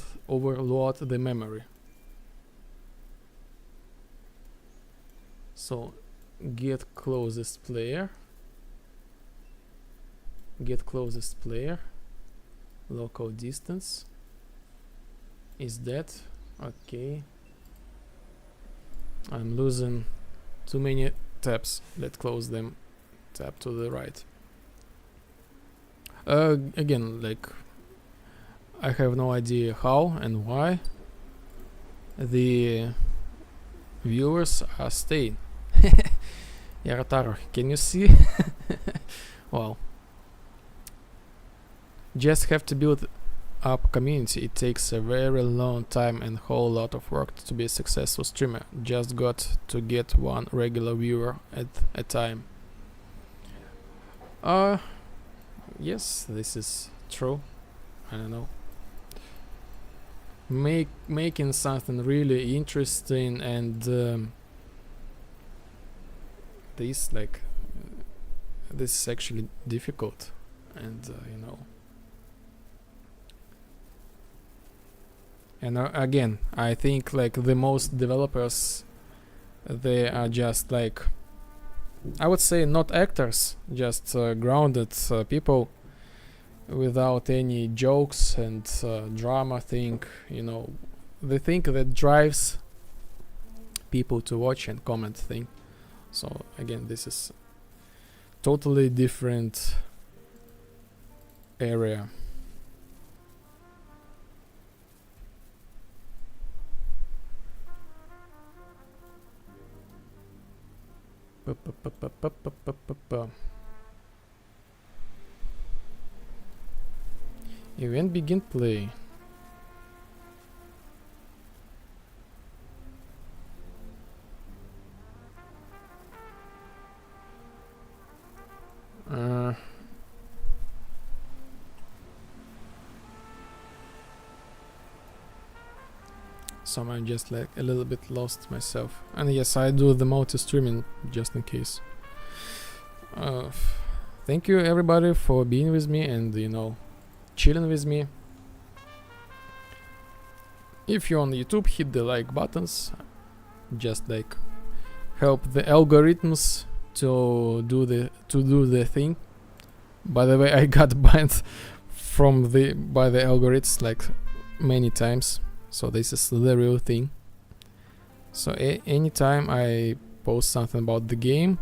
the memory. So get closest player, local distance is that. Okay, I'm losing too many tabs. Let's close them. Tab to the right. Again, like, I have no idea how and why the viewers are staying. Yarataro, can you see? Well, just have to build up community. It takes a very long time and whole lot of work to be a successful streamer. Just got to get one regular viewer at a time. Yes, this is true. I don't know. Making something really interesting and this is actually difficult, and you know. And again, I think like the most developers, they are just like, I would say not actors, just grounded people without any jokes and drama thing, you know, the thing that drives people to watch and comment thing. So again, this is totally different area. Event begin play. So I'm just like a little bit lost myself. And yes, I do the multi-streaming just in case. Thank you everybody for being with me and, you know, chilling with me. If you're on YouTube, hit the like buttons. Just like help the algorithms to do the thing. By the way, I got banned by the algorithms like many times. So this is the real thing. So anytime I post something about the game,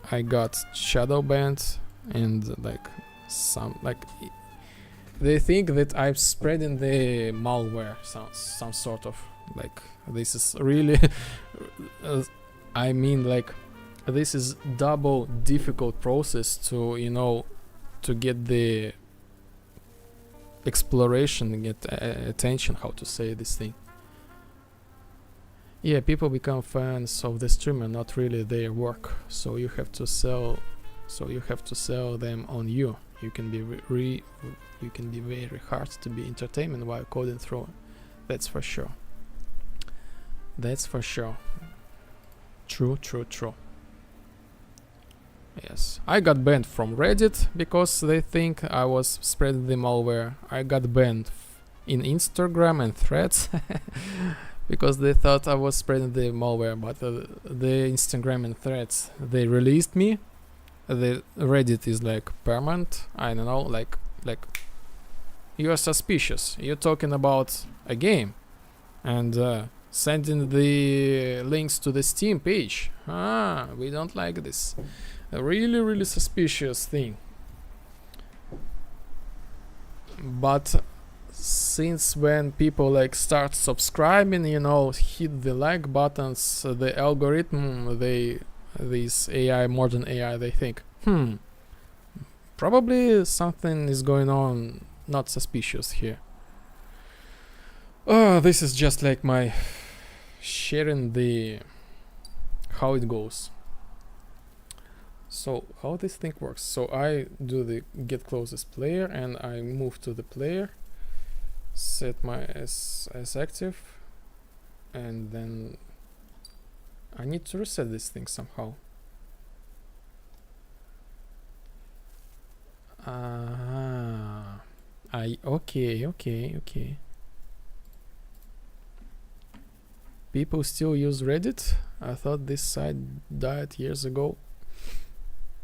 I got shadow banned, and like they think that I'm spreading the malware, some sort of like, this is really I mean, like, this is double difficult process to, you know, to get the exploration, get attention, how to say this thing. Yeah, people become fans of the streamer, not really their work. So you have to sell them on you. You can be very hard to be entertainment while coding through. That's for sure. True. Yes, I got banned from Reddit because they think I was spreading the malware. I got banned in Instagram and Threads because they thought I was spreading the malware, but the Instagram and Threads, they released me. The Reddit is like permanent. I don't know, like you are suspicious. You're talking about a game and sending the links to the Steam page. We don't like this. A really suspicious thing. But since when people like start subscribing, you know, hit the like buttons, the algorithm, this AI, modern AI, they think, probably something is going on not suspicious here. This is just like my sharing the how it goes. So how this thing works. So I do the get closest player, and I move to the player, set my as active, and then I need to reset this thing somehow. Okay. People still use Reddit? I thought this site died years ago.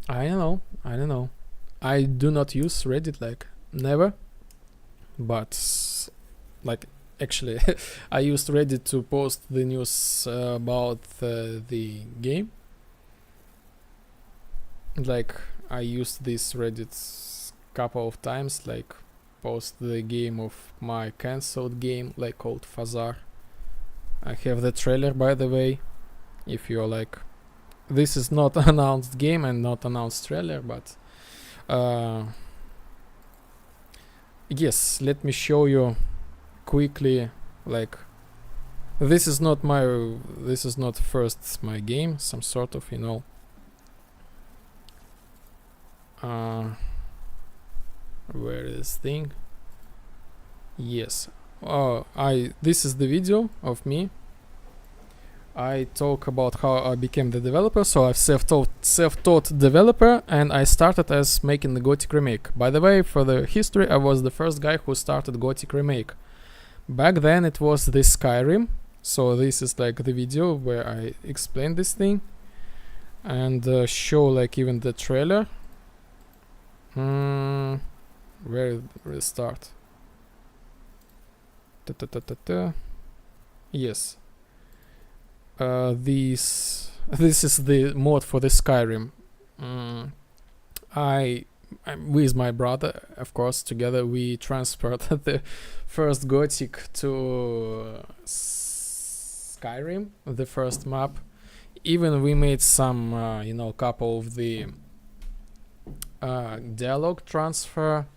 I don't know. I do not use Reddit, like, never. But, like, actually, I used Reddit to post the news about the game. Like, I used this Reddit couple of times, like, post the game of my cancelled game, like, called Fazar. I have the trailer, by the way, if you're like, this is not announced game and not announced trailer, but yes, let me show you quickly. Like, this is not first my game, some sort of, you know, where is this thing? Yes. This is the video of me. I talk about how I became the developer. So I'm self-taught developer, and I started as making the Gothic remake. By the way, for the history, I was the first guy who started Gothic remake. Back then it was the Skyrim. So this is like the video where I explain this thing and show like even the trailer. Where will start? Yes. This is the mod for the Skyrim. I'm with my brother, of course, together we transferred the first Gothic to Skyrim, the first map. Even we made some, couple of the dialogue transfer,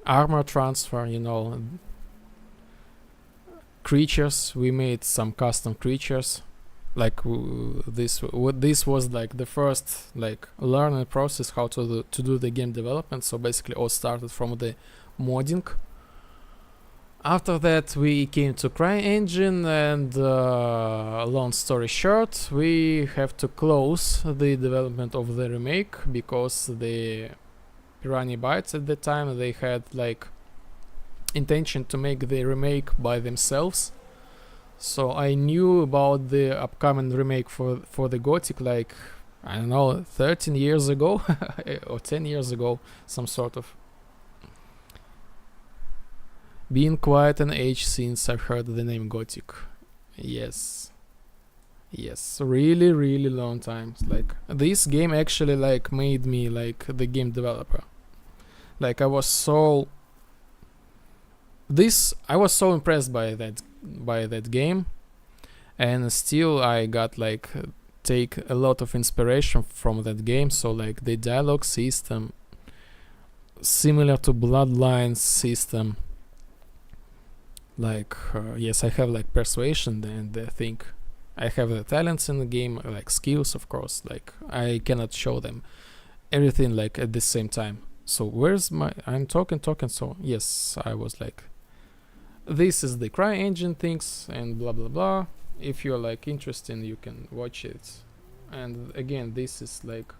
armor transfer, creatures. We made some custom creatures. Like this was like the first like learning process how to do the game development. So basically all started from the modding. After that we came to CryEngine, and long story short, we have to close the development of the remake because the Piranha Bytes at the time, they had like intention to make the remake by themselves. So I knew about the upcoming remake for the Gothic like, I don't know, 13 years ago or 10 years ago, some sort of. Been quite an age since I've heard the name Gothic. Yes, really long time. Like, this game actually like made me like the game developer. Like, I was so impressed by that game, and still I got like take a lot of inspiration from that game. So like the dialogue system, similar to Bloodlines system. Like yes, I have like persuasion, and I think I have the talents in the game, like skills, of course. Like, I cannot show them everything like at the same time. So where's my? I'm talking. So yes, I was like, this is the CryEngine things and blah blah blah. If you're like interested, you can watch it. And again, this is like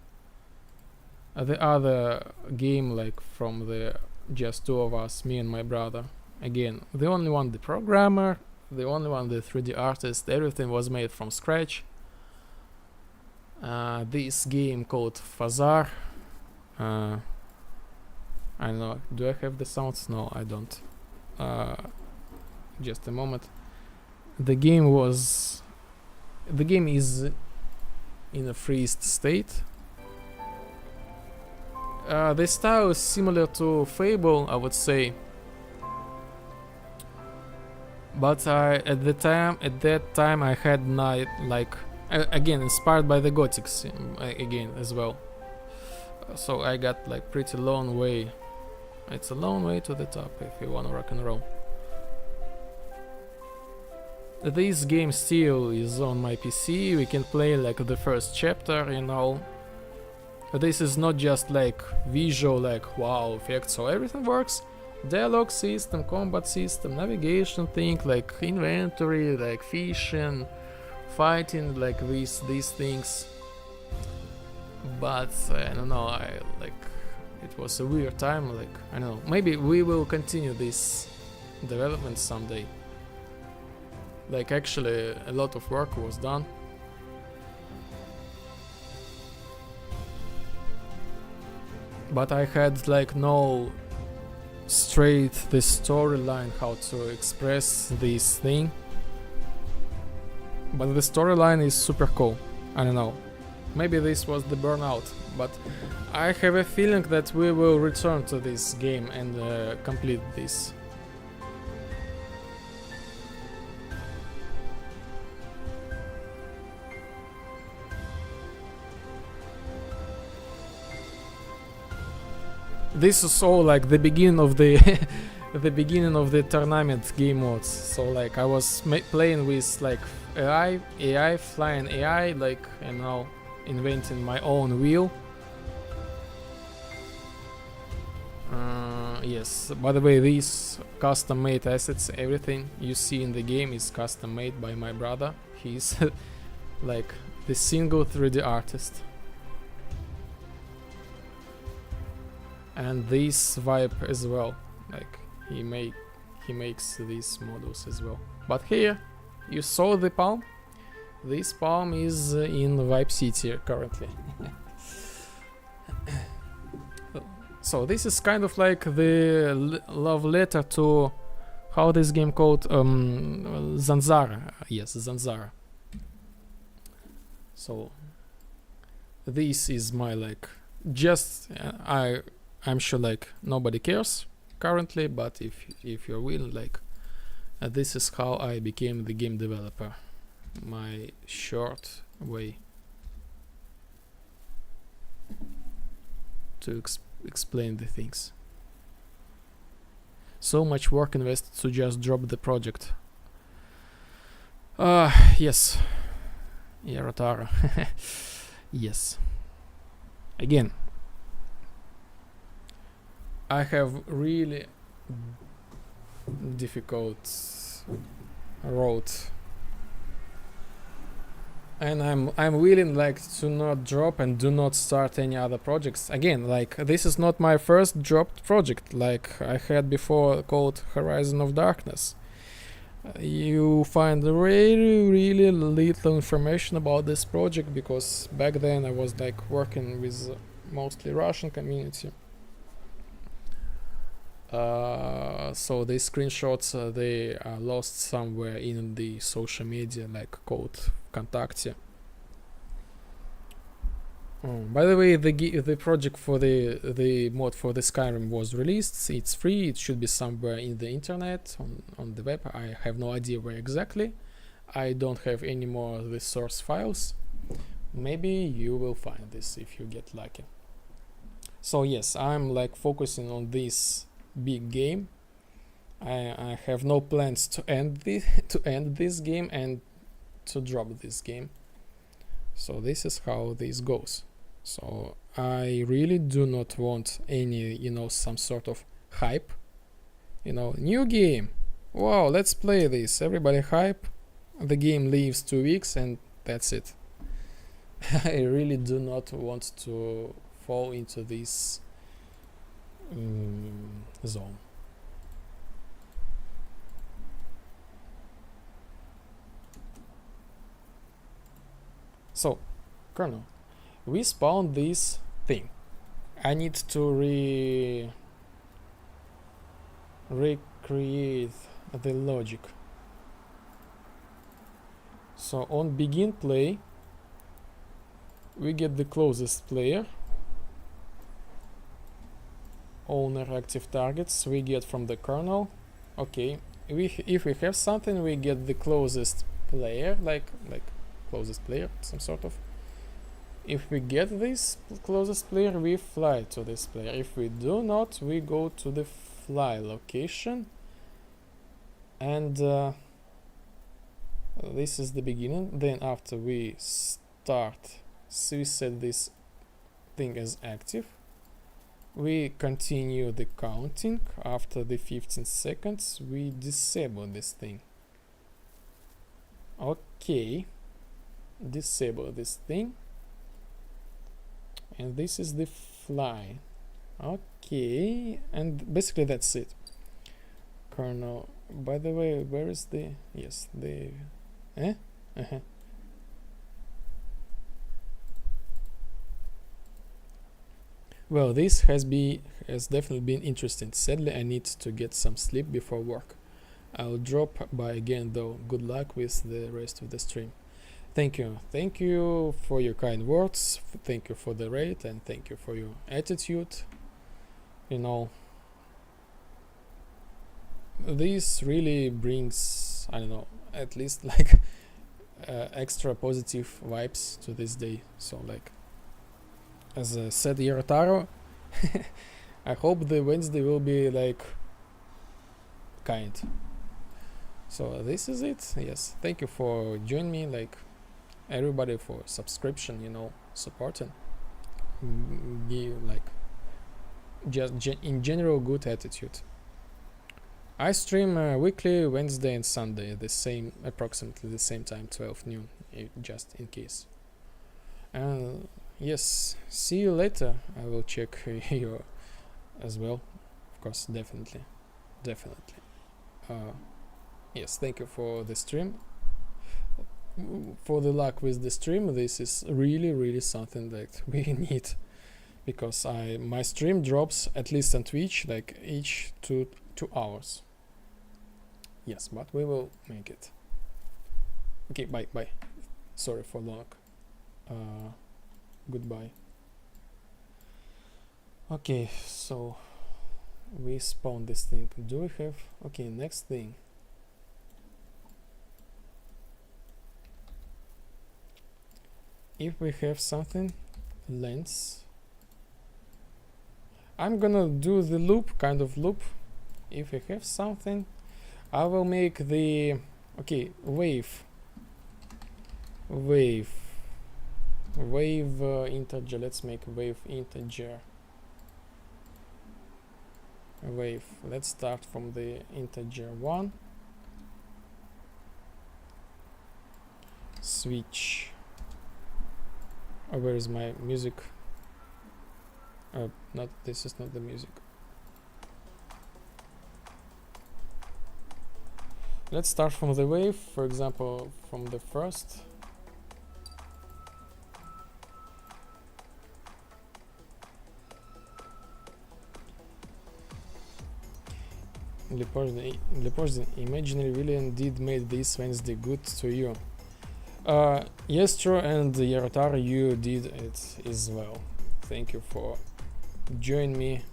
the other game, like from the just two of us, me and my brother. Again, the only one the programmer, the only one the 3D artist. Everything was made from scratch. This game called Fazar. I don't know. Do I have the sounds? No, I don't. Just a moment. The game is in a freezed state. The style is similar to Fable, I would say. But at that time I had not like again inspired by the Gothics again as well. So I got like pretty long way. It's a long way to the top if you wanna rock and roll. this game still is on my PC. We can play like the first chapter, you know. This is not just like visual, like wow effects, so everything works. Dialogue system, combat system, navigation thing, like inventory, like fishing, fighting, like these things. But I don't know, it was a weird time, like I don't know, maybe we will continue this development someday. Like actually a lot of work was done. But I had like no straight the storyline how to express this thing. But the storyline is super cool. I don't know. Maybe this was the burnout, but I have a feeling that we will return to this game and complete this. This is all like the beginning of the the beginning of the tournament game modes. So like I was playing with like AI, flying AI, like, and now inventing my own wheel. Yes, by the way, these custom made assets, everything you see in the game is custom made by my brother. He's like the single 3D artist. And this vibe as well, like he makes these models as well. But here you saw the palm. This palm is in Vibe City currently. So this is kind of like the love letter to how this game called Zanzara. Yes, Zanzara. So this is my like just I'm sure like nobody cares currently, but if you're willing, like this is how I became the game developer. My short way to explain the things. So much work invested to just drop the project. Yes. Yarotara. Yes. Again, I have really difficult road, and I'm willing like to not drop and do not start any other projects again. Like this is not my first dropped project, like I had before called Horizon of Darkness. You find really little information about this project because back then I was like working with mostly Russian community. So the screenshots they are lost somewhere in the social media, like called Vkontakte. By the way, the project for the mod for the Skyrim was released. It's free. It should be somewhere in the internet on the web. I have no idea where exactly. I don't have any more of the source files. Maybe you will find this if you get lucky. So yes, I'm like focusing on this big game. I have no plans to end this game and to drop this game. So this is how this goes. So I really do not want any, some sort of hype. New game. Wow, let's play this. Everybody hype. The game leaves 2 weeks and that's it. I really do not want to fall into this zone. So, Colonel, we spawned this thing. I need to recreate the logic. So on begin play, we get the closest player. Owner active targets we get from the kernel. Okay, if we have something, we get the closest player, like closest player, some sort of. If we get this closest player, we fly to this player. If we do not, we go to the fly location and This is the beginning. Then after we start, so we set this thing as active. We continue the counting. After the 15 seconds, we disable this thing. Okay, disable this thing. And this is the fly. Okay, and basically that's it. Kernel. By the way, where is the Well, this has definitely been interesting. Sadly, I need to get some sleep before work. I'll drop by again though. Good luck with the rest of the stream. Thank you for your kind words, thank you for the raid, and thank you for your attitude. You know, this really brings, I don't know, at least like extra positive vibes to this day. So like, as said Yorotaro, I hope the Wednesday will be like kind. So this is it. Yes, thank you for joining me, like everybody for subscription, you know, supporting, like just in general good attitude. I stream weekly, Wednesday and Sunday, approximately the same time, 12 noon, just in case. Yes, see you later. I will check you as well, of course, definitely. Yes, thank you for the stream. For the luck with the stream, this is really something that we need, because my stream drops at least on Twitch like each 2 hours. Yes, but we will make it. Okay, bye. Sorry for long. Goodbye. Okay, so we spawn this thing. Do we have... Okay, next thing. If we have something, lens. I'm gonna do the loop, kind of loop. If we have something, I will make the... Okay, wave integer. Let's make wave integer. Wave. Let's start from the integer 1. Switch. Where is my music? Not this is not the music. Let's start from the wave, for example, from the first. Lepozhdian, imaginary villain did make this Wednesday good to you. Yes, true, and Yorotaro, you did it as well. Thank you for joining me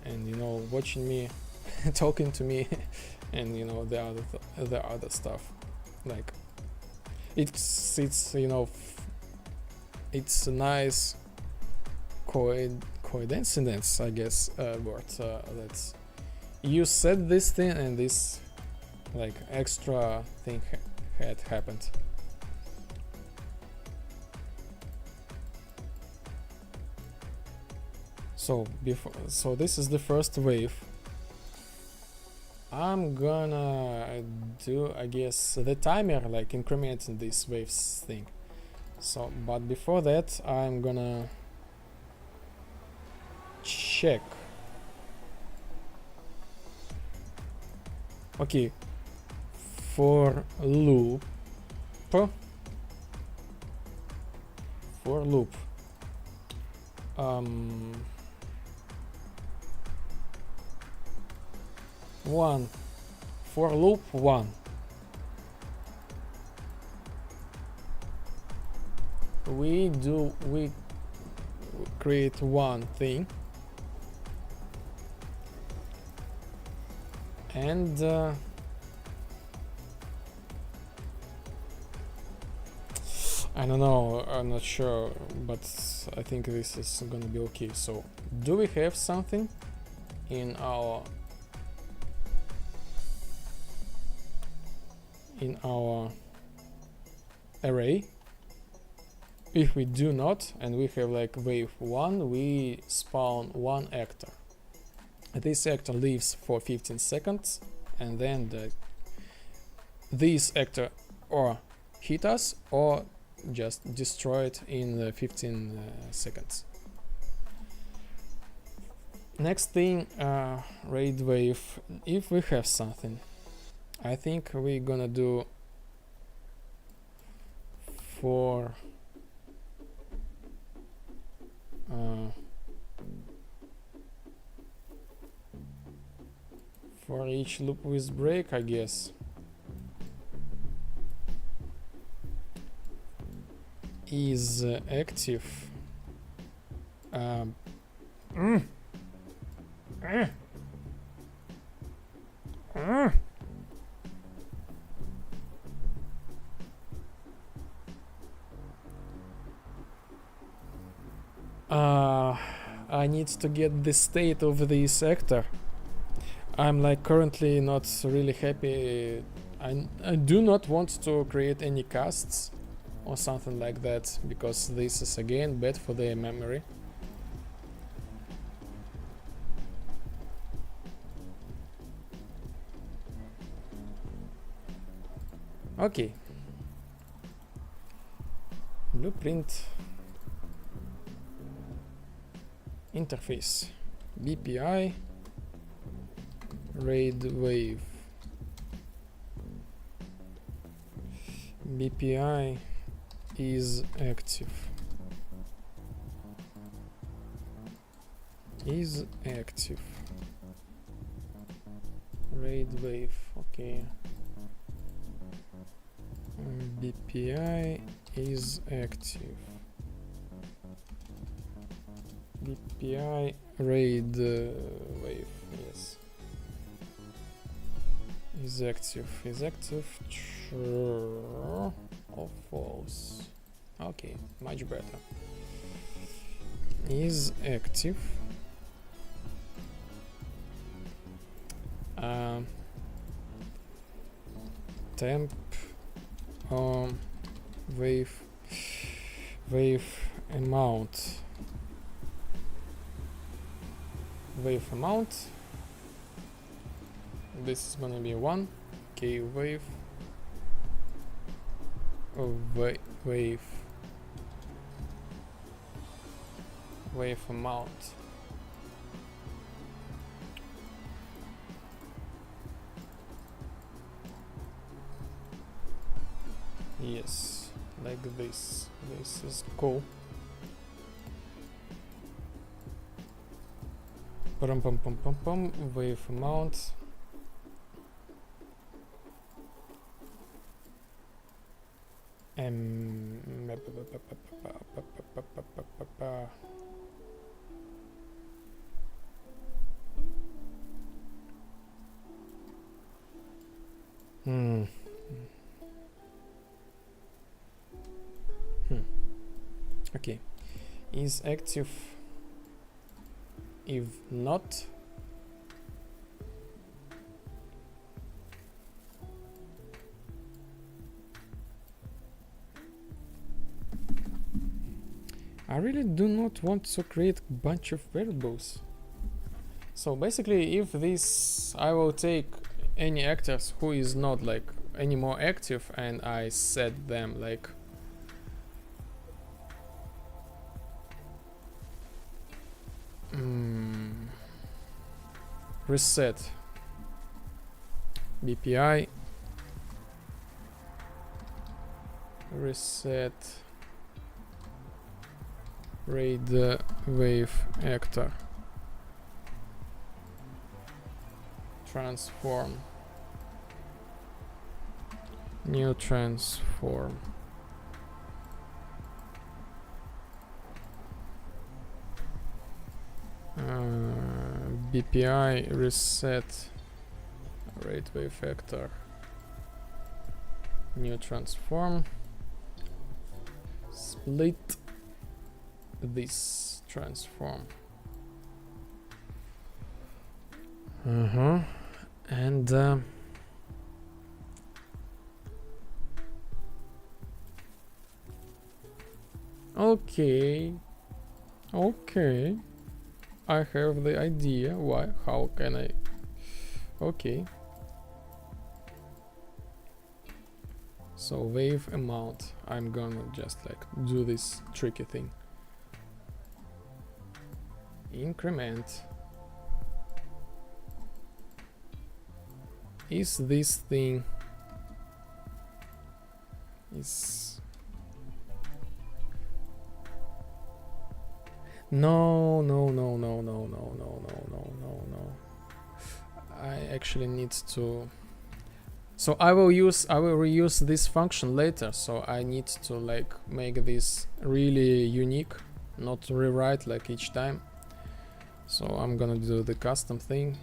and, you know, watching me, talking to me, and, you know, the other stuff. Like, it's you know, it's a nice coincidence, I guess, word. That's you said this thing and this like extra thing had happened. So this is the first wave. I'm gonna do, I guess, the timer, like incrementing this waves thing. So, but before that, I'm gonna check. Okay, for loop. 1 for loop 1. We create one thing and I don't know, I'm not sure, but I think this is gonna be okay. So, do we have something in our in our array. If we do not, and we have like wave 1, we spawn one actor. This actor lives for 15 seconds, and then this actor or hit us or just destroy it in 15 seconds. Next thing, raid wave. If we have something, I think we're gonna do for each loop with break, I guess. Is active. I need to get the state of this actor. I'm like currently not really happy. I do not want to create any casts or something like that, because this is again bad for their memory. Okay. Blueprint. Interface. BPI. Raid wave. BPI is active. Is active. Raid wave. Okay. BPI is active. BPI raid wave. Yes. Is active. Is active. True or false? Okay, much better. Is active. Temp wave amount. Wave amount. This is gonna be 1. Okay, wave. Wave amount. Yes, like this. This is cool. Pum pum pum pum pum. Wave amount. Okay, is active. If not, I really do not want to create a bunch of variables. So basically, if this, I will take any actors who is not like any more active, and I set them like reset BPI reset raid wave actor transform new transform BPI reset raid wave actor new transform split this transform and Okay. Okay. I have the idea. Why? How can I? Okay. So wave amount. I'm gonna just like do this tricky thing. Increment. Is this thing is no. I actually need to. So I will reuse this function later. So I need to like make this really unique, not rewrite like each time. So I'm gonna do the custom thing.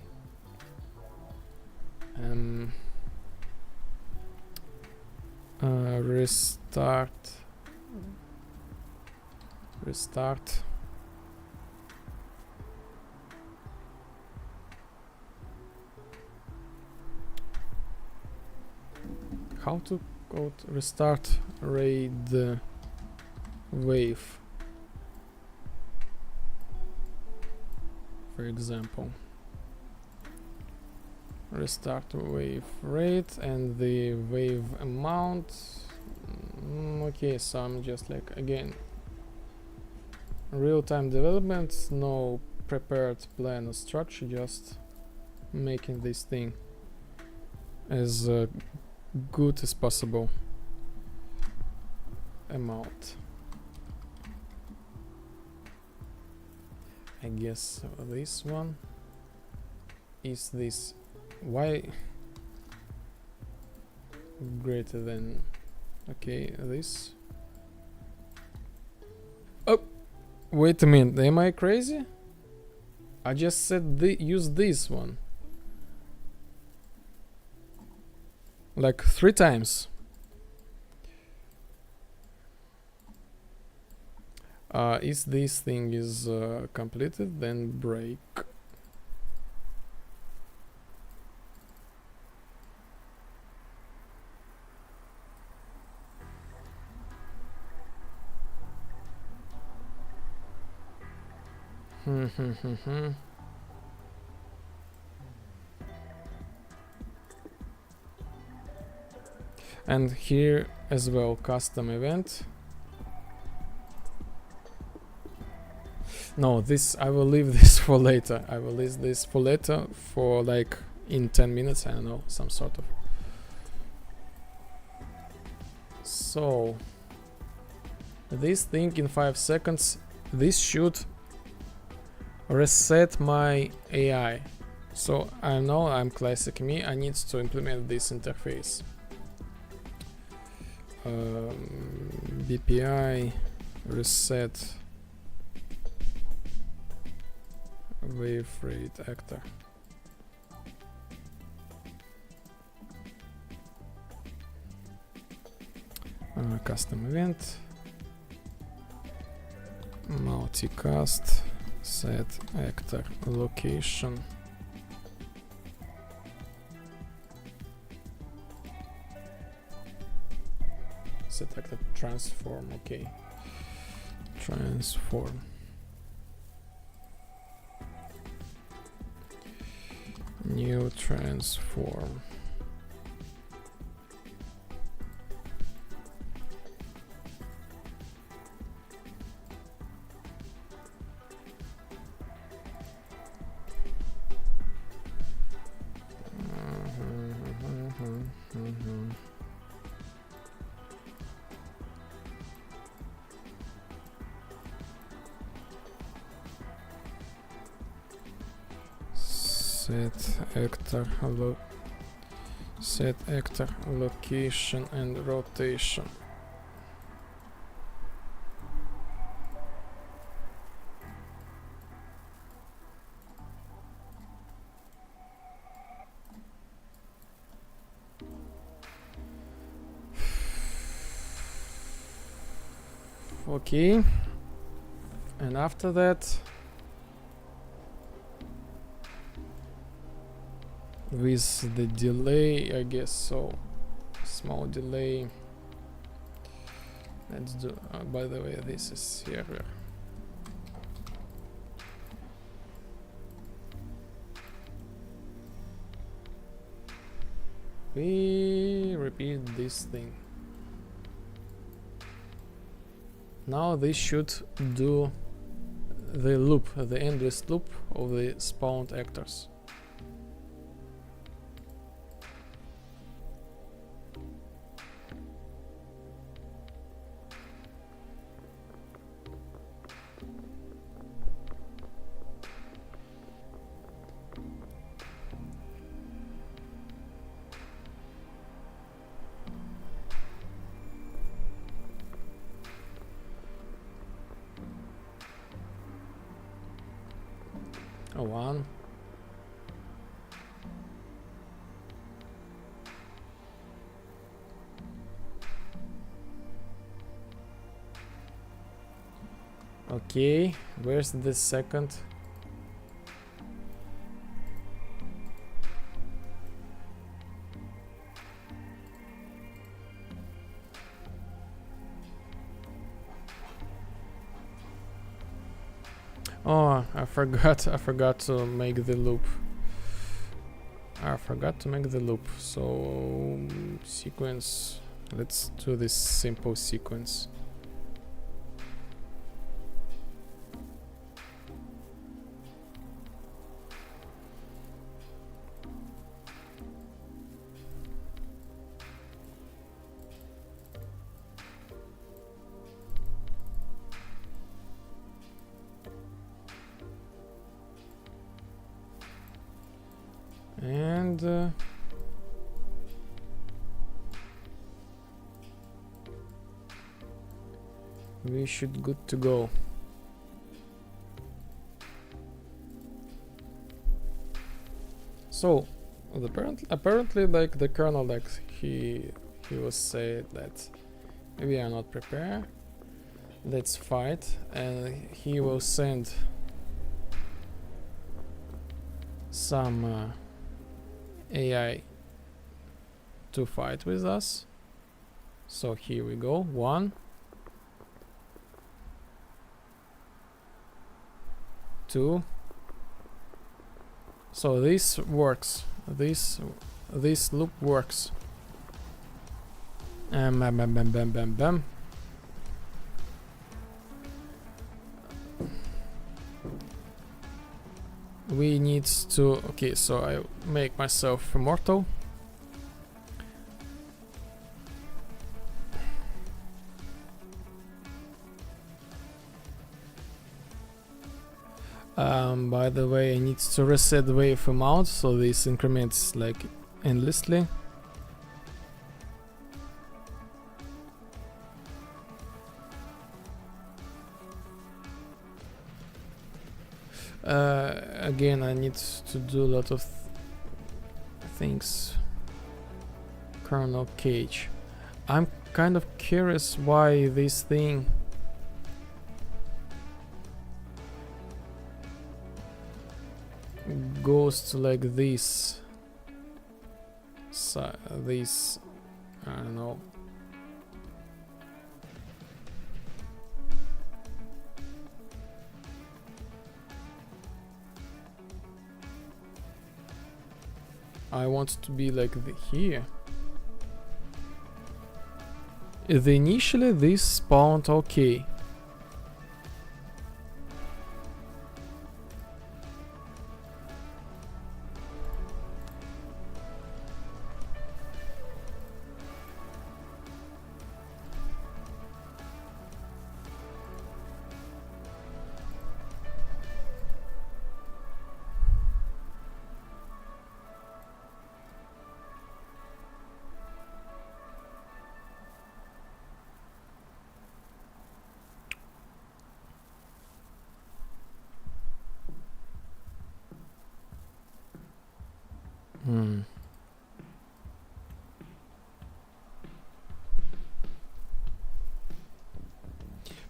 Restart. How to code restart RAID wave, for example. Restart wave rate and the wave amount. Okay, so I'm just like again real-time development, no prepared plan or structure, just making this thing as good as possible. Amount. I guess this one is this. Why greater than? Okay, this. Oh, wait a minute. Am I crazy? I just said use this one like 3 times. If this thing is completed, then break. And here as well, custom event. No, this I will leave this for later. I will leave this for later, for like in 10 minutes, I don't know, some sort of. So this thing in 5 seconds, this should reset my AI. So I know I'm classic me, I need to implement this interface. BPI reset wave rate actor. Custom event, multicast, set actor location. Set actor transform, okay. Transform. New transform. Set actor location and rotation. Okay, and after that, with the delay, I guess so, small delay, Let's do, by the way, this is server. We repeat this thing. Now this should do the loop, the endless loop of the spawned actors. One. Okay, where's the second? Oh, I forgot to make the loop. So sequence, let's do this simple sequence. And we should good to go. So apparently like the kernel, like he was said that we are not prepared, let's fight, and he will send some AI to fight with us. So here we go. 1, 2. So this works. This loop works. Bam, bam, bam, bam, bam, bam. We need to, okay, so I make myself immortal. By the way, I need to reset the wave amount, so this increments like endlessly. Again, I need to do a lot of things. Kernel cage. I'm kind of curious why this thing goes to like this. So this, I don't know. I want to be like here. Initially this spawned okay.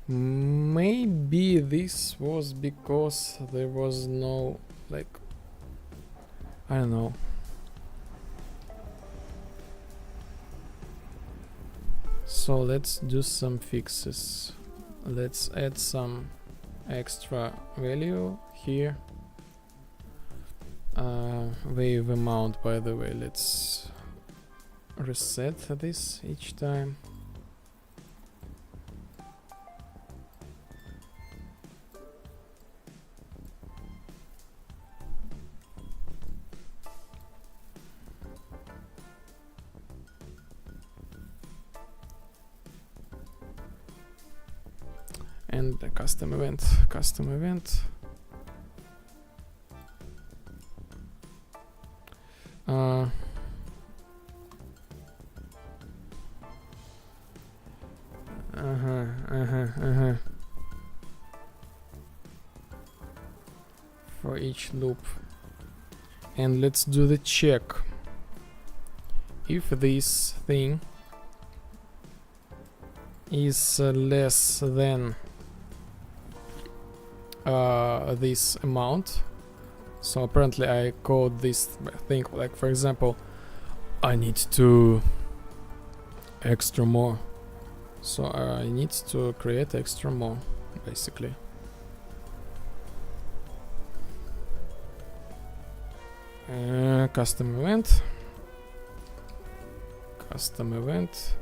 Maybe this was because there was no, like, I don't know. So let's do some fixes. Let's add some extra value here. Wave amount, by the way, let's reset this each time. And the custom event. For each loop. And let's do the check. If this thing is less than this amount, so apparently I code this thing like, for example, I need to extra more, so I need to create extra more basically. Custom event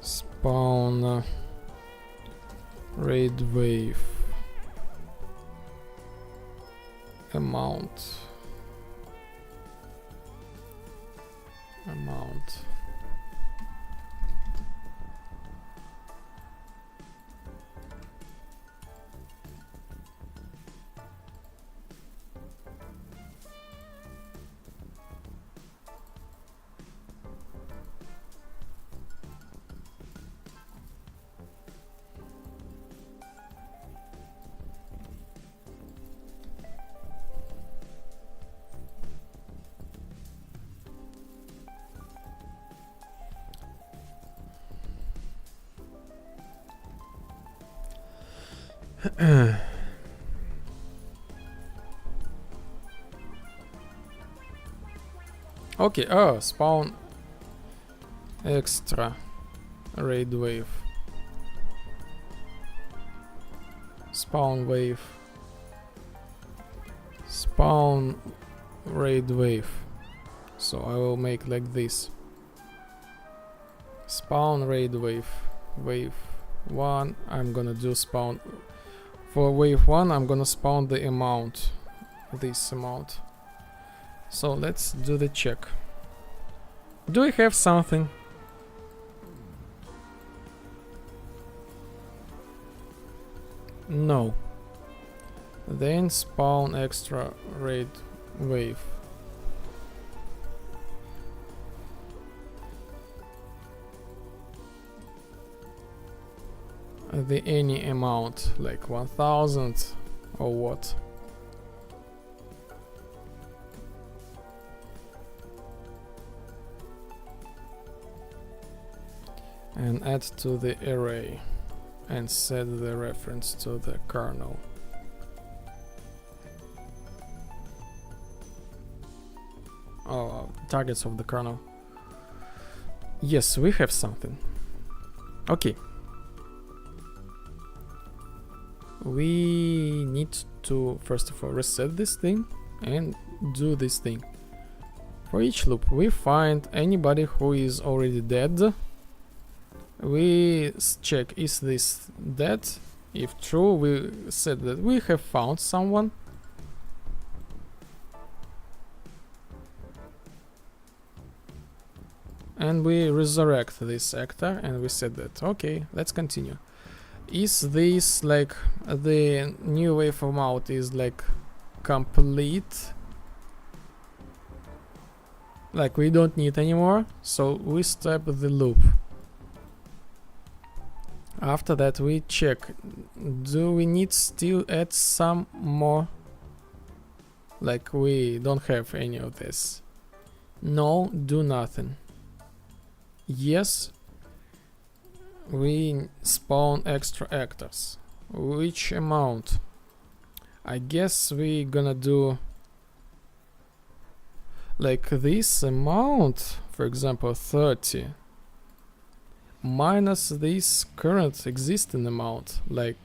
spawn raid wave amount. Okay, spawn extra raid wave. Spawn wave. Spawn raid wave. So I will make like this. Spawn raid wave. Wave 1, I'm gonna do spawn. For wave 1, I'm gonna spawn the amount. This amount. So let's do the check. Do we have something? No. Then spawn extra raid wave. The any amount, like 1000 or what? And add to the array and set the reference to the kernel. Targets of the kernel. Yes, we have something. Okay. We need to first of all reset this thing and do this thing. For each loop we find anybody who is already dead. We check is this dead. If true, we said that we have found someone. And we resurrect this actor and we said that okay, let's continue. Is this like the new wave amount is like complete? Like we don't need anymore, so we stop the loop. After that we check, do we need still add some more? Like we don't have any of this. No, do nothing. Yes, we spawn extra actors. Which amount? I guess we gonna do like this amount, for example 30. minus this current existing amount, like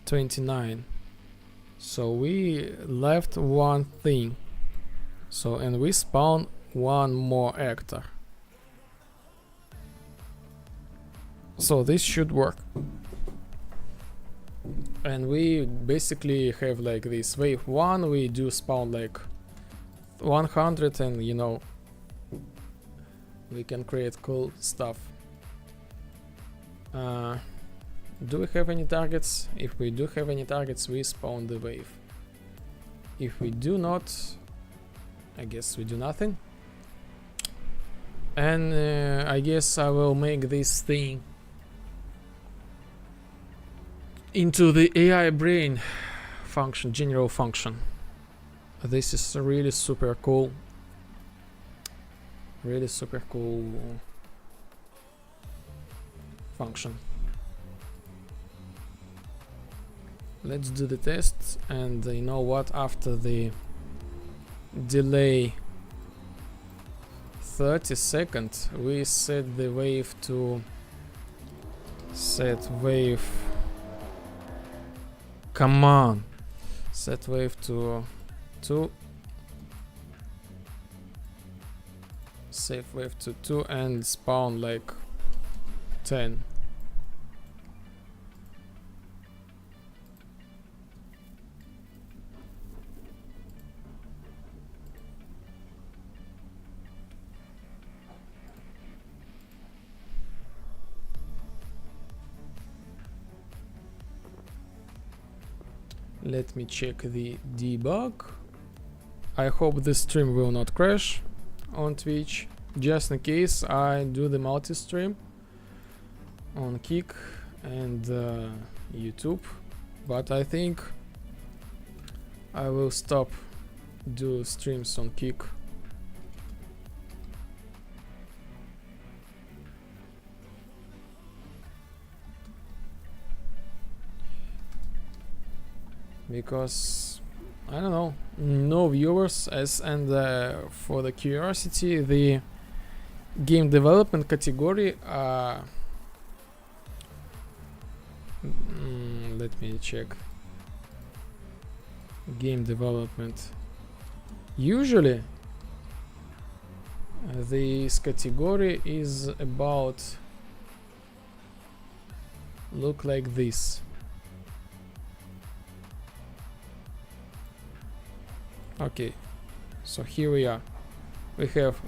29. So we left one thing. So, and we spawn one more actor. So this should work. And we basically have like this wave 1, we do spawn like 100, and you know, we can create cool stuff. Do we have any targets? If we do have any targets, we spawn the wave. If we do not, I guess we do nothing. And I guess I will make this thing into the AI brain function, general function. This is really super cool. Really super cool function. Let's do the test, and you know what, after the delay 30 seconds, we set the wave to set wave, come on, set wave to 2, save wave to 2, and spawn like 10. Let me check the debug. I hope the stream will not crash on Twitch. Just in case, I do the multi-stream on Kick and YouTube, but I think I will stop do streams on Kick. Because I don't know, no viewers, and for the curiosity, the game development category, let me check. Game development, usually this category is about, look like this. Okay, so here we are. We have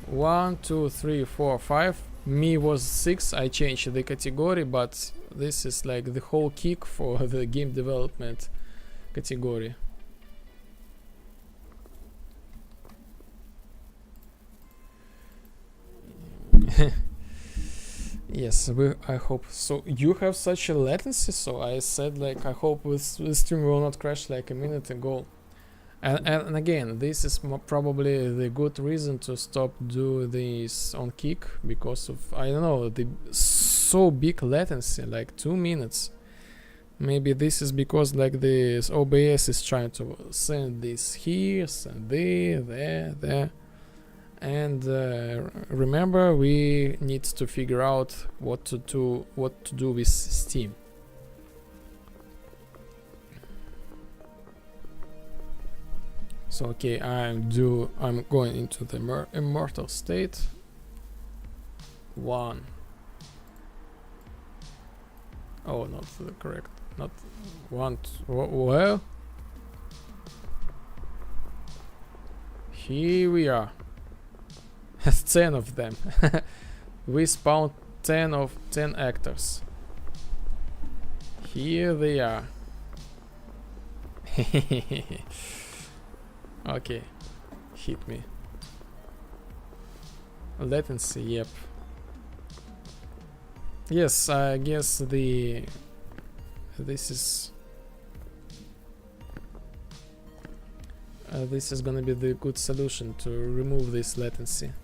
1, 2, 3, 4, 5. Me was 6. I changed the category, but this is like the whole kick for the game development category. Yes, I hope so. You have such a latency, so I said like I hope this stream will not crash like a minute ago. And again, this is probably the good reason to stop do this on Kick, because of, I don't know, the so big latency, like 2 minutes. Maybe this is because like this OBS is trying to send this here, send there. And remember, we need to figure out what to do with Steam. So okay, I'm going into the immortal state. 1. Oh, not the correct, not 1. Well, here we are. 10 of them. We spawned 10 actors. Here they are. Okay, hit me. Latency, yep. Yes, I guess this is gonna be the good solution to remove this latency.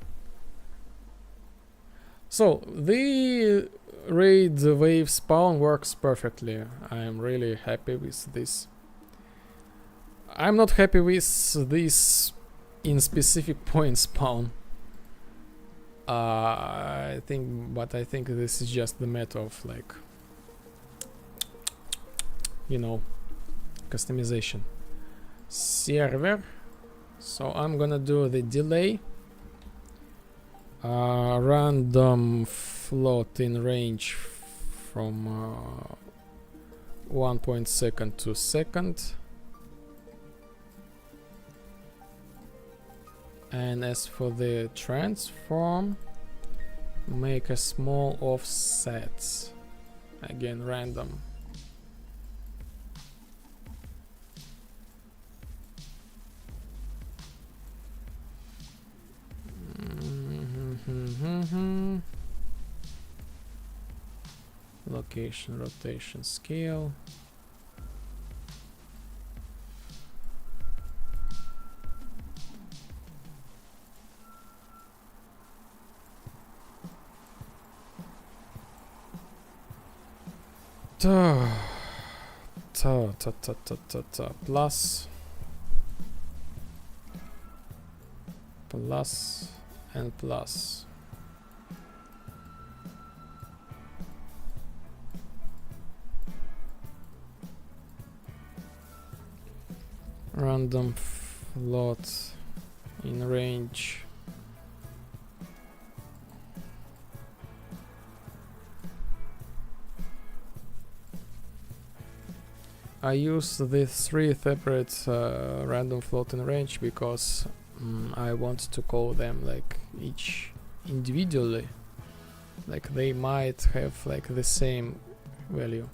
So the raid wave spawn works perfectly. I am really happy with this. I'm not happy with this in specific point spawn. I think this is just the matter of like, you know, customization. Server. So I'm gonna do the delay. Random float in range from 1 second to second. And as for the transform, make a small offset. Again, random. Location, rotation, scale. Plus and plus. Random float in range. I use the 3 separate random float in range because I want to call them like each individually, like they might have like the same value.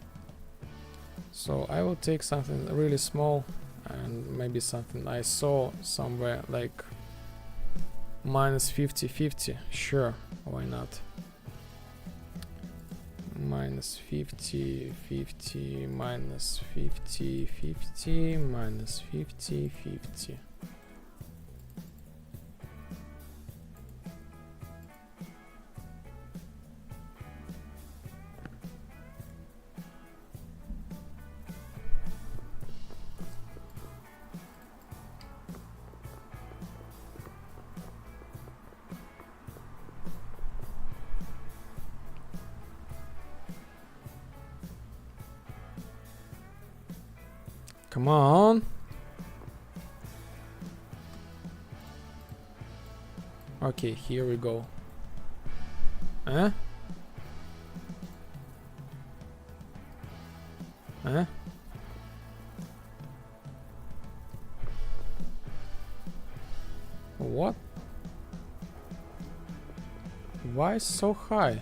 So I will take something really small and maybe something I saw somewhere like minus 50, sure, why not? Minus 50, minus 50, minus 50. Come on. Okay, here we go. Huh? Huh? What? Why so high?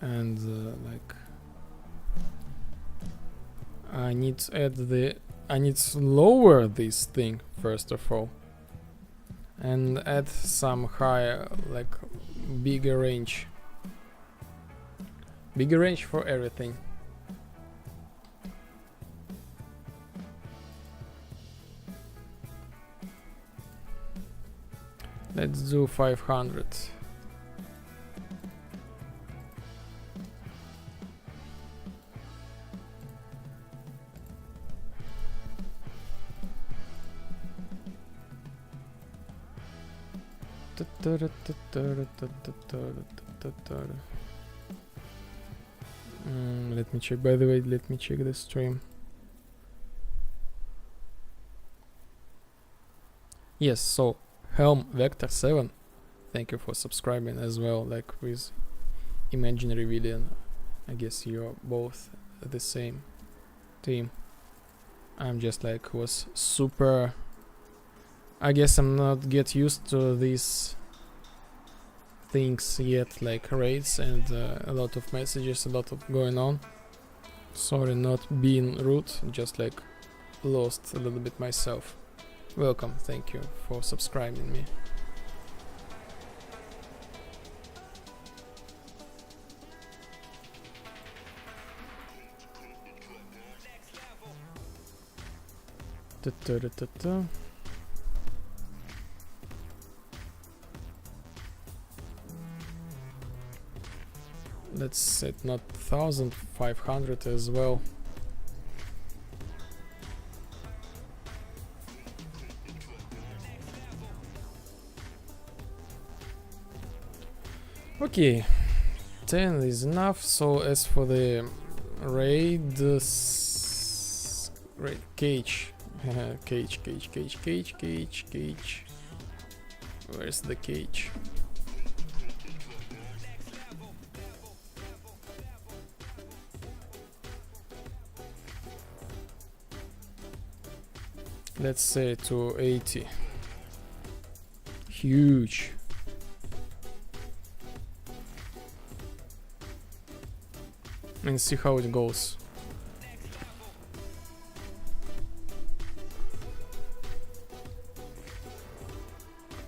And like I need to lower this thing first of all and add some higher, like bigger range for everything. Let's do 500. Let me check, by the way, let me check the stream. Yes, so Helm Vector 7, thank you for subscribing as well, like with Imaginary Villain. I guess you're both the same team. I'm just like was super, I guess I'm not get used to these things yet, like raids and a lot of messages, a lot of going on. Sorry not being rude, just like lost a little bit myself. Welcome, thank you for subscribing me. Let's set not 1500 as well. Okay, 10 is enough. So as for the raid, cage, cage. Where's the cage? Let's say to 80. Huge. And see how it goes.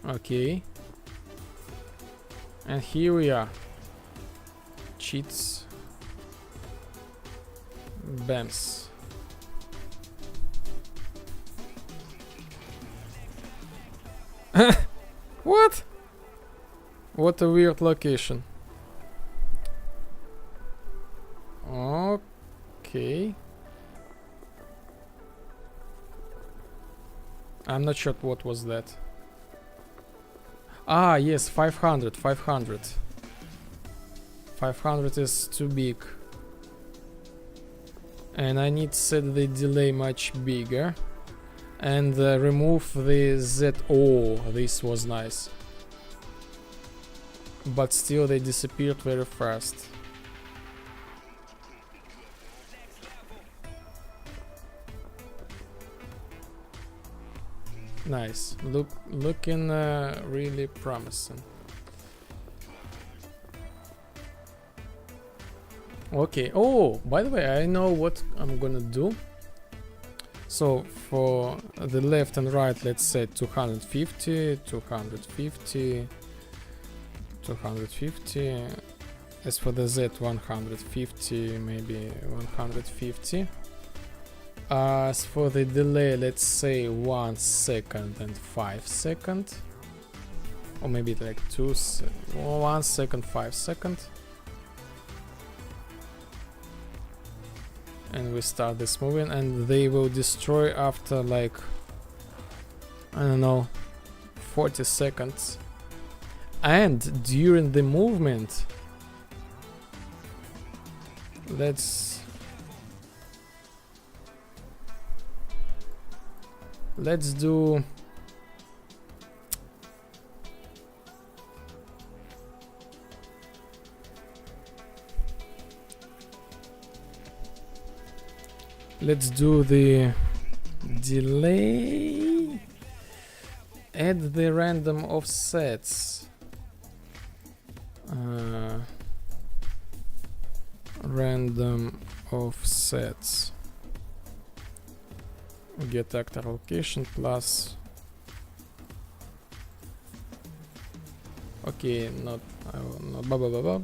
Okay. And here we are. Cheats. Bams. What? What a weird location. Okay. I'm not sure what was that. Ah, yes, 500. 500 is too big. And I need to set the delay much bigger. And remove the Z. Oh, this was nice. But still they disappeared very fast. Nice. Looking really promising. Okay. Oh, by the way, I know what I'm gonna do. So for the left and right, let's say 250, 250, 250. As for the Z, 150, maybe 150. As for the delay, let's say 1 second and 5 seconds. Or maybe like 1 second, 5 seconds. And we start this moving, and they will destroy after like, I don't know, 40 seconds. And during the movement, let's do the delay at the random offsets. Random offsets. Get actor location plus. Okay, not blah blah blah blah.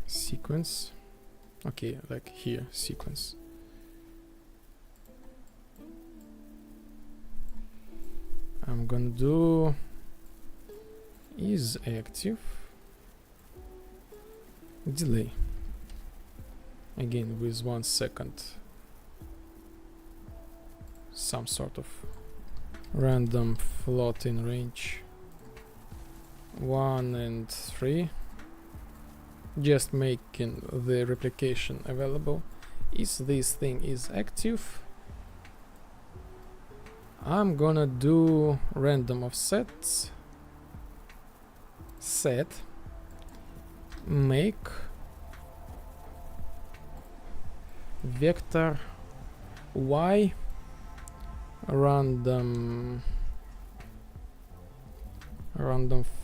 Sequence. Okay, like here, sequence. I'm gonna do is active delay again with 1 second, some sort of random floating range 1 and 3. Just making the replication available. Is this thing is active, I'm gonna do random offsets, set, make vector y random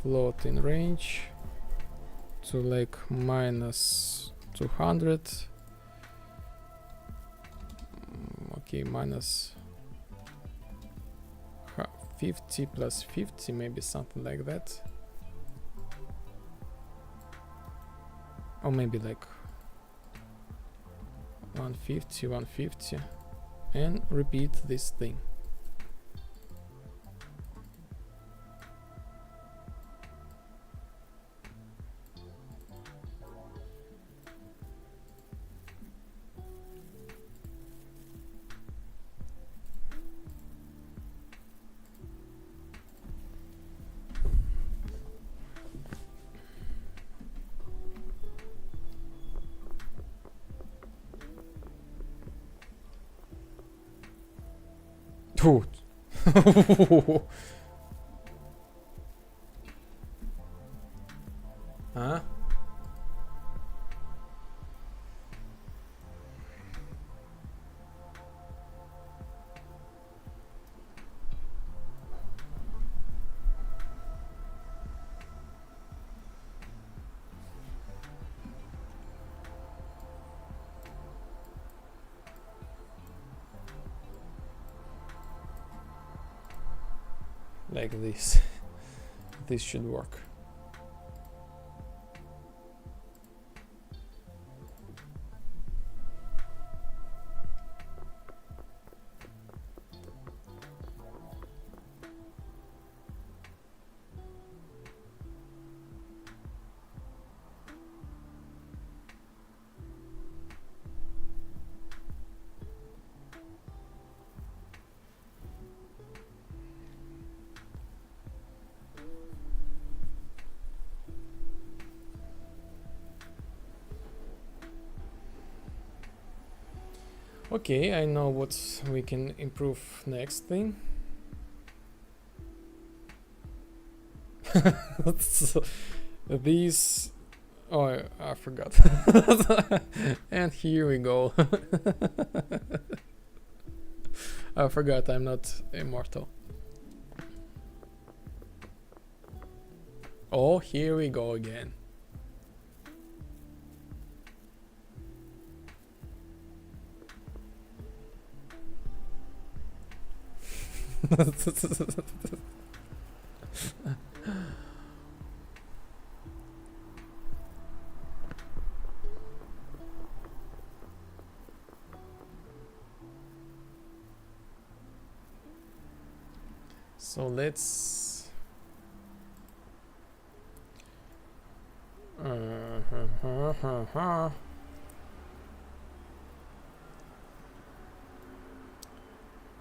floating range to like minus 200. Okay, minus 50 plus 50, maybe something like that. Or maybe like 150, 150, and repeat this thing. Dude. Huh? Like this. This should work. Okay, I know what we can improve next thing. So, these... Oh, I forgot. And here we go. I forgot I'm not immortal. Oh, here we go again. So let's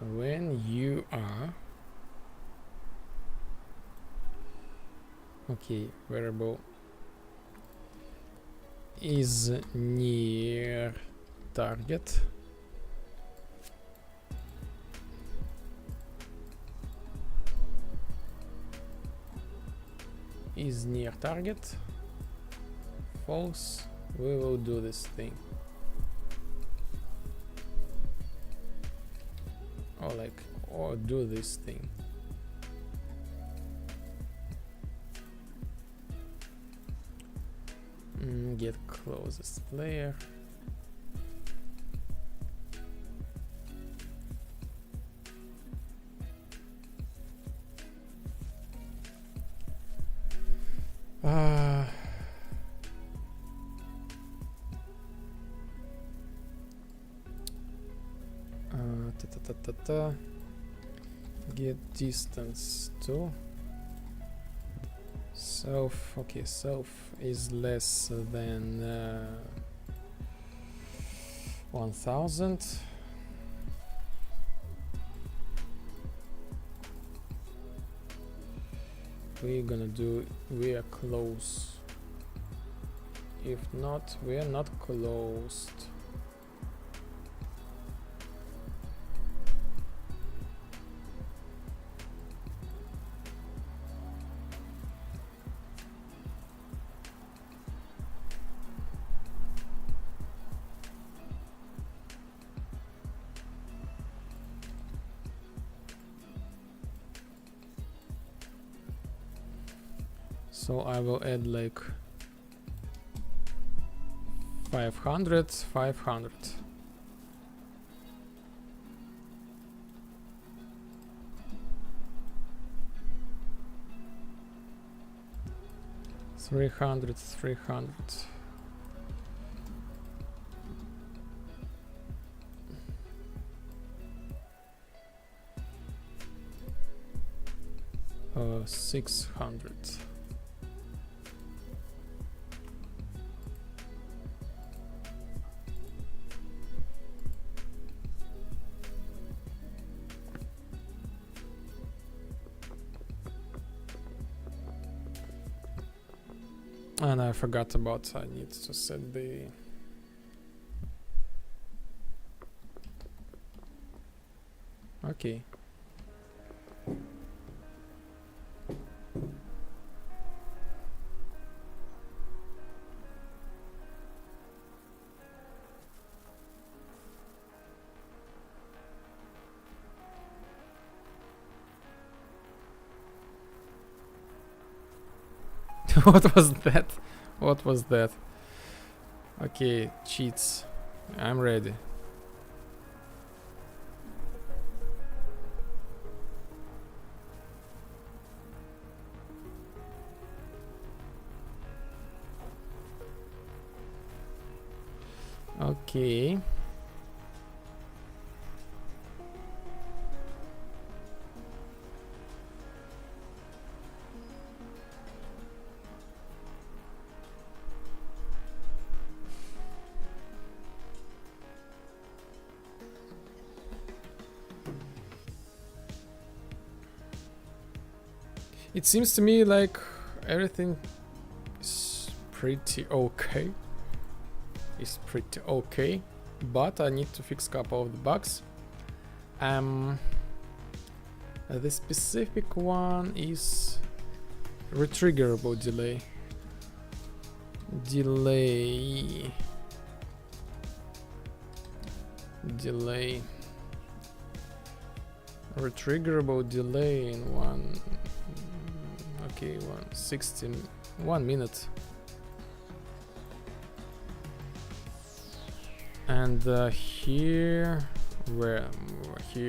when you are okay, variable is near target. Is near target. False. We will do this thing. Or do this thing. Get closest player. Get distance to self. Okay, self is less than 1000. We're gonna do we are close. If not, we are not closed. So I will add like 500, 500. Three hundred. 600. And I forgot about, I need to set the okay. What was that? What was that? Okay, cheats. I'm ready. Okay. It seems to me like everything is pretty okay. It's pretty okay, but I need to fix a couple of the bugs. The specific one is retriggerable delay. Retriggerable delay in 1 minute. And here,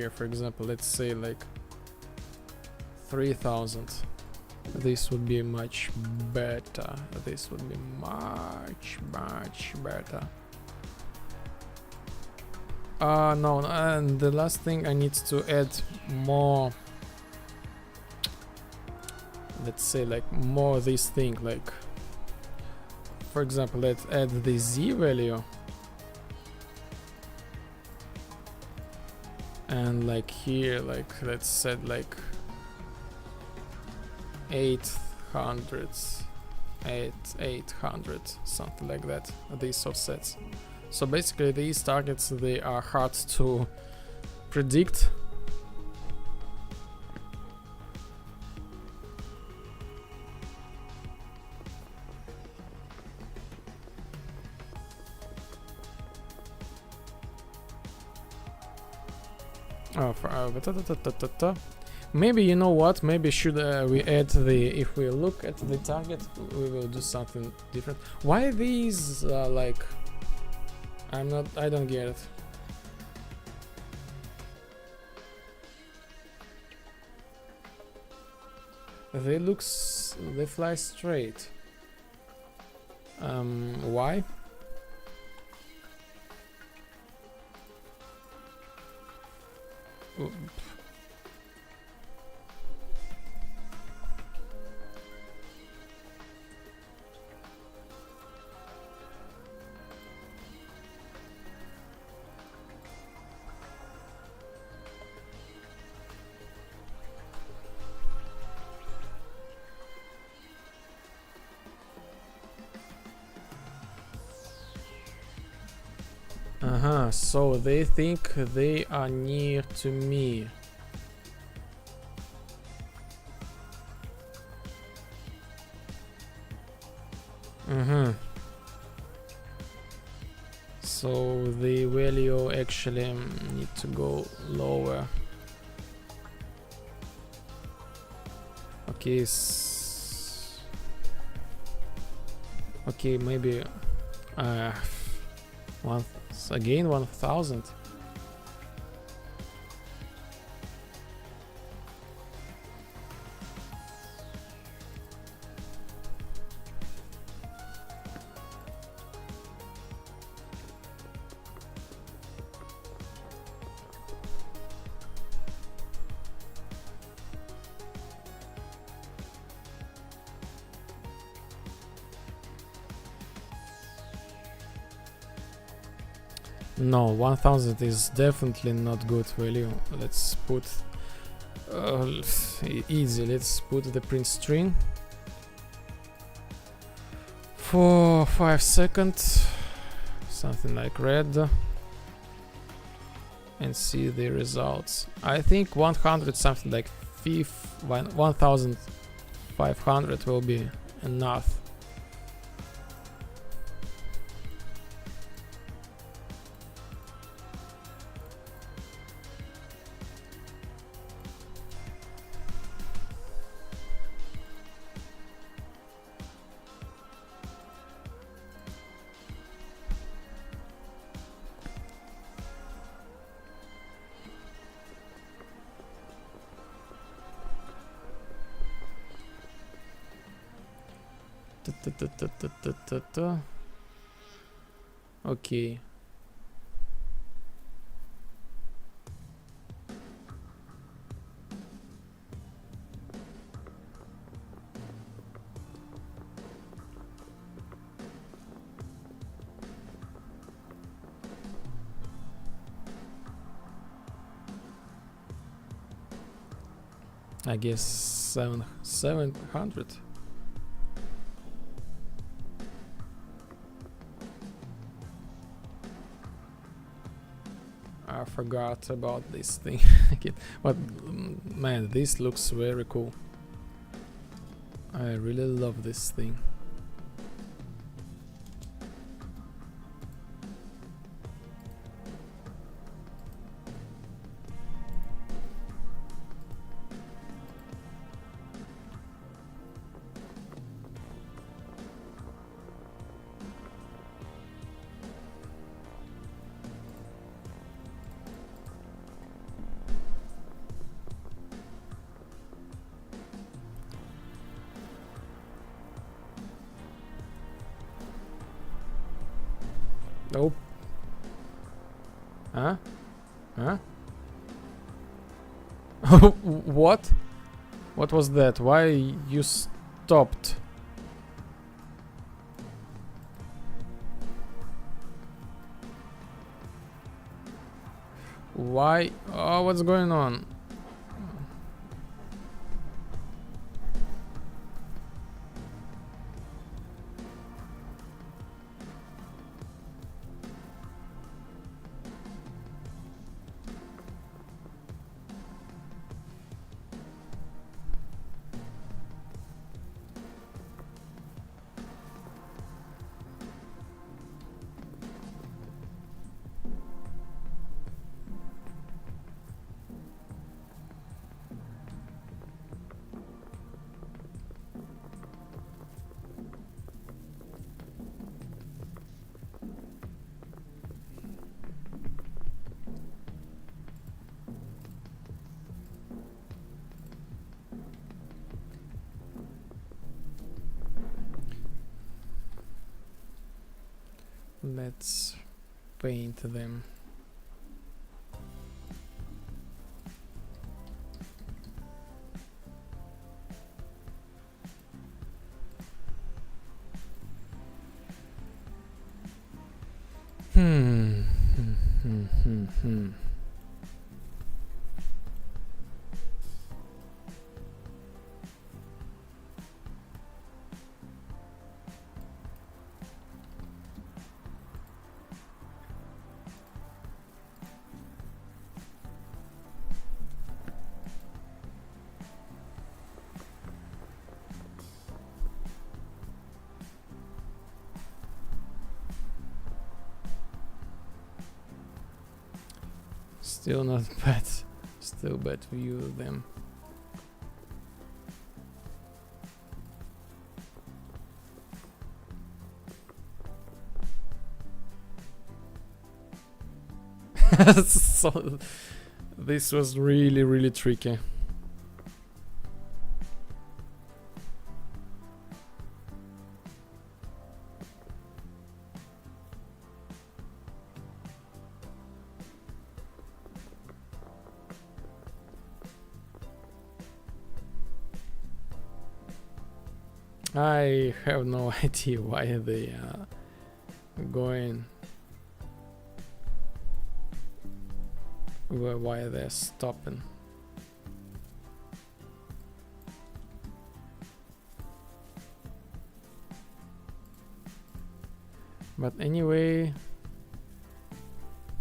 for example, let's say like 3000. This would be much better. This would be much better. No, and the last thing, I need to add more, let's say like more this thing, like for example, let's add the Z value, and like here, like let's set like 800, something like that, these offsets. So basically these targets, they are hard to predict. Maybe, you know what, maybe should we add the, if we look at the target, we will do something different. Why these like, I don't get it. They fly straight. Why? So they think they are near to me. So the value actually need to go lower. Okay. Okay, maybe again 1000. No, 1000 is definitely not good value. Let's put easy. Let's put the print string for 5 seconds, something like red, and see the results. I think 100, something like 1500 will be enough. Okay. I guess 700. I forgot about this thing. But man, this looks very cool. I really love this thing. Nope. Huh? Huh? What? What was that? Why you stopped? Why? Oh, what's going on? Let's paint them. Still not bad. Still bad view of them. So this was really tricky. I have no idea why they are going why they're stopping. But anyway,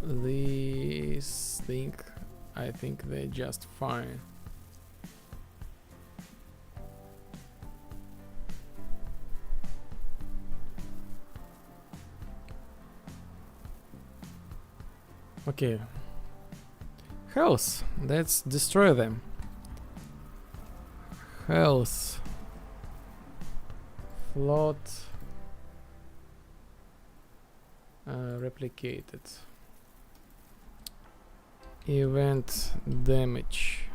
this thing, I think they're just fine. Okay. Health. Let's destroy them. Health. Float. Replicated. Event damage.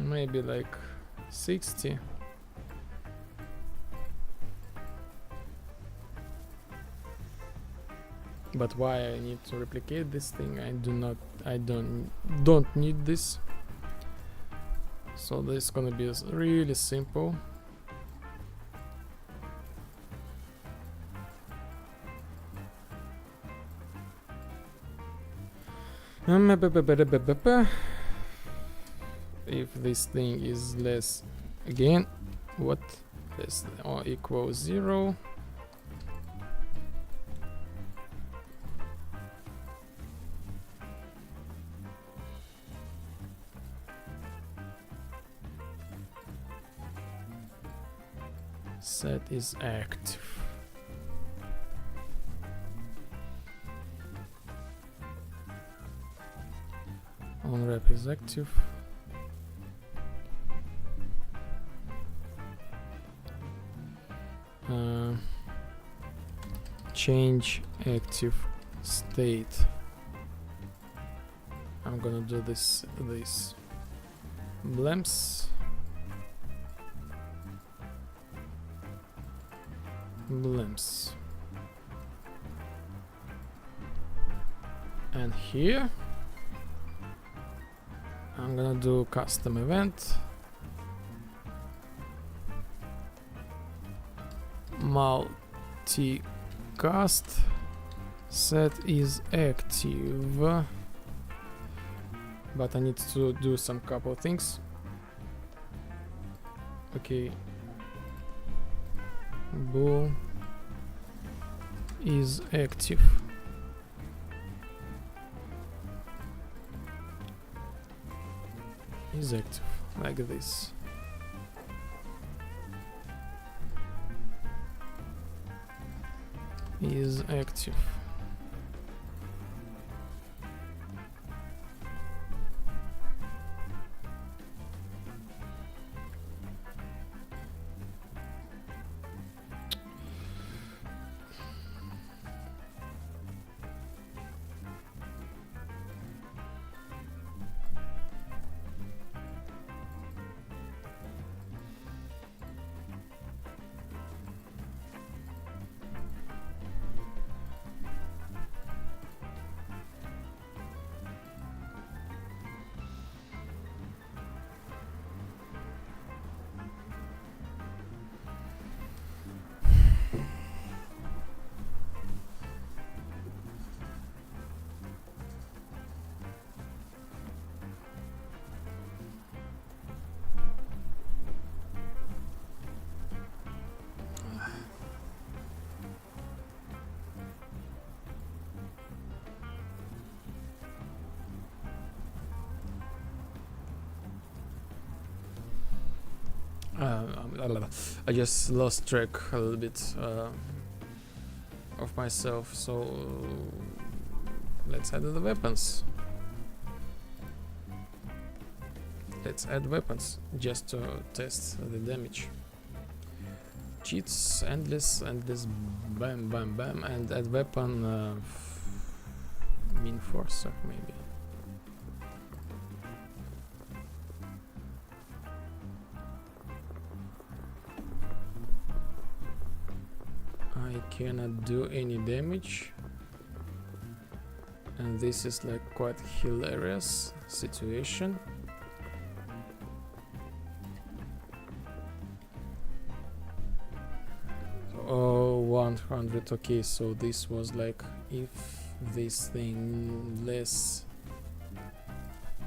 Maybe like 60. But why I need to replicate this thing? I don't need this. So this is gonna be really simple. If this thing is less again, what less or equals 0, set is active. Unwrap is active. Change active state. I'm gonna do this blamps and here I'm gonna do custom event multicast set is active, but I need to do some couple things. Okay, bool is active. Is active like this. Is active. I just lost track a little bit of myself, so let's add the weapons. Let's add weapons just to test the damage. Cheats, endless, bam, bam, bam, and add weapon mean forcer maybe. I cannot do any damage, and this is like quite hilarious situation. 200. Okay, so this was like if this thing less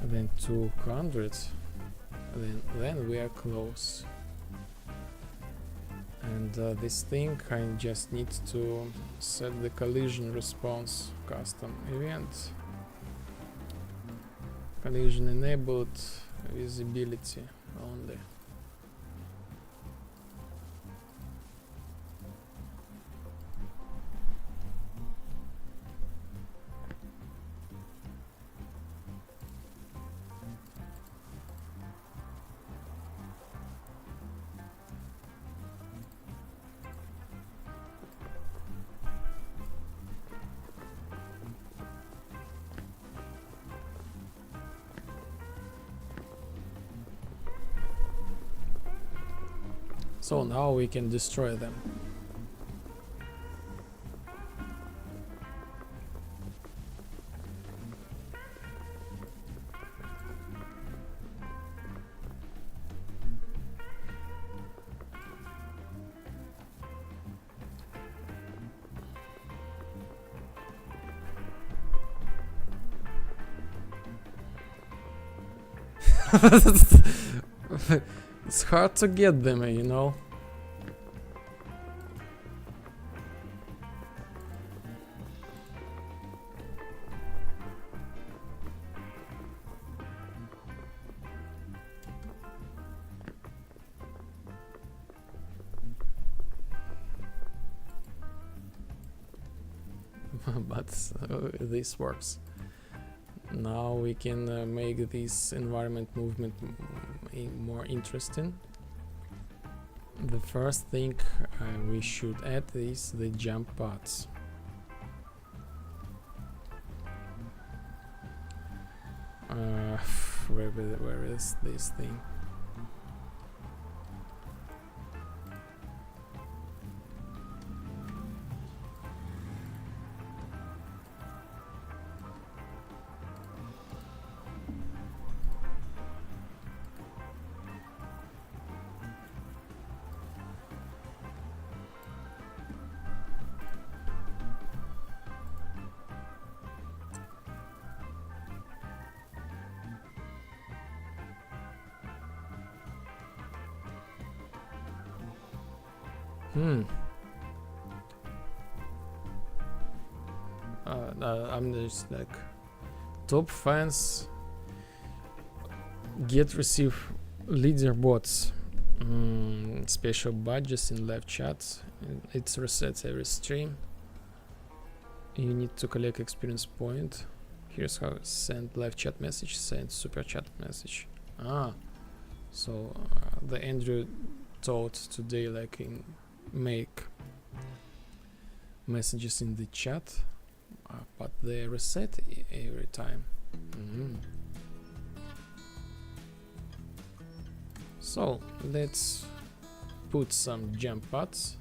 than 200, then we are close. And this thing I just need to set the collision response custom event. Collision enabled, visibility only. So now we can destroy them. It's hard to get them, you know. But this works. Now we can make this environment movement more interesting. The first thing we should add is the jump paths. Where is this thing? I'm just like top fans receive leaderboards, special badges in live chats. It resets every stream. You need to collect experience point. Here's how: send live chat message, send super chat message. So the Andrew taught today, like make messages in the chat, but they reset every time. So let's put some jump pads.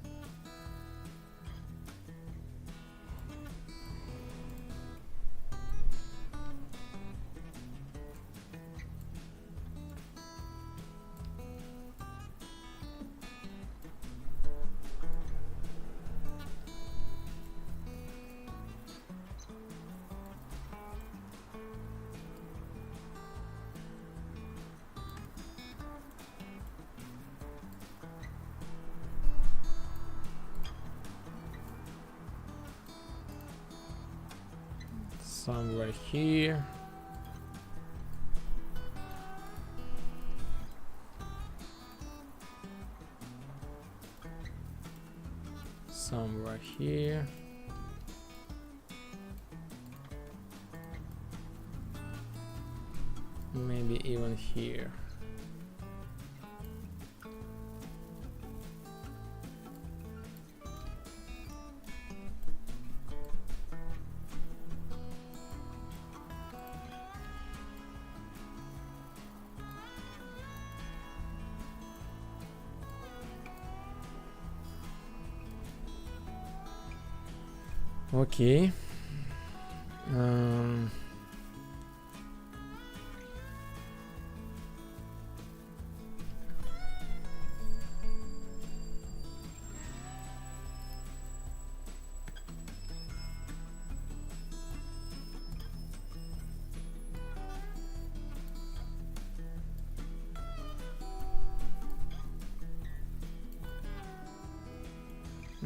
Somewhere here. Somewhere here. Maybe even here. Okay.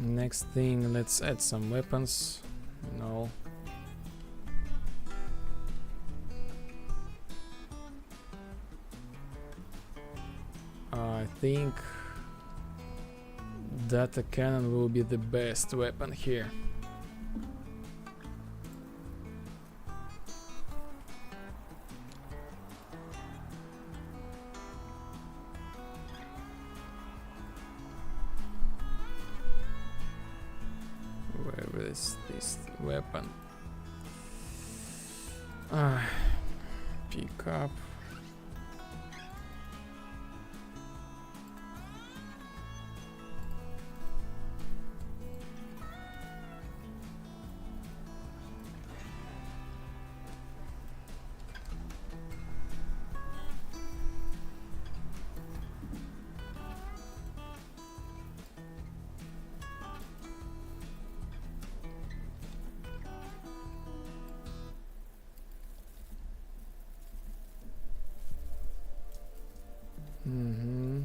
Next thing, let's add some weapons. No. I think data cannon will be the best weapon here. Where is this weapon? Pick up. Mm-hmm.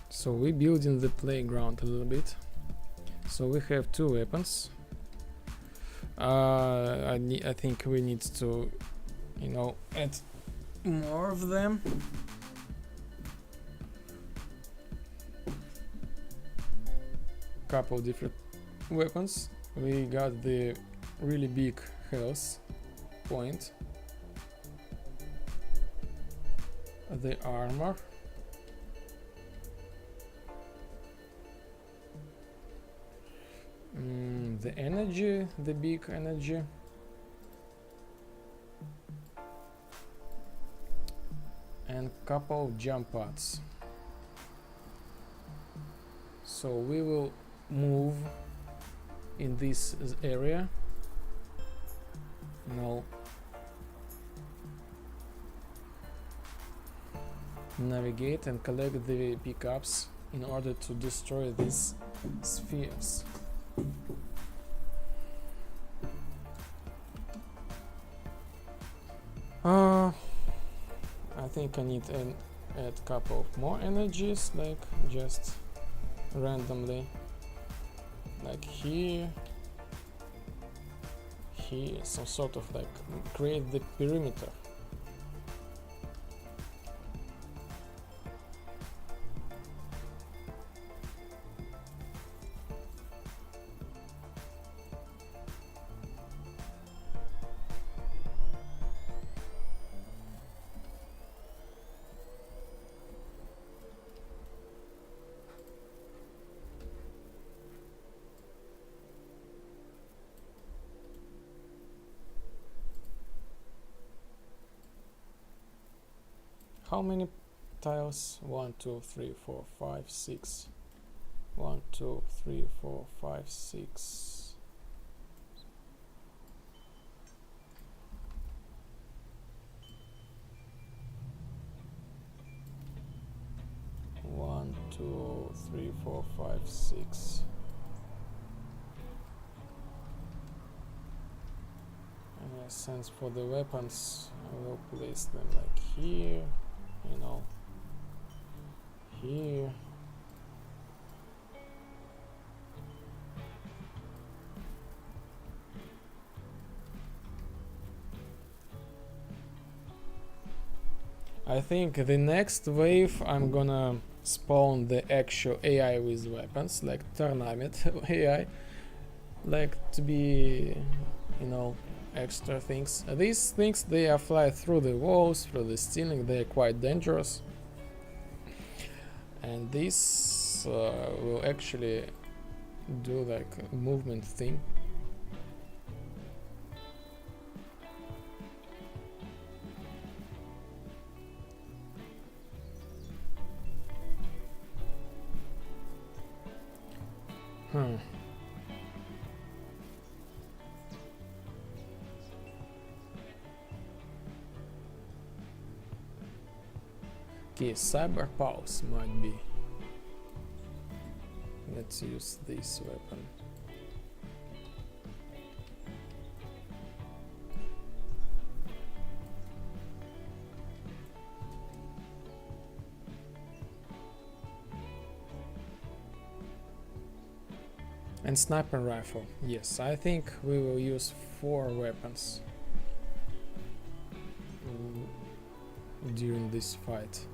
So we building the playground a little bit. So we have two weapons. I think we need to, add more of them. Couple different weapons. We got the really big health point, the armor, the energy, the big energy, and couple jump pads. So we will move in this area. Now navigate and collect the pickups in order to destroy these spheres. I think I need to add couple of more energies, like just randomly, like here, some sort of like create the perimeter. How many tiles? 1, 2, 3, 4, 5, 6. 1, 2, 3, 4, 5, 6. 2, 3, 4, 5, 6. In a sense, for the weapons, I will place them like here, you know, here. I think the next wave I'm gonna spawn the actual AI with weapons, like tournament AI, like to be, you know, extra things. These things, they are fly through the walls, through the ceiling, they are quite dangerous. And this will actually do like a movement thing. Okay, cyber pulse might be. Let's use this weapon. And sniper rifle. Yes, I think we will use 4 weapons during this fight.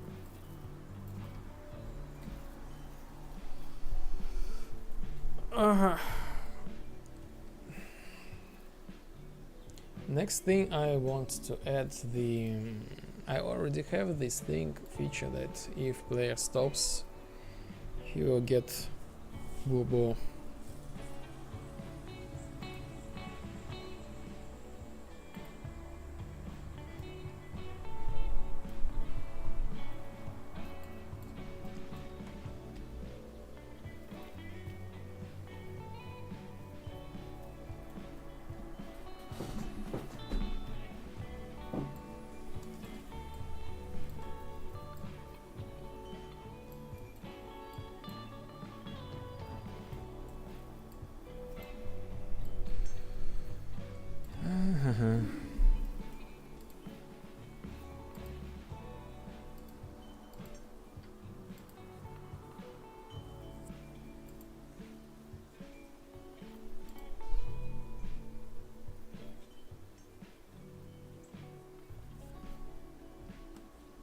Next thing I want to add the I already have this thing feature that if player stops, he will get boo.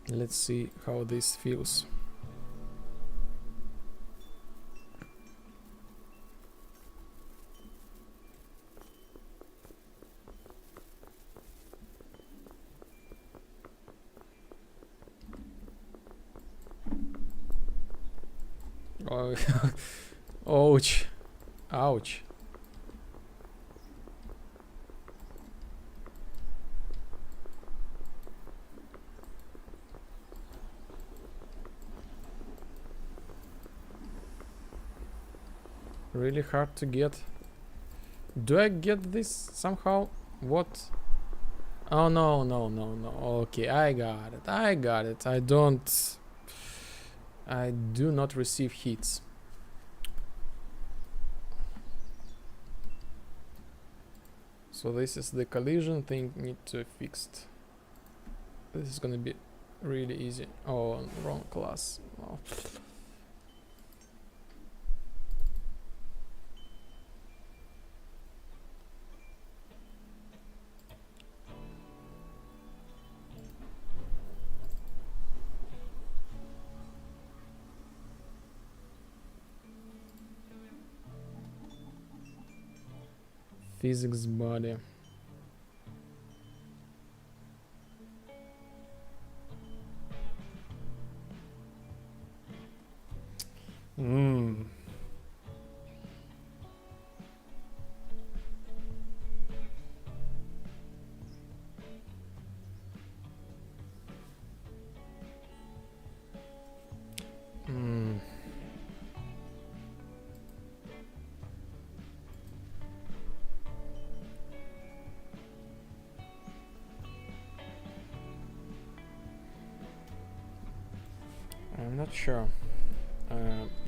Let's see how this feels. Oh, ouch. Ouch. Really hard to get. Do I get this somehow? What? Oh no. Okay, I got it. I do not receive hits. So this is the collision thing need to fixed. This is gonna be really easy. Oh, wrong class. Oh. Physics body. I'm not sure.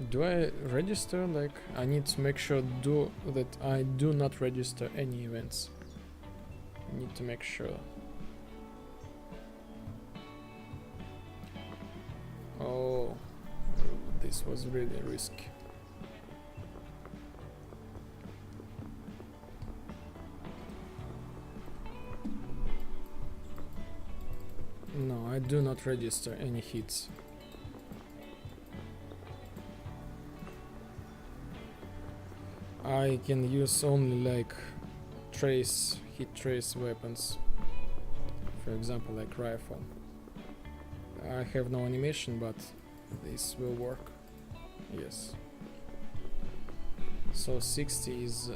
Do I register? Like, I need to make sure that I do not register any events. I need to make sure. Oh, this was really risky. No, I do not register any hits. I can use only like hit trace weapons. For example, like rifle. I have no animation, but this will work. Yes. So 60 is...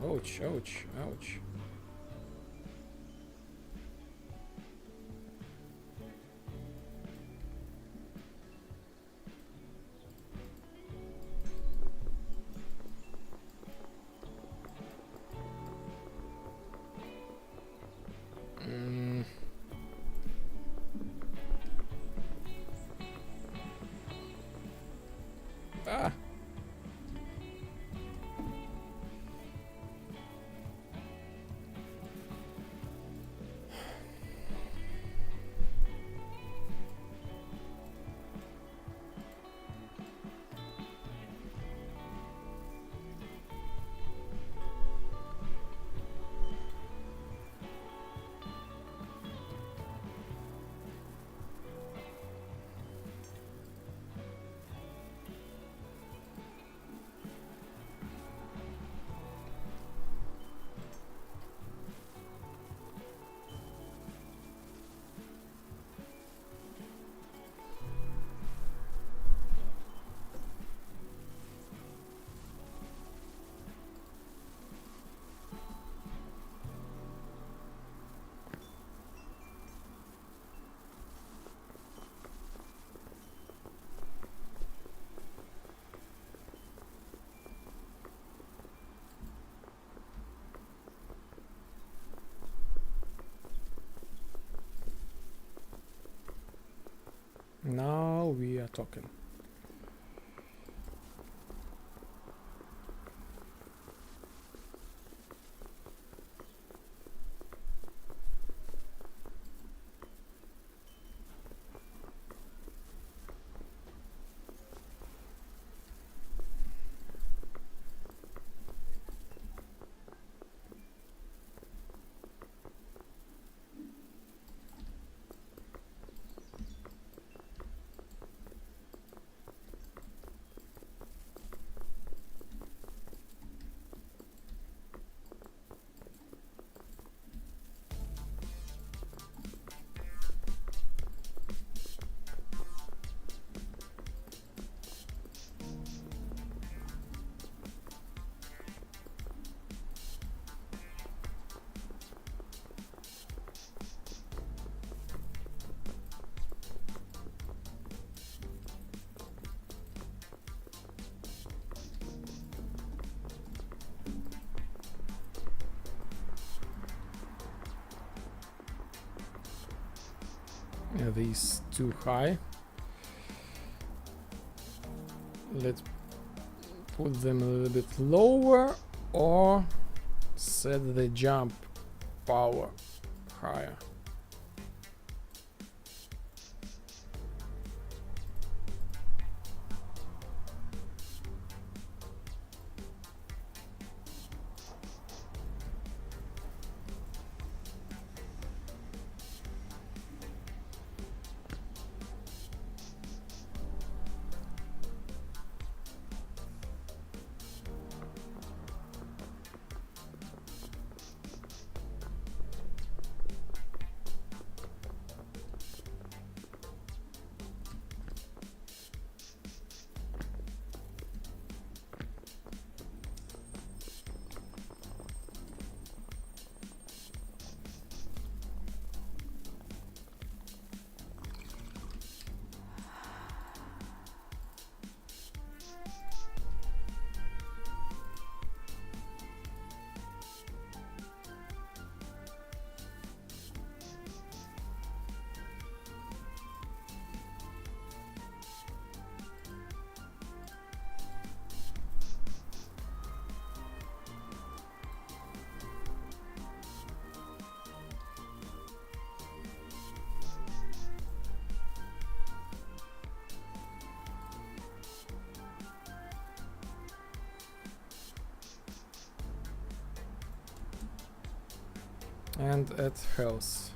Ouch, ouch, ouch. Ah! Now we are talking. These too high. Let's put them a little bit lower or set the jump power higher. and add health.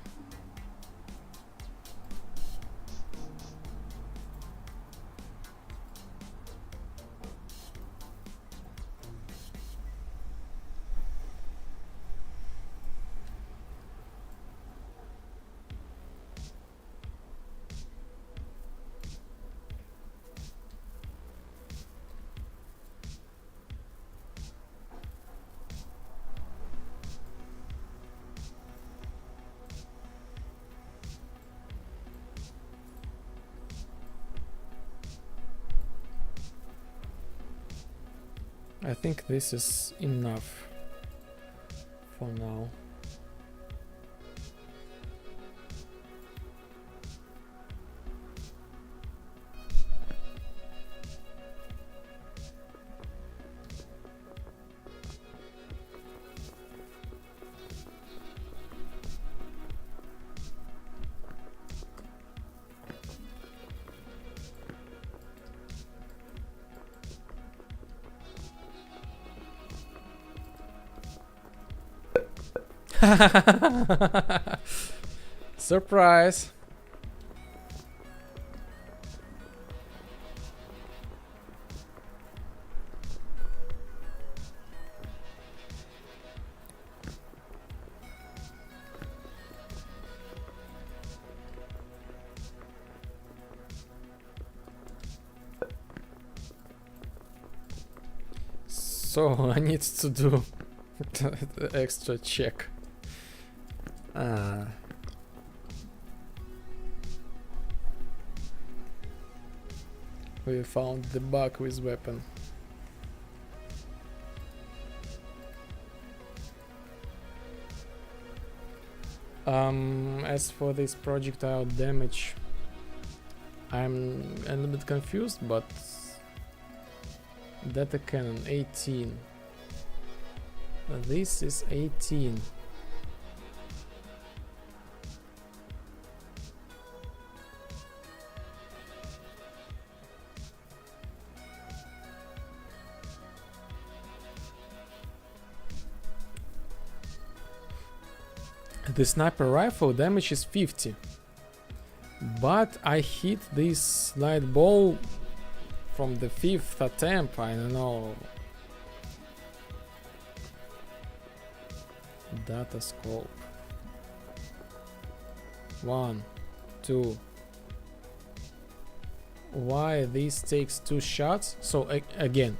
I think this is enough for now. Surprise! So I need to do the extra check. We found the bug with weapon. As for this projectile damage, I'm a little bit confused, but data cannon 18. This is 18. The sniper rifle damage is 50, but I hit this light ball from the 5th attempt. I don't know. Data scope. 1, 2. Why this takes 2 shots? So again,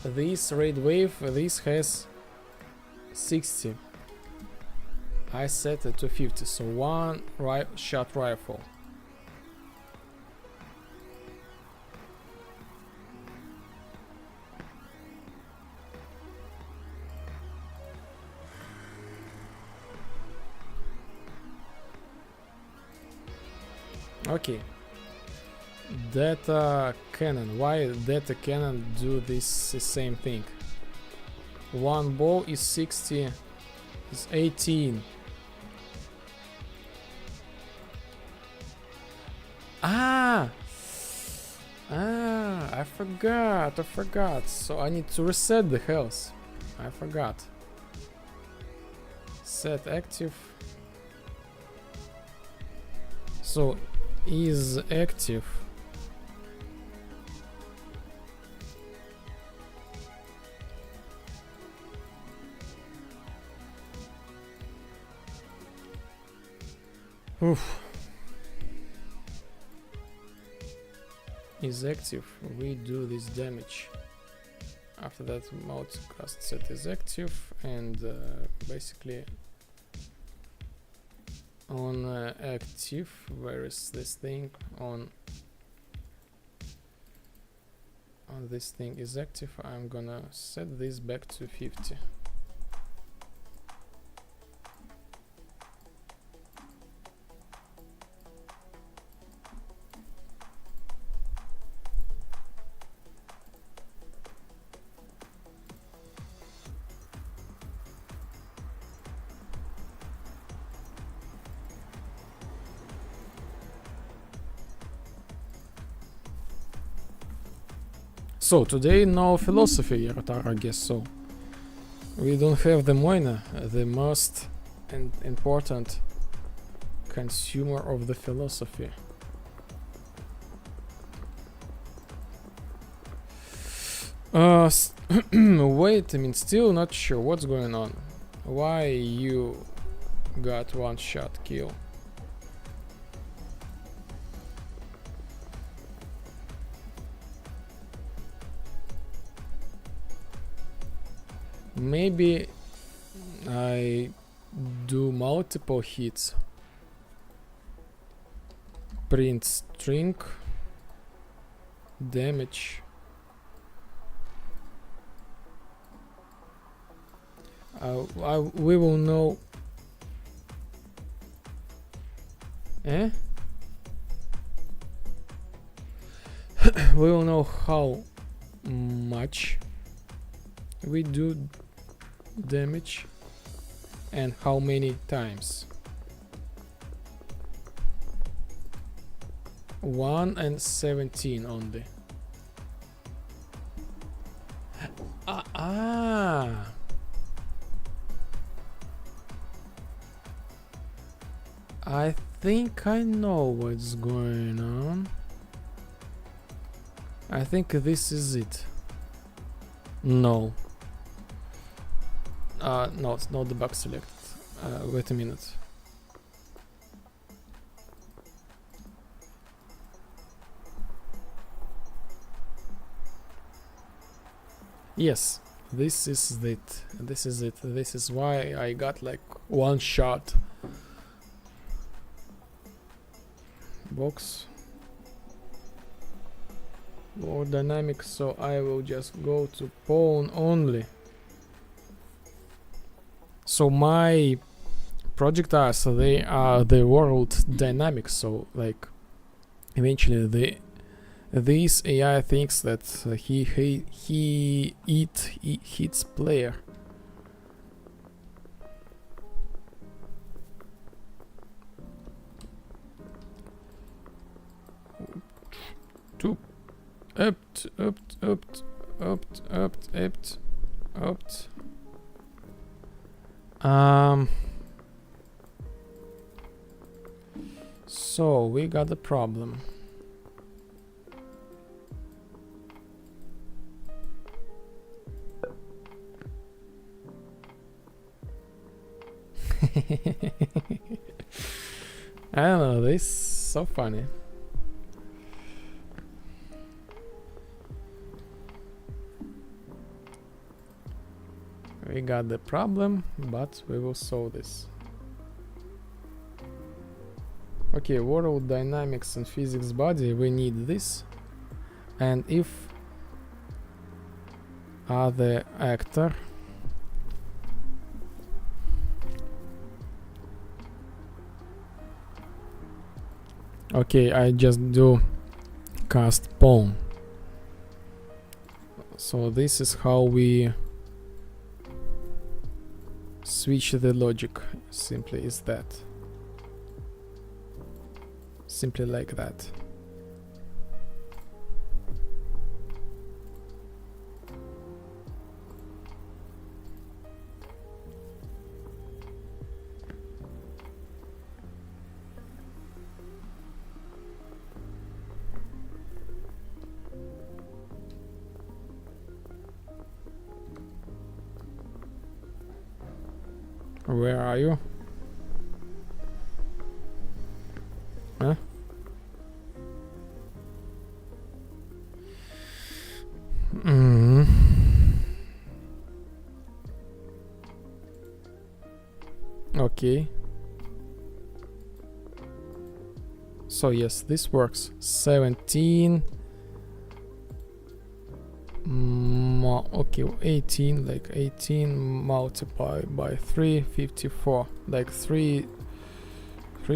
this raid wave, this has 60. I set it to 50, so 1 shot rifle. Okay. Data cannon. Why data cannon do this the same thing? 1 ball is 60, is 18. I forgot. So I need to reset the health. I forgot. Set active. So is active. Oof. Is active, we do this damage. After that, multicast set is active, and basically on active, where is this thing? On this thing is active. I'm gonna set this back to 50. So today no philosophy yet, I guess so. We don't have the Moina, the most an important consumer of the philosophy. Wait, I mean, still not sure what's going on. Why you got one shot kill? Maybe I do multiple hits. Print string damage. We will know. We will know how much we do damage and how many times. 1 and 17 only. I think I know what's going on. I think this is it. No. No, it's not the bug selected. Wait a minute. Yes, this is it. This is it. This is why I got like one shot. Box. More dynamic, so I will just go to pawn only. So my projectiles, they are the world dynamics, so like eventually this AI thinks that he hits player. Two up. So we got the problem. I don't know, this is so funny. We got the problem, but we will solve this. Okay, world dynamics and physics body, we need this. And if other actor okay, I just do cast pawn. So this is how we switch the logic. Simply is that. Simply like that. Where are you? Huh? Okay. So yes, this works. 17. Okay, 18, like 18 multiplied by 3, 54. Like three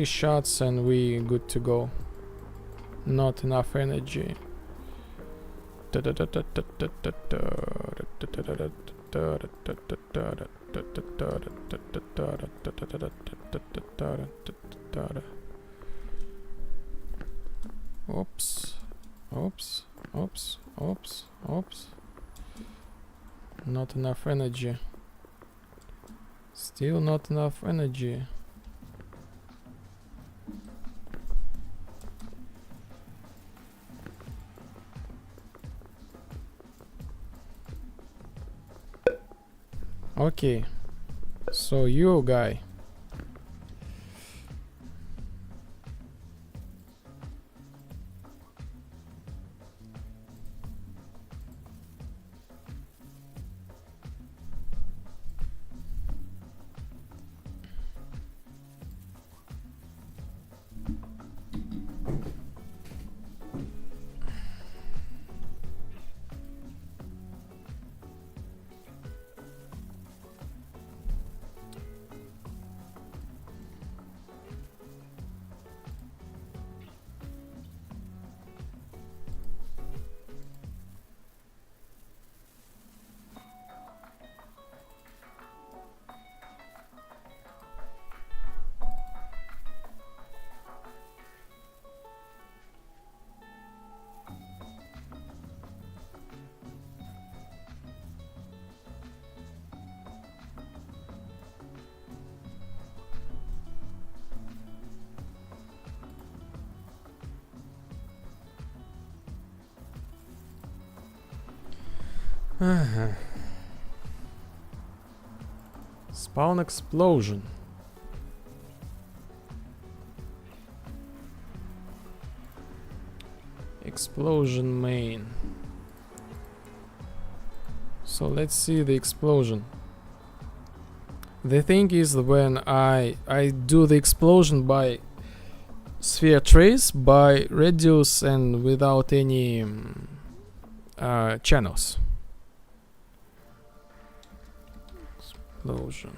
shots and we good to go. Not enough energy. Oops. Not enough energy. Still not enough energy. Okay, so you guy. Spawn explosion. Explosion main. So let's see the explosion. The thing is, when I do the explosion by sphere trace, by radius, and without any channels. Explosion.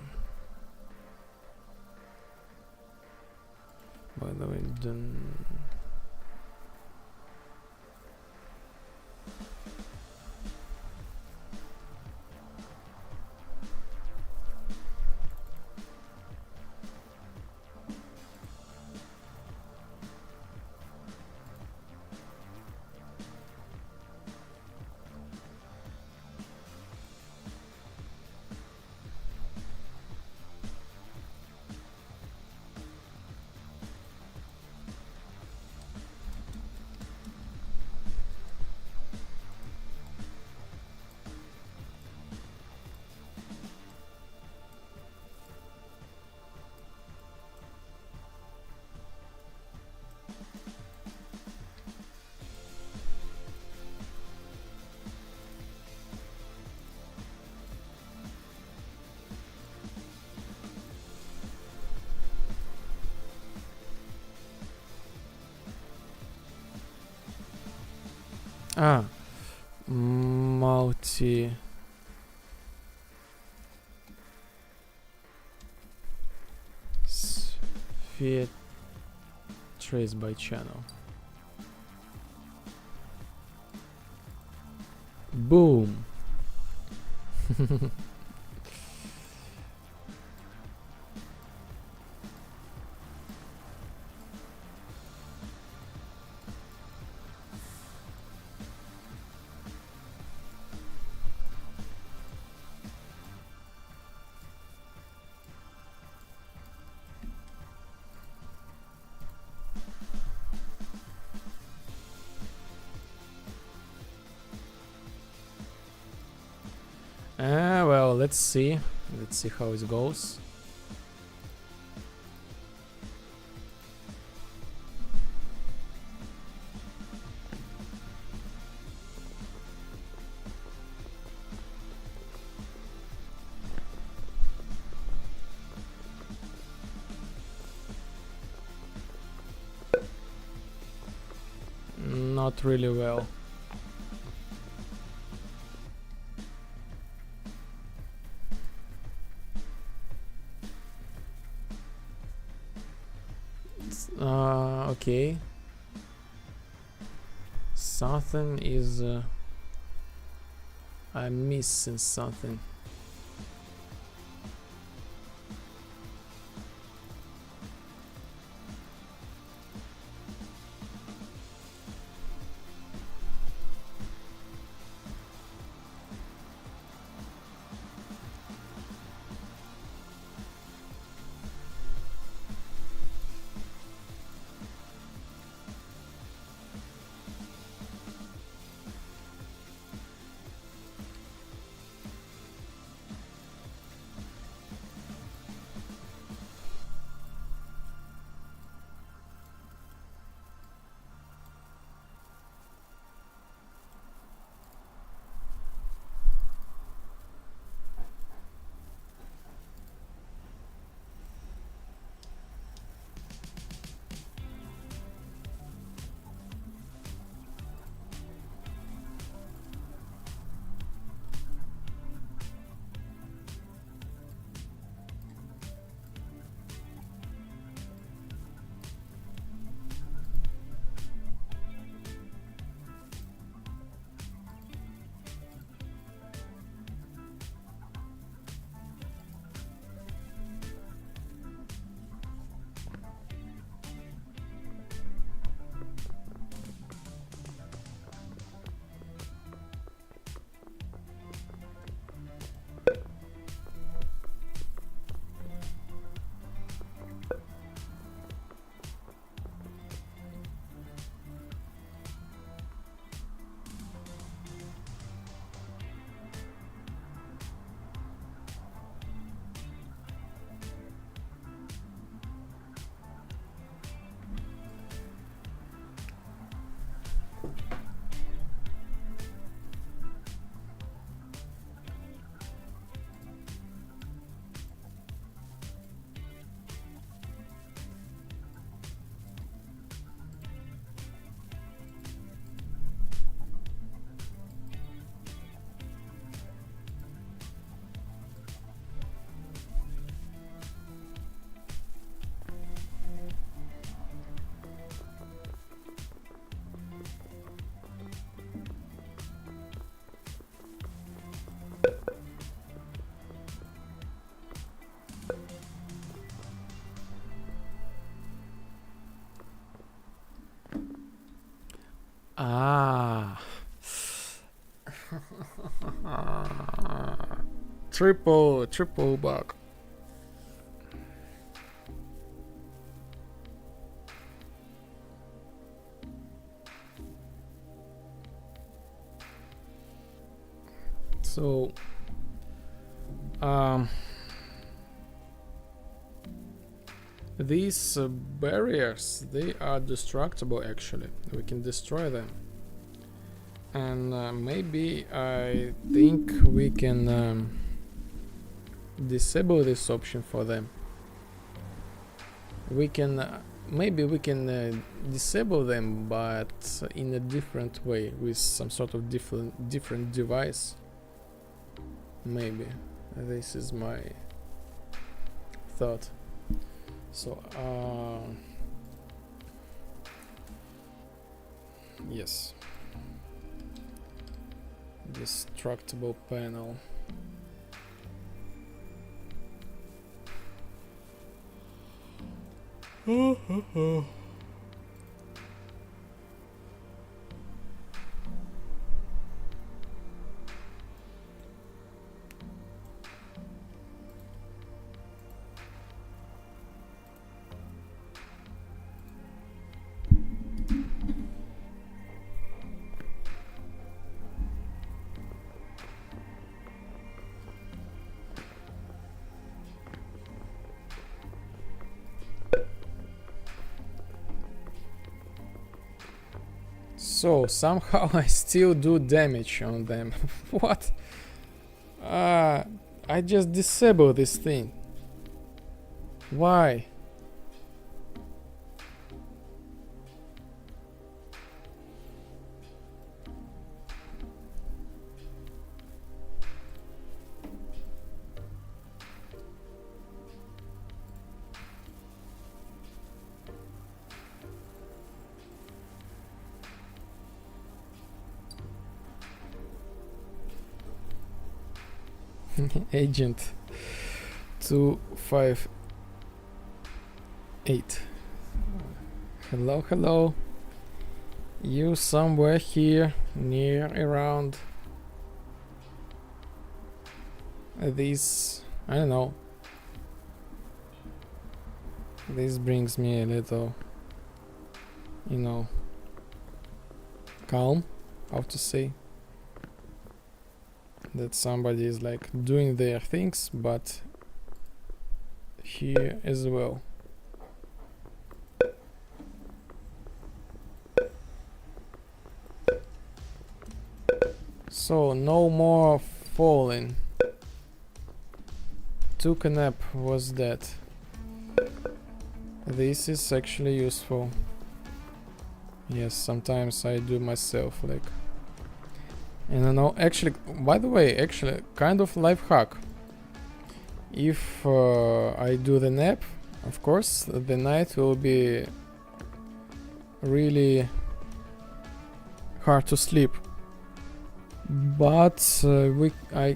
By the way, then multi sphere trace by channel. Boom. Well, let's see how it goes. Not really well. Okay. Something is I'm missing something. Ah. Triple bug. So these barriers, they are destructible actually. We can destroy them. And maybe I think we can disable this option for them. We can maybe we can disable them, but in a different way, with some sort of different device. Maybe this is my thought. So yes, destructible panel. So somehow I still do damage on them. What? I just disable this thing. Why? Agent 258. Hello. You somewhere here, near around this, I don't know. This brings me a little, calm, how to say. That somebody is like doing their things, but here as well. So no more falling. Took a nap, was that? This is actually useful. Yes, sometimes I do myself, like. And I know, actually, by the way, kind of life hack. If I do the nap, of course, the night will be really hard to sleep. But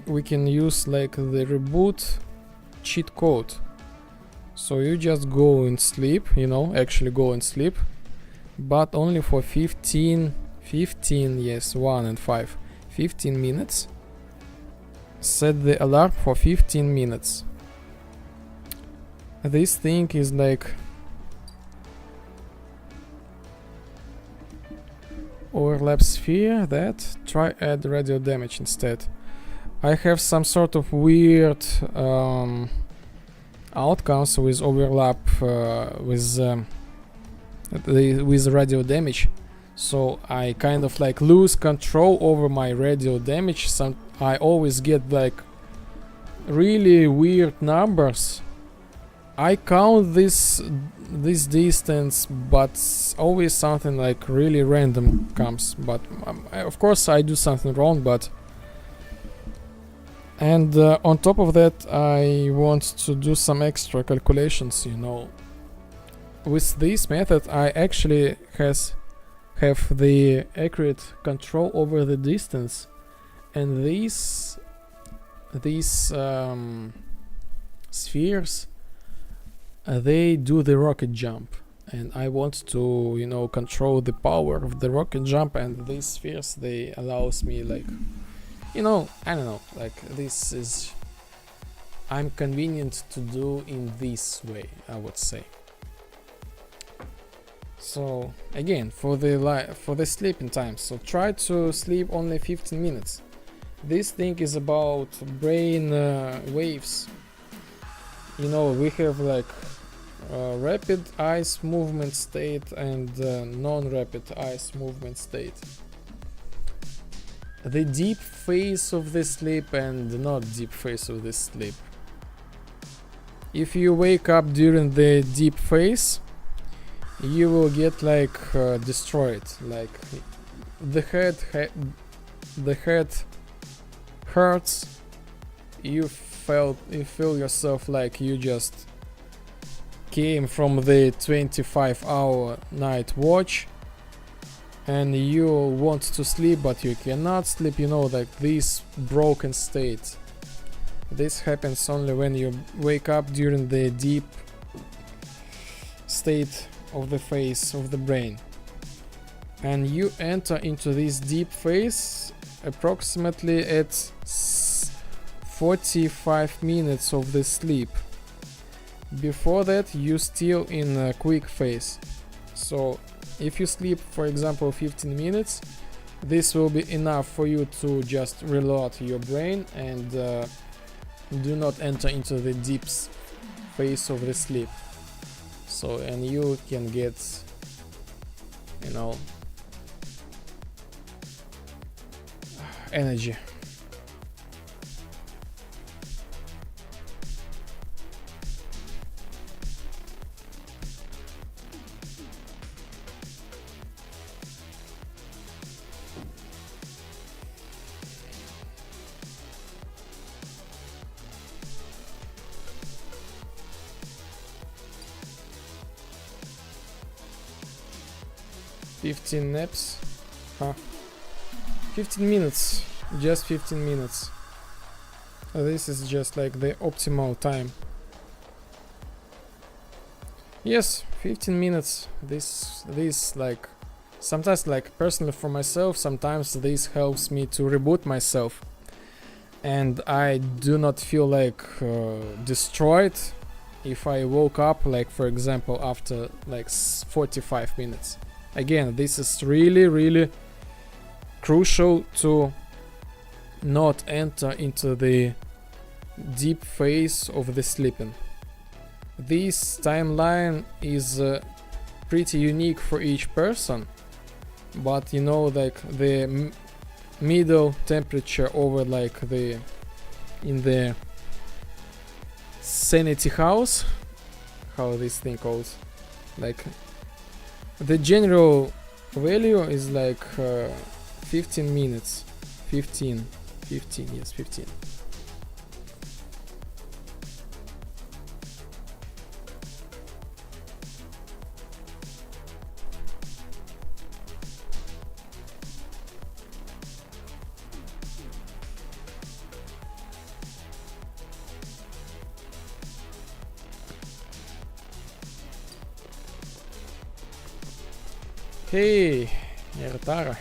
we can use like the reboot cheat code. So you just go and sleep, actually go and sleep, but only for 15, yes, 1 and 5. 15 minutes. Set the alarm for 15 minutes. This thing is like overlap sphere. That try add radio damage instead. I have some sort of weird outcomes with overlap with radio damage. So I kind of like lose control over my radio damage. I always get like really weird numbers. I count this distance, but always something like really random comes. But of course I do something wrong. And on top of that, I want to do some extra calculations. With this method, I actually have the accurate control over the distance, and these spheres they do the rocket jump, and I want to, you know, control the power of the rocket jump, and these spheres, they allows me, like, you know, I don't know, like, this is, I'm convenient to do in this way, I would say. So again, for the sleeping time, so try to sleep only 15 minutes. This thing is about brain waves. You know, we have like rapid eyes movement state and non-rapid eyes movement state. The deep phase of the sleep and not deep phase of the sleep. If you wake up during the deep phase, you will get like destroyed. Like the head hurts. You feel yourself like you just came from the 25-hour night watch, and you want to sleep but you cannot sleep. You know, like this broken state. This happens only when you wake up during the deep state of the phase of the brain, and you enter into this deep phase approximately at 45 minutes of the sleep. Before that, you still in a quick phase. So if you sleep, for example, 15 minutes, this will be enough for you to just reload your brain and do not enter into the deep phase of the sleep. So, and you can get, you know, energy. $15 naps, huh? 15 minutes, just 15 minutes. This is just like the optimal time. Yes, 15 minutes. This like sometimes, like personally for myself, sometimes this helps me to reboot myself, and I do not feel like destroyed if I woke up, like for example, after like 45 minutes. Again, this is really crucial to not enter into the deep phase of the sleeping. This timeline is pretty unique for each person, but you know, like the middle temperature over like the in the sanity house, how this thing goes, like the general value is like 15 minutes. 15, yes, 15. Hey, Ertara.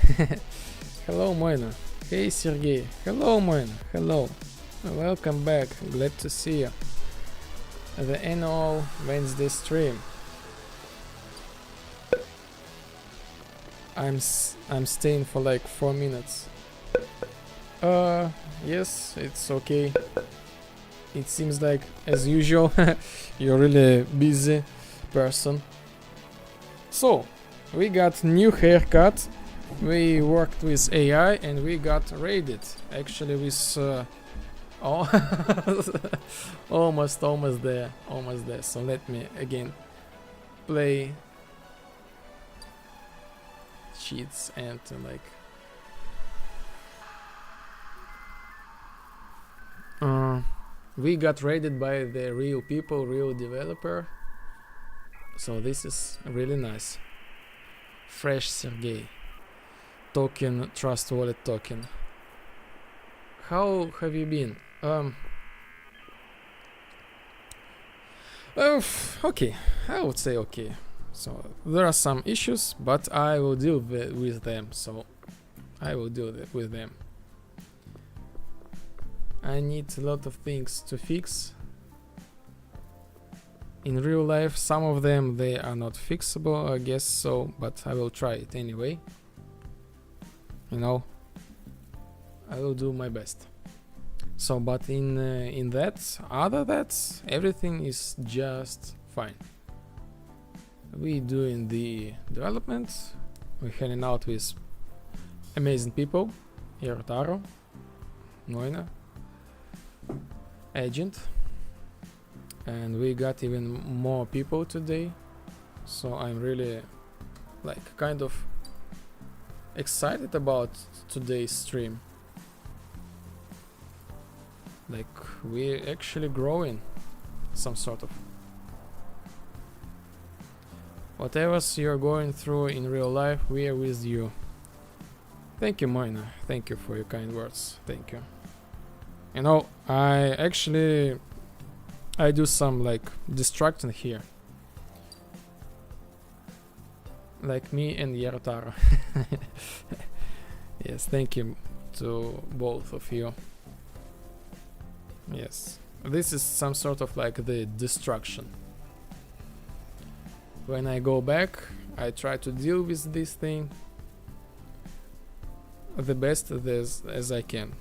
Hello, Moina. Hey, Sergey. Hello, Moina. Hello. Welcome back. Glad to see you. The annual Wednesday stream. I'm staying for like 4 minutes. Yes, it's okay. It seems like, as usual, you're really busy person. So, we got new haircut, we worked with AI, and we got raided. Actually with almost there. So let me again play cheats and we got raided by the real people, real developer. So this is really nice. Fresh Sergey. Token, Trust Wallet token. How have you been? Okay, I would say okay. So there are some issues, but I will deal with them. So I will deal with them. I need a lot of things to fix. In real life, some of them they are not fixable, I guess so, but I will try it anyway. You know, I will do my best. So, but in that, everything is just fine. We doing the development. We're hanging out with amazing people. Taro, Noina, Agent, and we got even more people today. So I'm really like kind of excited about today's stream. Like we're actually growing some sort of. Whatever you're going through in real life, we are with you. Thank you, Moina. Thank you for your kind words. Thank you. You know, I do some like distraction here. Like me and Yarotaro. Yes, thank you to both of you. Yes, this is some sort of like the distraction. When I go back, I try to deal with this thing the best as I can.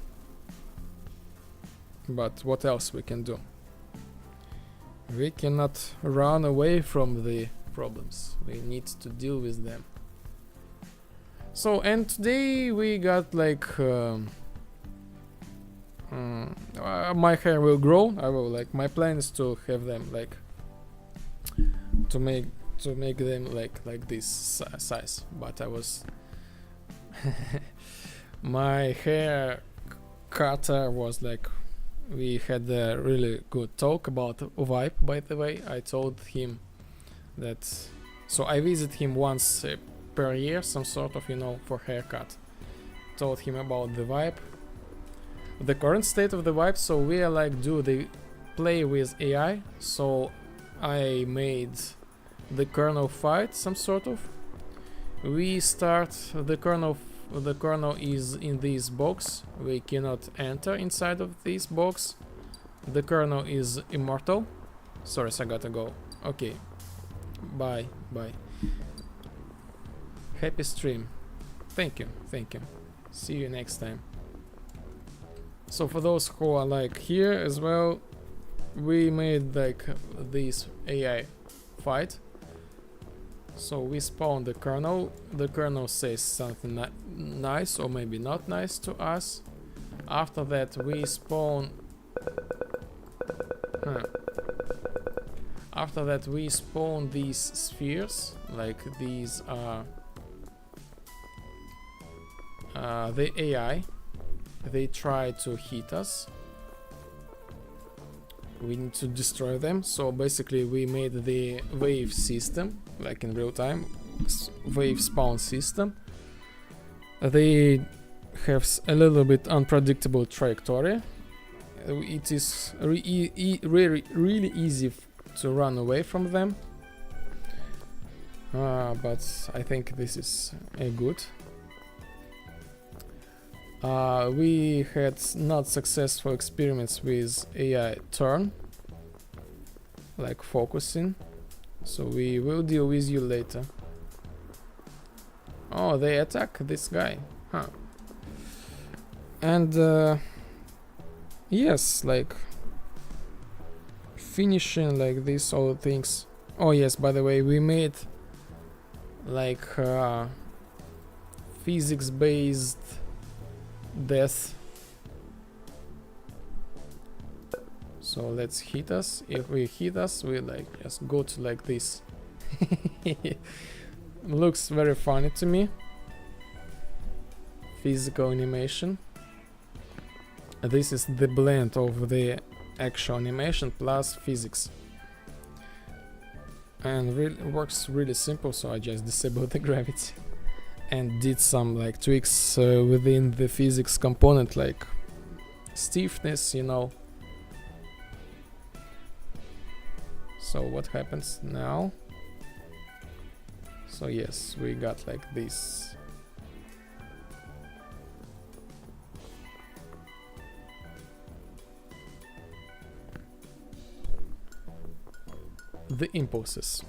But what else we can do? We cannot run away from the problems. We need to deal with them. So, and today we got like my hair will grow. I will like, my plan is to have them like to make them like this size, but I was my hair cutter was like, we had a really good talk about Vibe, by the way. I told him that, so I visit him once per year, some sort of, you know, for haircut. Told him about the Vibe, the current state of the Vibe. So we are like do the play with AI. So I made the kernel fight, some sort of. We start the kernel is in this box. We cannot enter inside of this box. The kernel is immortal. Sorry, I gotta go. Okay, bye. Happy stream. Thank you. See you next time. So for those who are like here as well, we made like this AI fight. So we spawn the kernel. The kernel says something nice or maybe not nice to us. After that we spawn. After that we spawn these spheres. Like these are the AI. They try to hit us. We need to destroy them. So basically we made the wave system, like in real time, wave spawn system. They have a little bit unpredictable trajectory. It is really easy to run away from them. But I think this is good. We had not successful experiments with AI turn, like focusing, so we will deal with you later. Oh, they attack this guy, huh? And yes, like finishing like this, all things. Oh yes, by the way, we made like physics-based death. So let's hit us. If we hit us, we like just go to like this. Looks very funny to me. Physical animation. This is the blend of the actual animation plus physics. And really works really simple, so I just disabled the gravity and did some like tweaks within the physics component, like stiffness, you know. So what happens now? So yes, we got like this. The impulses.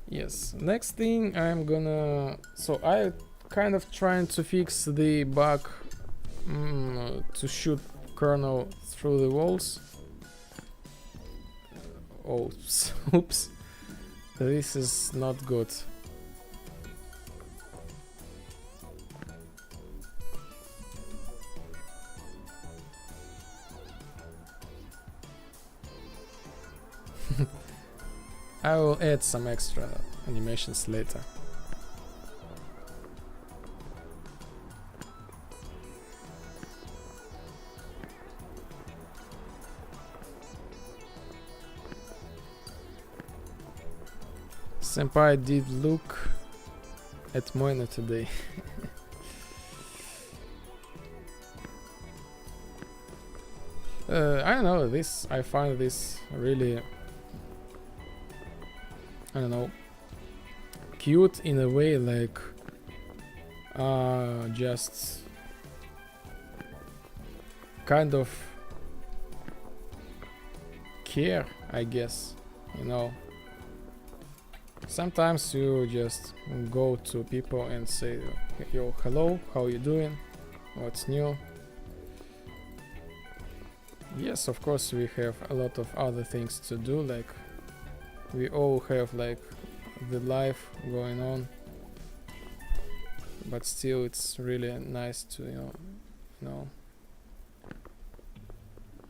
Yes, next thing I'm gonna... So I kind of trying to fix the bug to shoot kernel through the walls. Oh, oops. This is not good. I will add some extra animations later. Senpai did look at Moina today. I don't know, I find this really, I don't know, cute in a way, like just kind of care, I guess, you know. Sometimes you just go to people and say, yo, hello, how you doing, what's new. Yes, of course we have a lot of other things to do, like we all have like the life going on, but still it's really nice to, you know,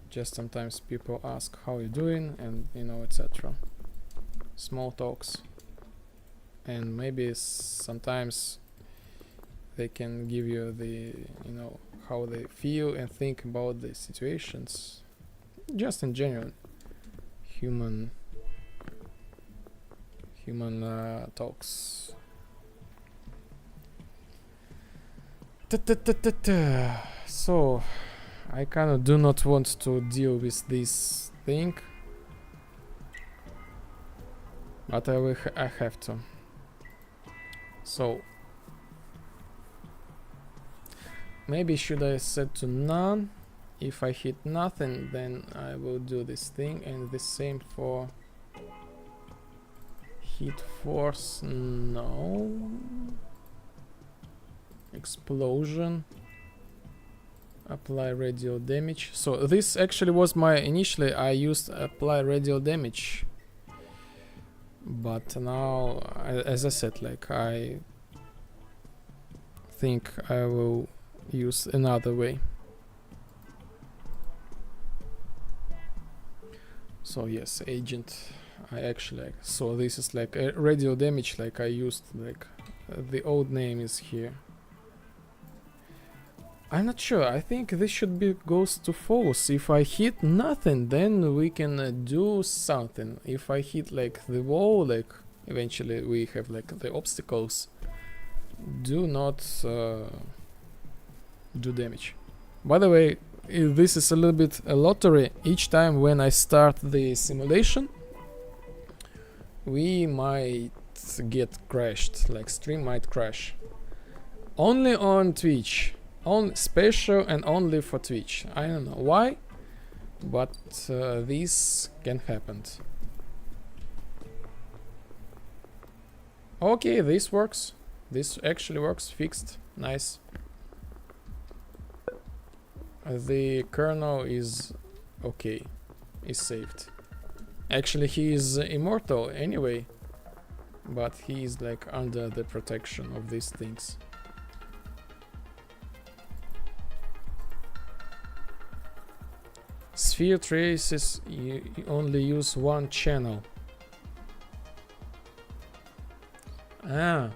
just sometimes people ask how you doing, and you know, etc. Small talks. And maybe sometimes they can give you the, you know, how they feel and think about the situations. Just in general, human talks. So I kind of do not want to deal with this thing, but I have to. So maybe should I set to none? If I hit nothing, then I will do this thing, and the same for hit force. No. Explosion. Apply radial damage. So this actually was my initially I used apply radial damage. But now, as I said, like I think I will use another way. So yes, agent. I actually so this is like a radial damage. Like I used like the old name is here. I'm not sure. I think this should be goes to false. If I hit nothing, then we can do something. If I hit like the wall, like eventually we have like the obstacles, do not do damage. By the way, this is a little bit a lottery. Each time when I start the simulation, we might get crashed. Like stream might crash. Only on Twitch. On special and only for Twitch. I don't know why, but this can happen. Okay, this works. This actually works. Fixed. Nice. The kernel is okay. Is saved. Actually, he is immortal anyway, but he is like under the protection of these things. Sphere traces, you only use one channel. Ah.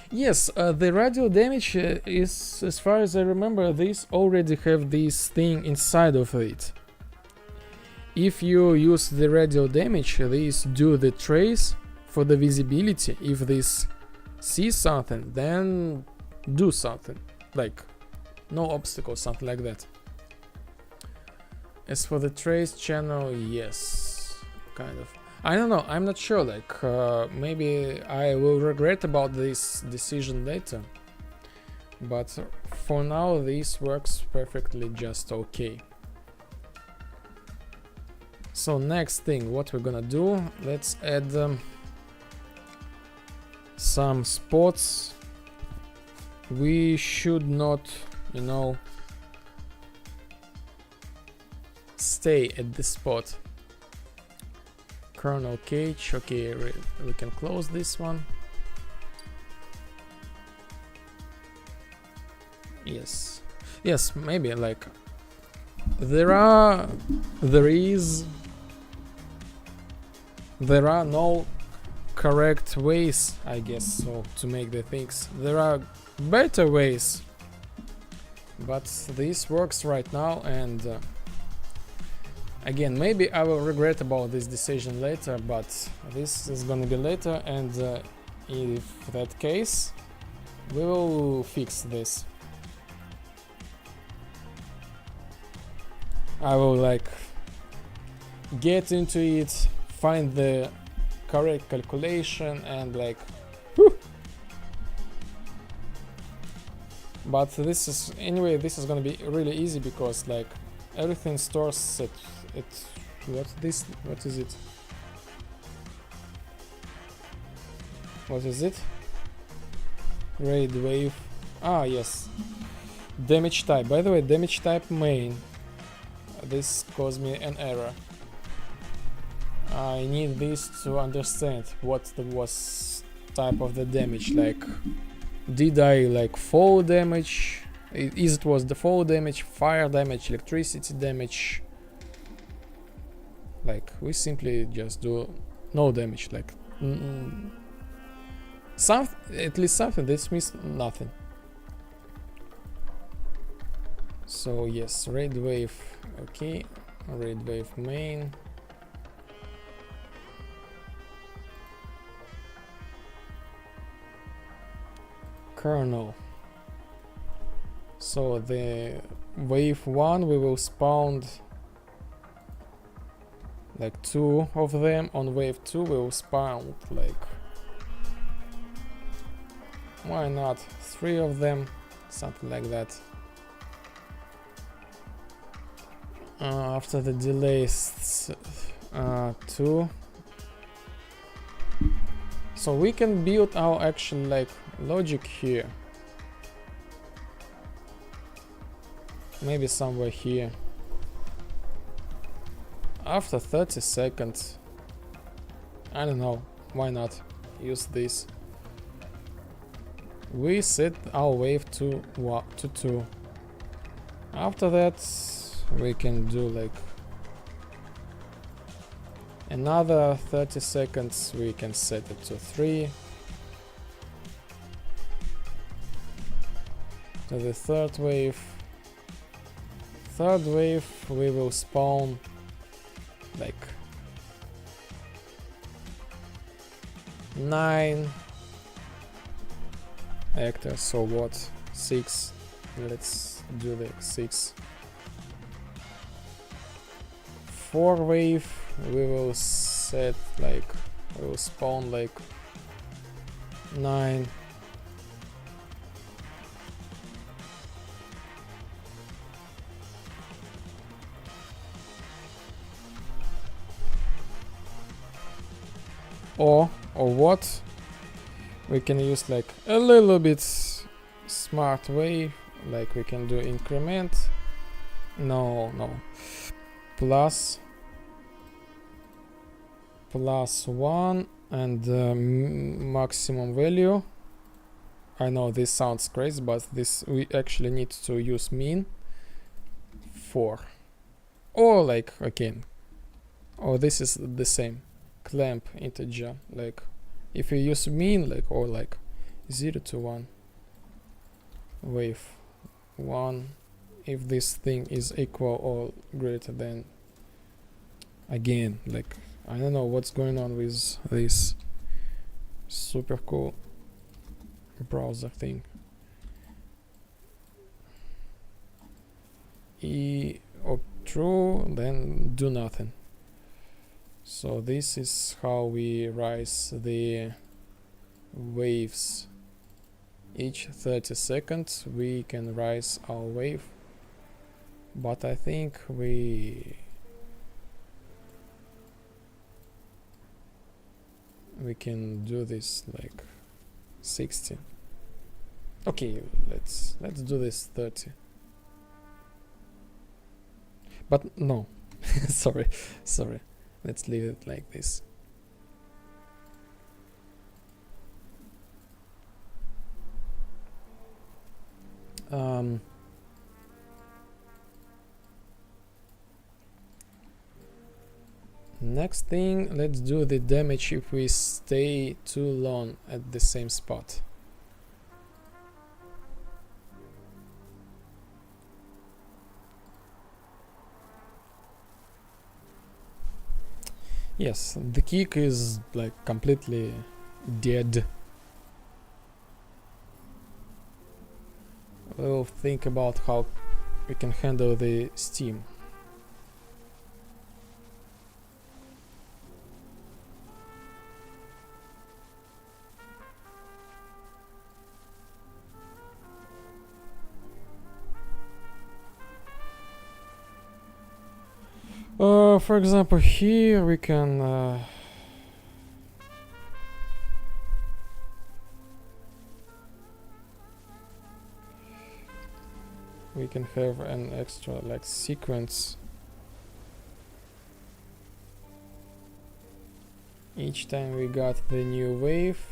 Yes, the radial damage is, as far as I remember, these already have this thing inside of it. If you use the radial damage, these do the trace for the visibility. If this sees something, then do something. Like no obstacle, something like that. As for the trace channel, yes, kind of. I don't know, I'm not sure, like maybe I will regret about this decision later, but for now this works perfectly just okay. So next thing, what we're gonna do, let's add some spots. We should not, you know, stay at this spot. Kernel cage, okay, we can close this one. Yes, yes, maybe like there are no correct ways, I guess, so to make the things. There are better ways, but this works right now, and again, maybe I will regret about this decision later, but this is gonna be later, and if that case, we will fix this. I will like get into it, find the correct calculation, and like whew. But this is anyway, this is gonna be really easy because like everything stores at what is it? What is it? Raid wave. Ah, yes. Damage type. By the way, damage type main. This caused me an error. I need this to understand what was type of the damage. Like, did I like fall damage? Is it was the fall damage, fire damage, electricity damage? Like, we simply just do no damage. Like, at least something. This means nothing. So yes, raid wave. Okay, raid wave main. Kernel. So the wave 1 we will spawn like 2 of them. On wave 2 we will spawn like, why not 3 of them, something like that. After the delay 2. So we can build our actual like logic here. Maybe somewhere here. After 30 seconds. I don't know, why not use this. We set our wave to 2. After that we can do like another 30 seconds. We can set it to 3. To the third wave. Third wave we will spawn like 9 actors. So what? 6. Let's do the 6. 4 wave we will set like, we will spawn like 9. Or what? We can use like a little bit smart way, like we can do increment. No. Plus 1 and maximum value. I know this sounds crazy, but this we actually need to use mean 4. Or like again. Or this is the same. Clamp integer, like if you use mean, like, or like 0 to 1 wave 1, if this thing is equal or greater than, again, like I don't know what's going on with this super cool browser thing. Or true, then do nothing. So this is how we rise the waves. Each 30 seconds we can rise our wave, but I think we can do this like 60. Okay, let's do this 30. But no, sorry. Let's leave it like this. Next thing, let's do the damage if we stay too long at the same spot. Yes, the kick is like completely dead. We'll think about how we can handle the steam. For example, here we can have an extra like sequence. Each time we got the new wave,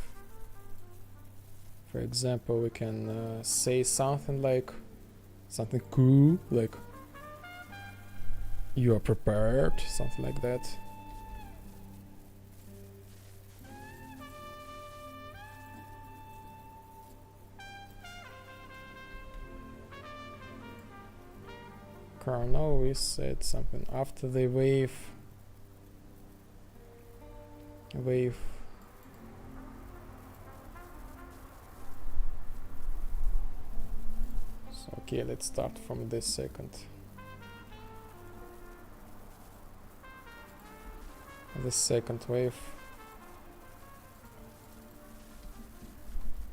for example, we can say something like something cool, like you are prepared, something like that. Karl, no, we said something after the wave. So okay, let's start from this second. The second wave.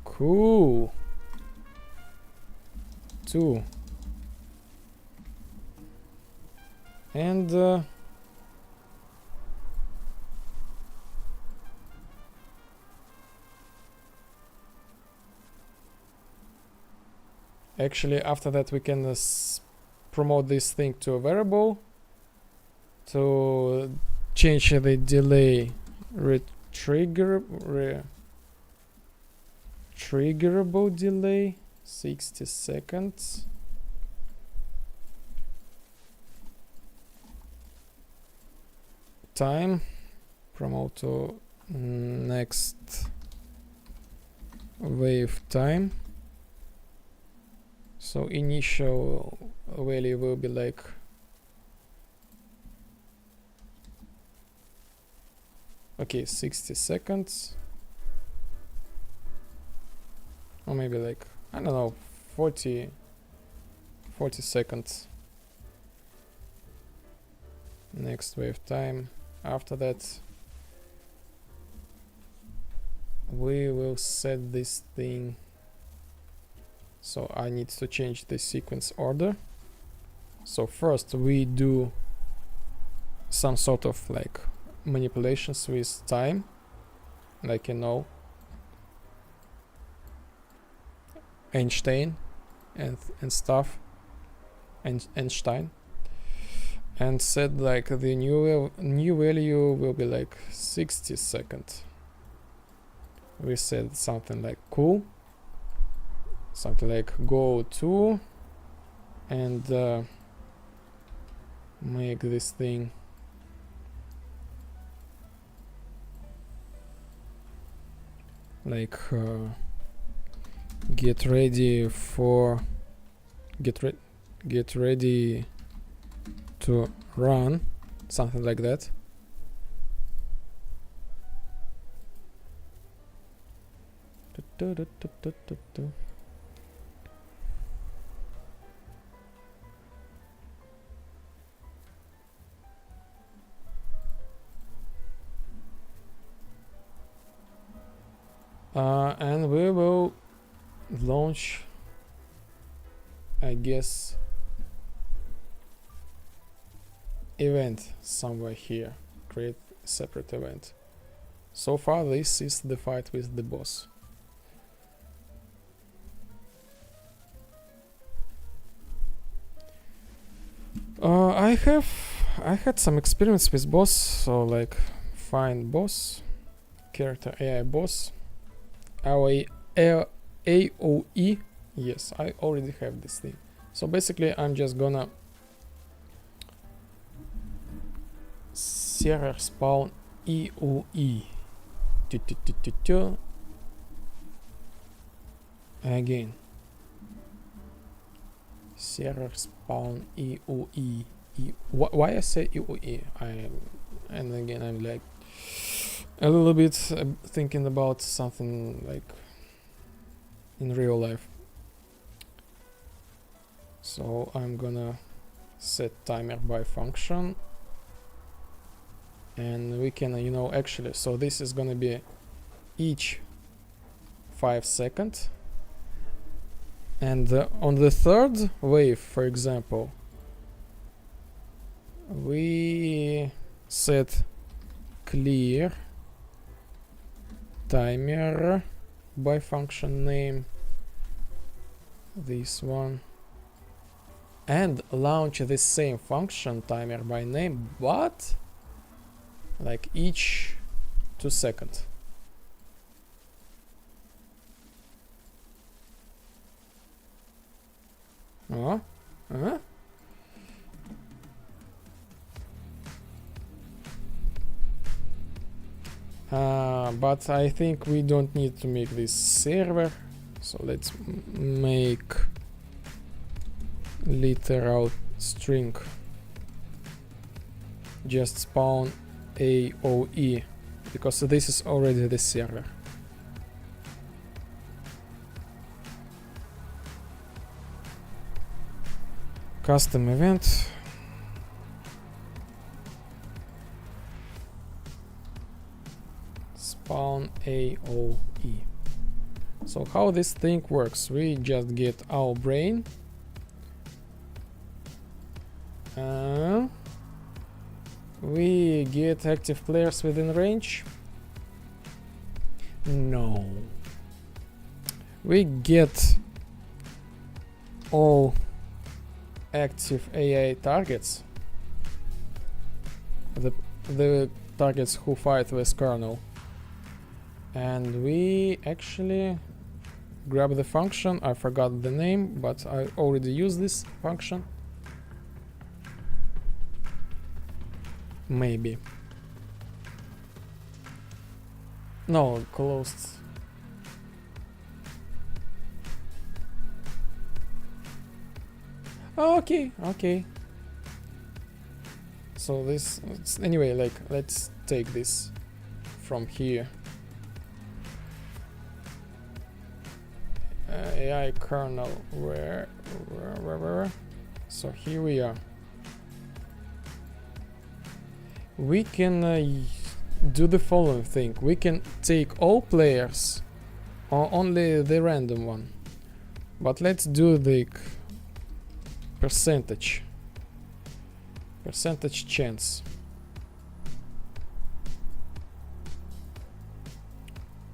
Cool. 2. And actually after that we can promote this thing to a variable to change the delay triggerable delay 60 seconds. Time promote to next wave time. So initial value will be like okay, 60 seconds, or maybe like I don't know, 40 seconds. Next wave time. After that we will set this thing, so I need to change the sequence order. So first we do some sort of like manipulations with time, like Einstein and stuff, Einstein, and said like the new value will be like 60 seconds. We said something like cool, something like go to, and make this thing like get ready to run, something like that. And we will launch, I guess, event somewhere here. Create a separate event. So far this is the fight with the boss. I had some experience with boss, so like find boss, character AI boss, AOE. Yes, I already have this thing. So basically I'm just gonna server spawn EOE. Again. Server spawn EOE. Why I say EOE? And again I'm like a little bit thinking about something like in real life. So I'm gonna set timer by function, and we can actually, so this is gonna be each 5 seconds, and on the third wave, for example, we set clear timer by function name, this one, and launch this same function timer by name, but like each 2 seconds. But I think we don't need to make this server, so let's make literal string, just spawn AOE, because this is already the server. Custom event. Spawn AOE. So how this thing works? We just get our brain. We get active players within range. No. We get all active AI targets. The targets who fight with Karl. And we actually grab the function. I forgot the name, but I already used this function. Maybe. No, closed. Okay. So this, anyway, like, let's take this from here. AI kernel, where? So here we are. We can do the following thing. We can take all players or only the random one. But let's do the percentage chance.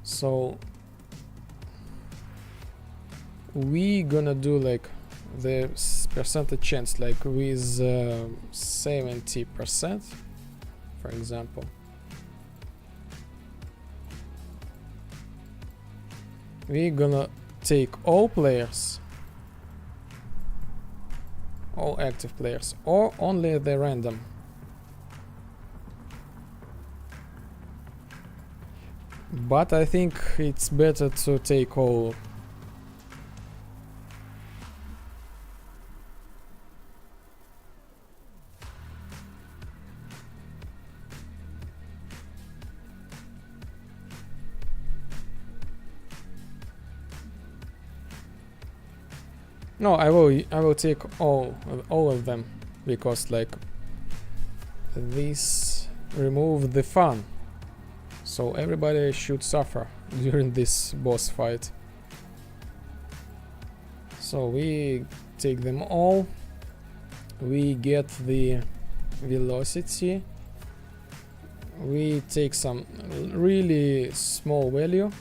So we gonna do like the percentage chance like with 70%, for example. We gonna take all players, all active players, or only the random. But I think it's better to take all. No, I will take all of them, because like this remove the fun, so everybody should suffer during this boss fight. So we take them all. We get the velocity. We take some really small value.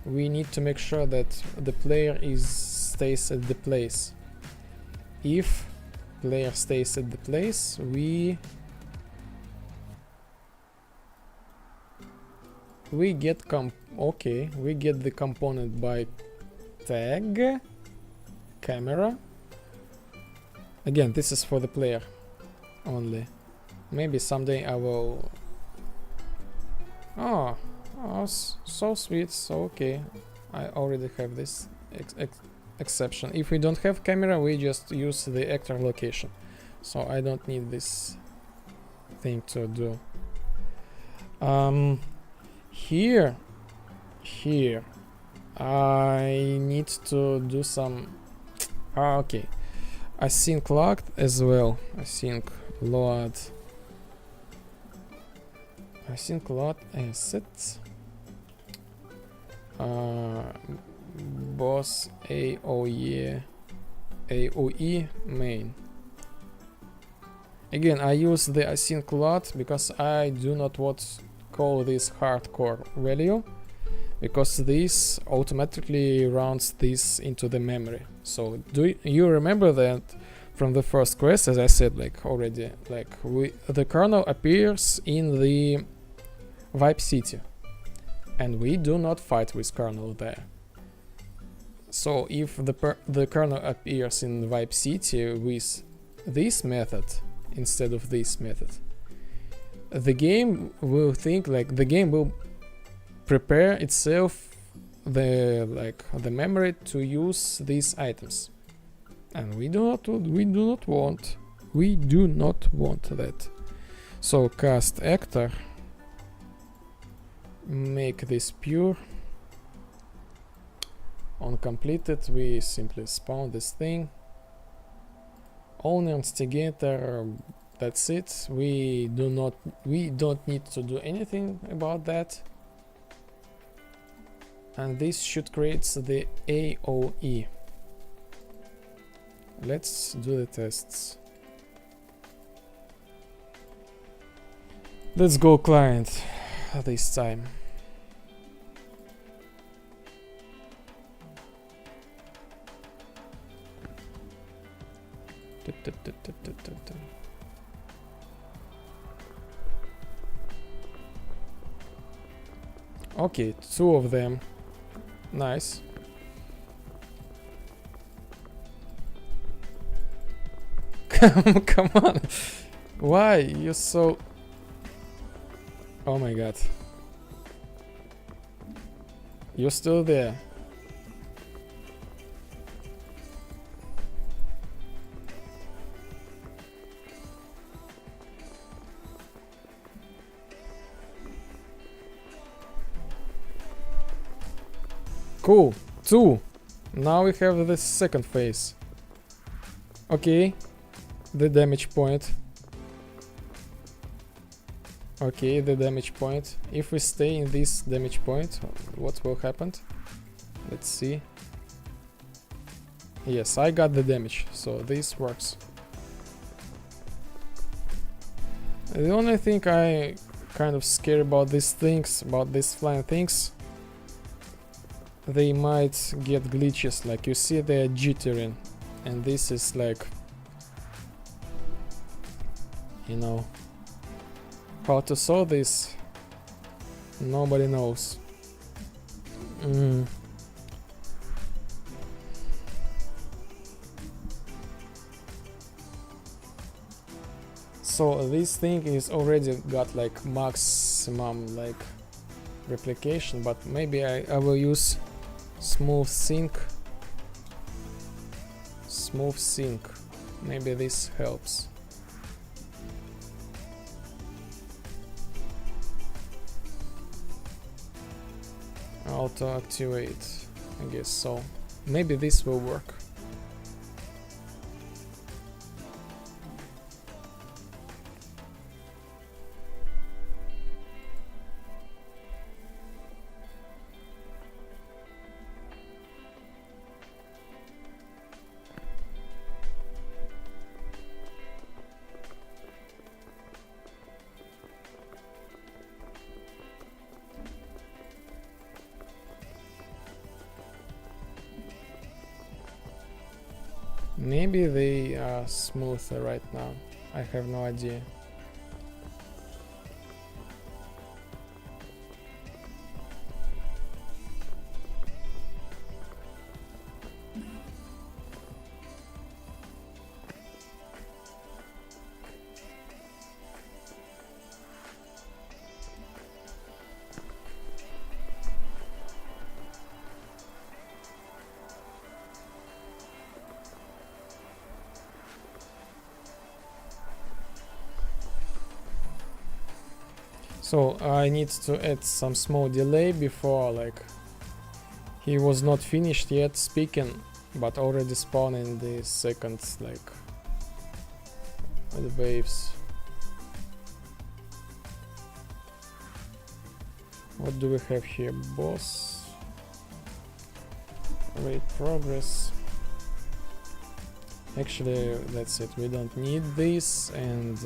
We need to make sure that the player stays at the place. If player stays at the place, we get we get the component by tag camera. Again, this is for the player only. Maybe someday I will. Oh, so sweet. So okay, I already have this exception. If we don't have camera, we just use the actor location. So I don't need this thing to do. Here, I need to do some. Okay, async logged as well. Async load assets. Boss AOE main. Again, I use the async load because I do not want to call this hardcore value, because this automatically runs this into the memory. So do you remember that from the first quest, as I said already, the kernel appears in the Vibe City and we do not fight with kernel there. So if the kernel appears in Vibe City with this method instead of this method, the game will think the game will prepare itself the memory to use these items, and we do not want that. So cast actor, make this pure. On completed, we simply spawn this thing. Only instigator, that's it. We don't need to do anything about that. And this should create the AOE. Let's do the tests. Let's go client this time. Okay, 2 of them. Nice. Come on. Why you so... Oh my god. You're still there. Cool. 2. Now we have the second phase. Okay. The damage point. Okay, the damage point. If we stay in this damage point, what will happen? Let's see. Yes, I got the damage, so this works. The only thing I kind of scared about these things, about these flying things, they might get glitches. Like you see, they're jittering, and this is like, you know, how to solve this, nobody knows. So this thing is already got like maximum like replication, but maybe I will use smooth sync. Maybe this helps. Auto activate, I guess so. Maybe this will work. Maybe they are smoother right now. I have no idea. So I need to add some small delay before, like, he was not finished yet speaking, but already spawning the second, like, the waves. What do we have here? Boss. Wait, progress. Actually, that's it. We don't need this, and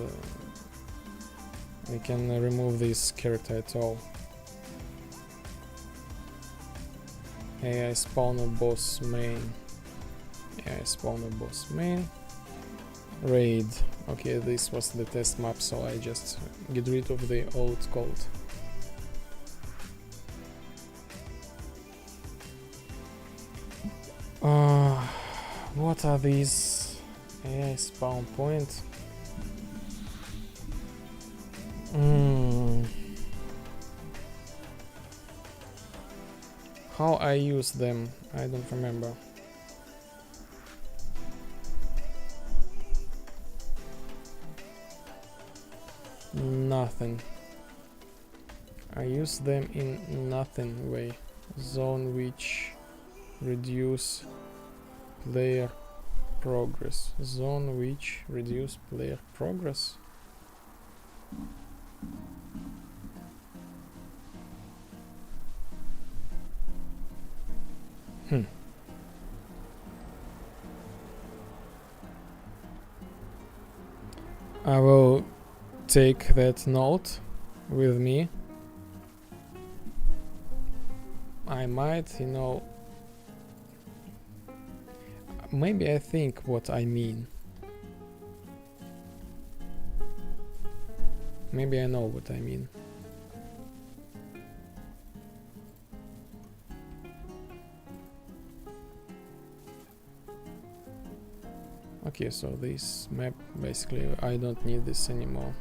we can remove this character at all. AI spawner boss main. AI spawner boss main. Raid. Okay, this was the test map, so I just get rid of the old code. What are these? AI spawn point. How I use them, I don't remember. Nothing. I use them in nothing way. Zone which reduce player progress. Zone which reduce player progress. I will take that note with me. I might, you know, maybe I think what I mean. Maybe I know what I mean. Okay, so this map, basically, I don't need this anymore.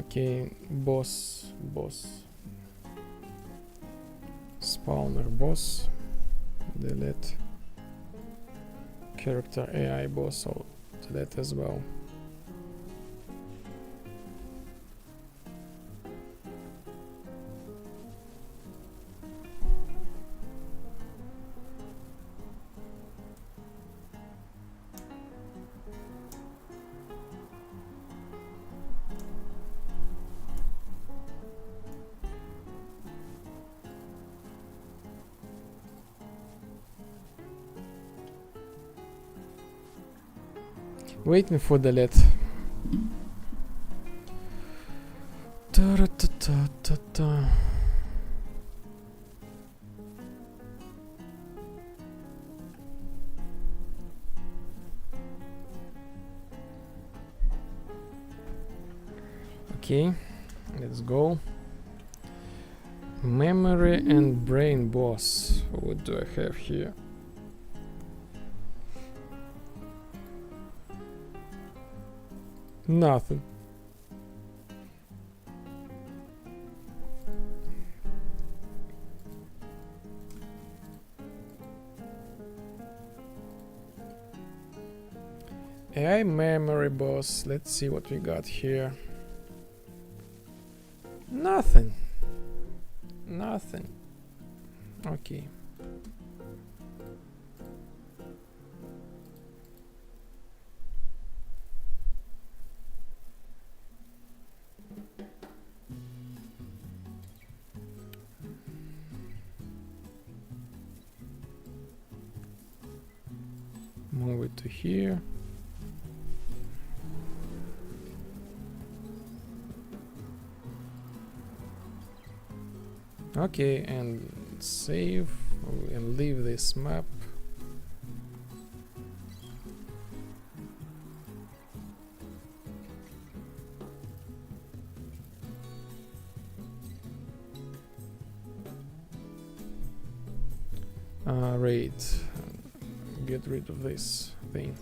Okay, boss, spawner boss, delete character AI boss, so delete as well. Waiting for delete. Ta-ra-ta-ta-ta-ta. Okay, let's go. Memory and brain boss. What do I have here? Nothing. AI memory boss. Let's see what we got here. Nothing. Nothing. Okay. move it to here. Okay, and save and leave this map. Raid. Get rid of this thing.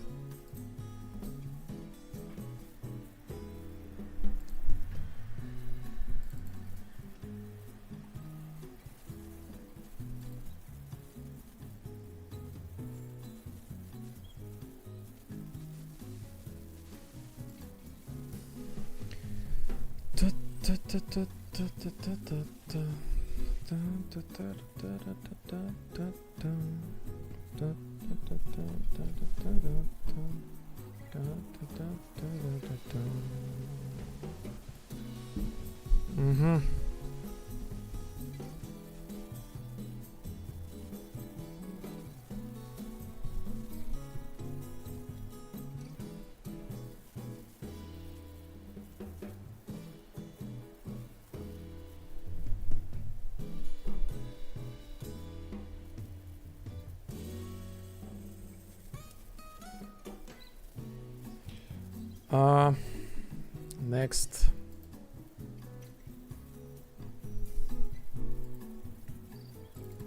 Next.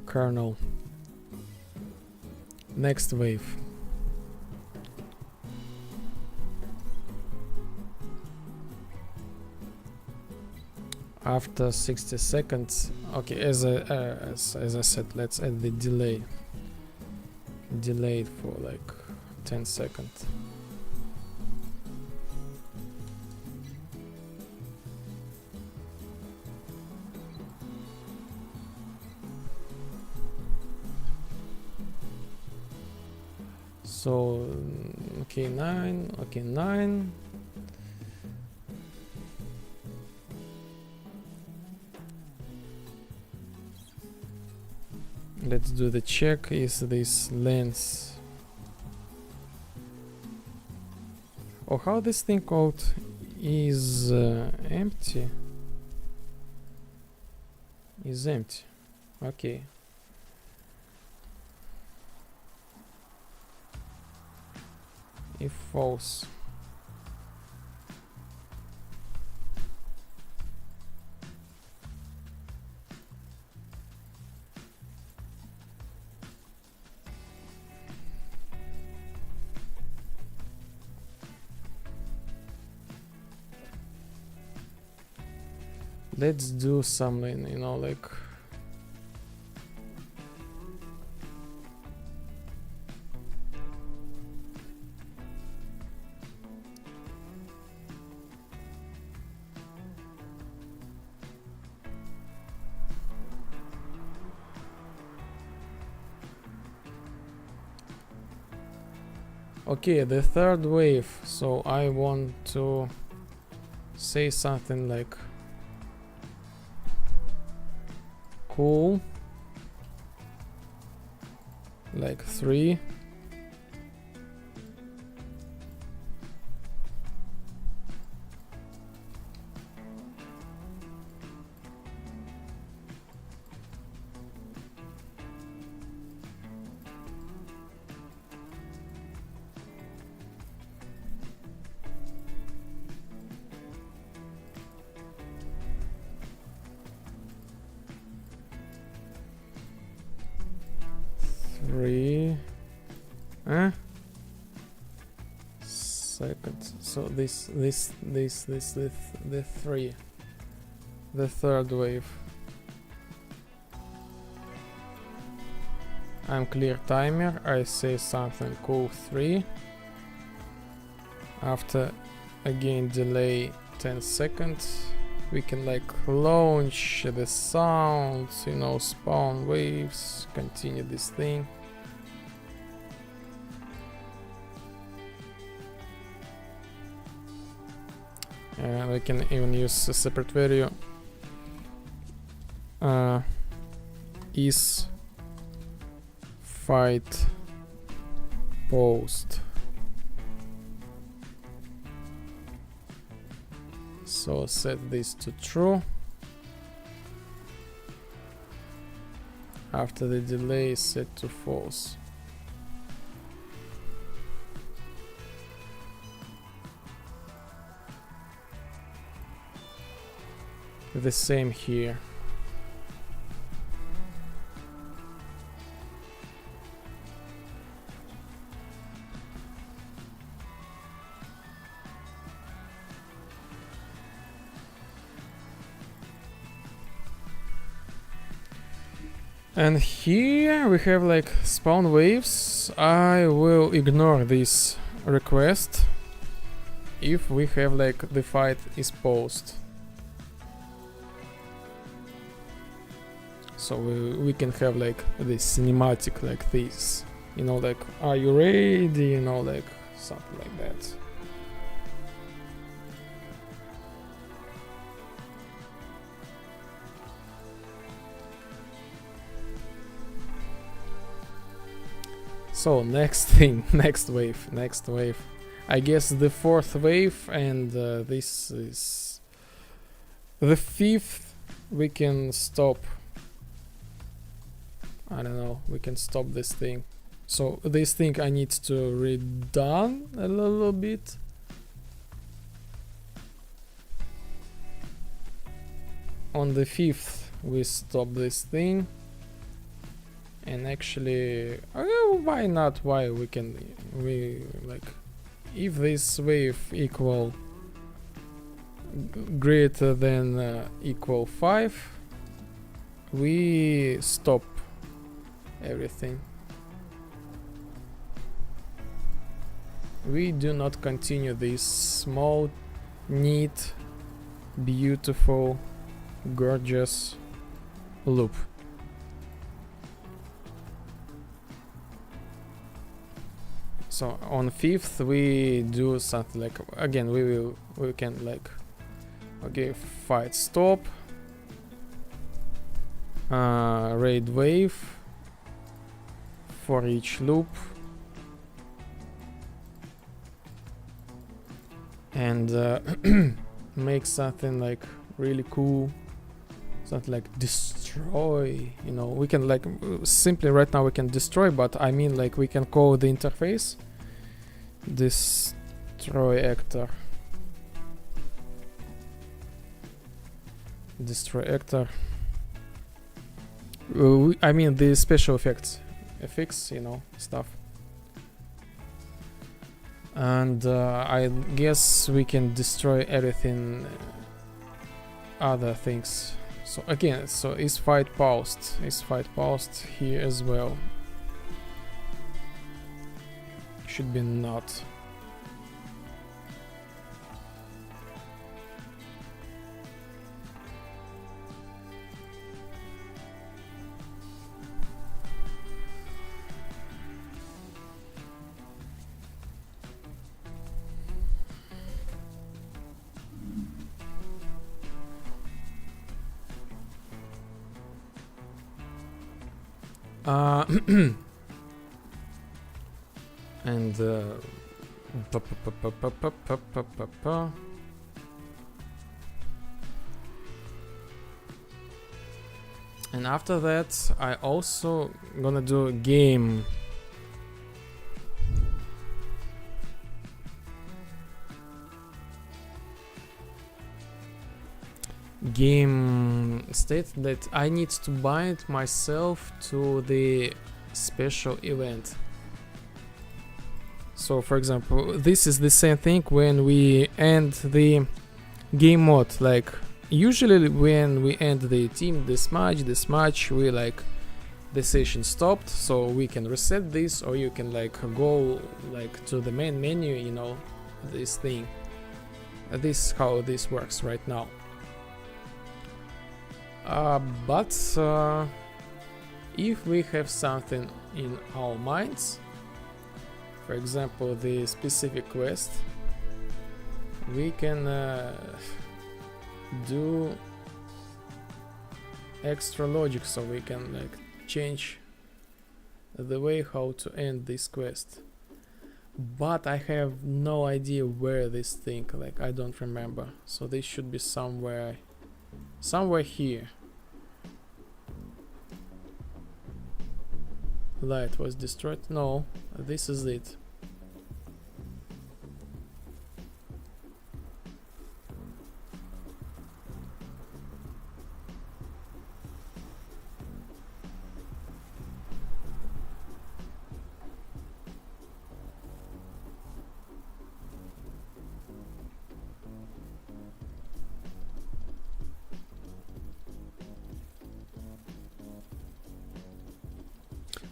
Kernel. Next wave. After 60 seconds. Okay, as I said, let's add the delay. Delay for like 10 seconds. So, okay, 9, okay, 9. Let's do the check. Is this lens? Oh, how this thing called is empty? Is empty. Okay. If false. Let's do something, you know, like okay, the third wave. So I want to say something like cool, like 3. Seconds. So this the 3, the third wave. I'm clear timer. I say something cool 3. After again delay 10 seconds, we can like launch the sounds, you know, spawn waves, continue this thing. And we can even use a separate value. Is fight post. So set this to true. After the delay is set to false. The same here. And here we have like spawn waves. I will ignore this request if we have like the fight is paused. So we can have like this cinematic like this, you know, like are you ready, you know, like something like that. So next thing, next wave. I guess the fourth wave, and this is the fifth. We can stop. I don't know, we can stop this thing. So this thing I need to redone a little bit. On the fifth we stop this thing. And actually, why not? Why we like, if this wave equal greater than equal 5, we stop everything. We do not continue this small, neat, beautiful, gorgeous loop. So on 5th we do something like, again we can like, okay, fight stop, raid wave for each loop, and make something like really cool, something like destroy, you know. We can like simply right now we can destroy, but I mean like we can call the interface destroy actor. Destroy actor. I mean the special effects, you know, stuff. And I guess we can destroy everything, other things. So again, so is fight paused here as well. Should be not. And and after that I also gonna do a game. Game state that I need to bind myself to the special event. So for example, this is the same thing when we end the game mode. Like usually when we end the team this match, we like the session stopped, so we can reset this, or you can like go like to the main menu, you know, this thing. This is how this works right now. But if we have something in our minds, for example the specific quest, we can do extra logic, so we can like change the way how to end this quest. but I have no idea where this thing, like I don't remember. So this should be somewhere here. Light was destroyed. No, this is it.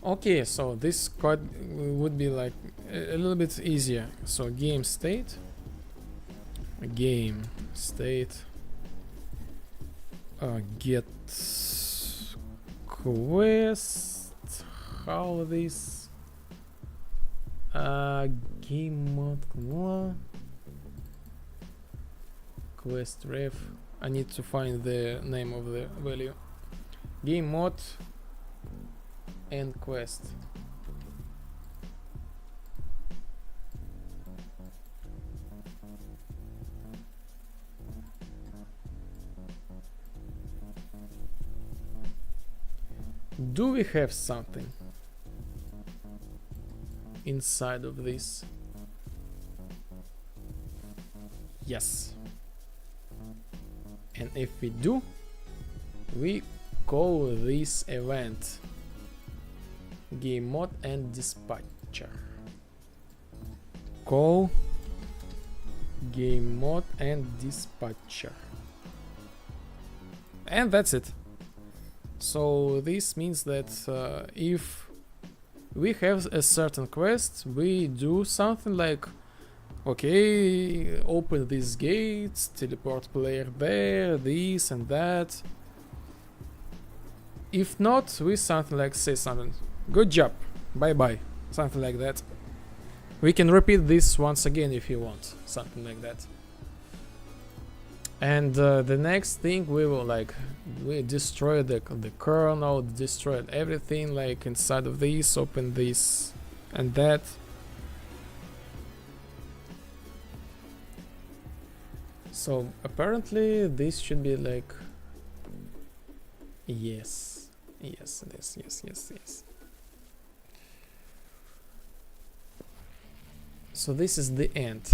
Okay, so this code would be like a little bit easier. So game state, get quest, how this game mode quest ref. I need to find the name of the value. Game mode and quest. Do we have something inside of this? Yes. And if we do, we call this event game mode and dispatcher. Call game mode and dispatcher. And that's it. So this means that if we have a certain quest, we do something like, okay, open these gates, teleport player there, this and that. If not, we something like say something, good job, bye bye, something like that. We can repeat this once again if you want, something like that. And the next thing we will we destroy the kernel, destroy everything like inside of this, open this and that. So apparently this should be like, yes. So this is the end.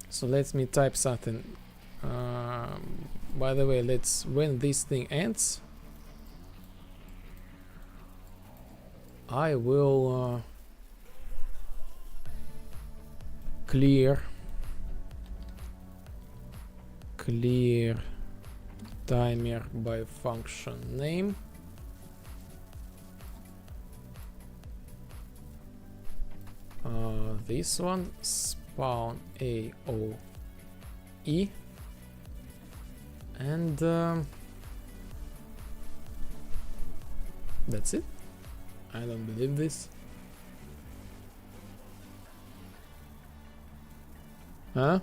So let me type something. By the way, when this thing ends, I will clear timer by function name. This one, spawn AOE, and that's it. I don't believe this. Huh?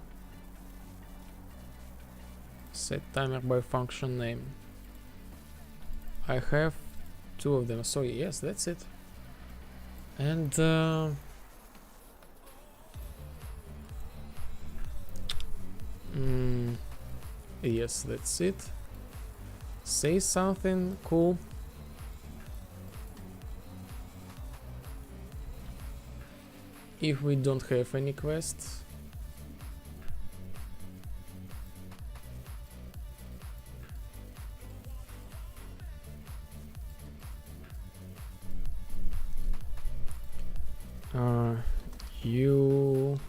Set timer by function name. I have 2 of them, so yes, that's it. And yes, that's it. Say something cool. If we don't have any quests. You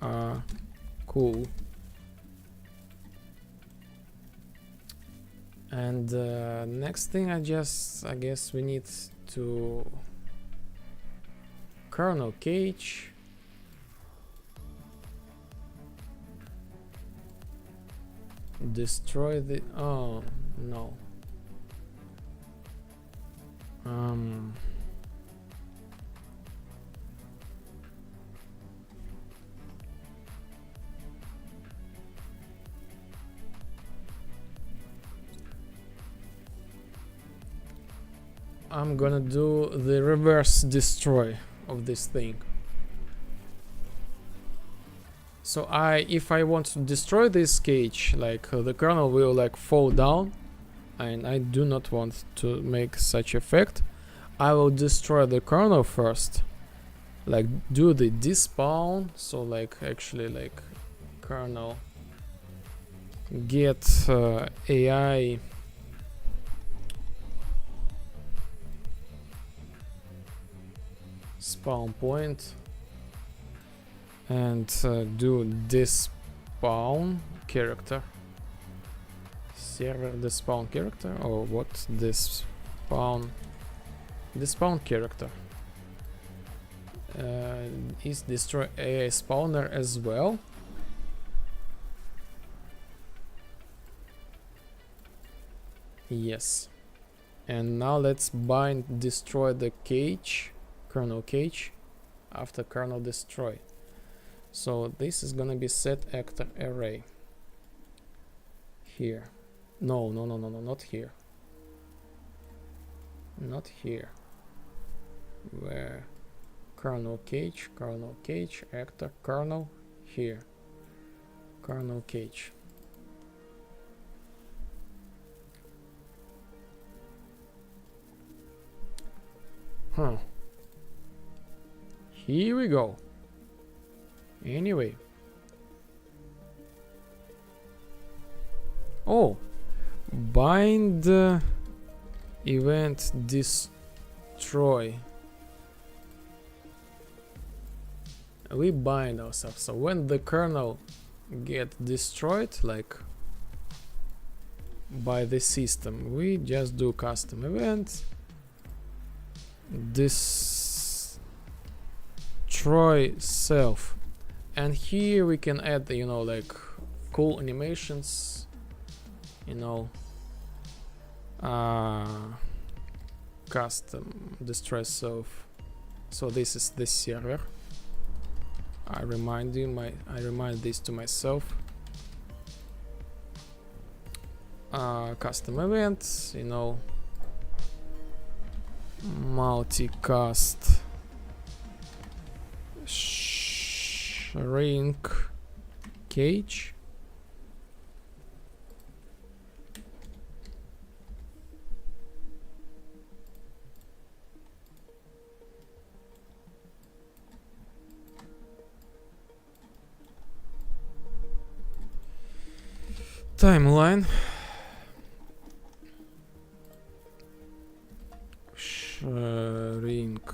are cool. And next thing, I guess we need to kernel cage, destroy the, oh no, I'm gonna do the reverse destroy of this thing. So if I want to destroy this cage, like the kernel will like fall down, and I do not want to make such effect. I will destroy the kernel first, like do the despawn, so like actually like kernel get AI spawn point, and do despawn character, server despawn character, or what, despawn character is destroy AI spawner as well. Yes, and now let's bind destroy the cage, kernel cage, after kernel destroy. So this is gonna be set actor array here. No, not here, not here. Where kernel cage, actor kernel, here, kernel cage. Here we go. Anyway. Oh, bind event destroy. We bind ourselves, so when the kernel get destroyed, like by the system, we just do custom event destroy self, and here we can add, you know, like cool animations, you know, custom destroy self. So this is the server. I remind this to myself. Custom events, you know, multicast shrink cage. Timeline. Shrink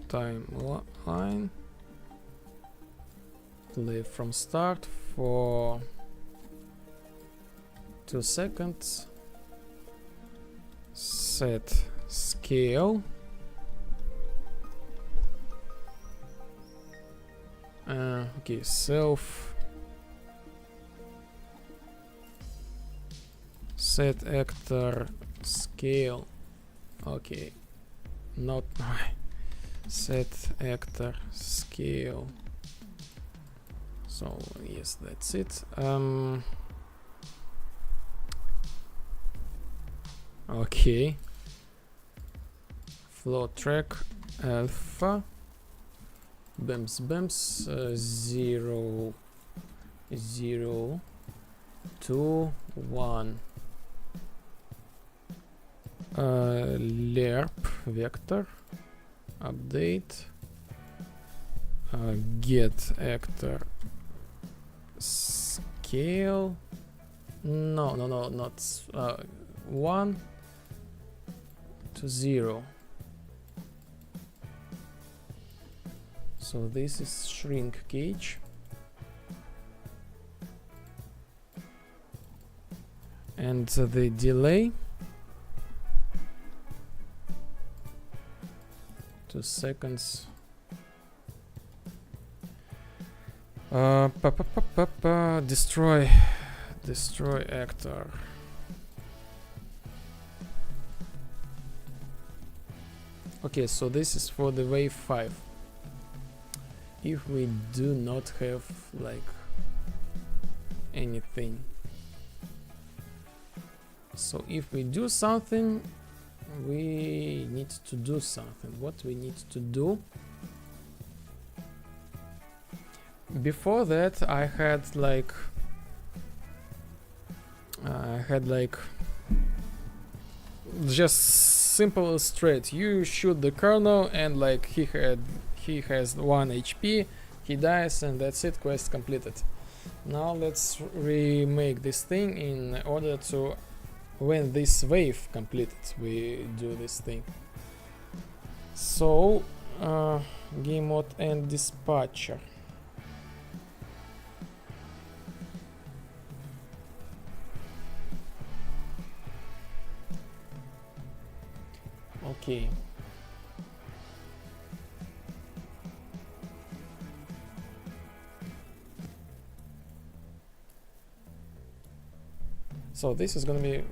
timeline. Play from start for 2 seconds. Set scale. Okay, self. Set actor scale. Okay, not set actor scale. So yes, that's it. Okay, flow track alpha bims 0 0 2 1. lerp vector update, get actor scale, not 1 to 0. So this is shrink cage, and the delay 2 seconds. Destroy actor. Okay, so this is for the wave 5. If we do not have like anything, so if we do something, we need to do something. What we need to do? before that I had like just simple straight. You shoot the Colonel and like he has 1 HP, he dies, and that's it, quest completed. Now let's remake this thing in order to, when this wave completed, we do this thing. So game mode and dispatcher. Okay. So this is gonna be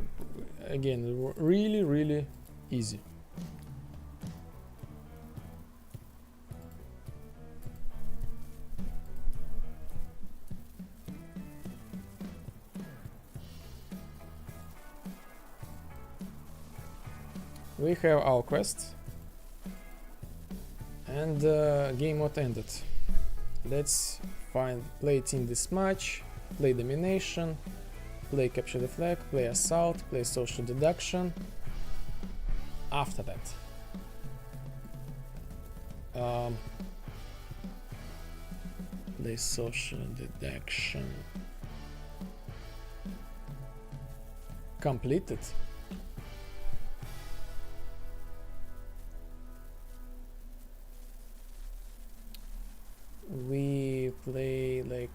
again really easy. We have our quest and game mode ended. Let's play team deathmatch, play domination, play capture the flag, play assault, play social deduction. After that, play social deduction completed. We play like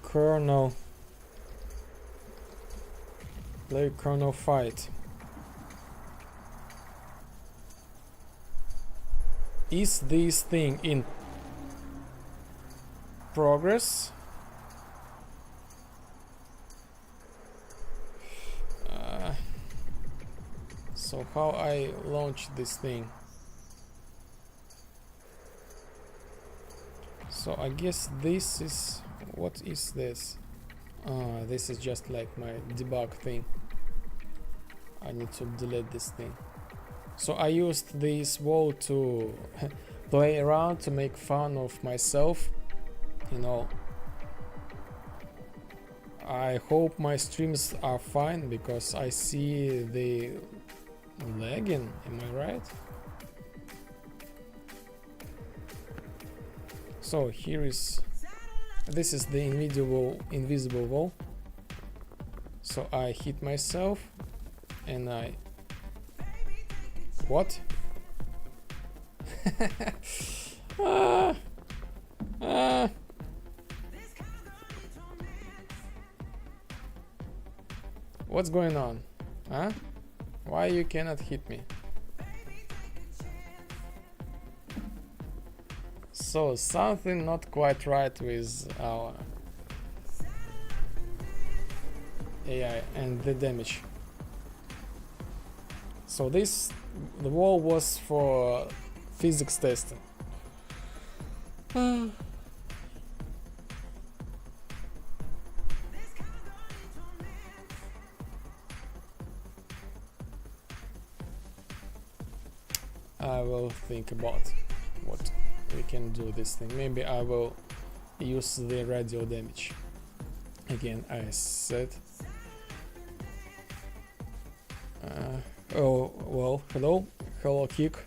Colonel fight. Is this thing in progress? So how I launch this thing? So I guess this is, what is this? This is just like my debug thing. I need to delete this thing. So I used this wall to play around, to make fun of myself, you know. I hope my streams are fine because I see the lagging, am I right? So here is, this is the invisible wall. So I hit myself and I, what? What's going on? Huh? Why you cannot hit me? So something not quite right with our AI and the damage. So the wall was for physics testing. I will think about what we can do this thing. Maybe I will use the radio damage. Again, I said. Oh, well, hello Kick.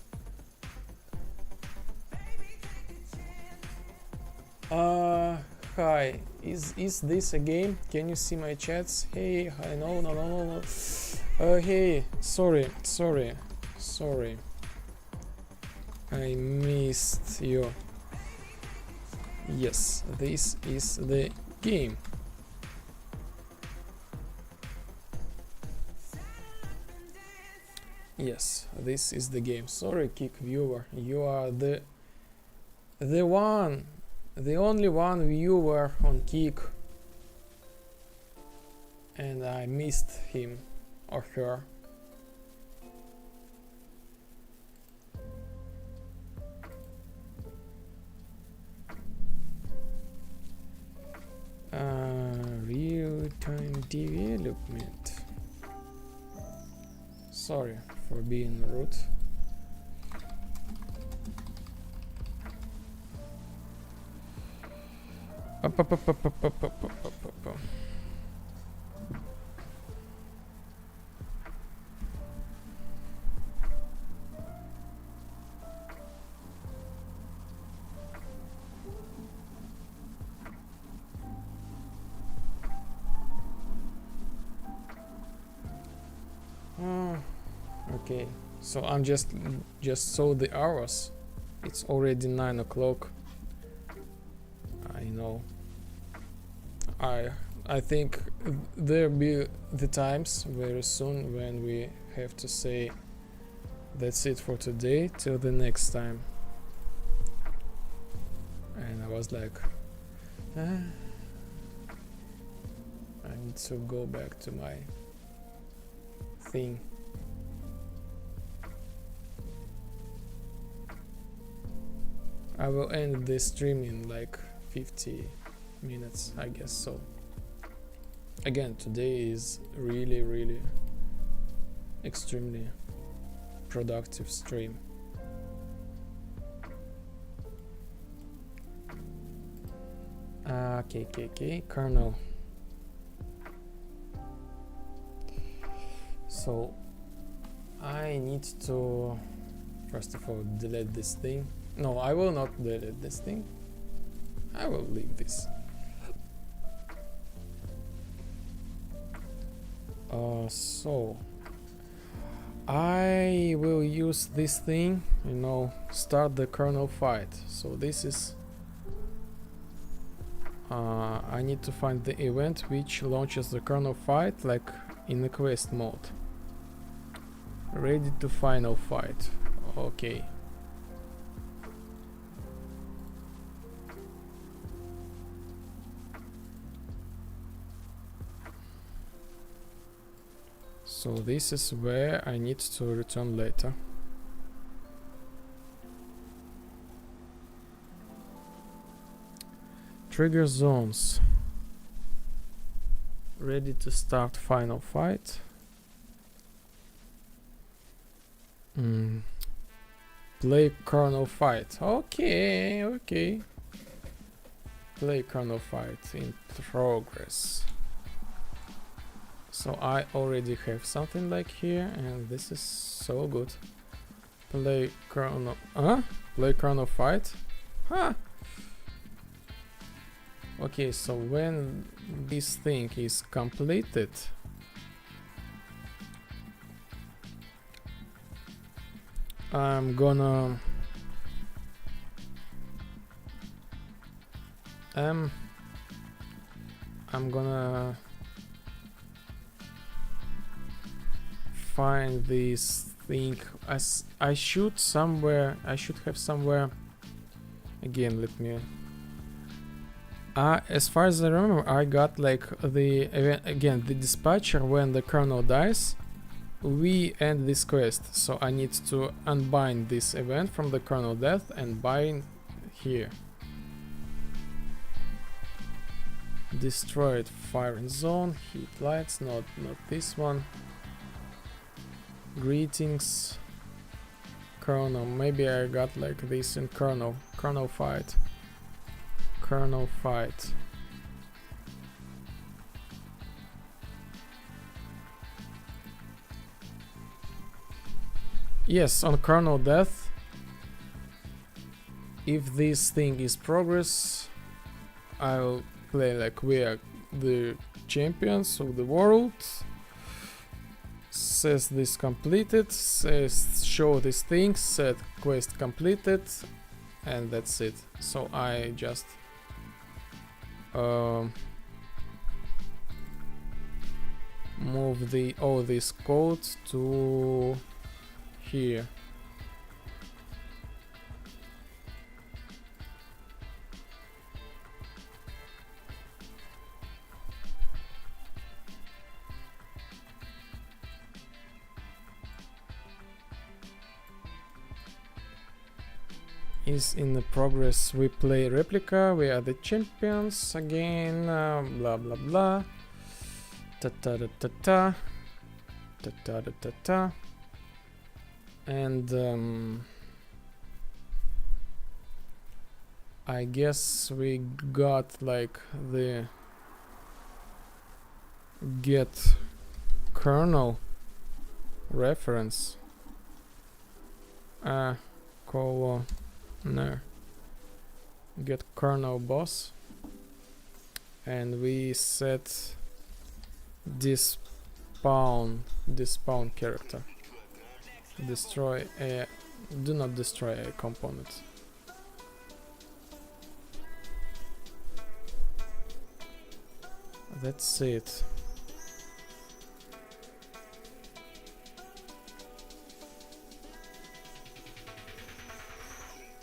Hi, is this a game? Can you see my chats? Hey, hi, no. Hey, sorry. I missed you. Yes, this is the game. Yes, this is the game. Sorry, Kick viewer, you are the only one viewer on Kick, and I missed him or her. Real-time development. Sorry for being rude. Okay, so I'm just saw the hours. It's already 9 o'clock. I know. I think there'll be the times very soon when we have to say that's it for today till the next time. And I was like, I need to go back to my thing. I will end this stream in like 50 minutes, I guess so. Again, today is really extremely productive stream. Okay, Karl. So I need to first of all delete this thing. No, I will not delete this thing. I will leave this. So I will use this thing, you know, start the kernel fight. So this is I need to find the event which launches the kernel fight, like in the quest mode. Ready to final fight. Okay. So this is where I need to return later. Trigger zones. Ready to start final fight. Play kernel fight. Okay. Play kernel fight in progress. So I already have something like here, and this is so good. Play kernel. Play kernel fight. Okay, so when this thing is completed, I'm gonna find this thing. As I should have somewhere. Again, let me. As far as I remember, I got like the the dispatcher. When the kernel dies, we end this quest. So I need to unbind this event from the kernel death and bind here. Destroyed firing zone, heat lights, not this one. Greetings. Kernel, maybe I got like this in kernel fight. Kernel fight. Yes, on kernel death, if this thing is progress, I'll play like we are the champions of the world. Says this completed, says show this thing, said quest completed, and that's it. So I just move all this code to here. Is in the progress. We play replica, we are the champions again, blah blah blah, ta ta ta ta ta ta ta ta ta ta. And I guess we got like the get kernel reference. No, get kernel boss, and we set this spawn character. Destroy a do not destroy a component. That's it.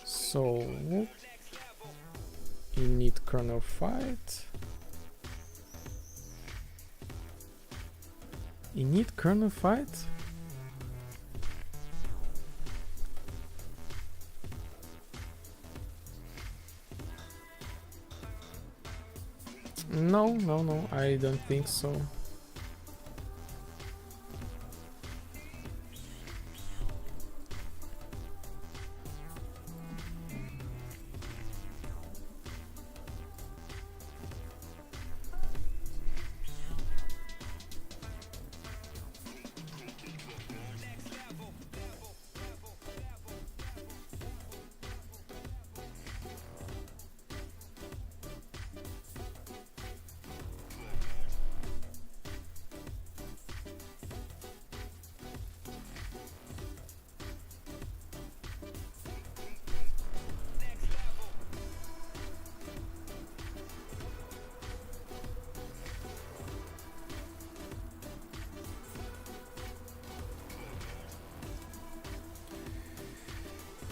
So you need kernel fight. You need kernel fight? No, I don't think so.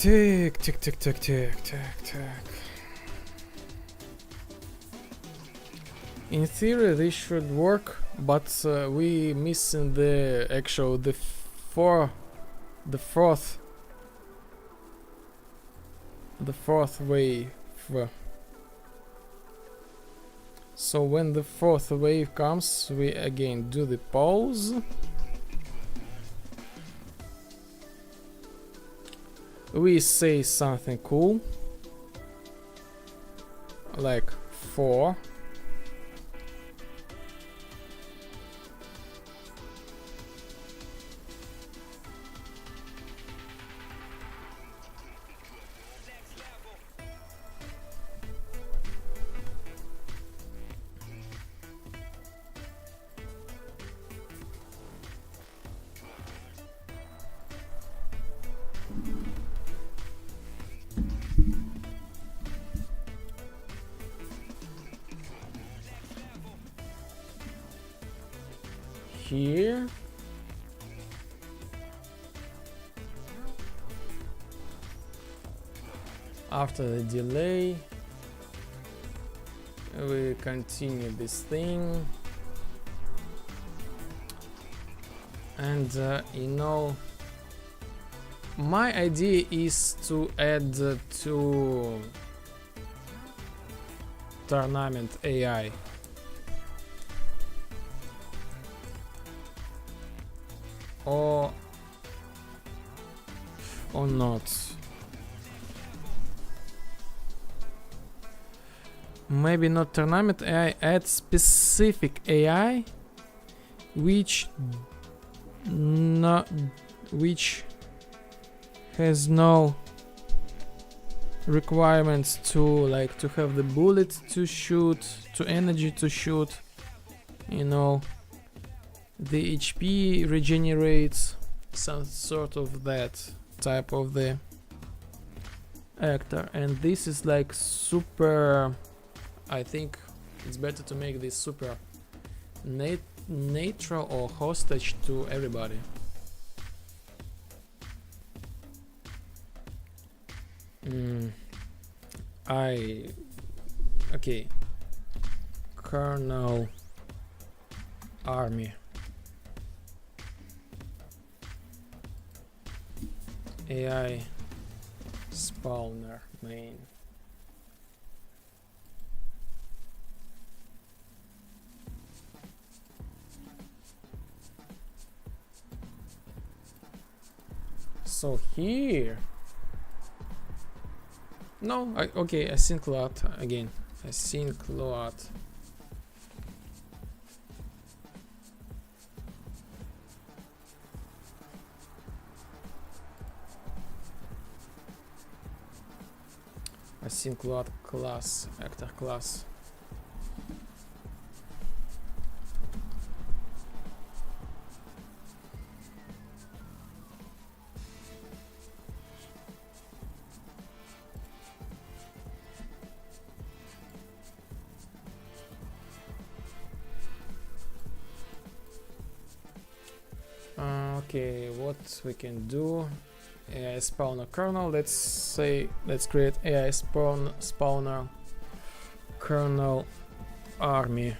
Tick. In theory, this should work, but we missing the actual the fourth wave. So when the fourth wave comes, we again do the pause. We say something cool, like 4. Here after the delay we continue this thing, and you know, my idea is to add to tournament AI. Or not. Maybe not tournament AI, add specific AI which has no requirements to like to have the bullet to shoot, to energy to shoot, you know. The HP regenerates, some sort of that type of the actor, and this is like super. I think it's better to make this super neutral or hostage to everybody. Okay. Kernel army. AI spawner main. So here No, okay, async load again. Async load. Async load class, actor class. Okay, what we can do? AI spawner kernel. Let's create AI spawner kernel army,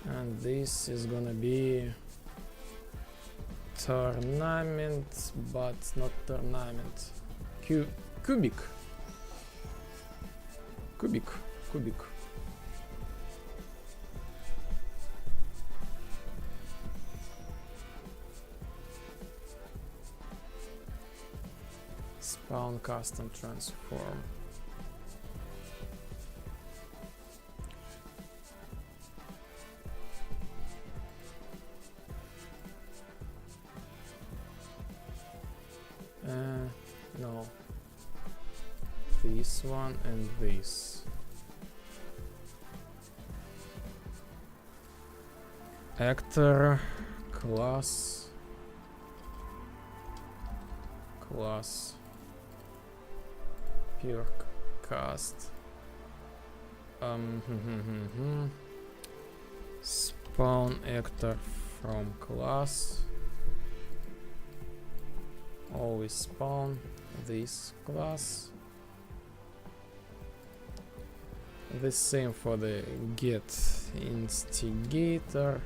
and this is gonna be tournament, but not tournament. Cubic. Spawn custom transform. No. This one and this. Actor class pure cast. Spawn actor from class. Always spawn this class. The same for the get instigator.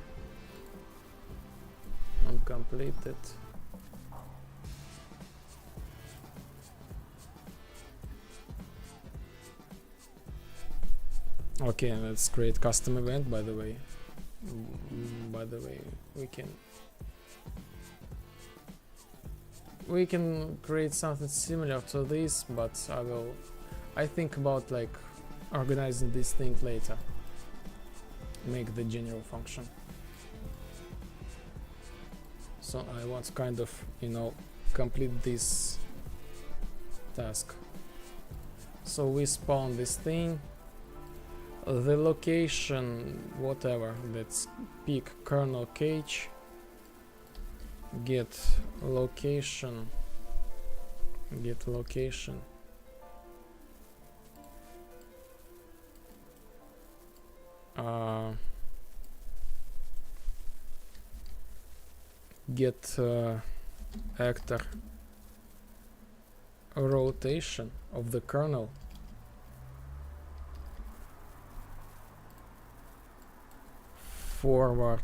Uncompleted. Okay, let's create custom event. By the way, we can create something similar to this, but I think about like organizing this thing later. Make the general function. So I want to kind of, complete this task. So we spawn this thing. The location, whatever, let's pick kernel cage. Get location. Get location. Get actor rotation of the kernel. Forward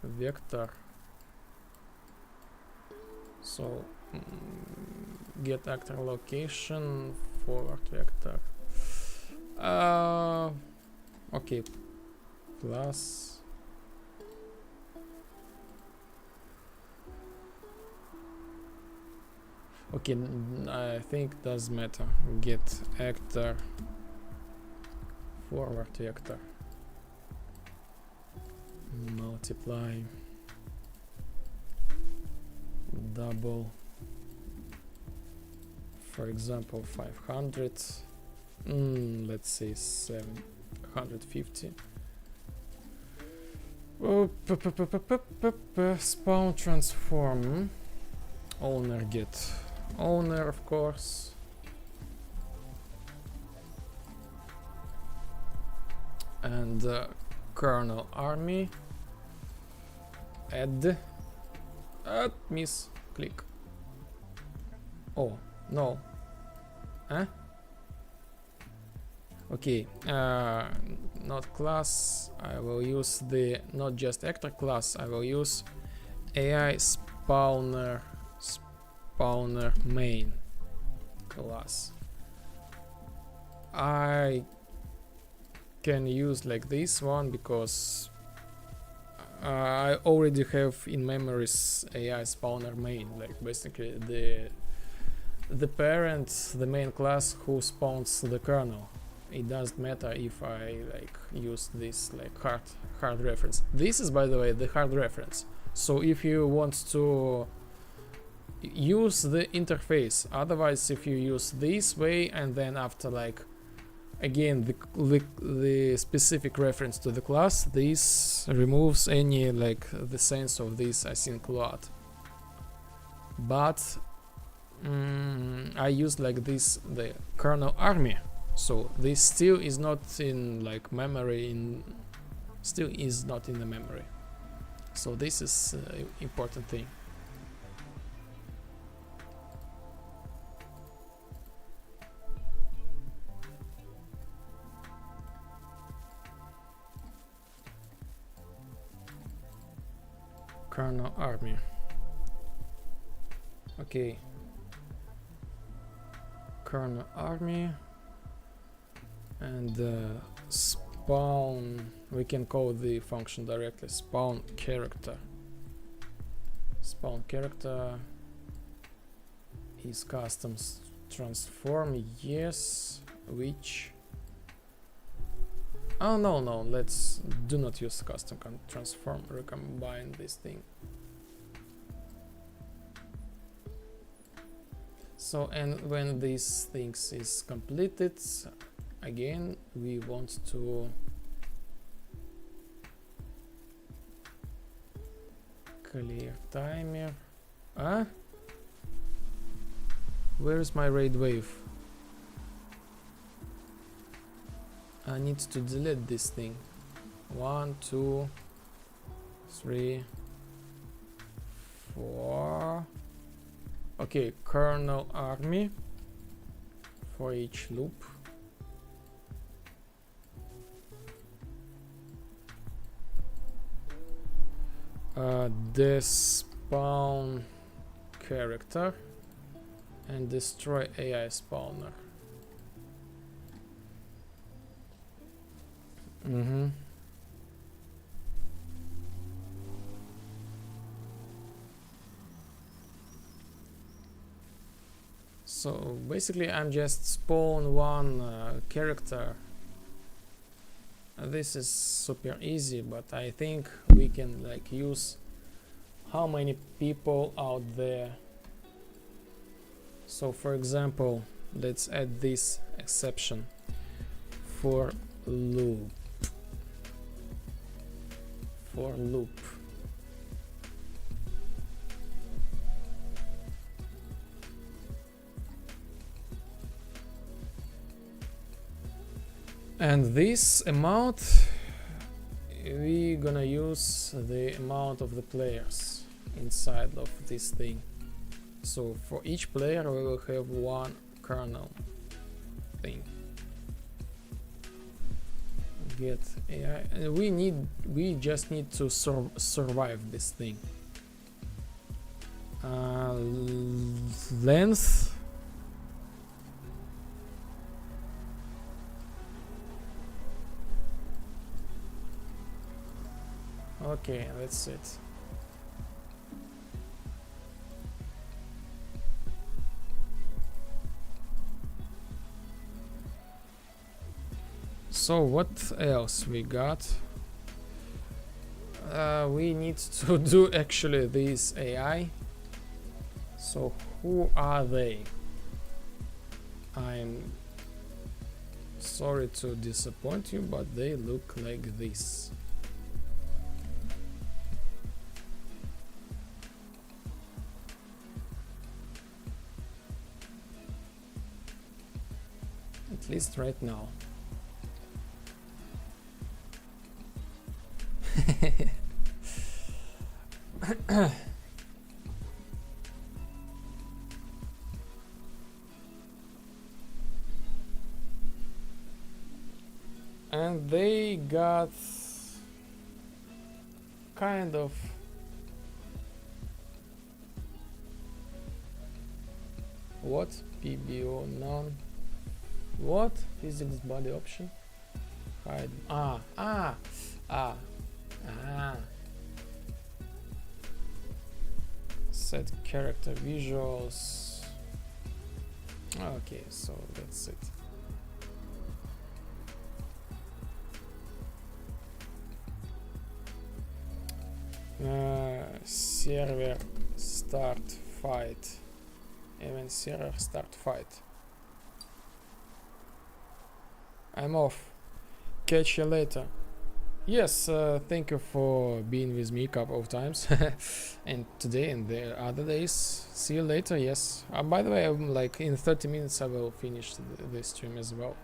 vector. So get actor location, forward vector. Okay, plus okay, I think doesn't matter. Get actor forward vector. Multiply double, for example 500, let's say 750. Spawn transform owner, get owner, of course. And kernel army, add miss click. Oh no, okay, not class. I will use the not just actor class. I will use AI spawner main class. I can use like this one because I already have in memories AI spawner main, like basically the parent, the main class who spawns the kernel. It doesn't matter if I like use this like hard reference. This is, by the way, the hard reference. So if you want to use the interface, otherwise if you use this way and then after like again the specific reference to the class, this removes any like the sense of this async load. But I use like this the kernel army, so this still is not in like memory, still is not in the memory. So this is important thing. Kernel army. Okay. Kernel army and spawn. We can call the function directly. Spawn character. Spawn character is custom transform. Yes. Which? Oh no, let's do not use custom transform, recombine this thing. So, and when this things is completed, again we want to clear timer. Where is my raid wave? I need to delete this thing. 1, 2, 3, 4. Okay, kernel army for each loop. Despawn character and destroy AI spawner. So basically I'm just spawn one character. This is super easy, but I think we can like use how many people out there. So for example, let's add this exception for loop. For loop. And this amount, we're gonna use the amount of the players inside of this thing. So for each player we will have one kernel thing. Get AI, and we just need to survive this thing. Length. Okay, that's it. So what else we got? We need to do actually this AI. So who are they? I'm sorry to disappoint you, but they look like this. At least right now. And they got kind of what? PBO none. What? Physics body option? Hide. Set character visuals. Okay, so that's it. Server start fight. Event server start fight. I'm off. Catch you later. Yes, thank you for being with me a couple of times, and today and the other days. See you later. Yes. By the way, I'm like in 30 minutes I will finish the stream as well.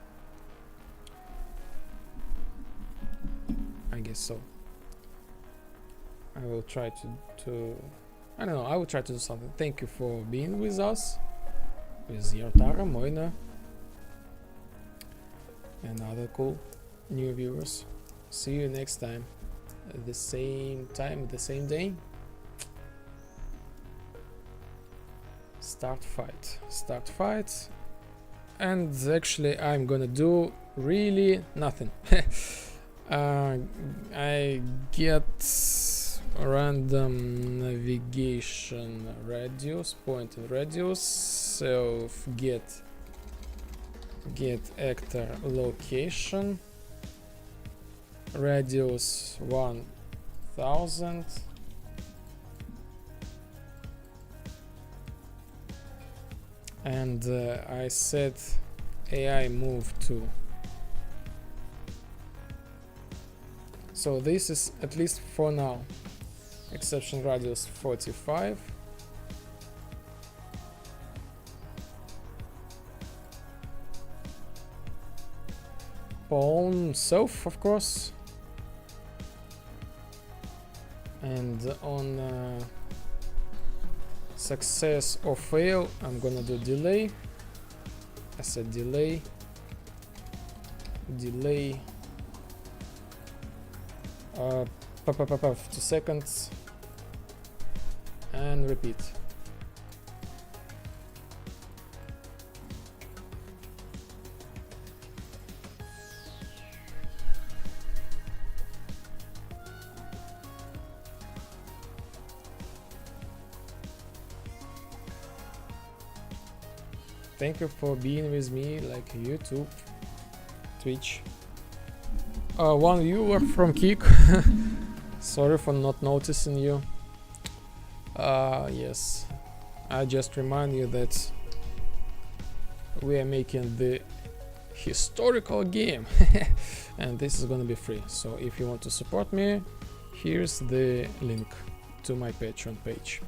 I guess so. I will try to I don't know. I will try to do something. Thank you for being with us, with Yartara, Moina, and other cool new viewers. See you next time at the same time, the same day. Start fight, and actually I'm gonna do really nothing. I get random navigation radius, point and radius, so get actor location, radius 1000, and I set AI move to. So this is at least for now. Exception radius 45. Pawn south, of course. And on success or fail, I'm gonna do delay. I said delay. 2 seconds, and repeat. Thank you for being with me, like YouTube, Twitch. One viewer from Kik. Sorry for not noticing you. Yes, I just remind you that we are making the historical game and this is gonna be free. So if you want to support me, here's the link to my Patreon page.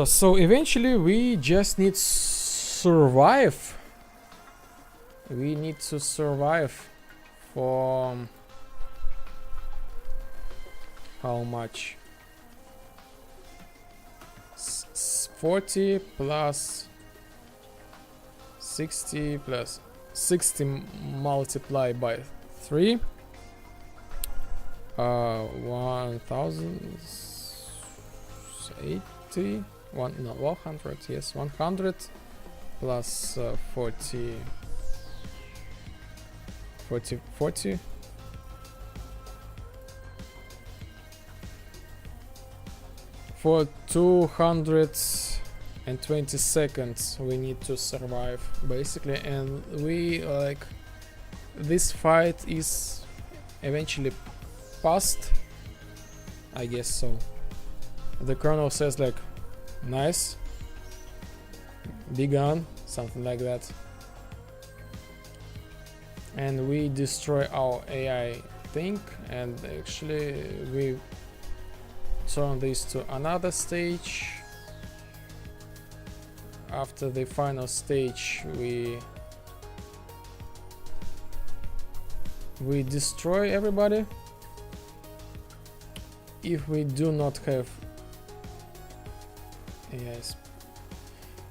So eventually we just need survive. We need to survive for how much? 40 plus 60 plus 60 multiplied by 3. 1080. 100. Yes, 100 plus 40 for 220 seconds we need to survive basically, and we like this fight is eventually passed, I guess so. The Colonel says like nice, begun, something like that, and we destroy our AI thing, and actually we turn this to another stage. After the final stage we destroy everybody. If we do not have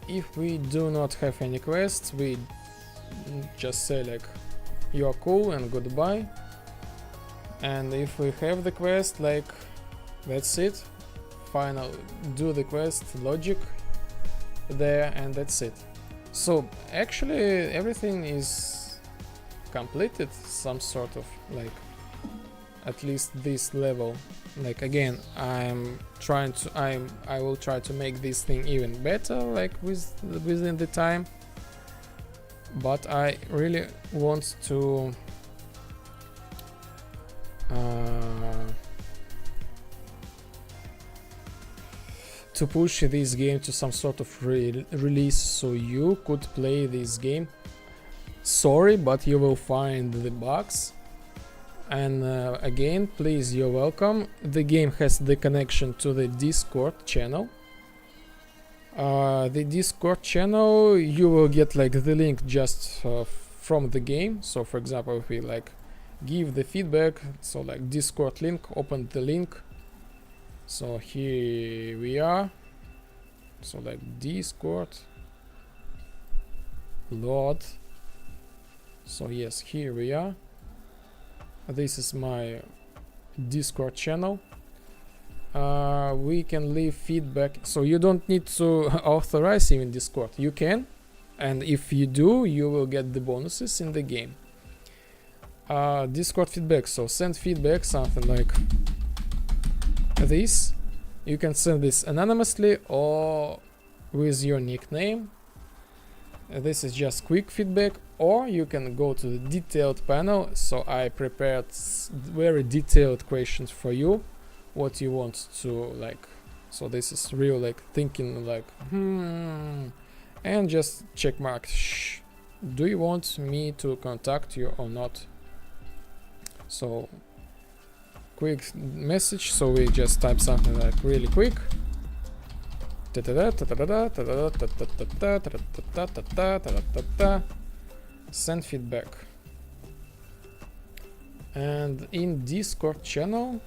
if we do not have any quests, we just say like you're cool and goodbye. And if we have the quest, like, that's it. Final, do the quest, logic there, and that's it. So actually everything is completed, some sort of, like, at least this level. Like, again, I will try to make this thing even better, like within the time, but I really want to push this game to some sort of release, so you could play this game. Sorry, but you will find the bugs. And again, please, you're welcome. The game has the connection to the Discord channel. The Discord channel, you will get like the link just from the game. So for example, if we like give the feedback, so like Discord link, open the link. So here we are. So like Discord, load. So yes, here we are. This is my Discord channel. We can leave feedback, so you don't need to authorize even Discord. You can, and if you do, you will get the bonuses in the game. Discord feedback, so send feedback, something like this. You can send this anonymously or with your nickname. This is just quick feedback, or you can go to the detailed panel. So I prepared very detailed questions for you, what you want to like. So this is real, like, thinking like and just check mark. Do you want me to contact you or not? So quick message, so we just type something like really quick. Send feedback. And in Discord channel,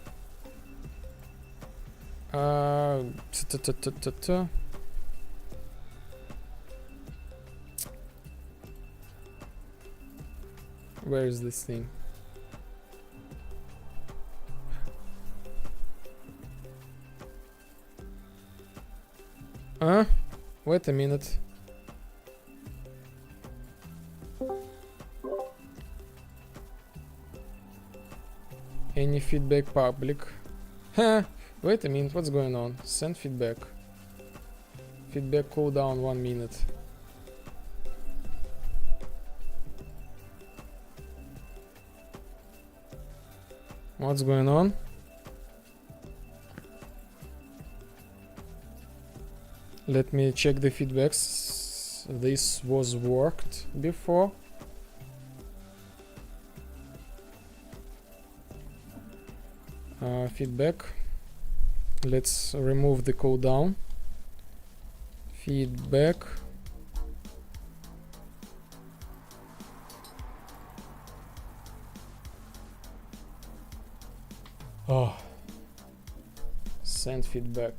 where is this thing? Wait a minute. Any feedback public? Wait a minute, what's going on? Send feedback. Feedback cooldown 1 minute. What's going on? Let me check the feedbacks. This was worked before. Feedback. Let's remove the cooldown. Feedback. Oh. Send feedback.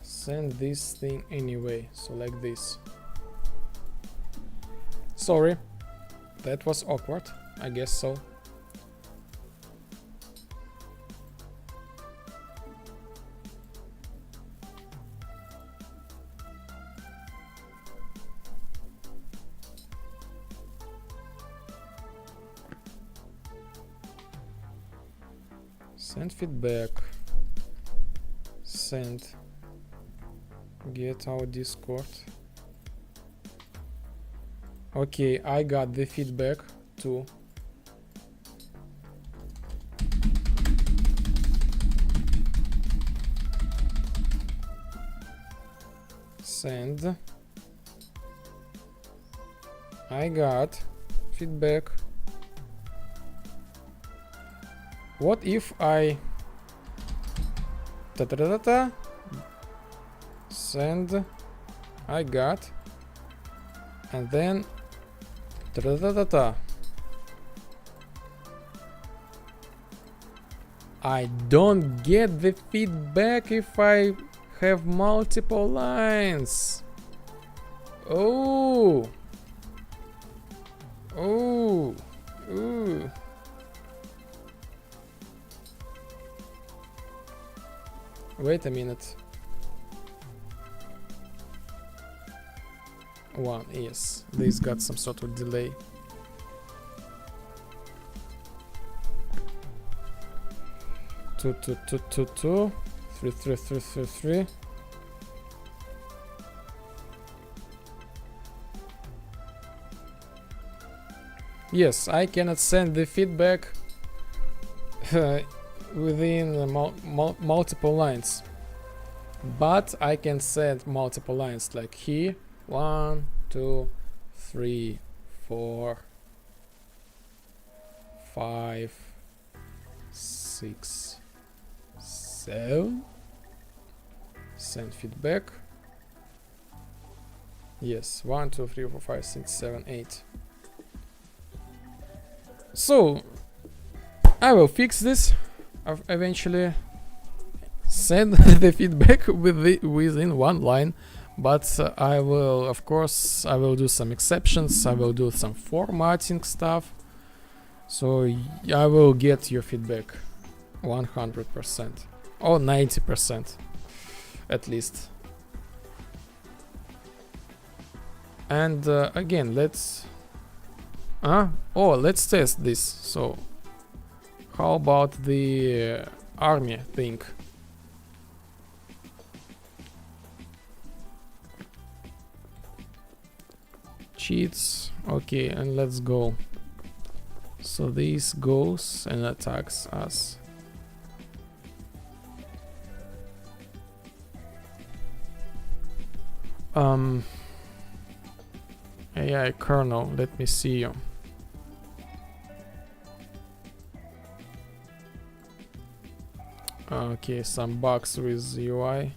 Send this thing anyway, so like this. Sorry, that was awkward, I guess so. Send feedback. Send. Get our Discord. Okay, I got the feedback too. Send. I got feedback. What if I send I got, and then I don't get the feedback if I have multiple lines. Oh. Oh. Ooh. Wait a minute. One, yes. This got some sort of delay. Two. 3. Yes, I cannot send the feedback within multiple lines, but I can send multiple lines like here. 1, 2, 3, 4, 5, 6, 7. Send feedback. Yes, 1, 2, 3, 4, 5, 6, 7, 8. So I will fix this. I've eventually send the feedback within one line, but I will, of course, I will do some exceptions. I will do some formatting stuff, so I will get your feedback 100% or 90% at least. And again, let's let's test this. So how about the army thing? Cheats. Okay, and let's go. So this goes and attacks us. AI kernel, let me see you. Okay, some bugs with UI.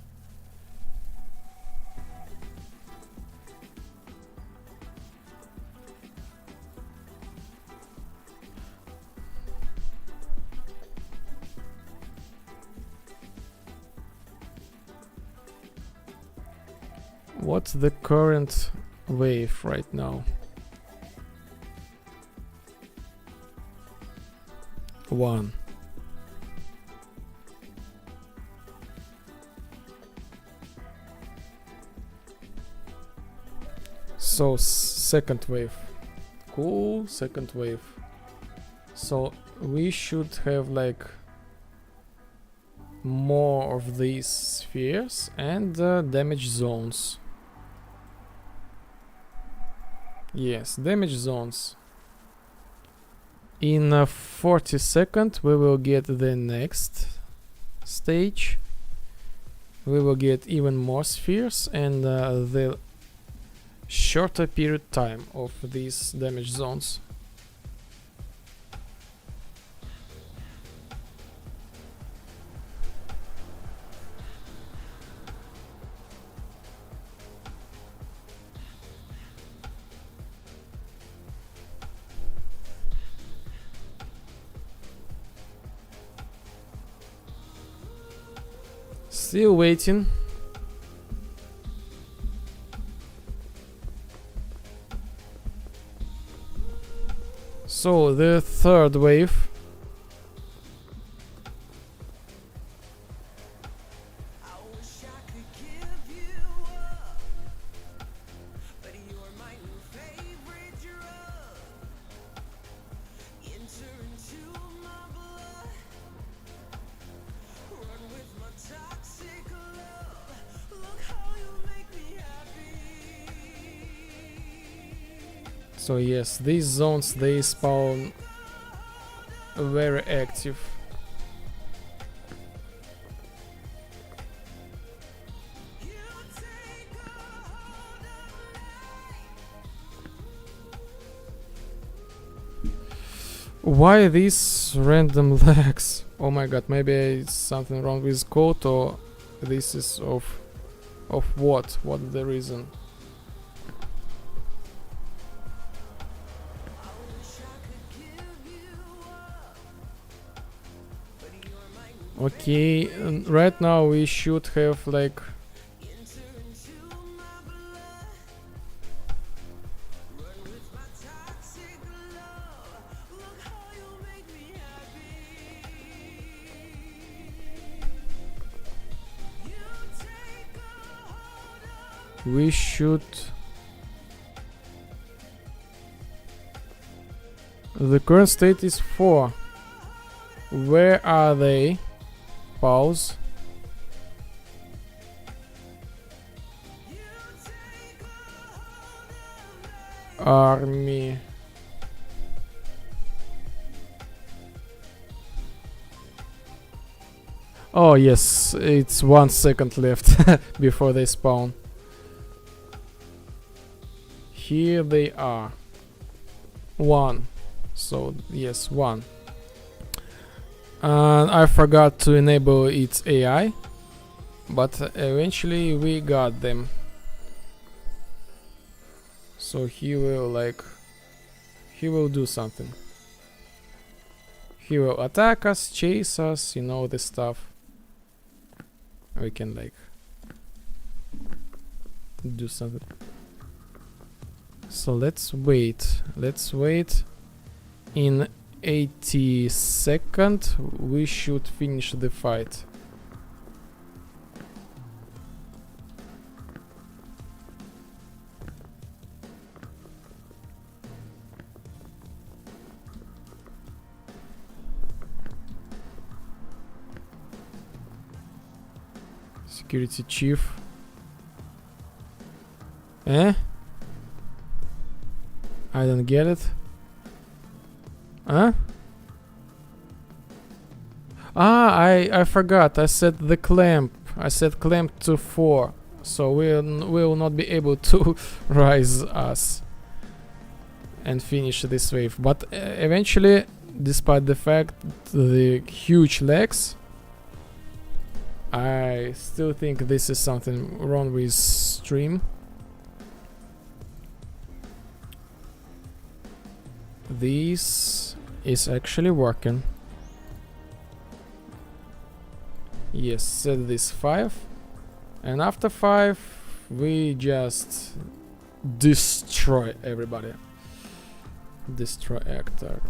What's the current wave right now? 1. So second wave. Cool, second wave. So we should have like more of these spheres and damage zones. Yes, damage zones. In 40 seconds we will get the next stage. We will get even more spheres and the shorter period time of these damage zones. Still waiting. So the third wave. So yes, these zones, they spawn very active. Why these random lags? Oh my god, maybe it's something wrong with code, or this is of what? What the reason? Okay, right now we should have like we should the current state is 4. Where are they? Pause. Army. Oh yes, it's 1 second left before they spawn. Here they are. 1. So yes, 1. And I forgot to enable its AI, but eventually we got them. So he will do something. He will attack us, chase us, you know, this stuff. We can like do something. So let's wait. In 80 seconds we should finish the fight. Security chief. I don't get it. Huh? I forgot. I set the clamp. I set clamp to 4, so we'll not be able to rise us and finish this wave. But eventually, despite the fact the huge lags, I still think this is something wrong with stream. This is actually working. Yes, set this 5, and after 5 we just destroy everybody. Destroy actor.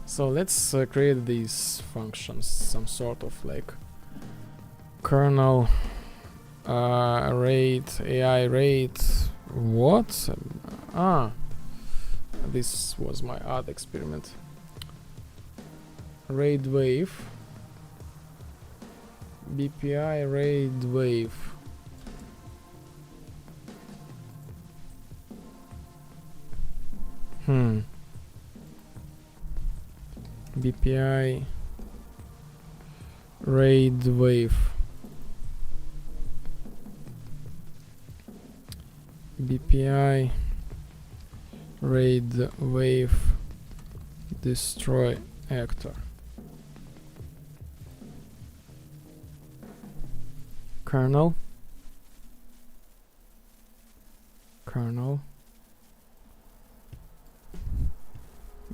So let's create these functions, some sort of like kernel rate, AI rate. What? This was my art experiment. RAID wave, BPI RAID wave. BPI RAID wave. BPI RAID wave destroy actor. Kernel.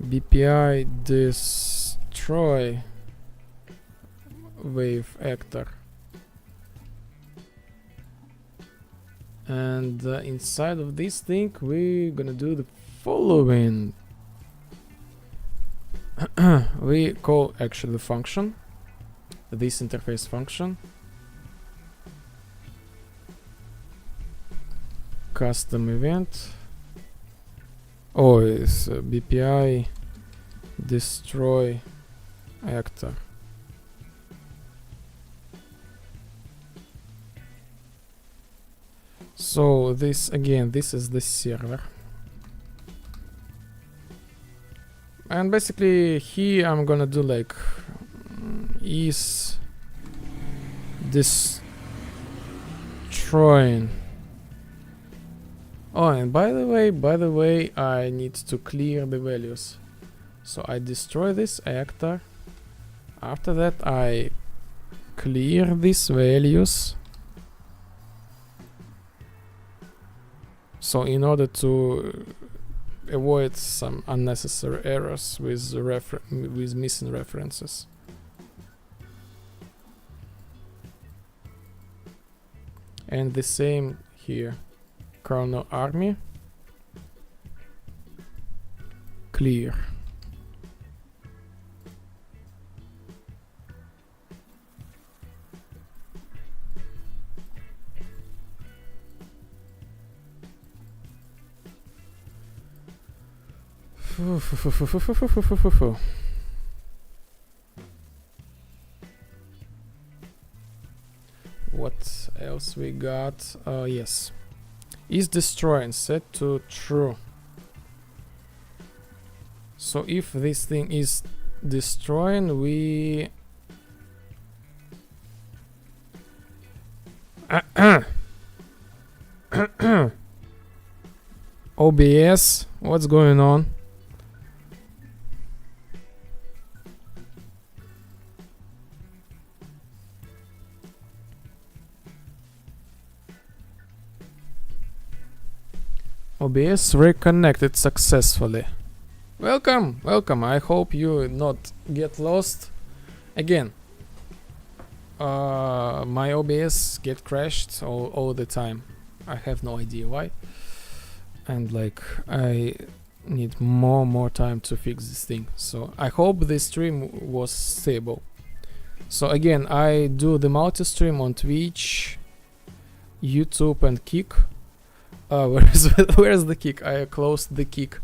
BPI destroy wave actor. And inside of this thing we're gonna do the following. We call actually the function, this interface function, custom event. Oh, it's BPI destroy actor. So this again, this is the server, and basically here I'm gonna do like is destroying. Oh, and by the way, I need to clear the values. So I destroy this actor. After that, I clear these values. So in order to avoid some unnecessary errors with missing references. And the same here. Kernel army. Clear. What else we got? Yes. Is destroying set to true. So if this thing is destroying, we OBS, what's going on? OBS reconnected successfully. Welcome, welcome. I hope you not get lost again. My OBS get crashed all the time. I have no idea why. And like I need more time to fix this thing. So I hope the stream was stable. So again, I do the multi-stream on Twitch, YouTube and Kick. Where's the Kick? I closed the Kick.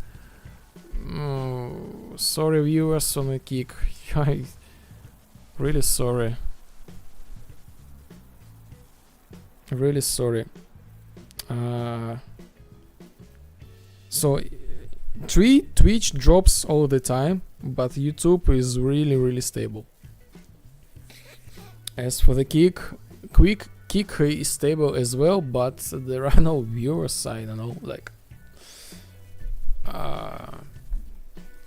Sorry viewers on the Kick. I really sorry. Really sorry. So Twitch drops all the time, but YouTube is really stable. As for the Kick is stable as well, but there are no viewers. I don't know, like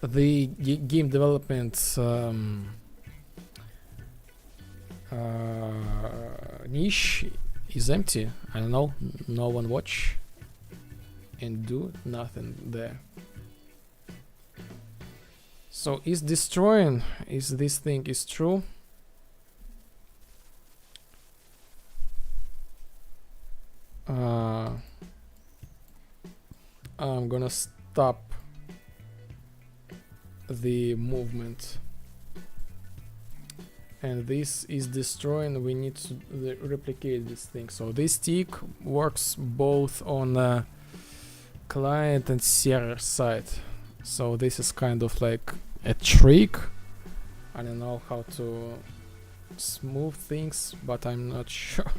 the game development niche is empty. I don't know, no one watch and do nothing there. So is destroying, is this thing is true? I'm gonna stop the movement, and this is destroying. We need to replicate this thing. So this tick works both on client and server side. So this is kind of like a trick. I don't know how to smooth things, but I'm not sure.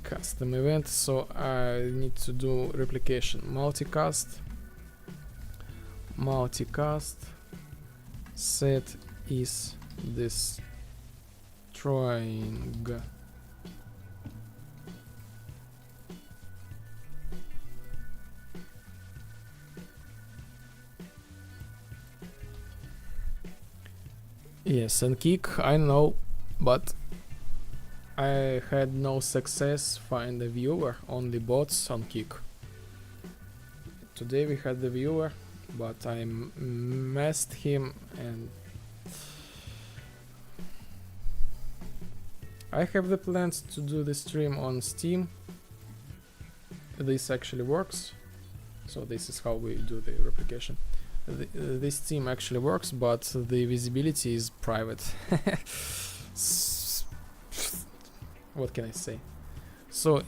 Custom event, so I need to do replication. Multicast set is destroying. Yes, and Kick, I know, but I had no success find a viewer, only bots on Kick. Today we had the viewer, but I messed him, and I have the plans to do the stream on Steam. This actually works, so this is how we do the replication. This Steam actually works, but the visibility is private. What can I say? So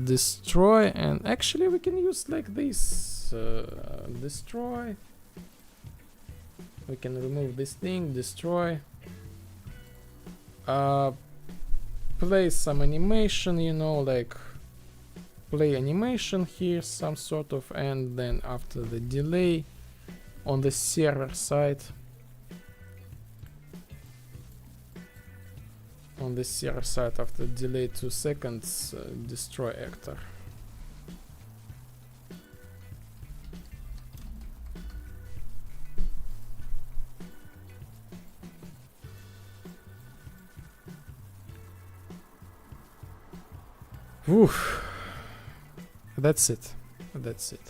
destroy, and actually we can use like this. Destroy. We can remove this thing. Destroy. Play some animation, you know, like play animation here, some sort of, and then after the delay on the server side. on the server side after delay 2 seconds, destroy actor. Whew. That's it. That's it.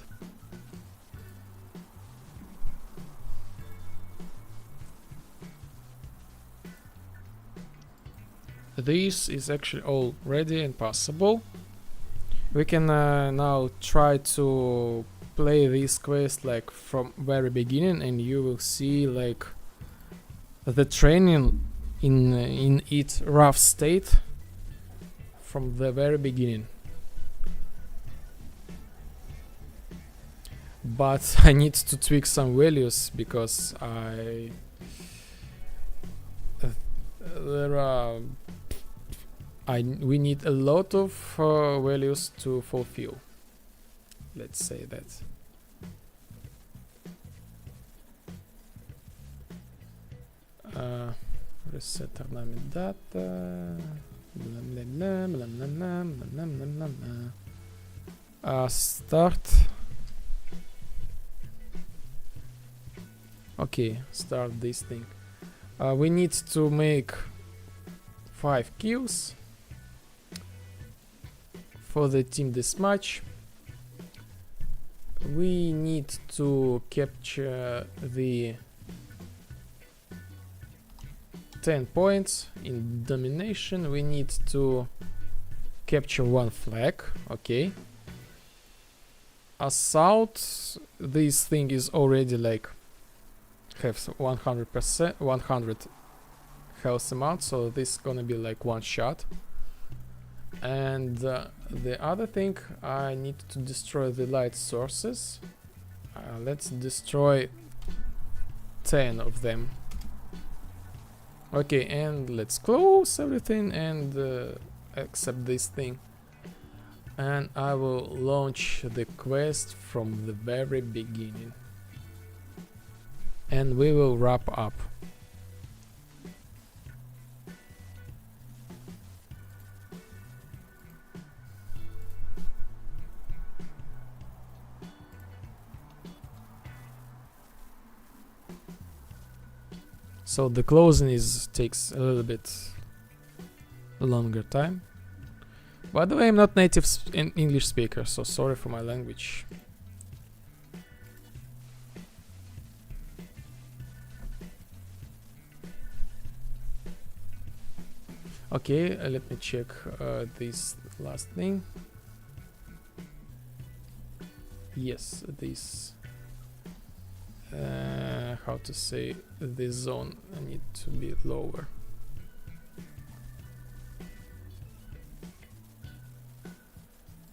This is actually all ready and possible. We can now try to play this quest like from very beginning, and you will see like the training in its rough state from the very beginning. But I need to tweak some values because we need a lot of values to fulfill. Let's say that. Reset ornament data. Start. Okay, start this thing. We need to make 5 kills for the team deathmatch. We need to capture the 10 points in domination. We need to capture 1 flag. Okay. Assault. This thing is already like have 100 health amount, so this is gonna be like 1 shot. And the other thing, I need to destroy the light sources. Let's destroy 10 of them. Okay, and let's close everything and accept this thing. And I will launch the quest from the very beginning. And we will wrap up. So the closing takes a little bit longer time. By the way, I'm not native English speaker, so sorry for my language. Okay, let me check this last thing. Yes, this how to say, this zone need to be lower.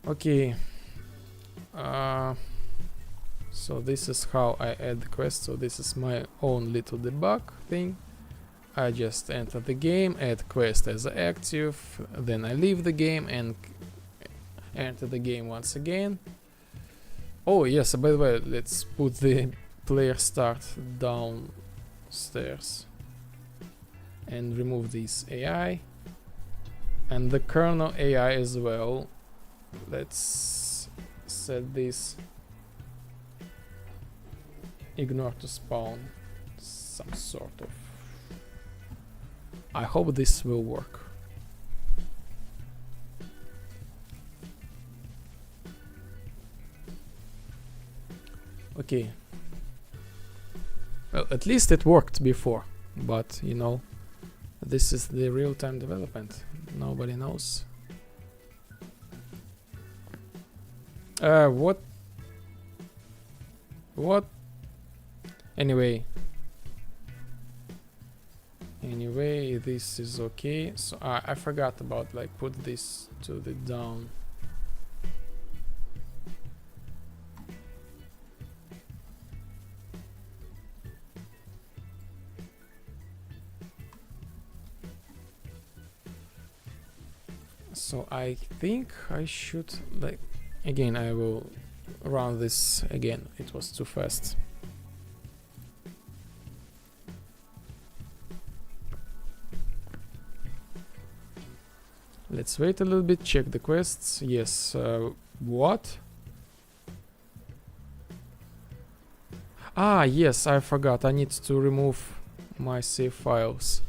Okay, so this is how I add the quest. So this is my own little debug thing. I just enter the game, add quest as active, then I leave the game and enter the game once again. Oh yes, by the way, let's put the player start downstairs and remove this AI and the kernel AI as well. Let's set this ignore to spawn, some sort of. I hope this will work. Okay. Well, at least it worked before, but you know, this is the real-time development. Nobody knows. What? Anyway, this is okay. So I forgot about like put this to the down. So I think I should like again. I will run this again. It was too fast. Let's wait a little bit, check the quests. Yes, what? Ah, yes, I forgot. I need to remove my save files.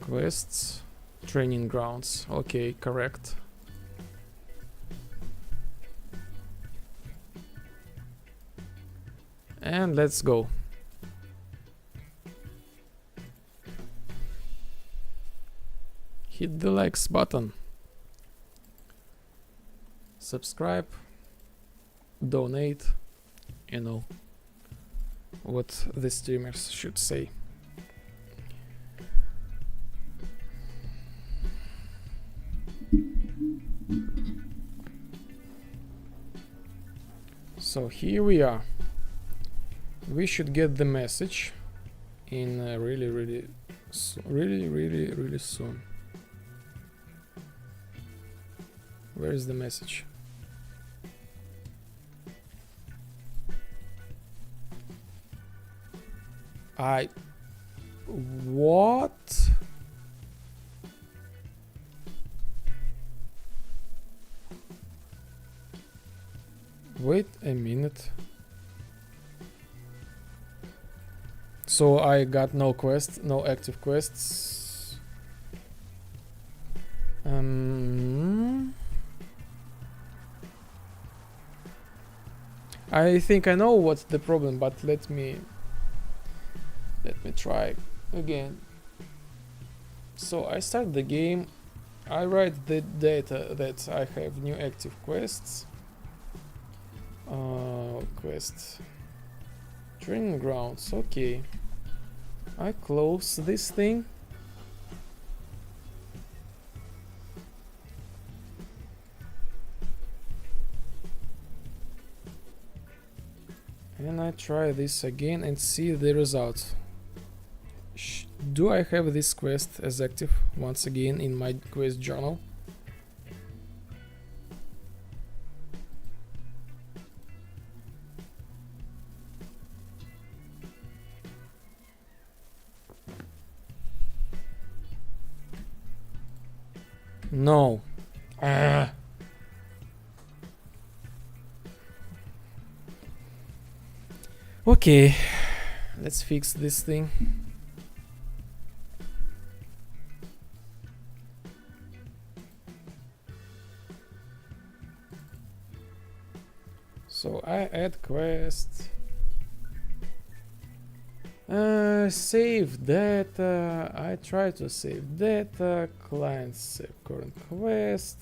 Quests, training grounds. Okay, correct. And let's go. Hit the likes button. Subscribe. Donate. You know what the streamers should say. So here we are. We should get the message in really soon. Where is the message? What? Wait a minute. So I got no quest, no active quests. I think I know what's the problem, but let me try again. So I start the game. I write the data that I have new active quests. Quest training grounds. Okay. I close this thing. And I try this again and see the results. Do I have this quest as active once again in my quest journal? No. Okay, let's fix this thing. So I add quest. Save data. I try to save data. Client save current quest.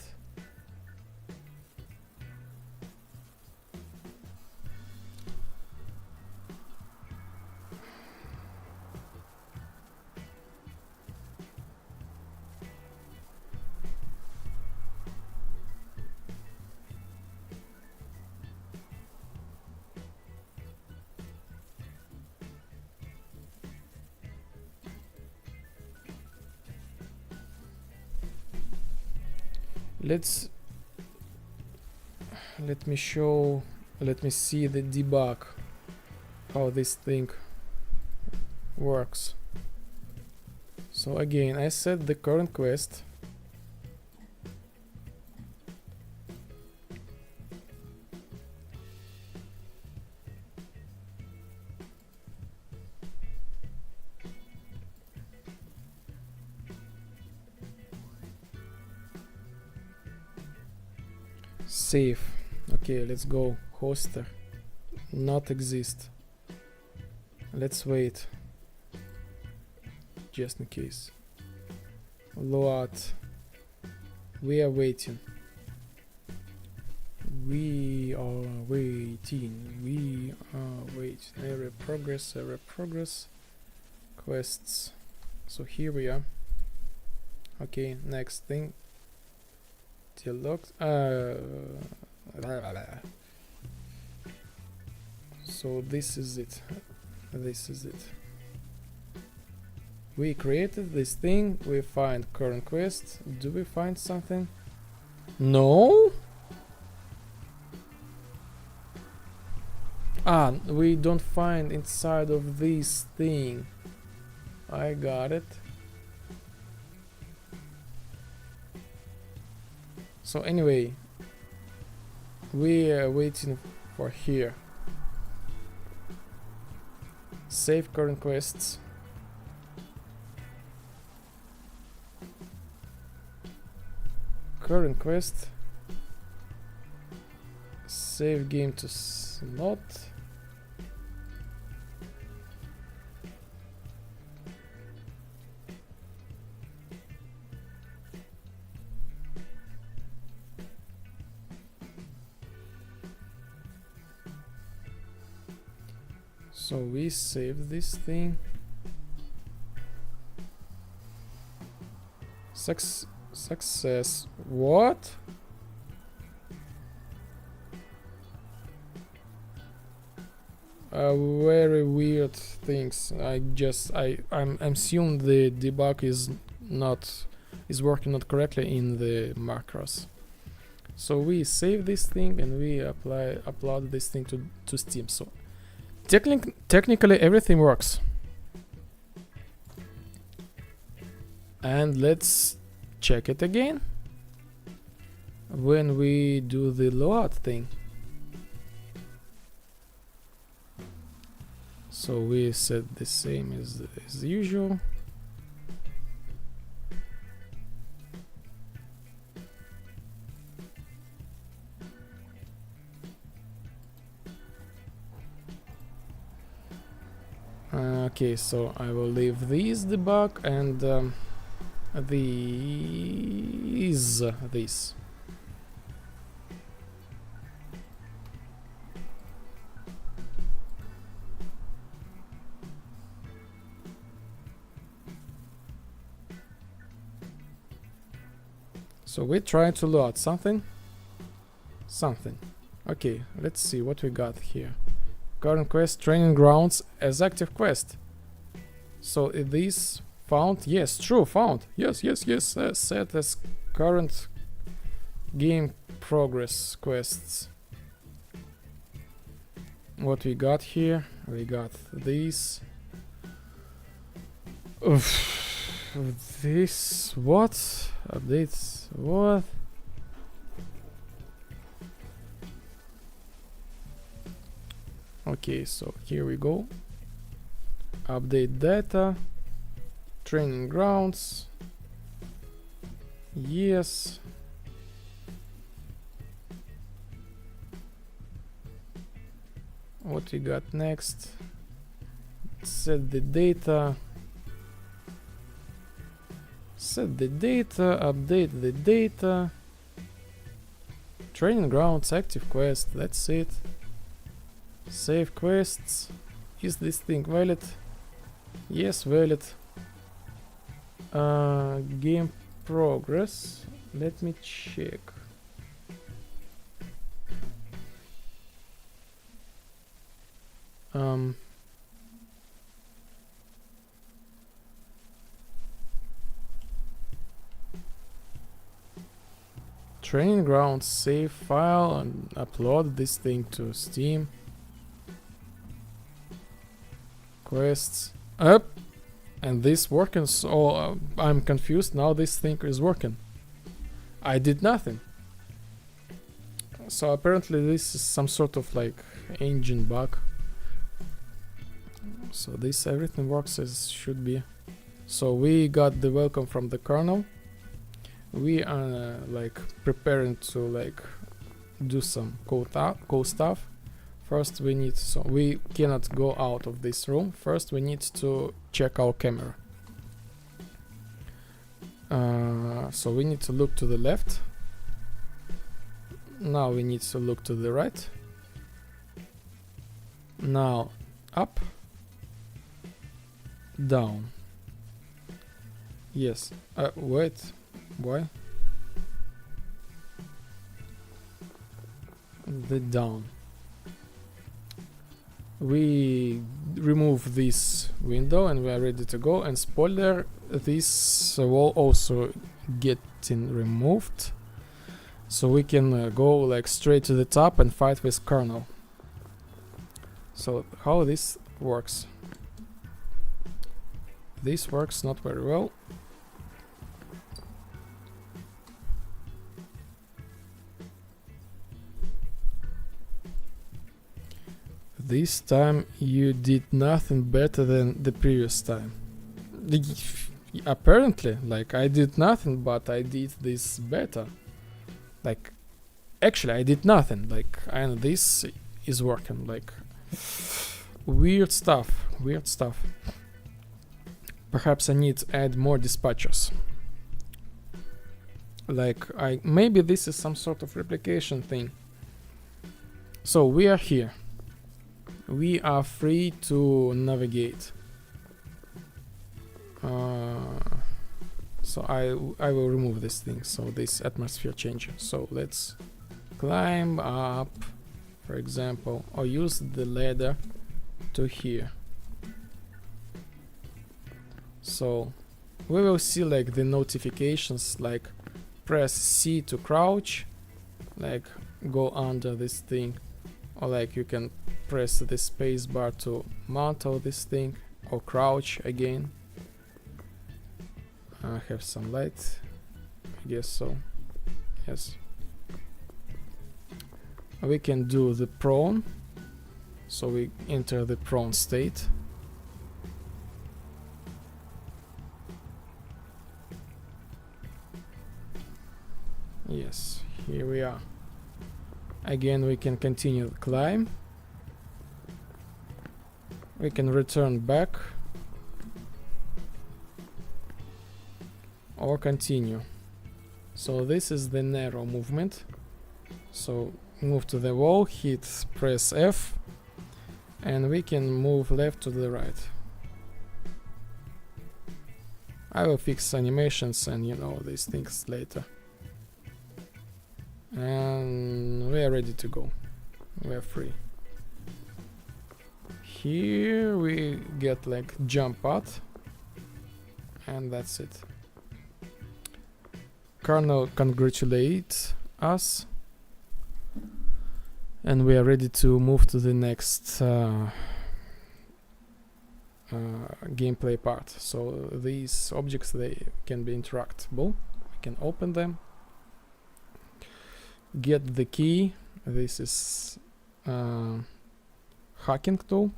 Let me see the debug, how this thing works. So again, I set the current quest. Save. Okay, let's go. Hoster. Not exist. Let's wait. Just in case. Load. We are waiting. We are waiting. Error progress. Quests. So here we are. Okay, next thing. Devlog. So this is it. We created this thing, we find current quest. Do we find something? No? Ah, we don't find inside of this thing. I got it. So anyway, we are waiting for here. Save current quests. Current quest. Save game to slot. So we save this thing. Success. What? Very weird things. I'm assume the debug is working not correctly in the macros. So we save this thing and we upload this thing to Steam. So technically everything works. And let's check it again when we do the load thing. So we set the same as usual. Okay, so I will leave these debug and this. So we try to load something. Okay, let's see what we got here. Current quest, training grounds as active quest. So this found, yes, true, found. Yes, set as current game progress quests. What we got here? We got this. This, what? Updates, what? Okay, so here we go. Update data. Training grounds. Yes. What we got next? Set the data. Set the data, update the data. Training grounds, active quest, that's it. Save quests. Is this thing valid? Yes, valid. Game progress. Let me check. Training grounds, save file and upload this thing to Steam. Quests up, and this working. So I'm confused now. This thing is working. I did nothing. So apparently this is some sort of like engine bug. So this everything works as should be. So we got the welcome from the kernel. We are like preparing to like do some cool stuff. First we need, so we cannot go out of this room. First we need to check our camera. So we need to look to the left. Now we need to look to the right. Now up, down. Yes. Wait. Why? The down. We remove this window and we are ready to go. And spoiler, this wall also getting removed, so we can go like straight to the top and fight with Karl. So how this works? This works not very well. This time you did nothing better than the previous time. Apparently, like, I did nothing, but I did this better. Like, actually I did nothing, like, and this is working. Like, weird stuff. Perhaps I need to add more dispatchers. Like, maybe this is some sort of replication thing. So we are here. We are free to navigate. So I will remove this thing, so this atmosphere changer. So let's climb up, for example, or use the ladder to here. So we will see like the notifications, like press C to crouch, like go under this thing, or like you can press the space bar to mount all this thing, or crouch again. I have some light, I guess so. Yes. We can do the prone, so we enter the prone state. Yes, here we are. Again, we can continue the climb. We can return back or continue. So this is the narrow movement. So move to the wall, press F, and we can move left to the right. I will fix animations and these things later. And we are ready to go. We are free. Here we get like jump out, and that's it. Karl congratulates us, and we are ready to move to the next gameplay part. So these objects, they can be interactable. We can open them. Get the key. This is hacking tool.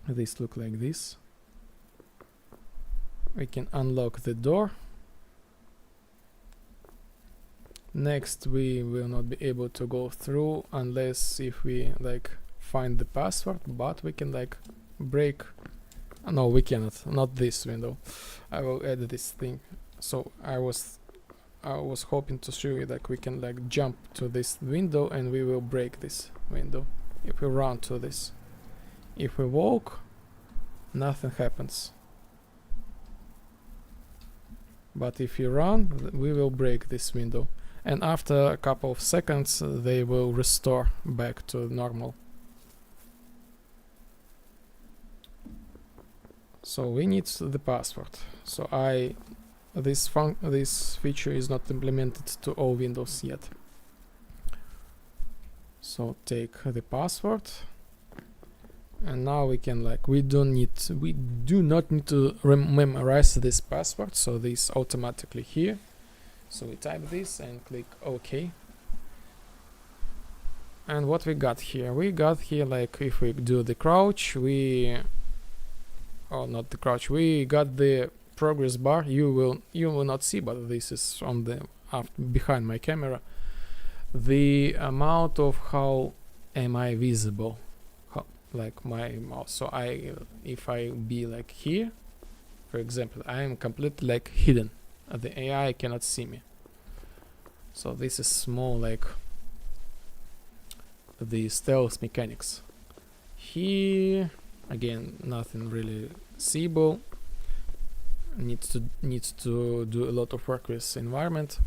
This look like this. We can unlock the door. Next, we will not be able to go through unless if we like find the password, but we can like break. No, we cannot. Not this window. I will add this thing. So I was hoping to show you that we can like jump to this window and we will break this window if we run to this. If we walk, nothing happens. But if you run, we will break this window. And after a couple of seconds, they will restore back to normal. So we need the password. So this feature is not implemented to all windows yet. So take the password, and now we can like we do not need to memorize this password. So this automatically here. So we type this and click OK. And what we got here? We got here like if we do the crouch, we got the progress bar. You will not see, but this is on the behind my camera. The amount of how am I visible, like my mouse. So if I be like here, for example, I am completely like hidden. The AI cannot see me. So this is more like the stealth mechanics. Here again, nothing really seeable. Needs to do a lot of work with environment.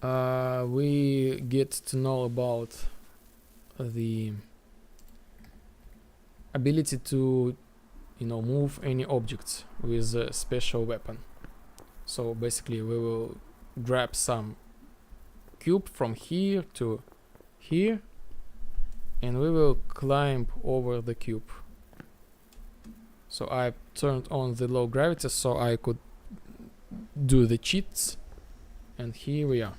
We get to know about the ability to, move any objects with a special weapon. So basically we will grab some cube from here to here, and we will climb over the cube. So I turned on the low gravity so I could do the cheats, and here we are.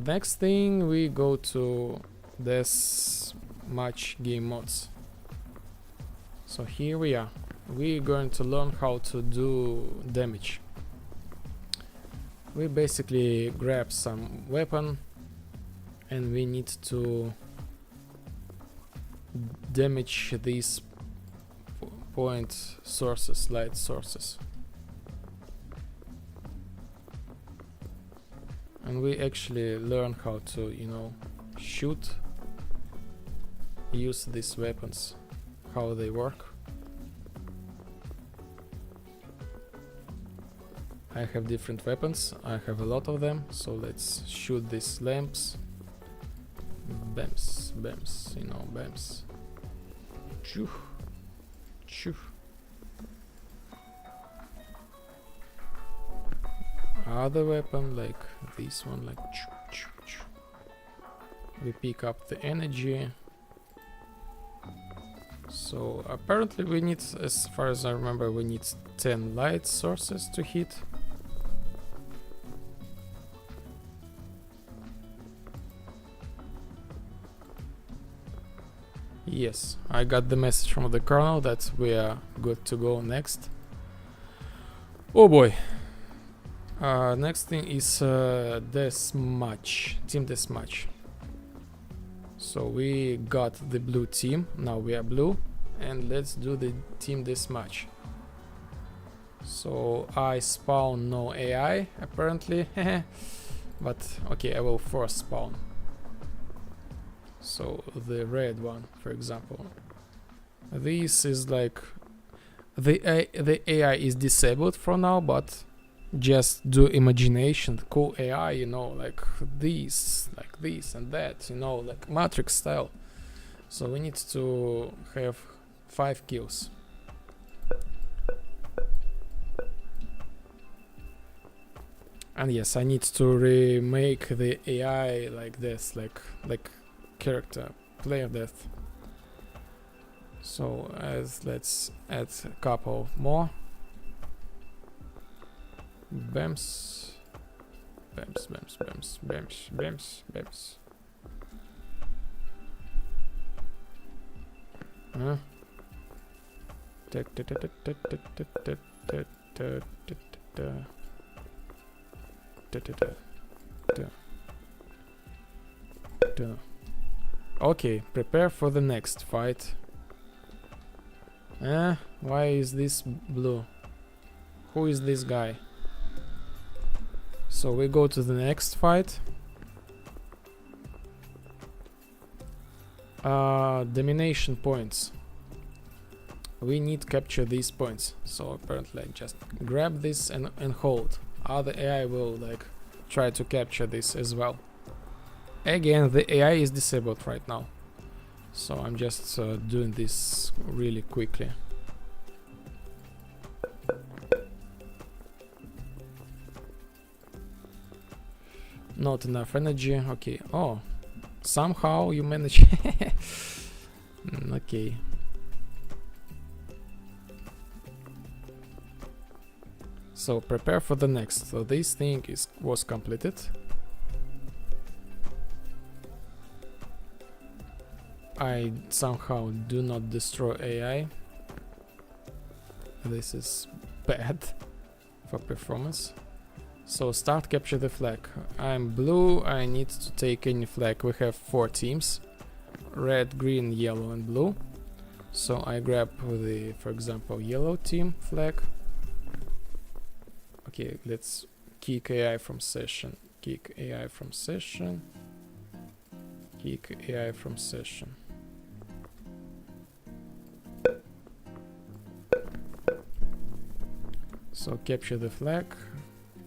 Next thing, we go to this match game mods. So here we are. We're going to learn how to do damage. We basically grab some weapon and we need to damage these point sources, light sources. And we actually learn how to, shoot, use these weapons, how they work. I have different weapons, I have a lot of them, so let's shoot these lamps. Bams, bams, bams. Choo, choo. Other weapon, like this one, like choo, choo, choo. We pick up the energy. So apparently we need, as far as I remember, we need 10 light sources to hit. Yes, I got the message from the Karl that we are good to go next. Oh boy. Next thing is deathmatch, team deathmatch. So we got the blue team, now we are blue, and let's do the team deathmatch. So I spawn no AI apparently, but okay, I will force spawn. So the red one, for example, this is like the AI is disabled for now, but just do imagination, cool AI, like this and that, like Matrix style. So we need to have 5 kills. And yes, I need to remake the AI like this, like character, player death. So let's add a couple more. Bams, bams, bams, bams, bams, bams, bams. Huh? Okay, prepare for the next fight. Why is this blue? Who is this guy? So we go to the next fight. Domination points. We need to capture these points. So apparently I just grab this and hold. Other AI will try to capture this as well. Again, the AI is disabled right now. So I'm just doing this really quickly. Not enough energy. Okay. Oh, somehow you manage. Okay. So prepare for the next. So this thing was completed. I somehow do not destroy AI. This is bad for performance. So start capture the flag. I'm blue, I need to take any flag. We have 4 teams. Red, green, yellow and blue. So I grab the, for example, yellow team flag. Okay, let's kick AI from session. Kick AI from session. Kick AI from session. So capture the flag.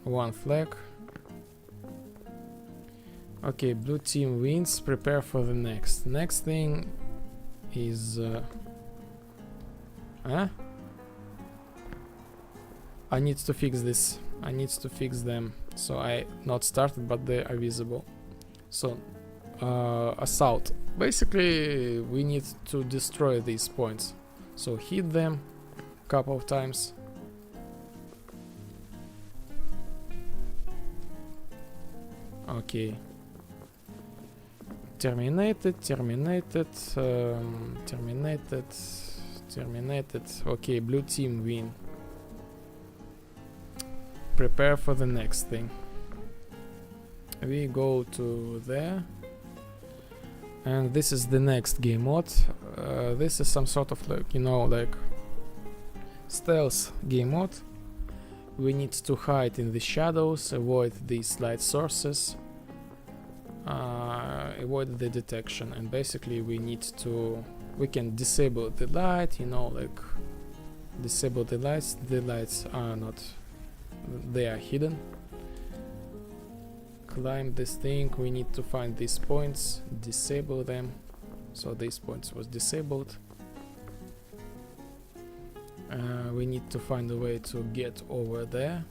1 flag. Okay, blue team wins. Prepare for the next. Next thing is I need to fix this. I need to fix them. So I not started, but they are visible. So assault. Basically, we need to destroy these points. So hit them a couple of times. Okay. Terminated. Okay, blue team win. Prepare for the next thing. We go to there. And this is the next game mode. This is some sort of like, you know, like stealth game mode. We need to hide in the shadows, avoid these light sources, avoid the detection, and basically we can disable the light, you know, like disable the lights. The lights are not, they are hidden. Climb this thing. We need to find these points, disable them. So these points was disabled. We need to find a way to get over there.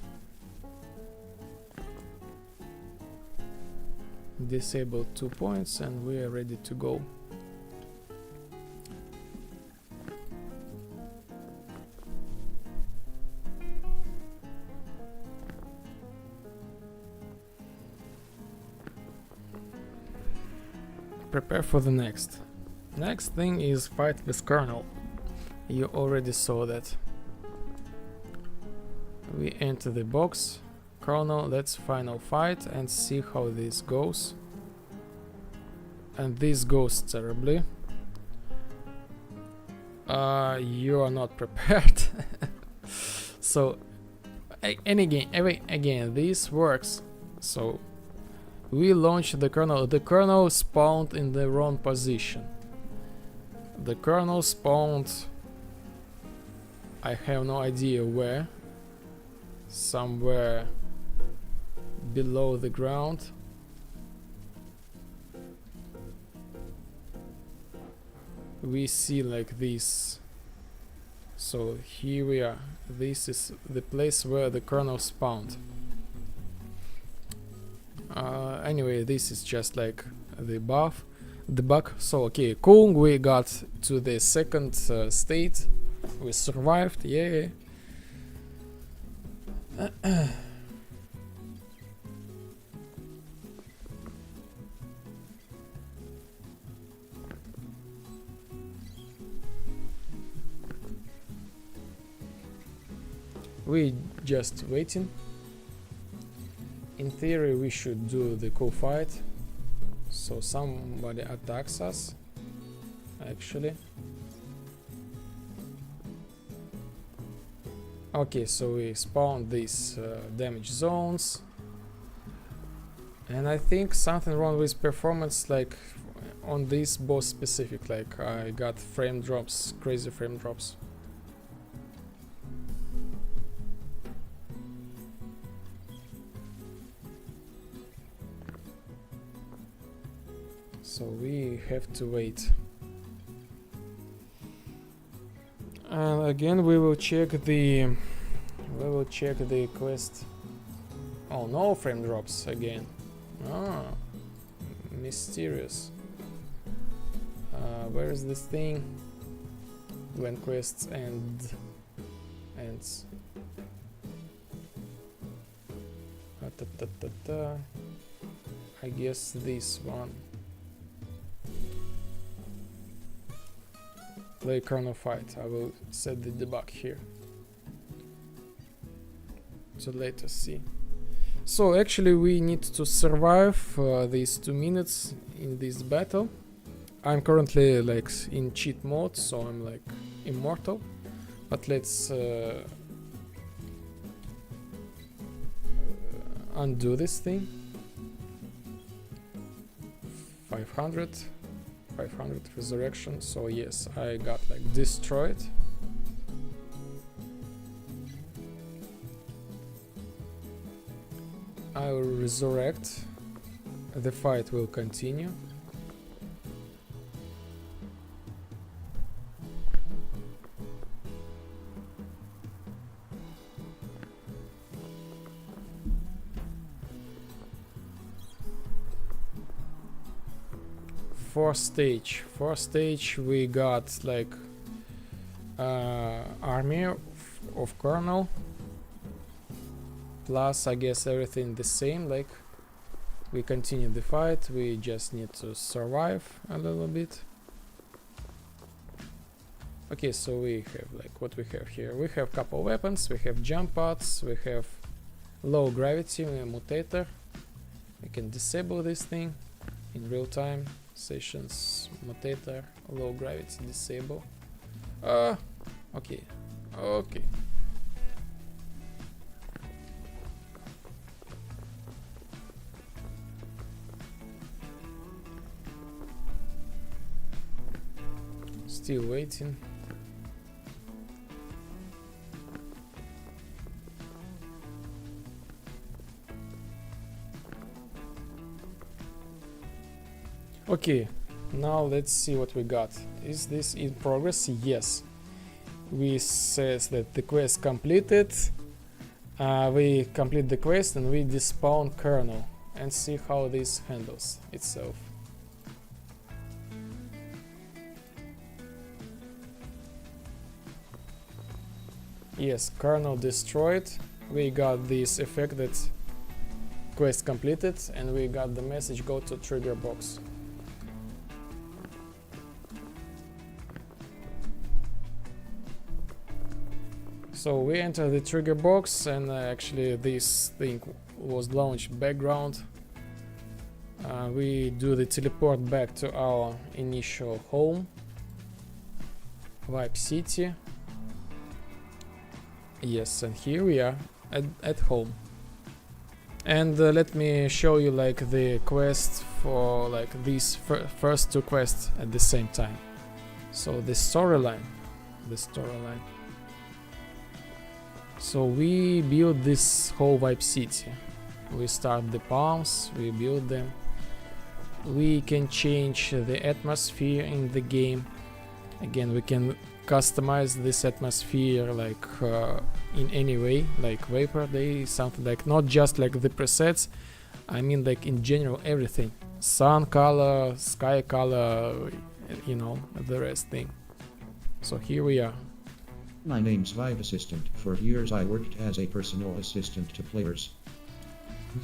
Disable 2 points and we are ready to go. Prepare for the next. Next thing is fight with Karl. You already saw that. We enter the box. Karl, let's final fight and see how this goes. And this goes terribly. You are not prepared. So, and again, this works. So, we launch the Karl. The Karl spawned in the wrong position. The Karl spawned, I have no idea where. Somewhere below the ground. We see like this. So here we are. This is the place where the Karl spawned. Anyway, this is just like the bug. So okay, cool. We got to the second state. We survived. Yeah. We just waiting. In theory, we should do the cool fight. So somebody attacks us. Actually. Okay, so we spawned these damage zones. And I think something wrong with performance, like on this boss specific, like I got frame drops, crazy frame drops. So we have to wait. And again we will check the quest. Oh, no frame drops again. Ah, mysterious. Where is this thing? When quests ends. I guess this one. Play Karl fight. I will set the debug here. So let us see. So actually we need to survive these 2 minutes in this battle. I'm currently like in cheat mode, so I'm like immortal. But let's undo this thing. 500 resurrection. So yes, I got like destroyed. I will resurrect The fight will continue. Fourth stage we got like army of Karl, plus I guess everything the same, like we continue the fight, we just need to survive a little bit. Okay, so we have like what we have here. We have couple weapons, we have jump pads, we have low gravity mutator. We can disable this thing in real time. Sessions mutator, low gravity disable. Okay. Still waiting. Okay, now let's see what we got. Is this in progress? Yes. We says that the quest completed. We complete the quest and we despawn kernel and see how this handles itself. Yes, kernel destroyed. We got this effect that quest completed, and we got the message go to trigger box. So we enter the trigger box, and actually this thing was launched background. We do the teleport back to our initial home, Vibe City. Yes, and here we are at home. And let me show you like the quest for like these first two quests at the same time. So the storyline. So we build this whole Vibe City. We start the palms, we build them. We can change the atmosphere in the game. Again, we can customize this atmosphere like in any way, like Vapor Day, something like not just like the presets. I mean like in general everything. Sun color, sky color, you know, the rest thing. So here we are. My name's Vibe Assistant. For years I worked as a personal assistant to players.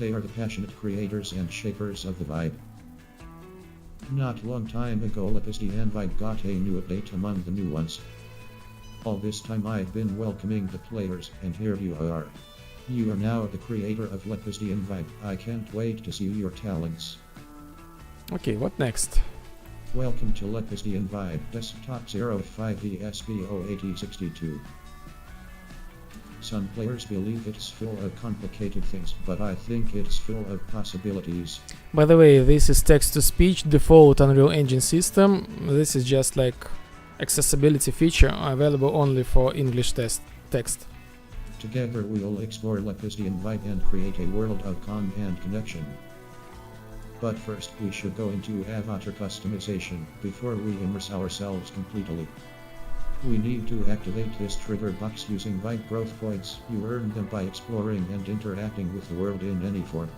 They are the passionate creators and shapers of the vibe. Not long time ago Lepozhdian Vibe got a new update among the new ones. All this time I've been welcoming the players, and here you are. You are now the creator of Lepozhdian Vibe. I can't wait to see your talents. Okay, what next? Welcome to Lepozhdian Vibe Desktop 05VSB08062. Some players believe it's full of complicated things, but I think it's full of possibilities. By the way, this is text-to-speech default Unreal Engine system. This is just like accessibility feature available only for English text. Together we'll explore Lepozhdian Vibe and create a world of calm and connection. But first we should go into avatar customization before we immerse ourselves completely. We need to activate this trigger box using Vibe growth points. You earn them by exploring and interacting with the world in any form.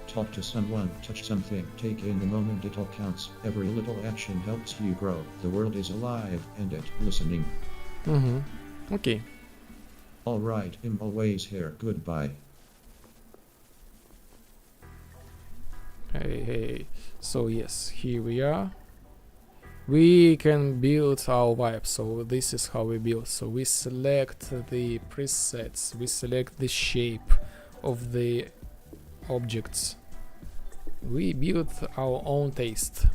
Talk to someone, touch something, take in the moment, it all counts. Every little action helps you grow. The world is alive and it's listening. Okay. Alright, I'm always here. Goodbye. Hey. So yes, here we are. We can build our vibe, so this is how we build. So we select the presets, we select the shape of the objects. We build our own taste.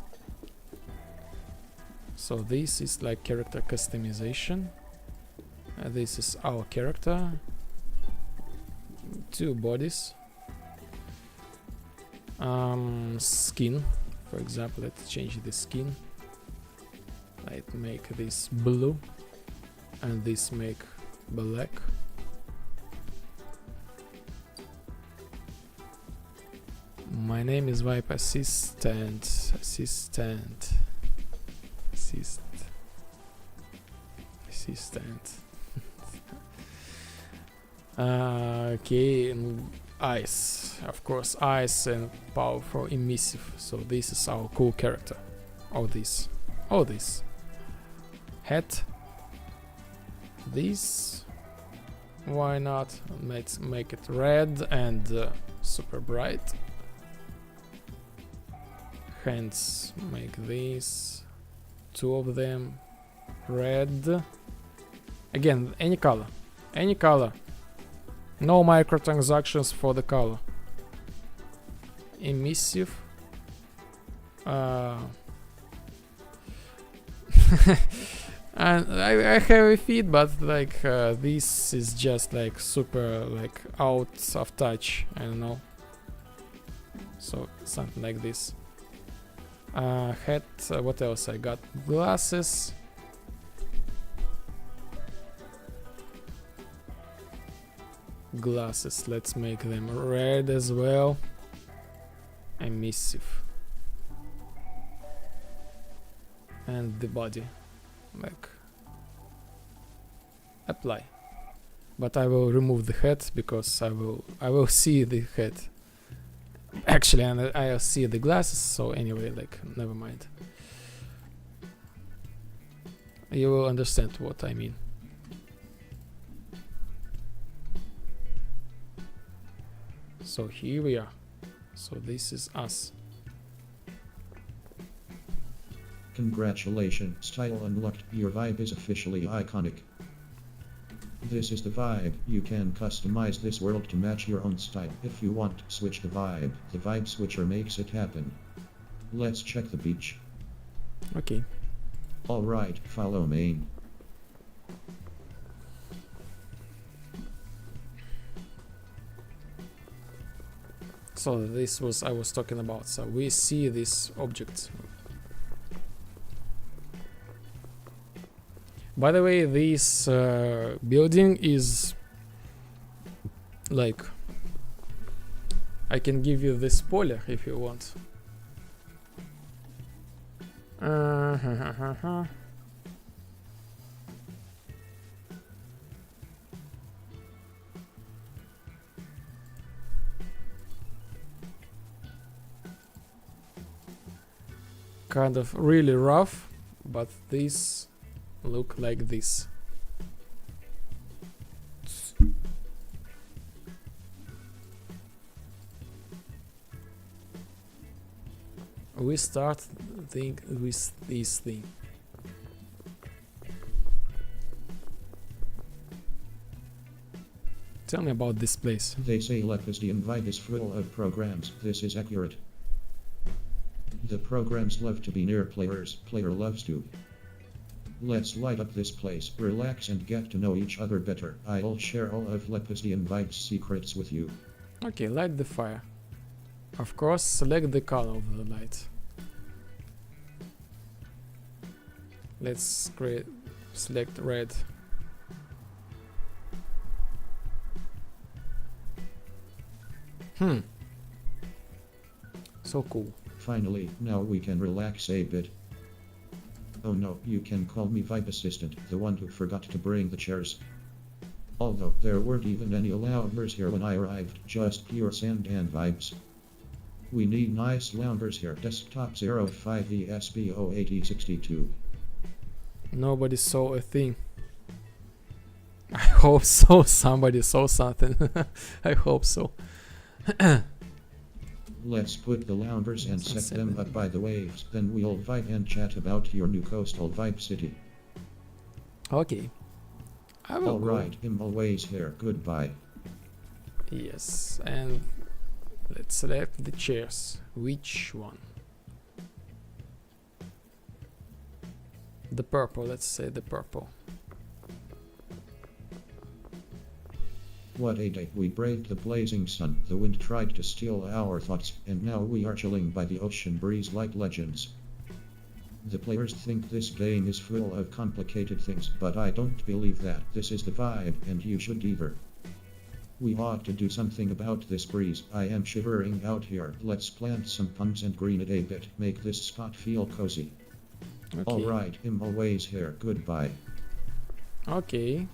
So this is like character customization. This is our character. 2 bodies. Skin, for example, let's change the skin. I'd make this blue and this make black. My name is Vibe Assistant. Assistant. Okay, and ice. Of course, ice and powerful emissive. So this is our cool character. All this. Hat. This. Why not? Let's make it red and super bright. Hands, make these. 2 of them. Red. Again, any color. No microtransactions for the color. Emissive. And I have a feed, but like this is just like super like out of touch. I don't know. So something like this. Hat. What else I got? Glasses. Let's make them red as well. Emissive. And the body. Like apply. But I will remove the head because I will see the head. Actually, and I'll see the glasses, so anyway, like never mind. You will understand what I mean. So here we are. So this is us. Congratulations, style unlocked. Your vibe is officially iconic. This is the vibe. You can customize this world to match your own style. If you want, switch the vibe. The vibe switcher makes it happen. Let's check the beach. Okay. Alright, follow main. So this was I was talking about. So we see this object. By the way, this building is like I can give you the spoiler if you want. Kind of really rough, but this look like this. We start with this thing. Tell me about this place. They say Lepozhdian vibe is full of programs. This is accurate. The programs love to be near players. Player loves to. Let's light up this place, relax and get to know each other better. I'll share all of Lepozhdian vibe's secrets with you. Okay, light the fire. Of course, select the color of the light. Let's select red. So cool. Finally, now we can relax a bit. Oh no, you can call me Vibe Assistant, the one who forgot to bring the chairs. Although there weren't even any loungers here when I arrived, just pure sand and vibes. We need nice loungers here. Desktop 05ESB08062. Nobody saw a thing. I hope so. Somebody saw something. I hope so. Let's put the loungers and set them up by the waves. Then we'll vibe and chat about your new coastal vibe city. Okay. I will Alright, I'm always here. Goodbye. Yes, and let's select the chairs. Which one? The purple, let's say the purple. What a day. We braved the blazing sun. The wind tried to steal our thoughts, and now we are chilling by the ocean breeze like legends. The players think this game is full of complicated things, but I don't believe that. This is the vibe, and you should either. We ought to do something about this breeze. I am shivering out here. Let's plant some palms and green it a bit. Make this spot feel cozy. Okay. Alright, I'm always here. Goodbye. Okay.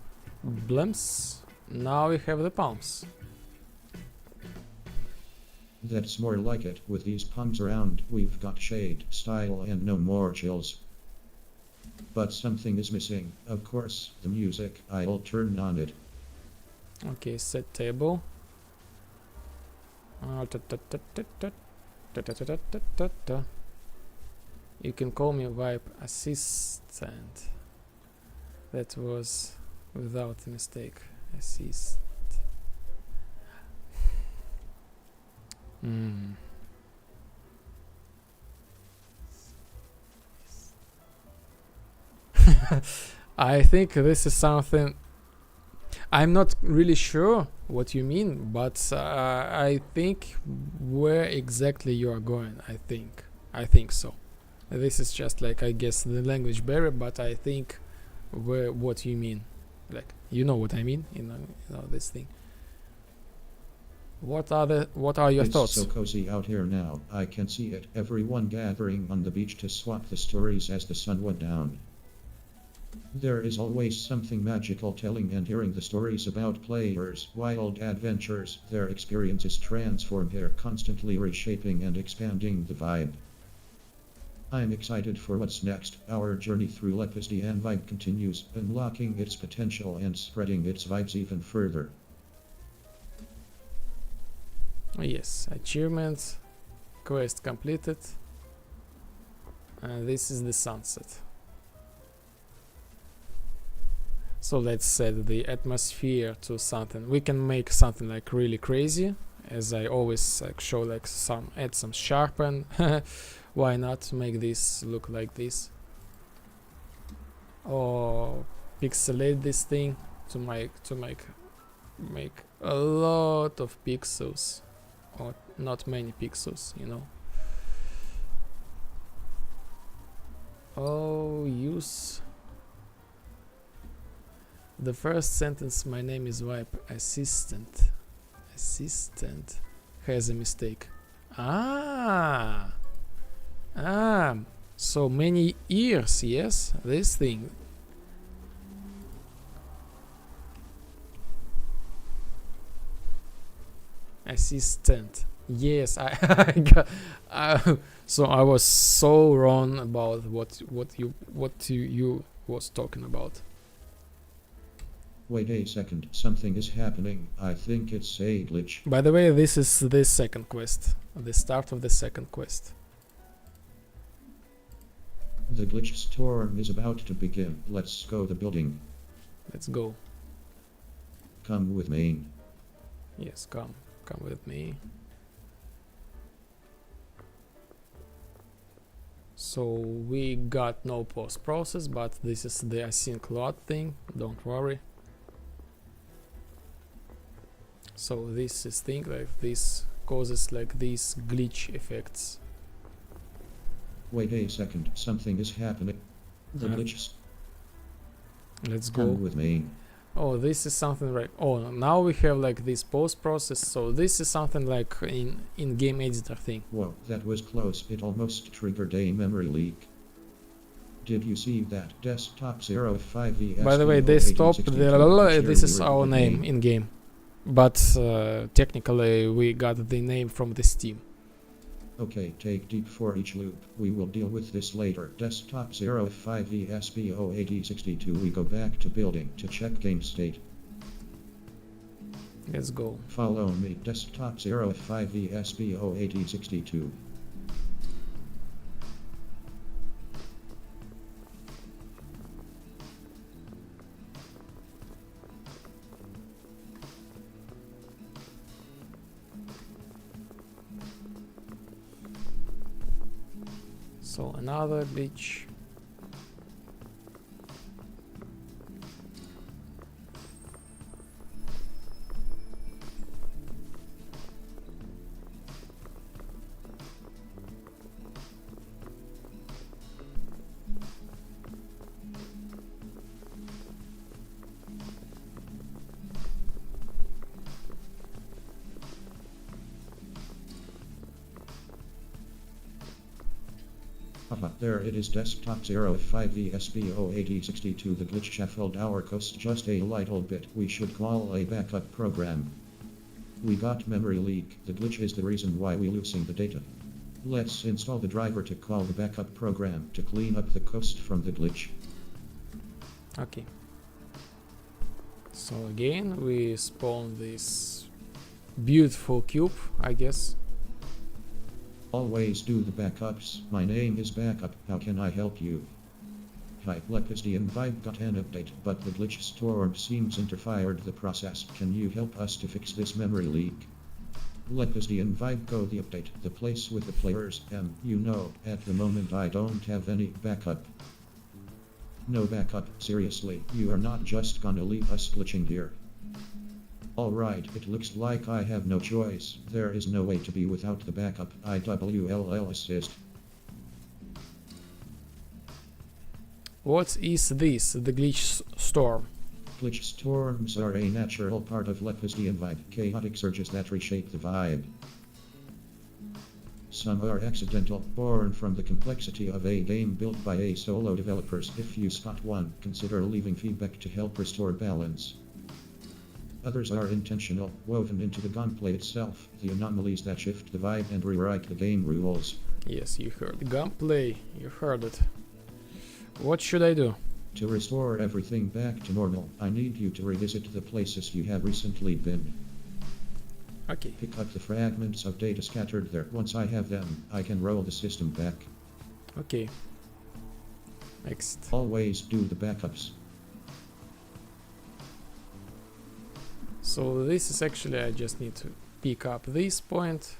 Blimps. Now we have the palms. That's more like it. With these palms around, we've got shade, style, and no more chills. But something is missing. Of course, the music. I'll turn on it. Okay, set table. You can call me Vibe Assistant. That was without a mistake. Assist. I think this is something. I'm not really sure what you mean, but I think where exactly you are going. I think so. This is just like, I guess, the language barrier, but I think what you mean, like, you know what I mean, you know this thing. What are your thoughts? It's so cozy out here now. I can see it. Everyone gathering on the beach to swap the stories as the sun went down. There is always something magical telling and hearing the stories about players' wild adventures. Their experiences transform here, constantly reshaping and expanding the vibe. I'm excited for what's next. Our journey through Lepozhdian vibe continues, unlocking its potential and spreading its vibes even further. Oh, yes, achievement, quest completed, and this is the sunset. So let's set the atmosphere to something. We can make something like really crazy, as I always like show, like add some sharpen. Why not make this look like this? Or pixelate this thing to make a lot of pixels, or not many pixels, you know. Oh, use the first sentence. My name is Vibe Assistant. Assistant has a mistake. So many ears, yes, this thing. Assistant, yes, I got, so I was so wrong about what you was talking about. Wait a second, something is happening. I think it's a glitch. By the way, this is the second quest, the start of the second quest. The glitch storm is about to begin. Let's go to the building. Let's go. Come with me. Yes, come with me. So we got no post process, but this is the async load thing, don't worry. So this is thing like this causes like these glitch effects. Wait a second, something is happening. The glitch. Let's go. Come with me. Oh, this is something like, oh, now we have like this post process, so this is something like in game editor thing. Whoa, that was close. It almost triggered a memory leak. Did you see that? Desktop 05VS. By the way, they stopped the this is our name in game, but technically we got the name from the Steam. Okay, take deep for each loop. We will deal with this later. Desktop 05VSBO8062. We go back to building to check game state. Let's go. Follow me. Desktop 05VSBO8062. So another glitch. Haha, there it is, desktop 05VSB08062. The glitch shuffled our coast just a little bit. We should call a backup program. We got memory leak. The glitch is the reason why we losing the data. Let's install the driver to call the backup program to clean up the coast from the glitch. Okay. So again, we spawn this beautiful cube, I guess. Always do the backups. My name is Backup. How can I help you? Hi, Lepozhdian Vibe got an update, but the glitch storm seems interfered the process. Can you help us to fix this memory leak? Lepozhdian Vibe go the update. The place with the players. You know, at the moment I don't have any backup. No backup, seriously, you are not just gonna leave us glitching here. Alright, it looks like I have no choice. There is no way to be without the backup. IWLL assist. What is this? The glitch storm. Glitch storms are a natural part of Lepozhdian Vibe, chaotic surges that reshape the vibe. Some are accidental, born from the complexity of a game built by a solo developers. If you spot one, consider leaving feedback to help restore balance. Others are intentional, woven into the gunplay itself, the anomalies that shift the vibe and rewrite the game rules. Yes, you heard gunplay, you heard it. What should I do? To restore everything back to normal, I need you to revisit the places you have recently been. Okay. Pick up the fragments of data scattered there. Once I have them, I can roll the system back. Okay. Next. Always do the backups. So this is actually, I just need to pick up this point,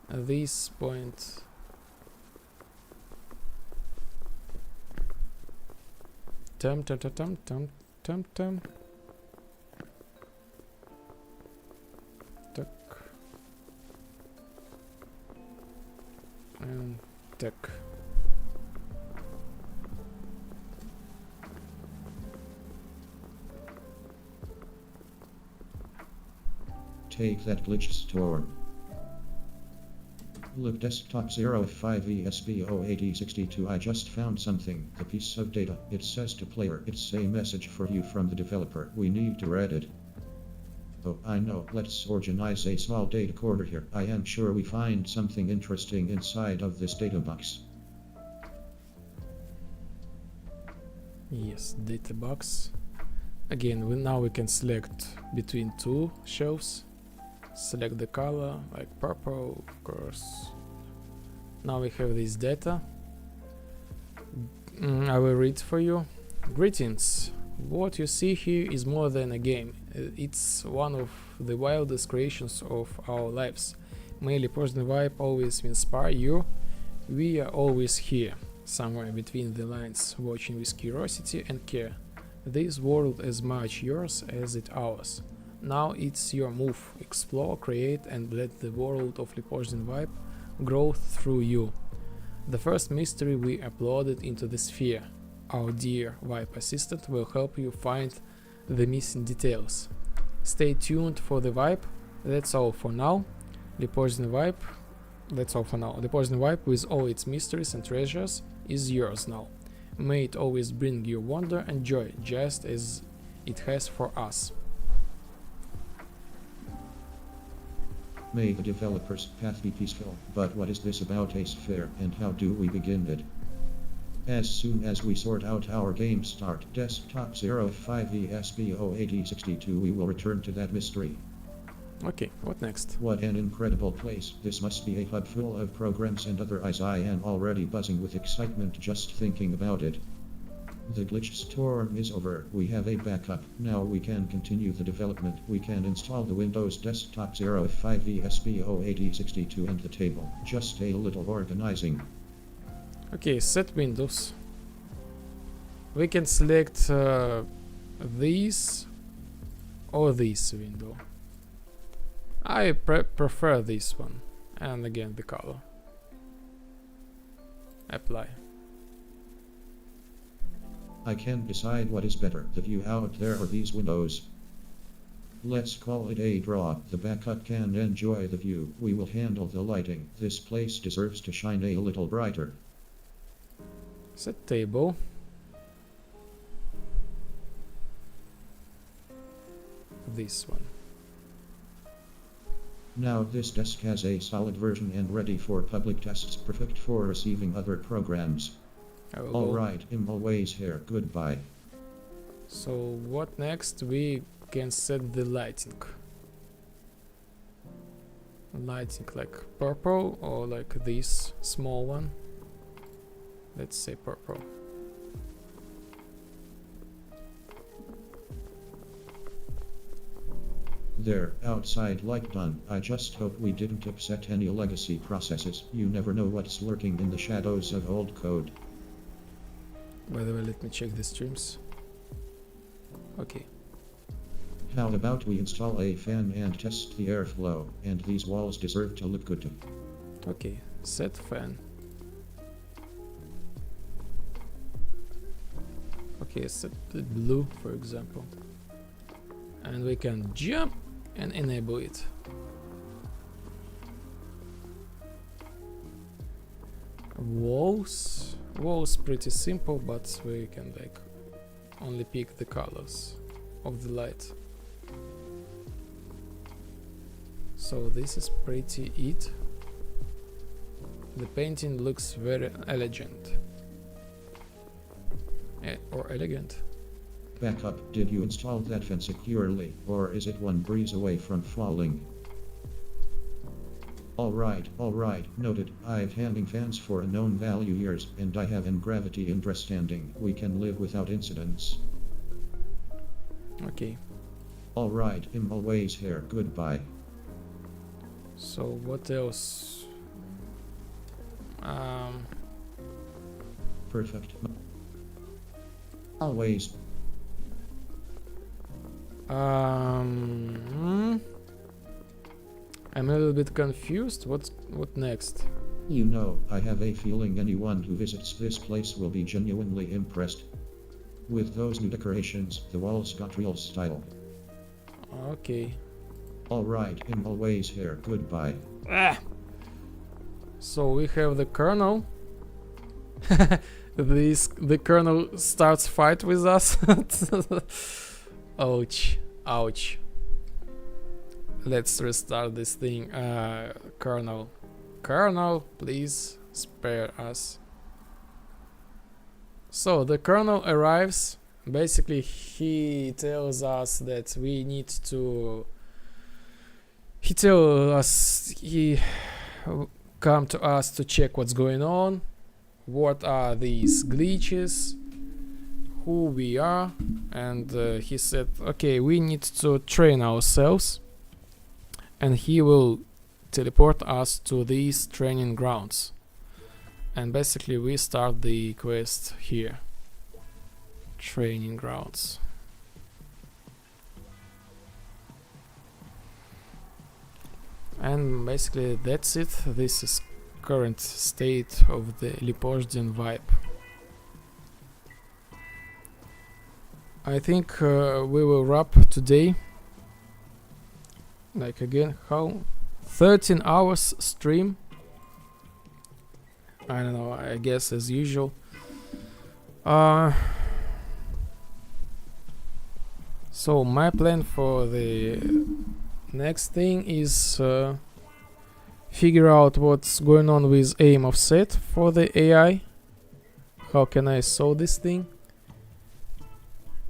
this point, tum. Tuck. And tuck. Take that glitch storm. Look, desktop 05ESB08062. I just found something. The piece of data. It says to player. It's a message for you from the developer. We need to read it. Oh, I know. Let's organize a small data corner here. I am sure we find something interesting inside of this data box. Yes, data box. Again, now we can select between two shelves. Select the color, like purple, of course. Now we have this data. I will read for you. Greetings. What you see here is more than a game. It's one of the wildest creations of our lives. May Lepozhdian Vibe always inspire you. We are always here, somewhere between the lines, watching with curiosity and care. This world is as much yours as it ours. Now it's your move. Explore, create, and let the world of Lepozhdian Vibe grow through you. The first mystery we uploaded into the sphere. Our dear Vibe assistant will help you find the missing details. Stay tuned for the Vibe. That's all for now. Lepozhdian Vibe. That's all for now. Lepozhdian Vibe, with all its mysteries and treasures, is yours now. May it always bring you wonder and joy, just as it has for us. May the developer's path be peaceful. But what is this about a sphere, and how do we begin it? As soon as we sort out our game start, desktop 05ESB08062, we will return to that mystery. Okay, what next? What an incredible place. This must be a hub full of programs and other eyes. I am already buzzing with excitement just thinking about it. The glitch storm is over. We have a backup. Now we can continue the development. We can install the Windows desktop 05ESB08062 and the table. Just a little organizing. Okay, set Windows. We can select this or this window. I prefer this one. And again the color. Apply. I can't decide what is better, the view out there or these windows. Let's call it a draw. The backup can enjoy the view. We will handle the lighting. This place deserves to shine a little brighter. Set table. This one. Now this desk has a solid version and ready for public tests, perfect for receiving other programs. Alright, I'm always here. Goodbye. So what next? We can set the lighting. Lighting like purple or like this small one. Let's say purple. There, outside light done. I just hope we didn't upset any legacy processes. You never know what's lurking in the shadows of old code. By the way, let me check the streams. Okay. How about we install a fan and test the airflow, and these walls deserve to look good. Okay, set fan. Okay, set the blue, for example. And we can jump and enable it. Walls pretty simple, but we can like only pick the colors of the light. So this is pretty it. The painting looks very elegant. Or elegant. Backup, did you install that fan securely, or is it one breeze away from falling? Alright, noted. I've handling fans for a known value years, and I have in gravity understanding. We can live without incidents. Okay. Alright, I'm always here. Goodbye. So what else? Perfect. Always. I'm a little bit confused. What next? You know, I have a feeling anyone who visits this place will be genuinely impressed. With those new decorations, the walls got real style. Okay. Alright, I'm always here. Goodbye. So we have the Colonel. The Colonel starts fight with us. Ouch. Let's restart this thing. Colonel, please spare us. So the Colonel arrives. Basically, he tells us that we need to. He come to us to check what's going on. What are these glitches? Who we are? And he said, okay, we need to train ourselves. And he will teleport us to these training grounds. And basically we start the quest here. Training grounds. And basically that's it. This is current state of the Lepozhdian vibe. I think we will wrap today. Like again, how 13 hours stream. I don't know, I guess as usual. So my plan for the next thing is figure out what's going on with aim offset for the AI. How can I solve this thing?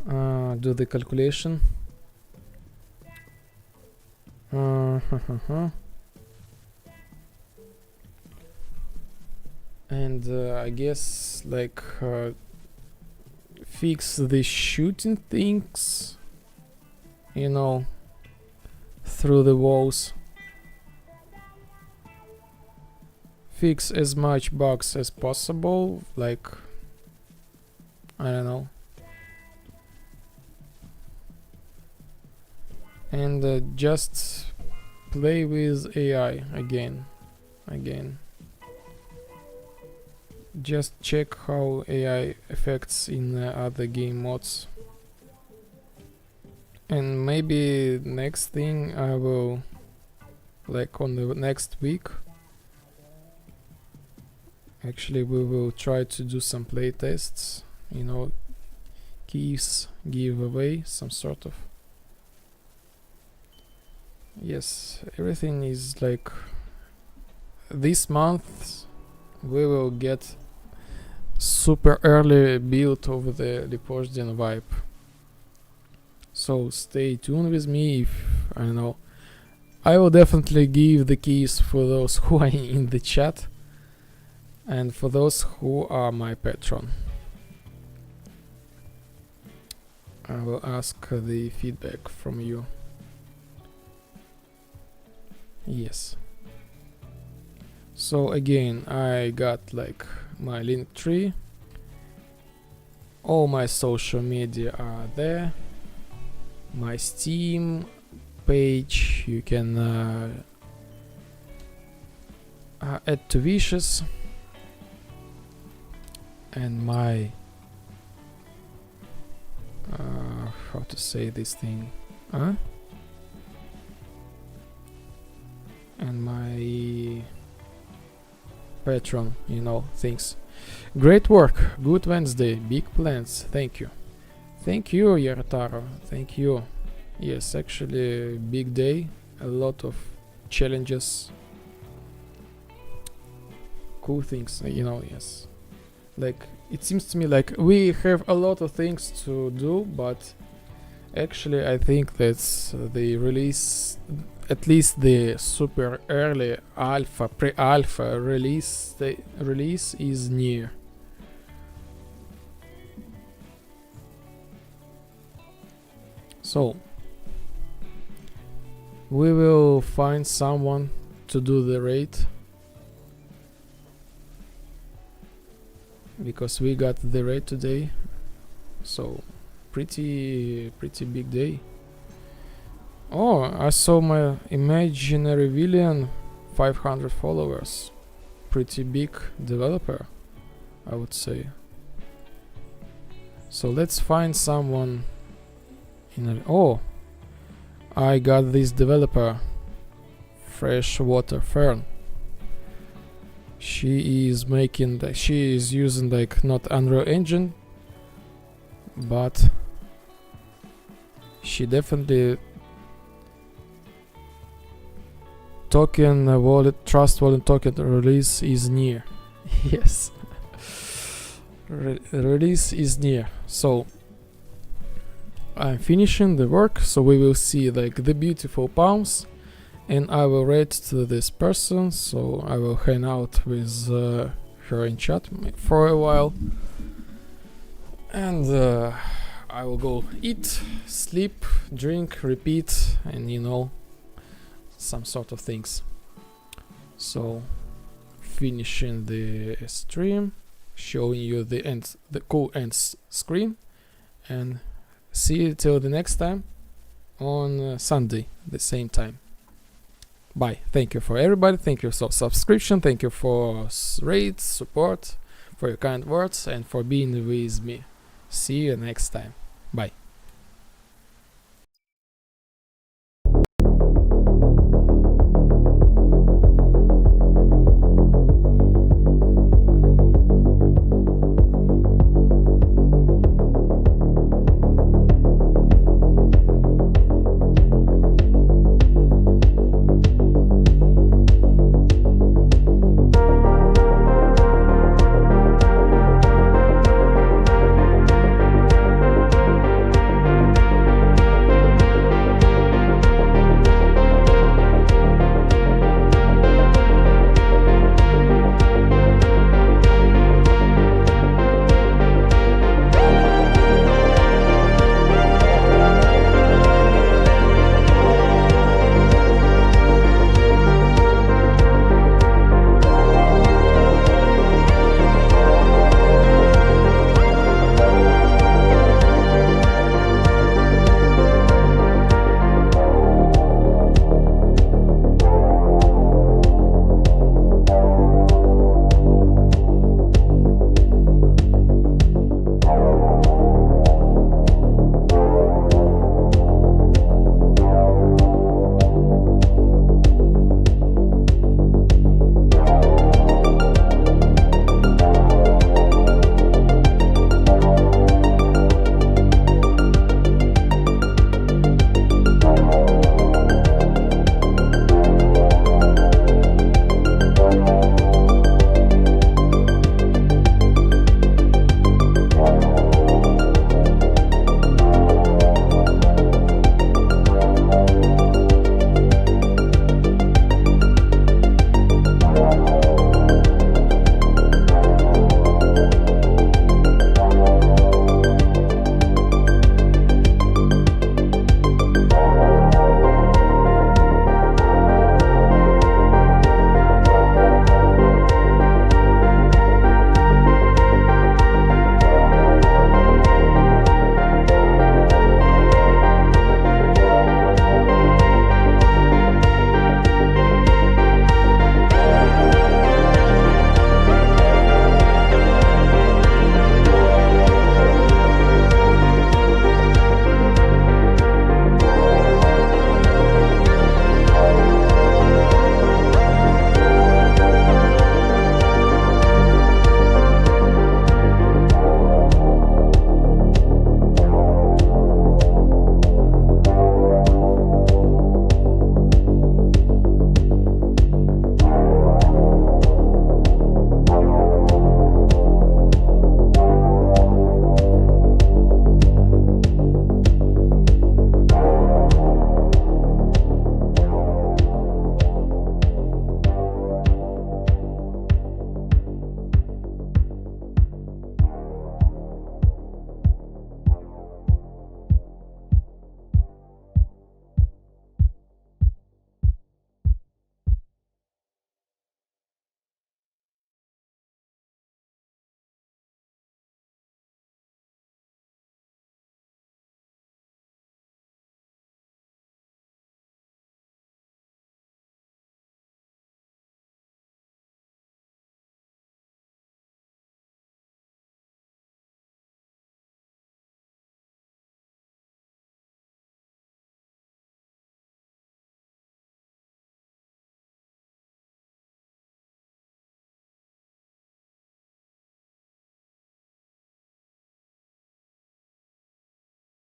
Do the calculation. And I guess like fix the shooting things, you know, through the walls. Fix as much bugs as possible, like I don't know. And just play with AI again. Just check how AI affects in other game modes. And maybe next thing I will, like on the next week, actually we will try to do some play tests, you know, keys giveaway, some sort of. Yes, everything is like this month we will get super early build of the Lepozhdian vibe. So stay tuned with me. If I don't know, I will definitely give the keys for those who are in the chat and for those who are my patron. I will ask the feedback from you. Yes. So again, I got like my link tree. All my social media are there. My Steam page, you can add to wishes. And my how to say this thing? And my patron, you know, things. Great work, good Wednesday, big plans, thank you. Thank you, Yarataro, thank you. Yes, actually, big day, a lot of challenges, cool things, you know, yes. Like, it seems to me like we have a lot of things to do, but actually I think that's the release, at least the super early alpha, pre-alpha release, the release is near. So we will find someone to do the raid, because we got the raid today, so pretty big day. Oh, I saw my imaginary villain, 500 followers, pretty big developer, I would say. So let's find someone in a, oh, I got this developer, Freshwater Fern. She is making, she is using like not Unreal Engine, but she definitely token wallet, trust wallet token release is near. Yes, release is near. So I'm finishing the work, so we will see like the beautiful palms, and I will rate to this person, so I will hang out with her in chat for a while, and I will go eat, sleep, drink, repeat, and you know, some sort of things. So finishing the stream, showing you the end, the cool end screen, and see you till the next time on Sunday, the same time. Bye. Thank you for everybody. Thank you for subscription. Thank you for rate, support, for your kind words, and for being with me. See you next time. Bye.